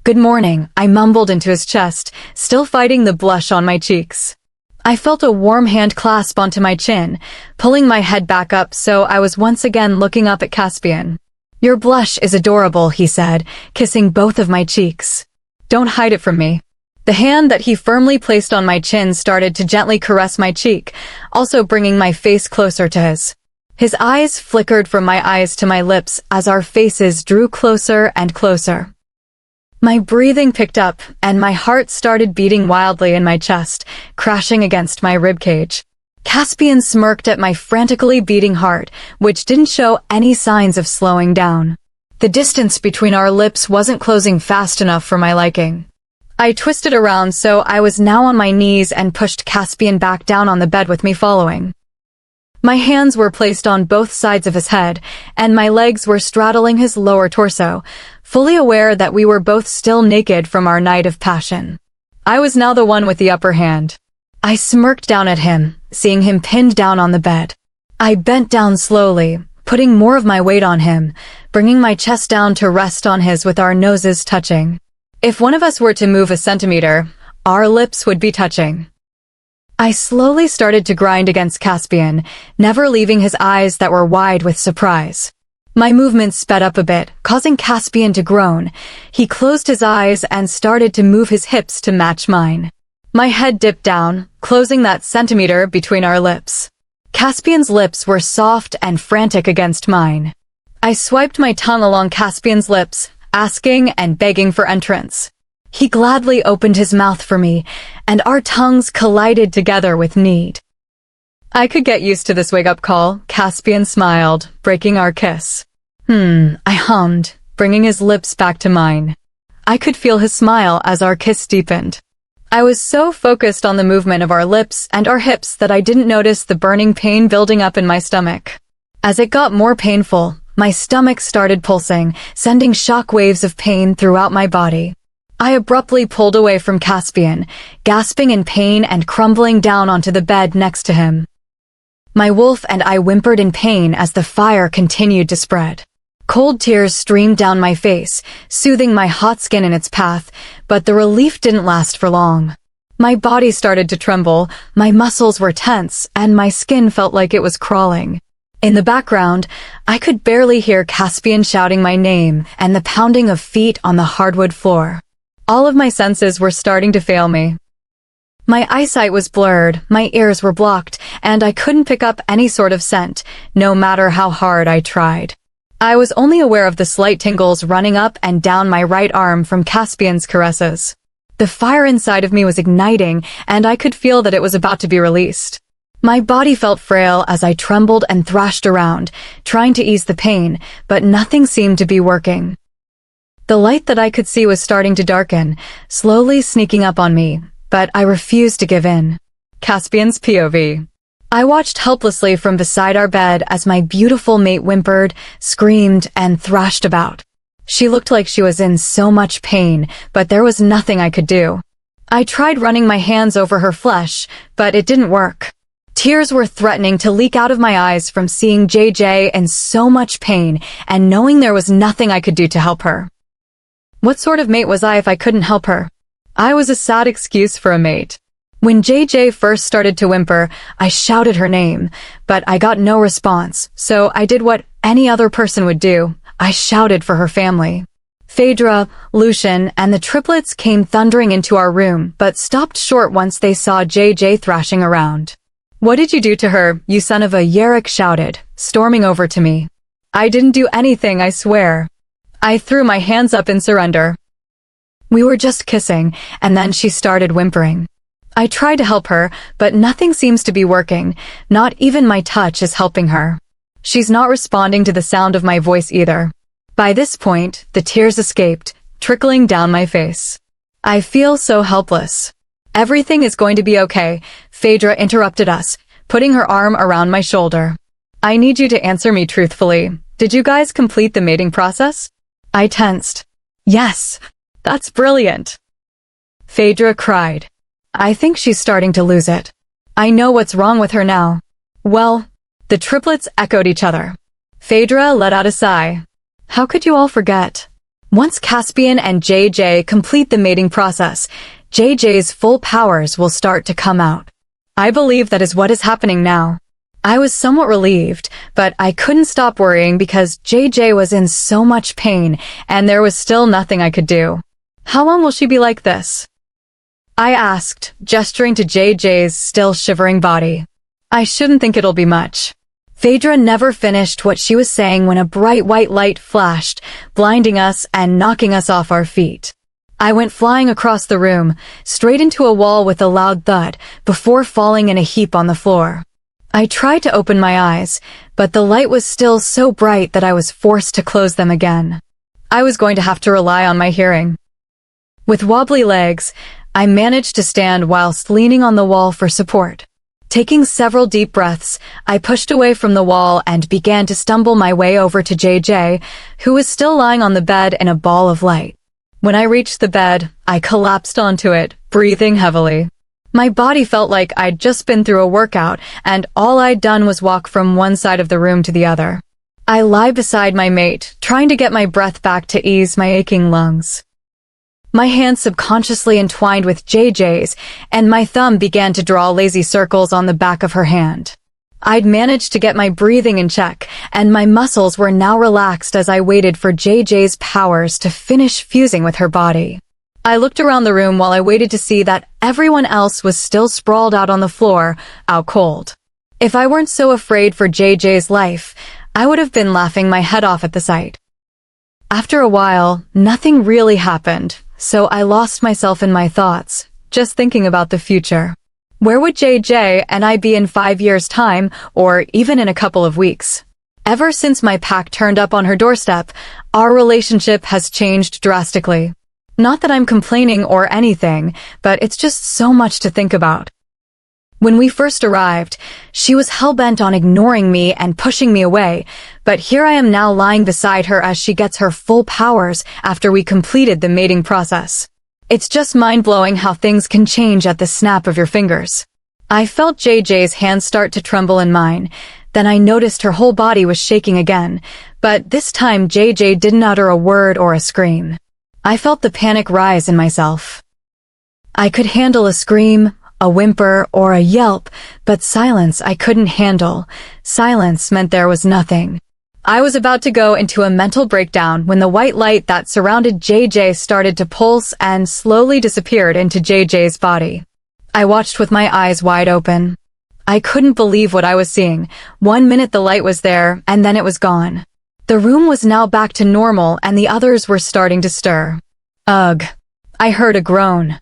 "Good morning," I mumbled into his chest, still fighting the blush on my cheeks. I felt a warm hand clasp onto my chin, pulling my head back up so I was once again looking up at Caspian. "Your blush is adorable," he said, kissing both of my cheeks. "Don't hide it from me." The hand that he firmly placed on my chin started to gently caress my cheek, also bringing my face closer to his. His eyes flickered from my eyes to my lips as our faces drew closer and closer. My breathing picked up, and my heart started beating wildly in my chest, crashing against my ribcage. Caspian smirked at my frantically beating heart, which didn't show any signs of slowing down. The distance between our lips wasn't closing fast enough for my liking. I twisted around so I was now on my knees and pushed Caspian back down on the bed with me following. My hands were placed on both sides of his head, and my legs were straddling his lower torso, fully aware that we were both still naked from our night of passion. I was now the one with the upper hand. I smirked down at him, seeing him pinned down on the bed. I bent down slowly, putting more of my weight on him, bringing my chest down to rest on his with our noses touching. If one of us were to move a centimeter, our lips would be touching. I slowly started to grind against Caspian, never leaving his eyes that were wide with surprise. My movements sped up a bit, causing Caspian to groan. He closed his eyes and started to move his hips to match mine. My head dipped down, closing that centimeter between our lips. Caspian's lips were soft and frantic against mine. I swiped my tongue along Caspian's lips, asking and begging for entrance. He gladly opened his mouth for me, and our tongues collided together with need. I could get used to this wake-up call. Caspian smiled, breaking our kiss. I hummed, bringing his lips back to mine. I could feel his smile as our kiss deepened. I was so focused on the movement of our lips and our hips that I didn't notice the burning pain building up in my stomach. As it got more painful, my stomach started pulsing, sending shock waves of pain throughout my body. I abruptly pulled away from Caspian, gasping in pain and crumbling down onto the bed next to him. My wolf and I whimpered in pain as the fire continued to spread. Cold tears streamed down my face, soothing my hot skin in its path, but the relief didn't last for long. My body started to tremble, my muscles were tense, and my skin felt like it was crawling. In the background, I could barely hear Caspian shouting my name and the pounding of feet on the hardwood floor. All of my senses were starting to fail me. My eyesight was blurred, my ears were blocked, and I couldn't pick up any sort of scent, no matter how hard I tried. I was only aware of the slight tingles running up and down my right arm from Caspian's caresses. The fire inside of me was igniting, and I could feel that it was about to be released. My body felt frail as I trembled and thrashed around, trying to ease the pain, but nothing seemed to be working. The light that I could see was starting to darken, slowly sneaking up on me, but I refused to give in. Caspian's POV. I watched helplessly from beside our bed as my beautiful mate whimpered, screamed, and thrashed about. She looked like she was in so much pain, but there was nothing I could do. I tried running my hands over her flesh, but it didn't work. Tears were threatening to leak out of my eyes from seeing JJ in so much pain and knowing there was nothing I could do to help her. What sort of mate was I if I couldn't help her? I was a sad excuse for a mate. When JJ first started to whimper, I shouted her name, but I got no response, so I did what any other person would do. I shouted for her family. Phaedra, Lucian, and the triplets came thundering into our room, but stopped short once they saw JJ thrashing around. "What did you do to her, you son of a?" Yerrick shouted, storming over to me. "I didn't do anything, I swear." I threw my hands up in surrender. We were just kissing, and then she started whimpering. I tried to help her, but nothing seems to be working. Not even my touch is helping her. She's not responding to the sound of my voice either. By this point, the tears escaped, trickling down my face. I feel so helpless. "Everything is going to be okay," Phaedra interrupted us, putting her arm around my shoulder. "I need you to answer me truthfully. Did you guys complete the mating process?" I tensed. "Yes, that's brilliant," Phaedra cried. I think she's starting to lose it. I know what's wrong with her now. Well, the triplets echoed each other. Phaedra let out a sigh. "How could you all forget? Once Caspian and JJ complete the mating process, JJ's full powers will start to come out. I believe that is what is happening now." I was somewhat relieved, but I couldn't stop worrying because JJ was in so much pain and there was still nothing I could do. "How long will she be like this?" I asked, gesturing to JJ's still shivering body. "I shouldn't think it'll be much." Phaedra never finished what she was saying when a bright white light flashed, blinding us and knocking us off our feet. I went flying across the room, straight into a wall with a loud thud, before falling in a heap on the floor. I tried to open my eyes, but the light was still so bright that I was forced to close them again. I was going to have to rely on my hearing. With wobbly legs, I managed to stand whilst leaning on the wall for support. Taking several deep breaths, I pushed away from the wall and began to stumble my way over to JJ, who was still lying on the bed in a ball of light. When I reached the bed, I collapsed onto it, breathing heavily. My body felt like I'd just been through a workout, and all I'd done was walk from one side of the room to the other. I lie beside my mate, trying to get my breath back to ease my aching lungs. My hands subconsciously entwined with JJ's, and my thumb began to draw lazy circles on the back of her hand. I'd managed to get my breathing in check, and my muscles were now relaxed as I waited for JJ's powers to finish fusing with her body. I looked around the room while I waited to see that everyone else was still sprawled out on the floor, out cold. If I weren't so afraid for JJ's life, I would have been laughing my head off at the sight. After a while, nothing really happened, so I lost myself in my thoughts, just thinking about the future. Where would JJ and I be in 5 years' time, or even in a couple of weeks? Ever since my pack turned up on her doorstep, our relationship has changed drastically. Not that I'm complaining or anything, but it's just so much to think about. When we first arrived, she was hell-bent on ignoring me and pushing me away, but here I am now lying beside her as she gets her full powers after we completed the mating process. It's just mind-blowing how things can change at the snap of your fingers. I felt JJ's hands start to tremble in mine. Then I noticed her whole body was shaking again, but this time JJ didn't utter a word or a scream. I felt the panic rise in myself. I could handle a scream, a whimper, or a yelp, but silence I couldn't handle. Silence meant there was nothing. I was about to go into a mental breakdown when the white light that surrounded JJ started to pulse and slowly disappeared into JJ's body. I watched with my eyes wide open. I couldn't believe what I was seeing. 1 minute the light was there, and then it was gone. The room was now back to normal, and the others were starting to stir. Ugh. I heard a groan.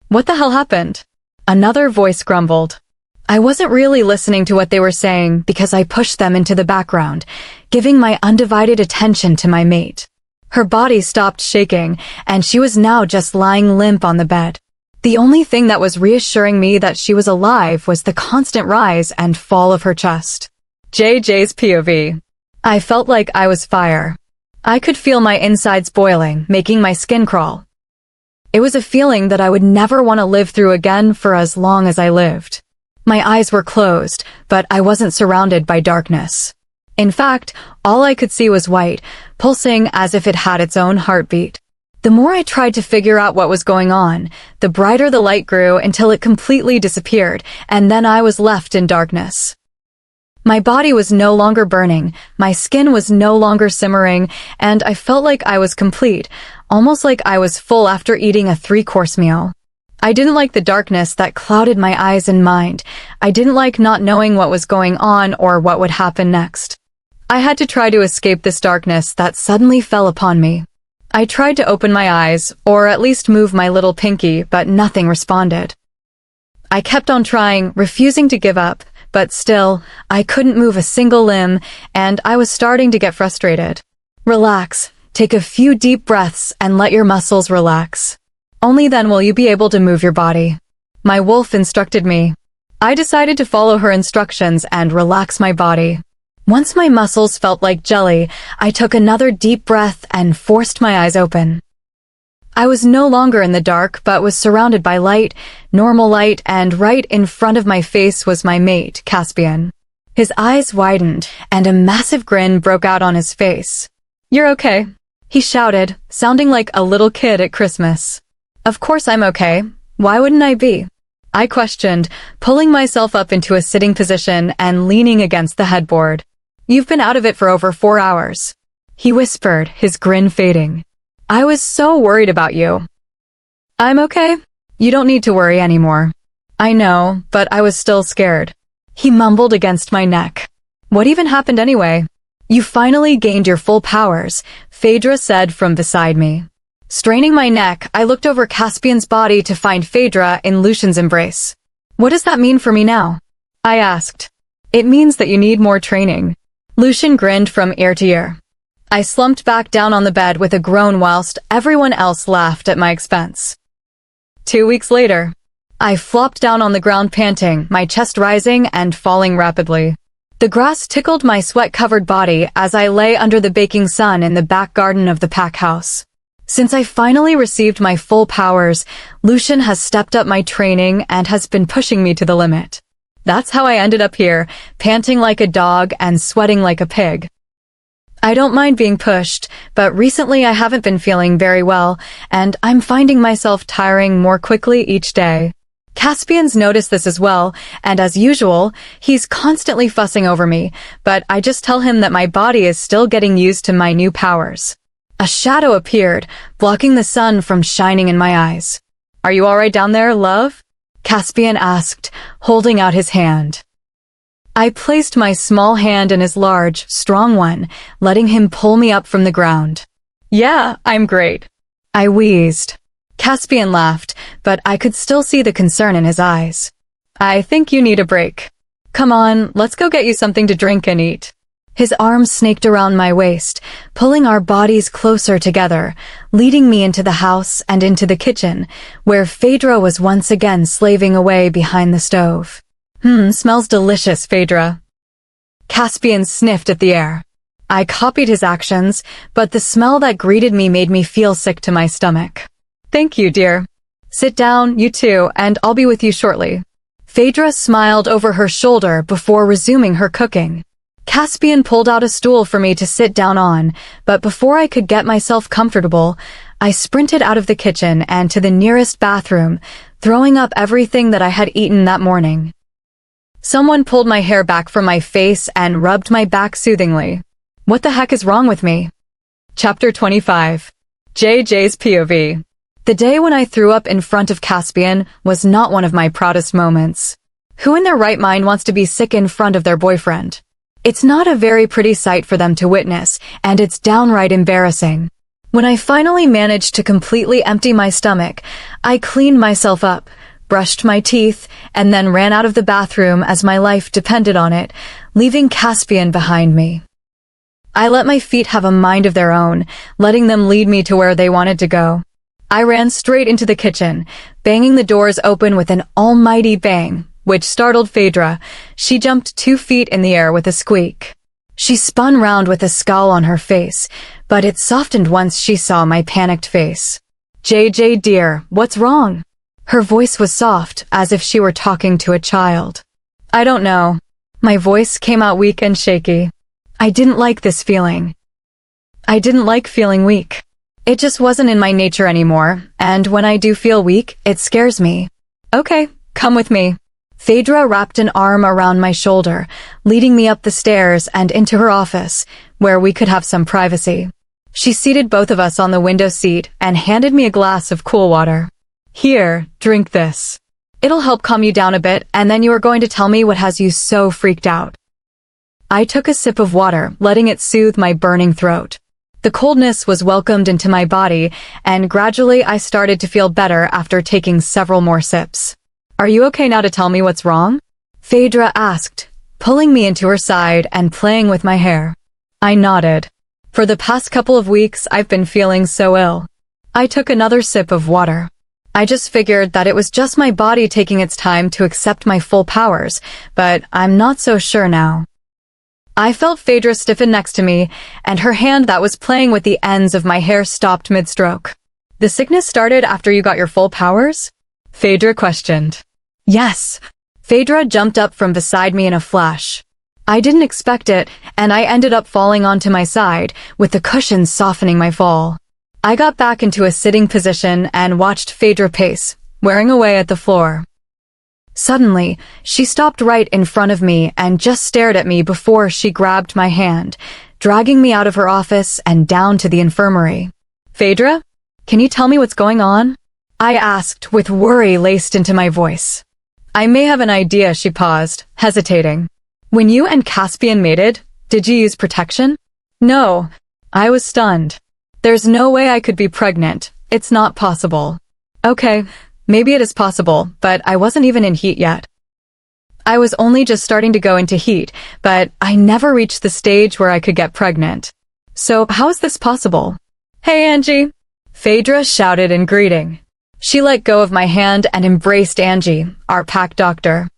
What the hell happened? Another voice grumbled. I wasn't really listening to what they were saying because I pushed them into the background, giving my undivided attention to my mate. Her body stopped shaking, and she was now just lying limp on the bed. The only thing that was reassuring me that she was alive was the constant rise and fall of her chest. JJ's POV. I felt like I was fire. I could feel my insides boiling, making my skin crawl. It was a feeling that I would never want to live through again for as long as I lived. My eyes were closed, but I wasn't surrounded by darkness. In fact, all I could see was white, pulsing as if it had its own heartbeat. The more I tried to figure out what was going on, the brighter the light grew until it completely disappeared, and then I was left in darkness. My body was no longer burning, my skin was no longer simmering, and I felt like I was complete, almost like I was full after eating a 3-course meal. I didn't like the darkness that clouded my eyes and mind. I didn't like not knowing what was going on or what would happen next. I had to try to escape this darkness that suddenly fell upon me. I tried to open my eyes, or at least move my little pinky, but nothing responded. I kept on trying, refusing to give up, but still, I couldn't move a single limb, and I was starting to get frustrated. Relax, take a few deep breaths and let your muscles relax. Only then will you be able to move your body. My wolf instructed me. I decided to follow her instructions and relax my body. Once my muscles felt like jelly, I took another deep breath and forced my eyes open. I was no longer in the dark, but was surrounded by light, normal light, and right in front of my face was my mate, Caspian. His eyes widened, and a massive grin broke out on his face. "You're okay," he shouted, sounding like a little kid at Christmas. Of course I'm okay. Why wouldn't I be? I questioned, pulling myself up into a sitting position and leaning against the headboard. "You've been out of it for over 4 hours," he whispered, his grin fading. "I was so worried about you." "I'm okay. You don't need to worry anymore." "I know, but I was still scared," he mumbled against my neck. "What even happened anyway?" "You finally gained your full powers," Phaedra said from beside me. Straining my neck, I looked over Caspian's body to find Phaedra in Lucian's embrace. "What does that mean for me now?" I asked. "It means that you need more training." Lucian grinned from ear to ear. I slumped back down on the bed with a groan whilst everyone else laughed at my expense. 2 weeks later, I flopped down on the ground panting, my chest rising and falling rapidly. The grass tickled my sweat-covered body as I lay under the baking sun in the back garden of the pack house. Since I finally received my full powers, Lucian has stepped up my training and has been pushing me to the limit. That's how I ended up here, panting like a dog and sweating like a pig. I don't mind being pushed, but recently I haven't been feeling very well, and I'm finding myself tiring more quickly each day. Caspian's noticed this as well, and as usual, he's constantly fussing over me, but I just tell him that my body is still getting used to my new powers. A shadow appeared, blocking the sun from shining in my eyes. "Are you all right down there, love?" Caspian asked, holding out his hand. I placed my small hand in his large, strong one, letting him pull me up from the ground. "Yeah, I'm great," I wheezed. Caspian laughed, but I could still see the concern in his eyes. "I think you need a break. Come on, let's go get you something to drink and eat." His arm snaked around my waist, pulling our bodies closer together, leading me into the house and into the kitchen, where Phaedra was once again slaving away behind the stove. Smells delicious, Phaedra." Caspian sniffed at the air. I copied his actions, but the smell that greeted me made me feel sick to my stomach. "Thank you, dear. Sit down, you two, and I'll be with you shortly." Phaedra smiled over her shoulder before resuming her cooking. Caspian pulled out a stool for me to sit down on, but before I could get myself comfortable, I sprinted out of the kitchen and to the nearest bathroom, throwing up everything that I had eaten that morning. Someone pulled my hair back from my face and rubbed my back soothingly. What the heck is wrong with me? Chapter 25. JJ's POV. The day when I threw up in front of Caspian was not one of my proudest moments. Who in their right mind wants to be sick in front of their boyfriend? It's not a very pretty sight for them to witness, and it's downright embarrassing. When I finally managed to completely empty my stomach, I cleaned myself up, brushed my teeth, and then ran out of the bathroom as my life depended on it, leaving Caspian behind me. I let my feet have a mind of their own, letting them lead me to where they wanted to go. I ran straight into the kitchen, banging the doors open with an almighty bang, which startled Phaedra. She jumped 2 feet in the air with a squeak. She spun round with a scowl on her face, but it softened once she saw my panicked face. "JJ dear, what's wrong?" Her voice was soft, as if she were talking to a child. "I don't know." My voice came out weak and shaky. I didn't like this feeling. I didn't like feeling weak. It just wasn't in my nature anymore, and when I do feel weak, it scares me. "Okay, come with me." Phaedra wrapped an arm around my shoulder, leading me up the stairs and into her office, where we could have some privacy. She seated both of us on the window seat and handed me a glass of cool water. "Here, drink this. It'll help calm you down a bit, and then you are going to tell me what has you so freaked out." I took a sip of water, letting it soothe my burning throat. The coldness was welcomed into my body, and gradually I started to feel better after taking several more sips. "Are you okay now to tell me what's wrong?" Phaedra asked, pulling me into her side and playing with my hair. I nodded. "For the past couple of weeks, I've been feeling so ill." I took another sip of water. I just figured that it was just my body taking its time to accept my full powers, but I'm not so sure now. I felt Phaedra stiffen next to me, and her hand that was playing with the ends of my hair stopped mid-stroke. "The sickness started after you got your full powers?" Phaedra questioned. "Yes." Phaedra jumped up from beside me in a flash. I didn't expect it, and I ended up falling onto my side, with the cushions softening my fall. I got back into a sitting position and watched Phaedra pace, wearing away at the floor. Suddenly, she stopped right in front of me and just stared at me before she grabbed my hand, dragging me out of her office and down to the infirmary. "Phaedra, can you tell me what's going on?" I asked with worry laced into my voice. "I may have an idea," she paused, hesitating. "When you and Caspian mated, did you use protection?" "No." I was stunned. "There's no way I could be pregnant. It's not possible." "Okay. Maybe it is possible, but I wasn't even in heat yet." I was only just starting to go into heat, but I never reached the stage where I could get pregnant. "So how is this possible?" "Hey, Angie!" Phaedra shouted in greeting. She let go of my hand and embraced Angie, our pack doctor.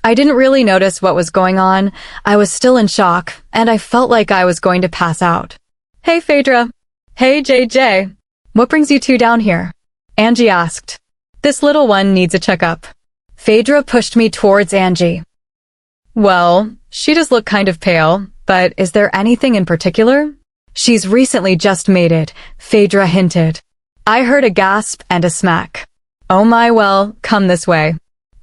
I didn't really notice what was going on. I was still in shock, and I felt like I was going to pass out. "Hey, Phaedra." "Hey, JJ. What brings you two down here?" Angie asked. "This little one needs a checkup." Phaedra pushed me towards Angie. "Well, she does look kind of pale, but is there anything in particular?" "She's recently just mated," Phaedra hinted. I heard a gasp and a smack. "Oh my, well, come this way."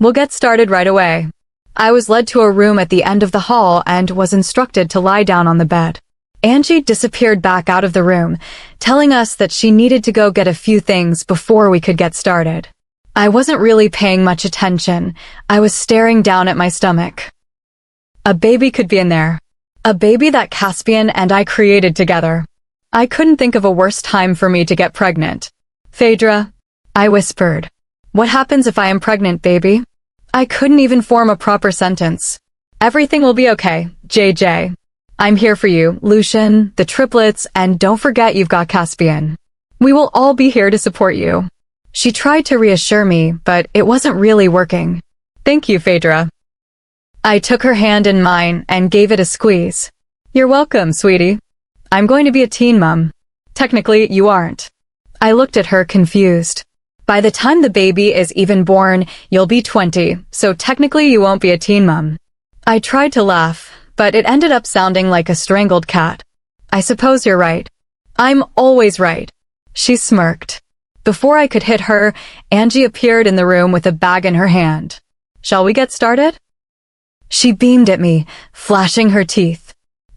We'll get started right away. I was led to a room at the end of the hall and was instructed to lie down on the bed. Angie disappeared back out of the room, telling us that she needed to go get a few things before we could get started. I wasn't really paying much attention. I was staring down at my stomach. A baby could be in there. A baby that Caspian and I created together. I couldn't think of a worse time for me to get pregnant. Phaedra, I whispered. What happens if I am pregnant, baby? I couldn't even form a proper sentence. Everything will be okay, JJ. I'm here for you, Lucian, the triplets, and don't forget you've got Caspian. We will all be here to support you. She tried to reassure me, but it wasn't really working. Thank you, Phaedra. I took her hand in mine and gave it a squeeze. You're welcome, sweetie. I'm going to be a teen mom. Technically, you aren't. I looked at her confused. By the time the baby is even born, you'll be 20, so technically you won't be a teen mom. I tried to laugh, but it ended up sounding like a strangled cat. I suppose you're right. I'm always right. She smirked. Before I could hit her, Angie appeared in the room with a bag in her hand. Shall we get started? She beamed at me, flashing her teeth.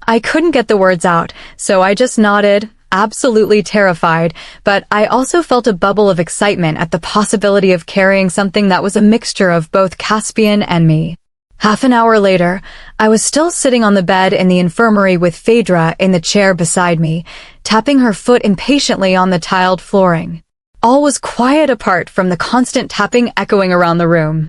I couldn't get the words out, so I just nodded, absolutely terrified, but I also felt a bubble of excitement at the possibility of carrying something that was a mixture of both Caspian and me. Half an hour later, I was still sitting on the bed in the infirmary with Phaedra in the chair beside me, tapping her foot impatiently on the tiled flooring. All was quiet apart from the constant tapping echoing around the room.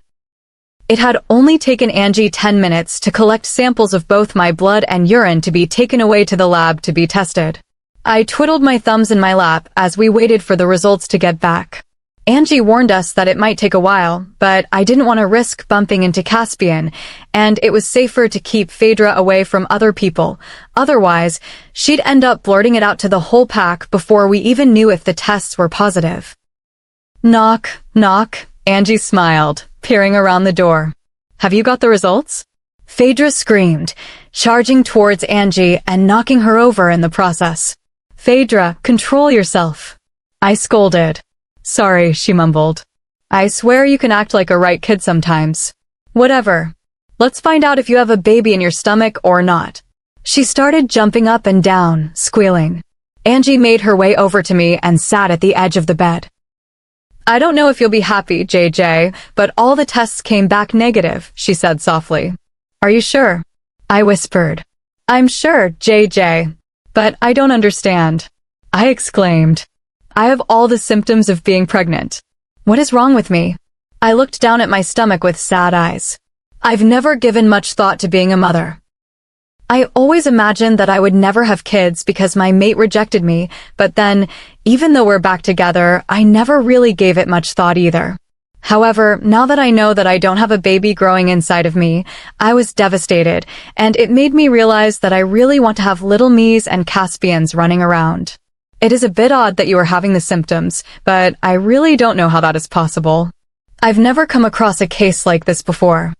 It had only taken Angie 10 minutes to collect samples of both my blood and urine to be taken away to the lab to be tested. I twiddled my thumbs in my lap as we waited for the results to get back. Angie warned us that it might take a while, but I didn't want to risk bumping into Caspian, and it was safer to keep Phaedra away from other people. Otherwise, she'd end up blurting it out to the whole pack before we even knew if the tests were positive. Knock, knock, Angie smiled, peering around the door. Have you got the results? Phaedra screamed, charging towards Angie and knocking her over in the process. Phaedra, control yourself. I scolded. Sorry, she mumbled. I swear you can act like a right kid sometimes. Whatever. Let's find out if you have a baby in your stomach or not. She started jumping up and down, squealing. Angie made her way over to me and sat at the edge of the bed. I don't know if you'll be happy, JJ, but all the tests came back negative, she said softly. Are you sure? I whispered. I'm sure, JJ. But I don't understand. I exclaimed. I have all the symptoms of being pregnant. What is wrong with me? I looked down at my stomach with sad eyes. I've never given much thought to being a mother. I always imagined that I would never have kids because my mate rejected me, but then, even though we're back together, I never really gave it much thought either. However, now that I know that I don't have a baby growing inside of me, I was devastated, and it made me realize that I really want to have little me's and Caspians running around. It is a bit odd that you are having the symptoms, but I really don't know how that is possible. I've never come across a case like this before.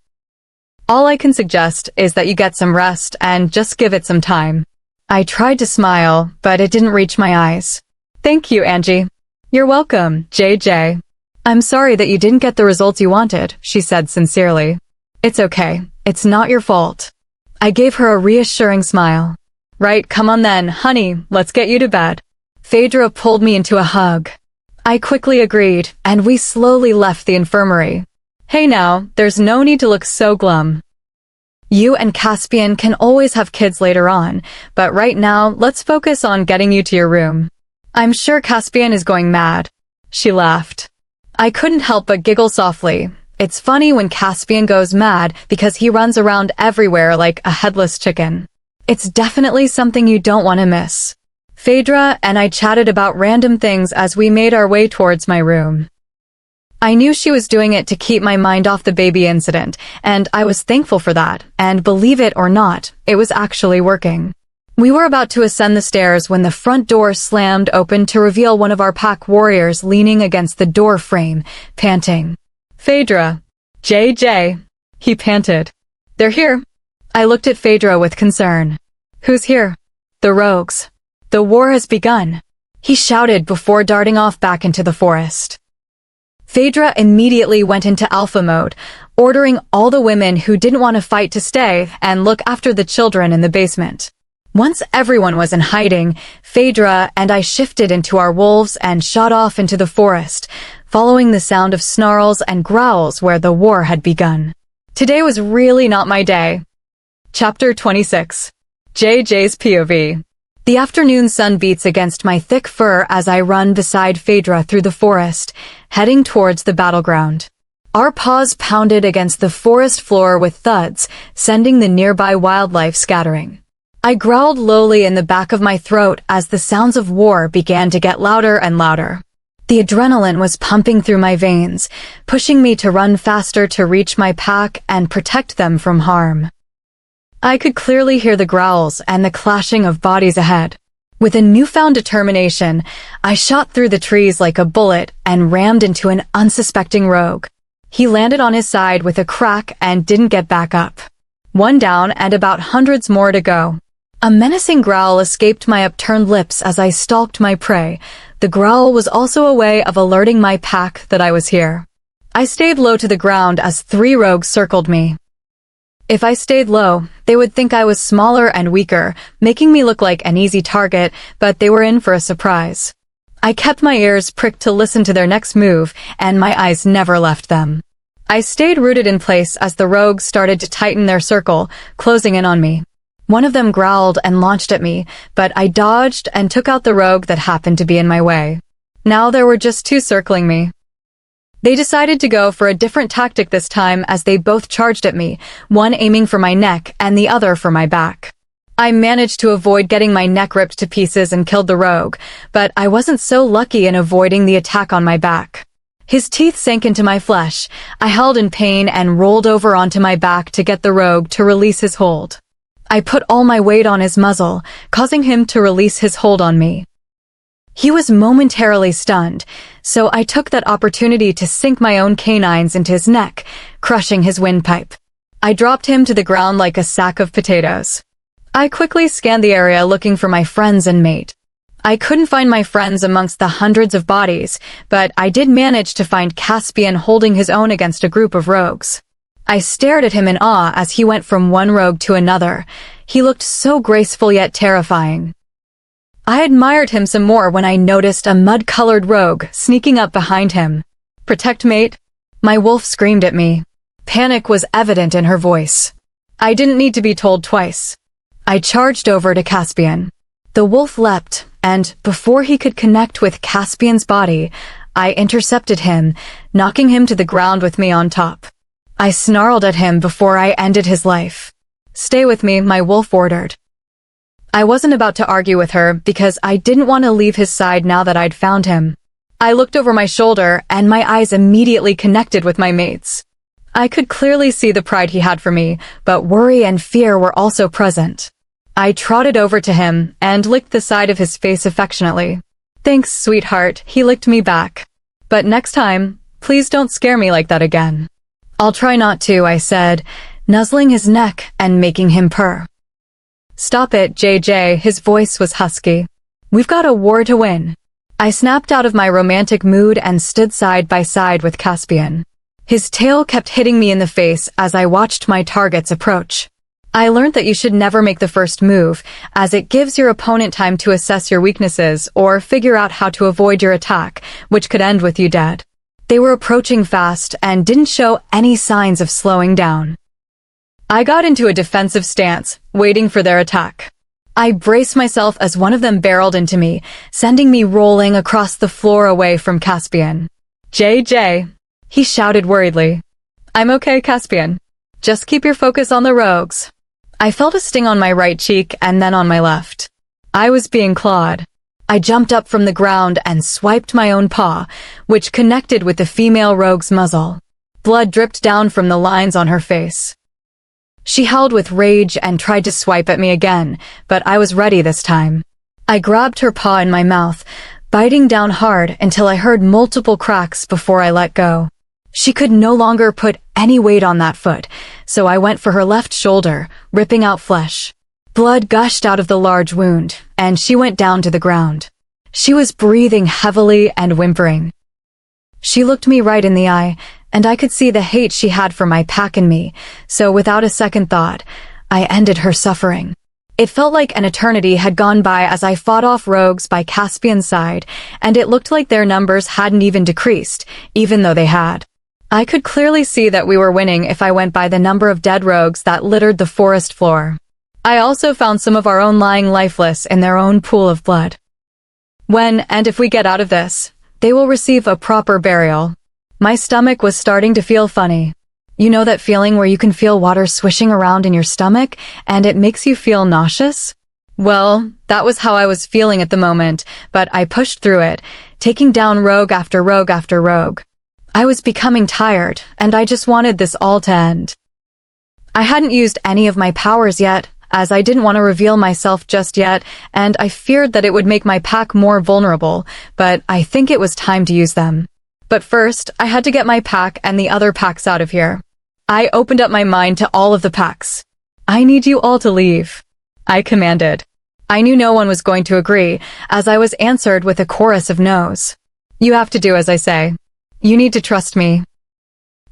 All I can suggest is that you get some rest and just give it some time. I tried to smile, but it didn't reach my eyes. Thank you, Angie. You're welcome, JJ. I'm sorry that you didn't get the results you wanted, she said sincerely. It's okay. It's not your fault. I gave her a reassuring smile. Right, come on then, honey, let's get you to bed. Phaedra pulled me into a hug. I quickly agreed, and we slowly left the infirmary. Hey now, there's no need to look so glum. You and Caspian can always have kids later on, but right now, let's focus on getting you to your room. I'm sure Caspian is going mad. She laughed. I couldn't help but giggle softly. It's funny when Caspian goes mad because he runs around everywhere like a headless chicken. It's definitely something you don't want to miss. Phaedra and I chatted about random things as we made our way towards my room. I knew she was doing it to keep my mind off the baby incident, and I was thankful for that, and believe it or not, it was actually working. We were about to ascend the stairs when the front door slammed open to reveal one of our pack warriors leaning against the door frame, panting. Phaedra. JJ. He panted. They're here. I looked at Phaedra with concern. Who's here? The rogues. The war has begun. He shouted before darting off back into the forest. Phaedra immediately went into alpha mode, ordering all the women who didn't want to fight to stay and look after the children in the basement. Once everyone was in hiding, Phaedra and I shifted into our wolves and shot off into the forest, following the sound of snarls and growls where the war had begun. Today was really not my day. Chapter 26. JJ's POV. The afternoon sun beats against my thick fur as I run beside Phaedra through the forest, heading towards the battleground. Our paws pounded against the forest floor with thuds, sending the nearby wildlife scattering. I growled lowly in the back of my throat as the sounds of war began to get louder and louder. The adrenaline was pumping through my veins, pushing me to run faster to reach my pack and protect them from harm. I could clearly hear the growls and the clashing of bodies ahead. With a newfound determination, I shot through the trees like a bullet and rammed into an unsuspecting rogue. He landed on his side with a crack and didn't get back up. One down and about hundreds more to go. A menacing growl escaped my upturned lips as I stalked my prey. The growl was also a way of alerting my pack that I was here. I stayed low to the ground as 3 rogues circled me. If I stayed low, they would think I was smaller and weaker, making me look like an easy target, but they were in for a surprise. I kept my ears pricked to listen to their next move, and my eyes never left them. I stayed rooted in place as the rogues started to tighten their circle, closing in on me. One of them growled and launched at me, but I dodged and took out the rogue that happened to be in my way. Now there were just 2 circling me. They decided to go for a different tactic this time as they both charged at me, one aiming for my neck and the other for my back. I managed to avoid getting my neck ripped to pieces and killed the rogue, but I wasn't so lucky in avoiding the attack on my back. His teeth sank into my flesh. I held in pain and rolled over onto my back to get the rogue to release his hold. I put all my weight on his muzzle, causing him to release his hold on me. He was momentarily stunned, so I took that opportunity to sink my own canines into his neck, crushing his windpipe. I dropped him to the ground like a sack of potatoes. I quickly scanned the area looking for my friends and mate. I couldn't find my friends amongst the hundreds of bodies, but I did manage to find Caspian holding his own against a group of rogues. I stared at him in awe as he went from one rogue to another. He looked so graceful yet terrifying. I admired him some more when I noticed a mud-colored rogue sneaking up behind him. "Protect, mate!" My wolf screamed at me. Panic was evident in her voice. I didn't need to be told twice. I charged over to Caspian. The wolf leapt, and before he could connect with Caspian's body, I intercepted him, knocking him to the ground with me on top. I snarled at him before I ended his life. "Stay with me," my wolf ordered. I wasn't about to argue with her because I didn't want to leave his side now that I'd found him. I looked over my shoulder and my eyes immediately connected with my mate's. I could clearly see the pride he had for me, but worry and fear were also present. I trotted over to him and licked the side of his face affectionately. "Thanks, sweetheart," he licked me back. "But next time, please don't scare me like that again." "I'll try not to," I said, nuzzling his neck and making him purr. "Stop it, JJ," his voice was husky. "We've got a war to win." I snapped out of my romantic mood and stood side by side with Caspian. His tail kept hitting me in the face as I watched my targets approach. I learned that you should never make the first move, as it gives your opponent time to assess your weaknesses or figure out how to avoid your attack, which could end with you dead. They were approaching fast and didn't show any signs of slowing down. I got into a defensive stance, waiting for their attack. I braced myself as one of them barreled into me, sending me rolling across the floor away from Caspian. "JJ," he shouted worriedly. "I'm okay, Caspian. Just keep your focus on the rogues." I felt a sting on my right cheek and then on my left. I was being clawed. I jumped up from the ground and swiped my own paw, which connected with the female rogue's muzzle. Blood dripped down from the lines on her face. She howled with rage and tried to swipe at me again, but I was ready this time. I grabbed her paw in my mouth, biting down hard until I heard multiple cracks before I let go. She could no longer put any weight on that foot, so I went for her left shoulder, ripping out flesh. Blood gushed out of the large wound, and she went down to the ground. She was breathing heavily and whimpering. She looked me right in the eye, and I could see the hate she had for my pack and me, so without a second thought, I ended her suffering. It felt like an eternity had gone by as I fought off rogues by Caspian's side, and it looked like their numbers hadn't even decreased, even though they had. I could clearly see that we were winning if I went by the number of dead rogues that littered the forest floor. I also found some of our own lying lifeless in their own pool of blood. When, and if we get out of this, they will receive a proper burial. My stomach was starting to feel funny. You know that feeling where you can feel water swishing around in your stomach, and it makes you feel nauseous? Well, that was how I was feeling at the moment, but I pushed through it, taking down rogue after rogue after rogue. I was becoming tired, and I just wanted this all to end. I hadn't used any of my powers yet, as I didn't want to reveal myself just yet, and I feared that it would make my pack more vulnerable, but I think it was time to use them. But first, I had to get my pack and the other packs out of here. I opened up my mind to all of the packs. I need you all to leave, I commanded. I knew no one was going to agree, as I was answered with a chorus of no's. You have to do as I say. You need to trust me.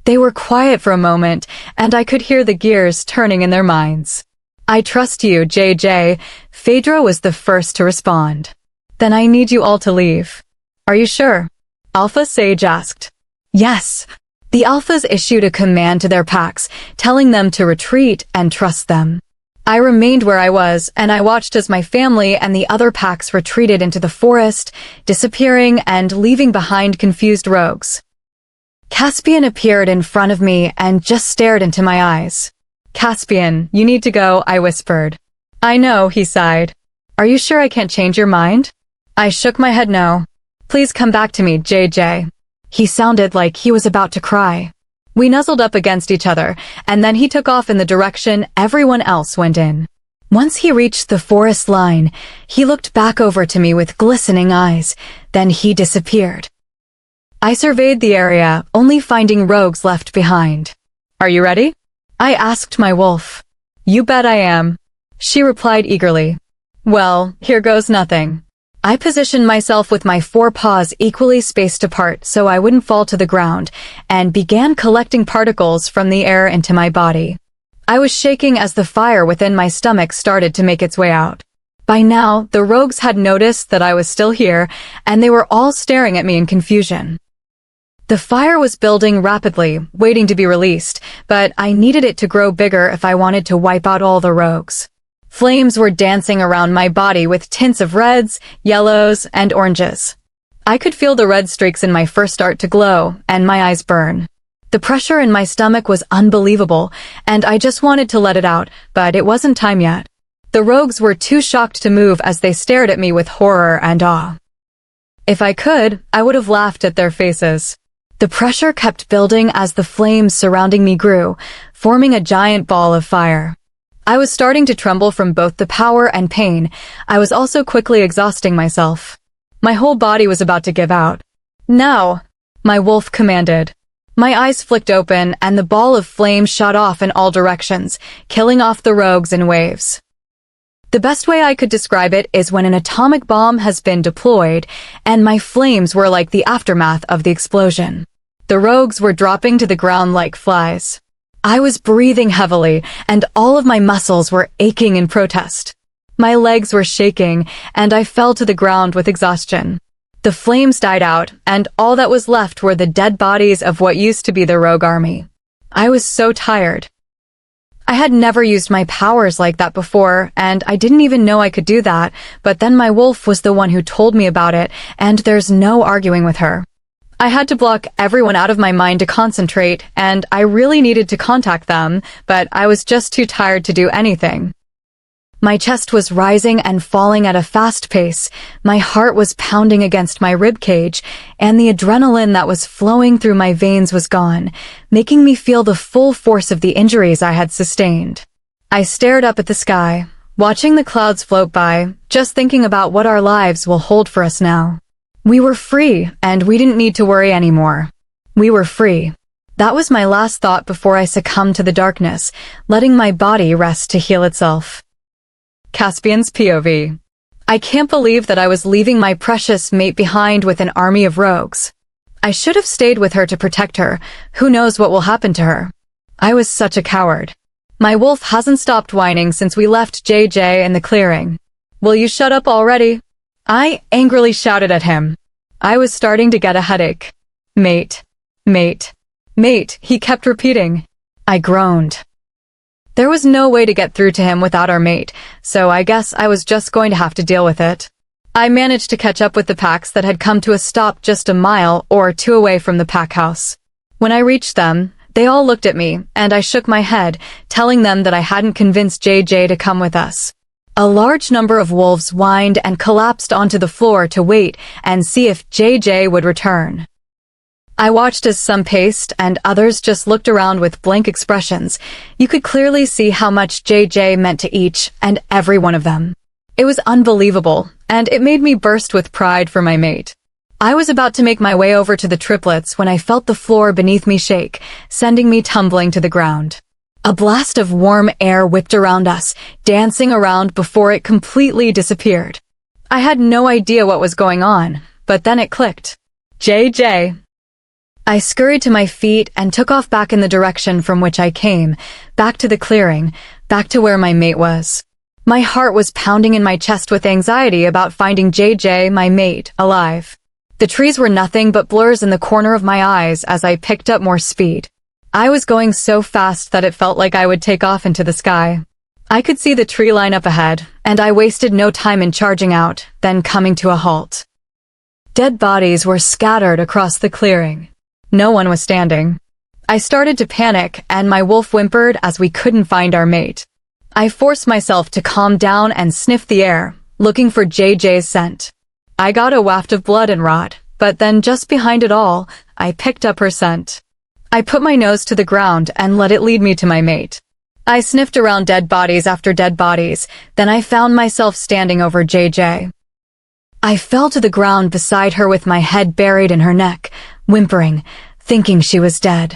They were quiet for a moment, and I could hear the gears turning in their minds. I trust you, JJ. Phaedra was the first to respond. Then I need you all to leave. Are you sure? Alpha Sage asked. Yes. The Alphas issued a command to their packs, telling them to retreat and trust them. I remained where I was, and I watched as my family and the other packs retreated into the forest, disappearing and leaving behind confused rogues. Caspian appeared in front of me and just stared into my eyes. Caspian, you need to go, I whispered. I know, he sighed. Are you sure I can't change your mind? I shook my head no. Please come back to me, JJ. He sounded like he was about to cry. We nuzzled up against each other, and then he took off in the direction everyone else went in. Once he reached the forest line, he looked back over to me with glistening eyes, then he disappeared. I surveyed the area, only finding rogues left behind. Are you ready? I asked my wolf. You bet I am. She replied eagerly. Well, here goes nothing. I positioned myself with my 4 paws equally spaced apart so I wouldn't fall to the ground, and began collecting particles from the air into my body. I was shaking as the fire within my stomach started to make its way out. By now, the rogues had noticed that I was still here, and they were all staring at me in confusion. The fire was building rapidly, waiting to be released, but I needed it to grow bigger if I wanted to wipe out all the rogues. Flames were dancing around my body with tints of reds, yellows, and oranges. I could feel the red streaks in my fur start to glow, and my eyes burn. The pressure in my stomach was unbelievable, and I just wanted to let it out, but it wasn't time yet. The rogues were too shocked to move as they stared at me with horror and awe. If I could, I would have laughed at their faces. The pressure kept building as the flames surrounding me grew, forming a giant ball of fire. I was starting to tremble from both the power and pain. I was also quickly exhausting myself. My whole body was about to give out. Now, my wolf commanded. My eyes flicked open and the ball of flame shot off in all directions, killing off the rogues in waves. The best way I could describe it is when an atomic bomb has been deployed, and my flames were like the aftermath of the explosion. The rogues were dropping to the ground like flies. I was breathing heavily, and all of my muscles were aching in protest. My legs were shaking, and I fell to the ground with exhaustion. The flames died out, and all that was left were the dead bodies of what used to be the rogue army. I was so tired. I had never used my powers like that before, and I didn't even know I could do that, but then my wolf was the one who told me about it, and there's no arguing with her. I had to block everyone out of my mind to concentrate, and I really needed to contact them, but I was just too tired to do anything. My chest was rising and falling at a fast pace, my heart was pounding against my rib cage, and the adrenaline that was flowing through my veins was gone, making me feel the full force of the injuries I had sustained. I stared up at the sky, watching the clouds float by, just thinking about what our lives will hold for us now. We were free, and we didn't need to worry anymore. We were free. That was my last thought before I succumbed to the darkness, letting my body rest to heal itself. Caspian's POV. I can't believe that I was leaving my precious mate behind with an army of rogues. I should have stayed with her to protect her. Who knows what will happen to her? I was such a coward. My wolf hasn't stopped whining since we left JJ in the clearing. Will you shut up already? I angrily shouted at him. I was starting to get a headache. Mate, mate, mate, he kept repeating. I groaned. There was no way to get through to him without our mate, so I guess I was just going to have to deal with it. I managed to catch up with the packs that had come to a stop just a mile or two away from the pack house. When I reached them, they all looked at me, and I shook my head, telling them that I hadn't convinced JJ to come with us. A large number of wolves whined and collapsed onto the floor to wait and see if JJ would return. I watched as some paced and others just looked around with blank expressions. You could clearly see how much JJ meant to each and every one of them. It was unbelievable, and it made me burst with pride for my mate. I was about to make my way over to the triplets when I felt the floor beneath me shake, sending me tumbling to the ground. A blast of warm air whipped around us, dancing around before it completely disappeared. I had no idea what was going on, but then it clicked. JJ. I scurried to my feet and took off back in the direction from which I came, back to the clearing, back to where my mate was. My heart was pounding in my chest with anxiety about finding JJ, my mate, alive. The trees were nothing but blurs in the corner of my eyes as I picked up more speed. I was going so fast that it felt like I would take off into the sky. I could see the tree line up ahead, and I wasted no time in charging out, then coming to a halt. Dead bodies were scattered across the clearing. No one was standing. I started to panic, and my wolf whimpered as we couldn't find our mate. I forced myself to calm down and sniff the air, looking for JJ's scent. I got a waft of blood and rot, but then just behind it all, I picked up her scent. I put my nose to the ground and let it lead me to my mate. I sniffed around dead bodies after dead bodies, then I found myself standing over JJ. I fell to the ground beside her with my head buried in her neck, whimpering, thinking she was dead.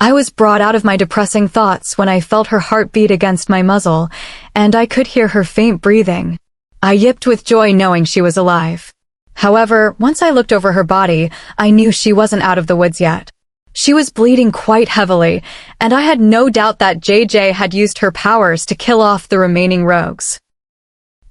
I was brought out of my depressing thoughts when I felt her heart beat against my muzzle, and I could hear her faint breathing. I yipped with joy knowing she was alive. However, once I looked over her body, I knew she wasn't out of the woods yet. She was bleeding quite heavily, and I had no doubt that JJ had used her powers to kill off the remaining rogues.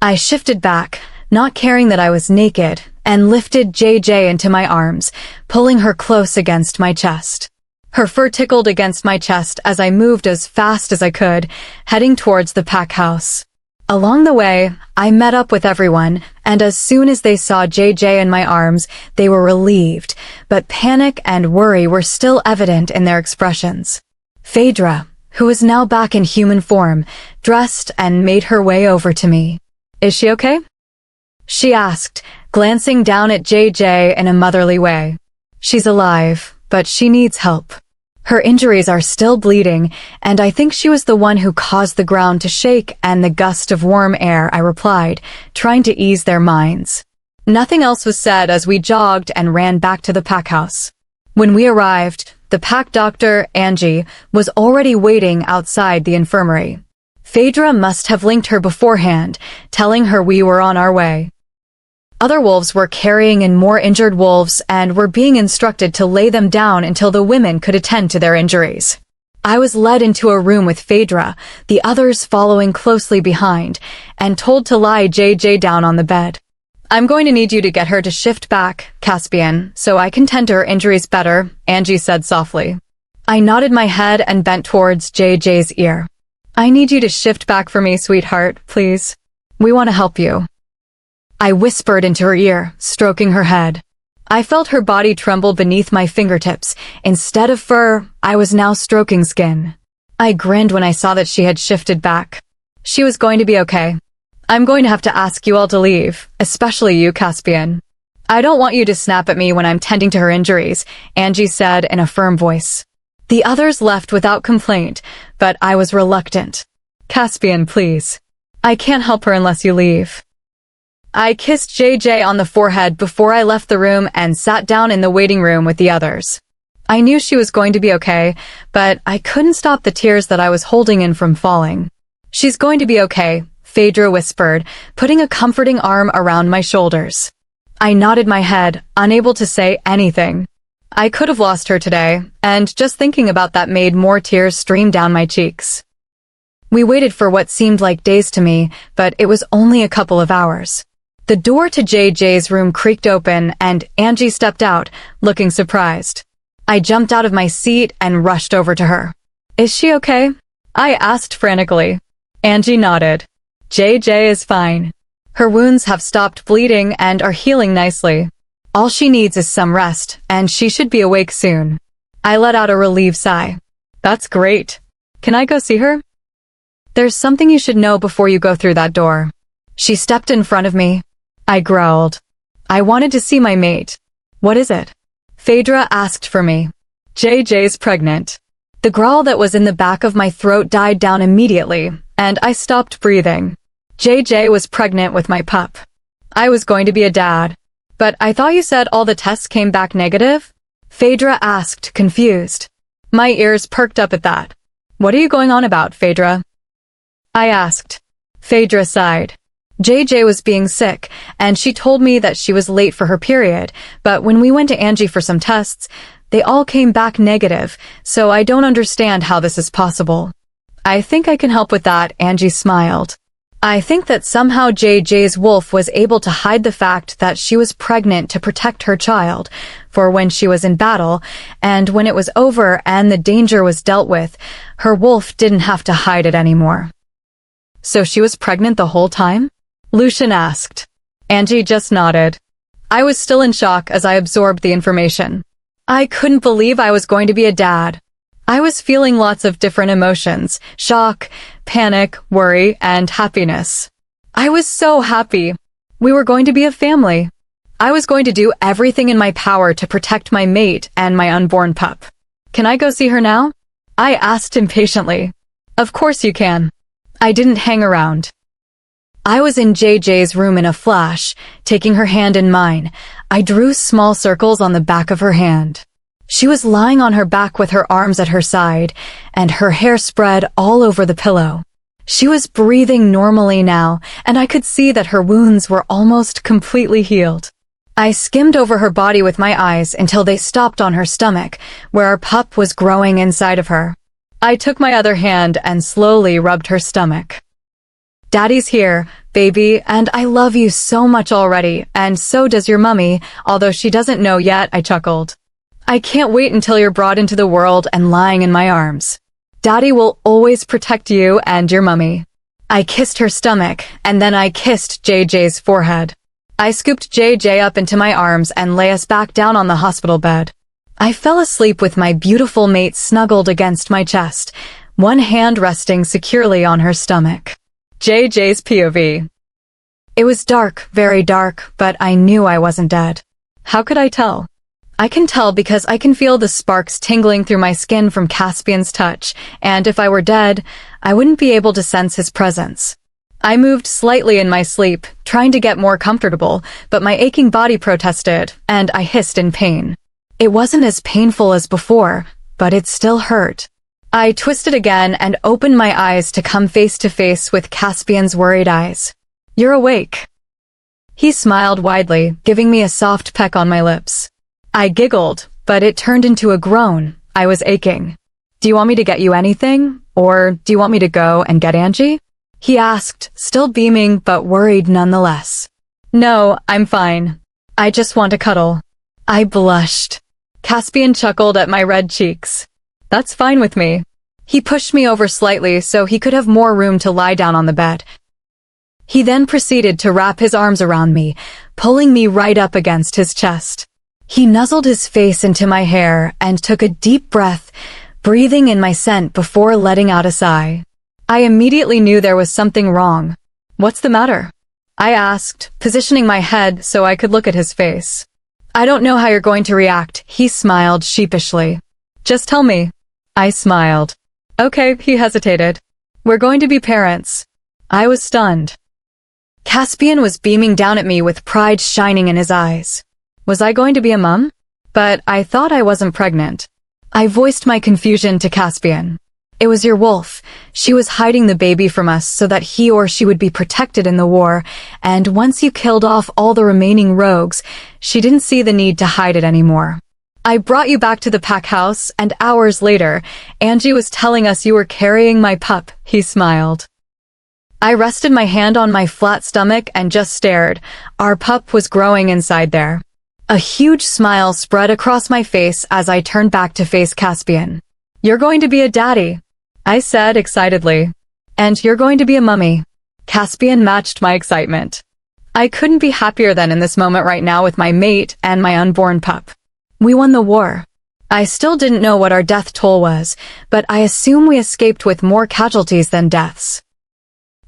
I shifted back, not caring that I was naked, and lifted JJ into my arms, pulling her close against my chest. Her fur tickled against my chest as I moved as fast as I could, heading towards the pack house. Along the way, I met up with everyone, and as soon as they saw JJ in my arms, they were relieved, but panic and worry were still evident in their expressions. Phaedra, who was now back in human form, dressed and made her way over to me. "Is she okay?" she asked, glancing down at JJ in a motherly way. "She's alive, but she needs help. Her injuries are still bleeding, and I think she was the one who caused the ground to shake and the gust of warm air," I replied, trying to ease their minds. Nothing else was said as we jogged and ran back to the pack house. When we arrived, the pack doctor, Angie, was already waiting outside the infirmary. Phaedra must have linked her beforehand, telling her we were on our way. Other wolves were carrying in more injured wolves and were being instructed to lay them down until the women could attend to their injuries. I was led into a room with Phaedra, the others following closely behind, and told to lie JJ down on the bed. "I'm going to need you to get her to shift back, Caspian, so I can tend to her injuries better," Angie said softly. I nodded my head and bent towards JJ's ear. "I need you to shift back for me, sweetheart, please. We want to help you." I whispered into her ear, stroking her head. I felt her body tremble beneath my fingertips. Instead of fur, I was now stroking skin. I grinned when I saw that she had shifted back. She was going to be okay. "I'm going to have to ask you all to leave, especially you, Caspian. I don't want you to snap at me when I'm tending to her injuries," Angie said in a firm voice. The others left without complaint, but I was reluctant. "Caspian, please. I can't help her unless you leave." I kissed JJ on the forehead before I left the room and sat down in the waiting room with the others. I knew she was going to be okay, but I couldn't stop the tears that I was holding in from falling. "She's going to be okay," Phaedra whispered, putting a comforting arm around my shoulders. I nodded my head, unable to say anything. I could have lost her today, and just thinking about that made more tears stream down my cheeks. We waited for what seemed like days to me, but it was only a couple of hours. The door to JJ's room creaked open, and Angie stepped out, looking surprised. I jumped out of my seat and rushed over to her. "Is she okay?" I asked frantically. Angie nodded. "JJ is fine. Her wounds have stopped bleeding and are healing nicely. All she needs is some rest, and she should be awake soon." I let out a relieved sigh. "That's great. Can I go see her?" "There's something you should know before you go through that door." She stepped in front of me. I growled. "I wanted to see my mate." "What is it?" Phaedra asked for me. "JJ's pregnant." The growl that was in the back of my throat died down immediately, and I stopped breathing. JJ was pregnant with my pup. I was going to be a dad. "But I thought you said all the tests came back negative?" Phaedra asked, confused. My ears perked up at that. "What are you going on about, Phaedra?" I asked. Phaedra sighed. JJ was being sick, and she told me that she was late for her period, but when we went to Angie for some tests, they all came back negative, so I don't understand how this is possible. "I think I can help with that," Angie smiled. "I think that somehow JJ's wolf was able to hide the fact that she was pregnant to protect her child for when she was in battle, and when it was over and the danger was dealt with, her wolf didn't have to hide it anymore." "So she was pregnant the whole time?" Lucian asked. Angie just nodded. I was still in shock as I absorbed the information. I couldn't believe I was going to be a dad. I was feeling lots of different emotions: shock, panic, worry, and happiness. I was so happy. We were going to be a family. I was going to do everything in my power to protect my mate and my unborn pup. "Can I go see her now?" I asked impatiently. "Of course you can." I didn't hang around. I was in JJ's room in a flash, taking her hand in mine. I drew small circles on the back of her hand. She was lying on her back with her arms at her side, and her hair spread all over the pillow. She was breathing normally now, and I could see that her wounds were almost completely healed. I skimmed over her body with my eyes until they stopped on her stomach, where our pup was growing inside of her. I took my other hand and slowly rubbed her stomach. "Daddy's here, baby, and I love you so much already, and so does your mummy, although she doesn't know yet," I chuckled. "I can't wait until you're brought into the world and lying in my arms. Daddy will always protect you and your mummy." I kissed her stomach, and then I kissed JJ's forehead. I scooped JJ up into my arms and lay us back down on the hospital bed. I fell asleep with my beautiful mate snuggled against my chest, one hand resting securely on her stomach. JJ's POV. It was dark, very dark, but I knew I wasn't dead. How could I tell? I can tell because I can feel the sparks tingling through my skin from Caspian's touch, and if I were dead, I wouldn't be able to sense his presence. I moved slightly in my sleep, trying to get more comfortable, but my aching body protested, and I hissed in pain. It wasn't as painful as before, but it still hurt. I twisted again and opened my eyes to come face to face with Caspian's worried eyes. "You're awake." He smiled widely, giving me a soft peck on my lips. I giggled, but it turned into a groan. I was aching. "Do you want me to get you anything? Or do you want me to go and get Angie?" He asked, still beaming but worried nonetheless. "No, I'm fine. I just want to cuddle." I blushed. Caspian chuckled at my red cheeks. "That's fine with me." He pushed me over slightly so he could have more room to lie down on the bed. He then proceeded to wrap his arms around me, pulling me right up against his chest. He nuzzled his face into my hair and took a deep breath, breathing in my scent before letting out a sigh. I immediately knew there was something wrong. "What's the matter?" I asked, positioning my head so I could look at his face. "I don't know how you're going to react," he smiled sheepishly. "Just tell me." I smiled. "Okay," he hesitated. "We're going to be parents." I was stunned. Caspian was beaming down at me with pride shining in his eyes. Was I going to be a mum? But I thought I wasn't pregnant. I voiced my confusion to Caspian. "It was your wolf. She was hiding the baby from us so that he or she would be protected in the war, and once you killed off all the remaining rogues, she didn't see the need to hide it anymore." I brought you back to the pack house, and hours later, Angie was telling us you were carrying my pup," he smiled. I rested my hand on my flat stomach and just stared. Our pup was growing inside there. A huge smile spread across my face as I turned back to face Caspian. "You're going to be a daddy," I said excitedly. "And you're going to be a mummy." Caspian matched my excitement. I couldn't be happier than in this moment right now with my mate and my unborn pup. We won the war. I still didn't know what our death toll was, but I assume we escaped with more casualties than deaths.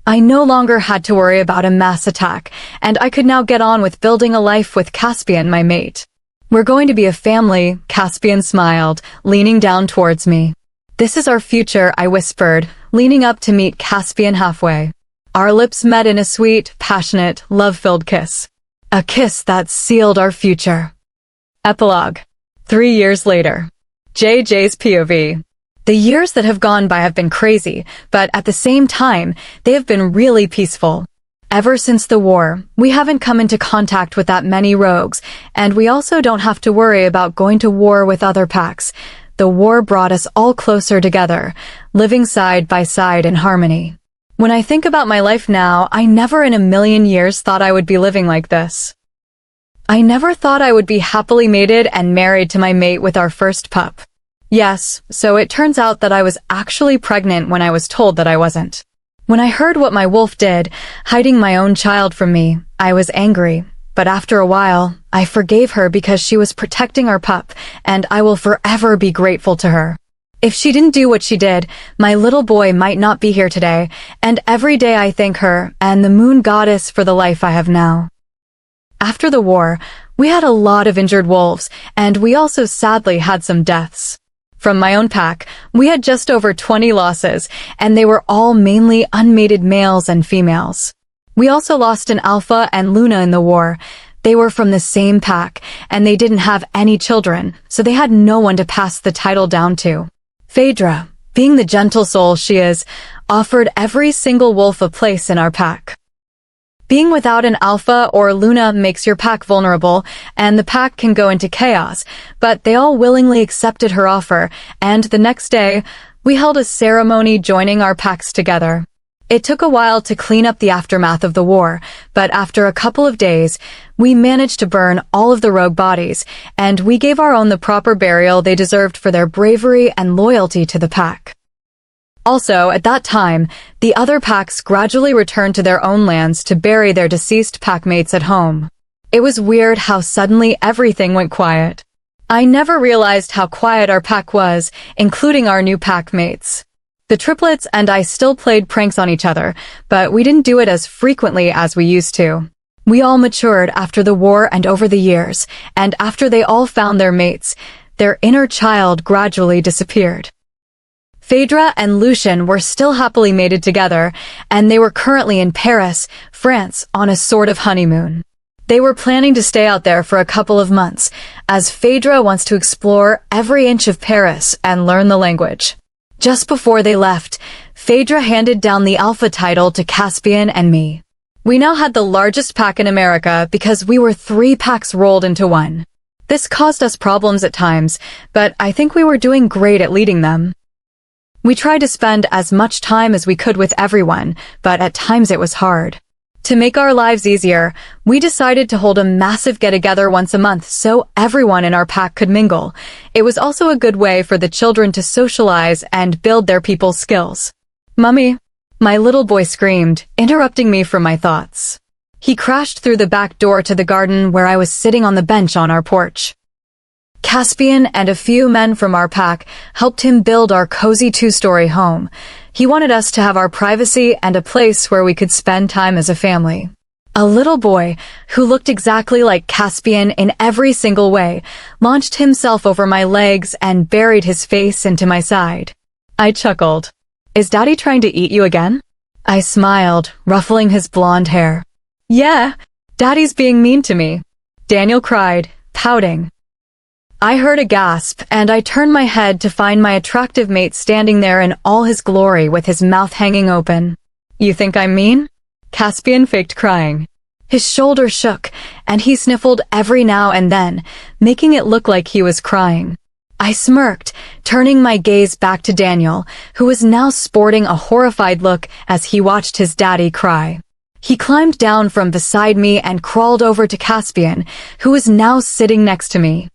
I no longer had to worry about a mass attack, and I could now get on with building a life with Caspian, my mate. "We're going to be a family," Caspian smiled, leaning down towards me. "This is our future," I whispered, leaning up to meet Caspian halfway. Our lips met in a sweet, passionate, love-filled kiss. A kiss that sealed our future. Epilogue. 3 years later. JJ's POV. The years that have gone by have been crazy, but at the same time, they have been really peaceful. Ever since the war, we haven't come into contact with that many rogues, and we also don't have to worry about going to war with other packs. The war brought us all closer together, living side by side in harmony. When I think about my life now, I never in a million years thought I would be living like this. I never thought I would be happily mated and married to my mate with our first pup. Yes, so it turns out that I was actually pregnant when I was told that I wasn't. When I heard what my wolf did, hiding my own child from me, I was angry. But after a while, I forgave her because she was protecting our pup, and I will forever be grateful to her. If she didn't do what she did, my little boy might not be here today, and every day I thank her and the moon goddess for the life I have now. After the war, we had a lot of injured wolves, and we also sadly had some deaths. From my own pack, we had just over 20 losses, and they were all mainly unmated males and females. We also lost an Alpha and Luna in the war. They were from the same pack, and they didn't have any children, so they had no one to pass the title down to. Phaedra, being the gentle soul she is, offered every single wolf a place in our pack. Being without an Alpha or Luna makes your pack vulnerable, and the pack can go into chaos, but they all willingly accepted her offer, and the next day, we held a ceremony joining our packs together. It took a while to clean up the aftermath of the war, but after a couple of days, we managed to burn all of the rogue bodies, and we gave our own the proper burial they deserved for their bravery and loyalty to the pack. Also, at that time, the other packs gradually returned to their own lands to bury their deceased packmates at home. It was weird how suddenly everything went quiet. I never realized how quiet our pack was, including our new packmates. The triplets and I still played pranks on each other, but we didn't do it as frequently as we used to. We all matured after the war and over the years, and after they all found their mates, their inner child gradually disappeared. Phaedra and Lucien were still happily mated together, and they were currently in Paris, France, on a sort of honeymoon. They were planning to stay out there for a couple of months, as Phaedra wants to explore every inch of Paris and learn the language. Just before they left, Phaedra handed down the Alpha title to Caspian and me. We now had the largest pack in America because we were 3 packs rolled into one. This caused us problems at times, but I think we were doing great at leading them. We tried to spend as much time as we could with everyone, but at times it was hard. To make our lives easier, we decided to hold a massive get-together once a month so everyone in our pack could mingle. It was also a good way for the children to socialize and build their people's skills. "Mummy!" My little boy screamed, interrupting me from my thoughts. He crashed through the back door to the garden where I was sitting on the bench on our porch. Caspian and a few men from our pack helped him build our cozy 2-story home. He wanted us to have our privacy and a place where we could spend time as a family. A little boy, who looked exactly like Caspian in every single way, launched himself over my legs and buried his face into my side. I chuckled. "Is Daddy trying to eat you again?" I smiled, ruffling his blonde hair. "Yeah, Daddy's being mean to me." Daniel cried, pouting. I heard a gasp, and I turned my head to find my attractive mate standing there in all his glory with his mouth hanging open. "You think I'm mean?" Caspian faked crying. His shoulders shook, and he sniffled every now and then, making it look like he was crying. I smirked, turning my gaze back to Daniel, who was now sporting a horrified look as he watched his daddy cry. He climbed down from beside me and crawled over to Caspian, who was now sitting next to me.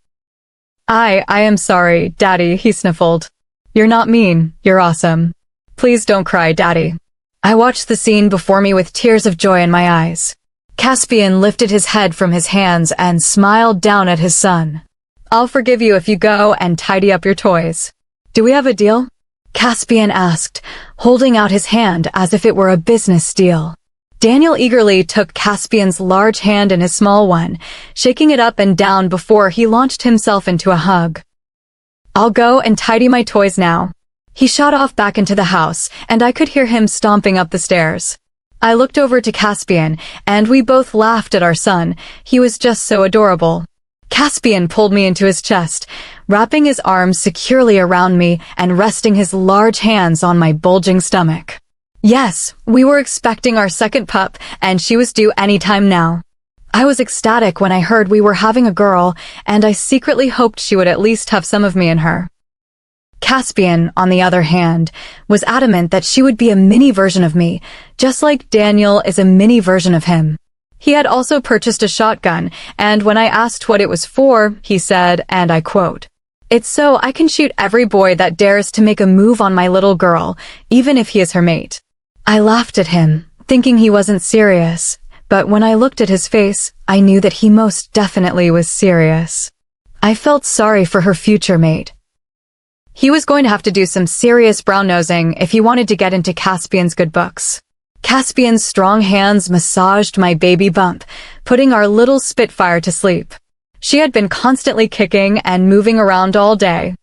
I am sorry, Daddy, he sniffled. You're not mean, you're awesome. Please don't cry, Daddy. I watched the scene before me with tears of joy in my eyes. Caspian lifted his head from his hands and smiled down at his son. I'll forgive you if you go and tidy up your toys. Do we have a deal? Caspian asked, holding out his hand as if it were a business deal. Daniel eagerly took Caspian's large hand in his small one, shaking it up and down before he launched himself into a hug. I'll go and tidy my toys now. He shot off back into the house, and I could hear him stomping up the stairs. I looked over to Caspian, and we both laughed at our son. He was just so adorable. Caspian pulled me into his chest, wrapping his arms securely around me and resting his large hands on my bulging stomach. Yes, we were expecting our second pup, and she was due any time now. I was ecstatic when I heard we were having a girl, and I secretly hoped she would at least have some of me in her. Caspian, on the other hand, was adamant that she would be a mini version of me, just like Daniel is a mini version of him. He had also purchased a shotgun, and when I asked what it was for, he said, and I quote, "It's so I can shoot every boy that dares to make a move on my little girl, even if he is her mate." I laughed at him, thinking he wasn't serious, but when I looked at his face, I knew that he most definitely was serious. I felt sorry for her future mate. He was going to have to do some serious brown-nosing if he wanted to get into Caspian's good books. Caspian's strong hands massaged my baby bump, putting our little Spitfire to sleep. She had been constantly kicking and moving around all day.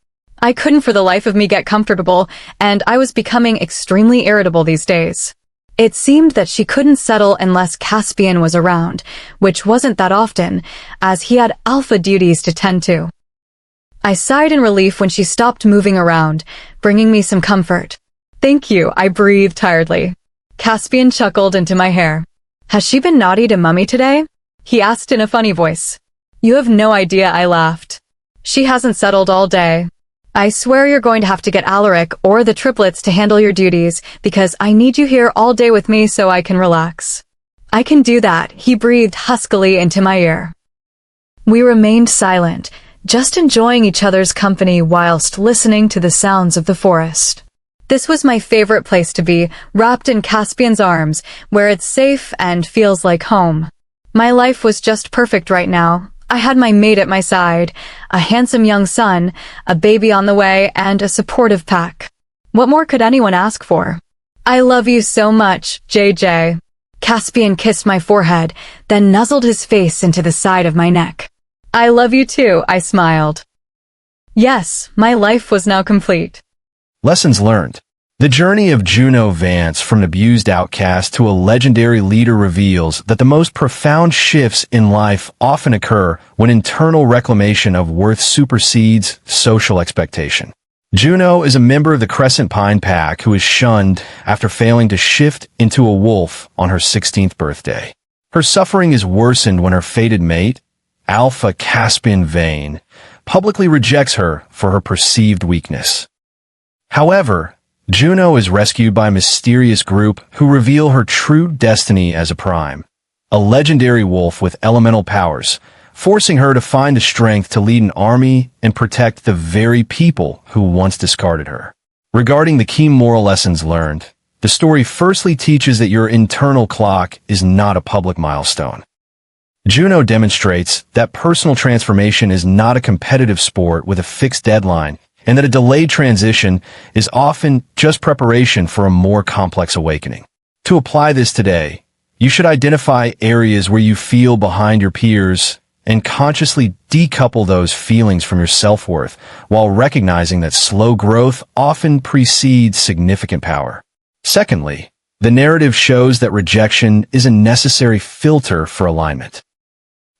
I couldn't for the life of me get comfortable, and I was becoming extremely irritable these days. It seemed that she couldn't settle unless Caspian was around, which wasn't that often, as he had alpha duties to tend to. I sighed in relief when she stopped moving around, bringing me some comfort. "Thank you," I breathed tiredly. Caspian chuckled into my hair. "Has she been naughty to Mummy today?" he asked in a funny voice. "You have no idea," I laughed. "She hasn't settled all day. I swear you're going to have to get Alaric or the triplets to handle your duties, because I need you here all day with me so I can relax." "I can do that," he breathed huskily into my ear. We remained silent, just enjoying each other's company whilst listening to the sounds of the forest. This was my favorite place to be, wrapped in Caspian's arms, where it's safe and feels like home. My life was just perfect right now. I had my mate at my side, a handsome young son, a baby on the way, and a supportive pack. What more could anyone ask for? "I love you so much, JJ. Caspian kissed my forehead, then nuzzled his face into the side of my neck. "I love you too," I smiled. Yes, my life was now complete.
Lessons learned. The journey of Juno Vance from an abused outcast to a legendary leader reveals that the most profound shifts in life often occur when internal reclamation of worth supersedes social expectation. Juno is a member of the Crescent Pine Pack who is shunned after failing to shift into a wolf on her 16th birthday. Her suffering is worsened when her fated mate, Alpha Caspian Vane, publicly rejects her for her perceived weakness. However, Juno is rescued by a mysterious group who reveal her true destiny as a prime, a legendary wolf with elemental powers, forcing her to find the strength to lead an army and protect the very people who once discarded her. Regarding the key moral lessons learned, the story firstly teaches that your internal clock is not a public milestone. Juno demonstrates that personal transformation is not a competitive sport with a fixed deadline, and that a delayed transition is often just preparation for a more complex awakening. To apply this today, you should identify areas where you feel behind your peers and consciously decouple those feelings from your self-worth while recognizing that slow growth often precedes significant power. Secondly, the narrative shows that rejection is a necessary filter for alignment.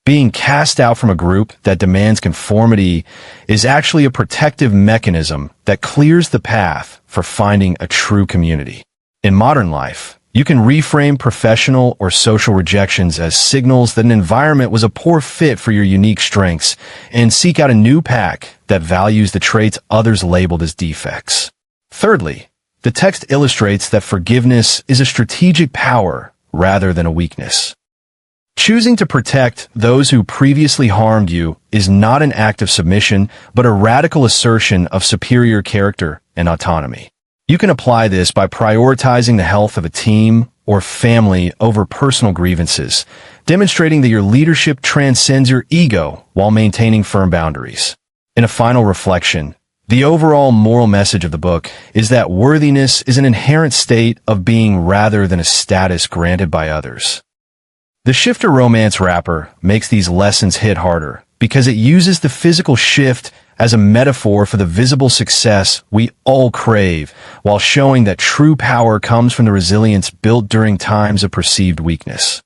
Being cast out from a group that demands conformity is actually a protective mechanism that clears the path for finding a true community. In modern life, You can reframe professional or social rejections as signals that an environment was a poor fit for your unique strengths, and seek out a new pack that values the traits others labeled as defects. Thirdly, the text illustrates that forgiveness is a strategic power rather than a weakness. Choosing to protect those who previously harmed you is not an act of submission, but a radical assertion of superior character and autonomy. You can apply this by prioritizing the health of a team or family over personal grievances, demonstrating that your leadership transcends your ego while maintaining firm boundaries. In a final reflection, the overall moral message of the book is that worthiness is an inherent state of being rather than a status granted by others. The shifter romance wrapper makes these lessons hit harder because it uses the physical shift as a metaphor for the visible success we all crave, while showing that true power comes from the resilience built during times of perceived weakness.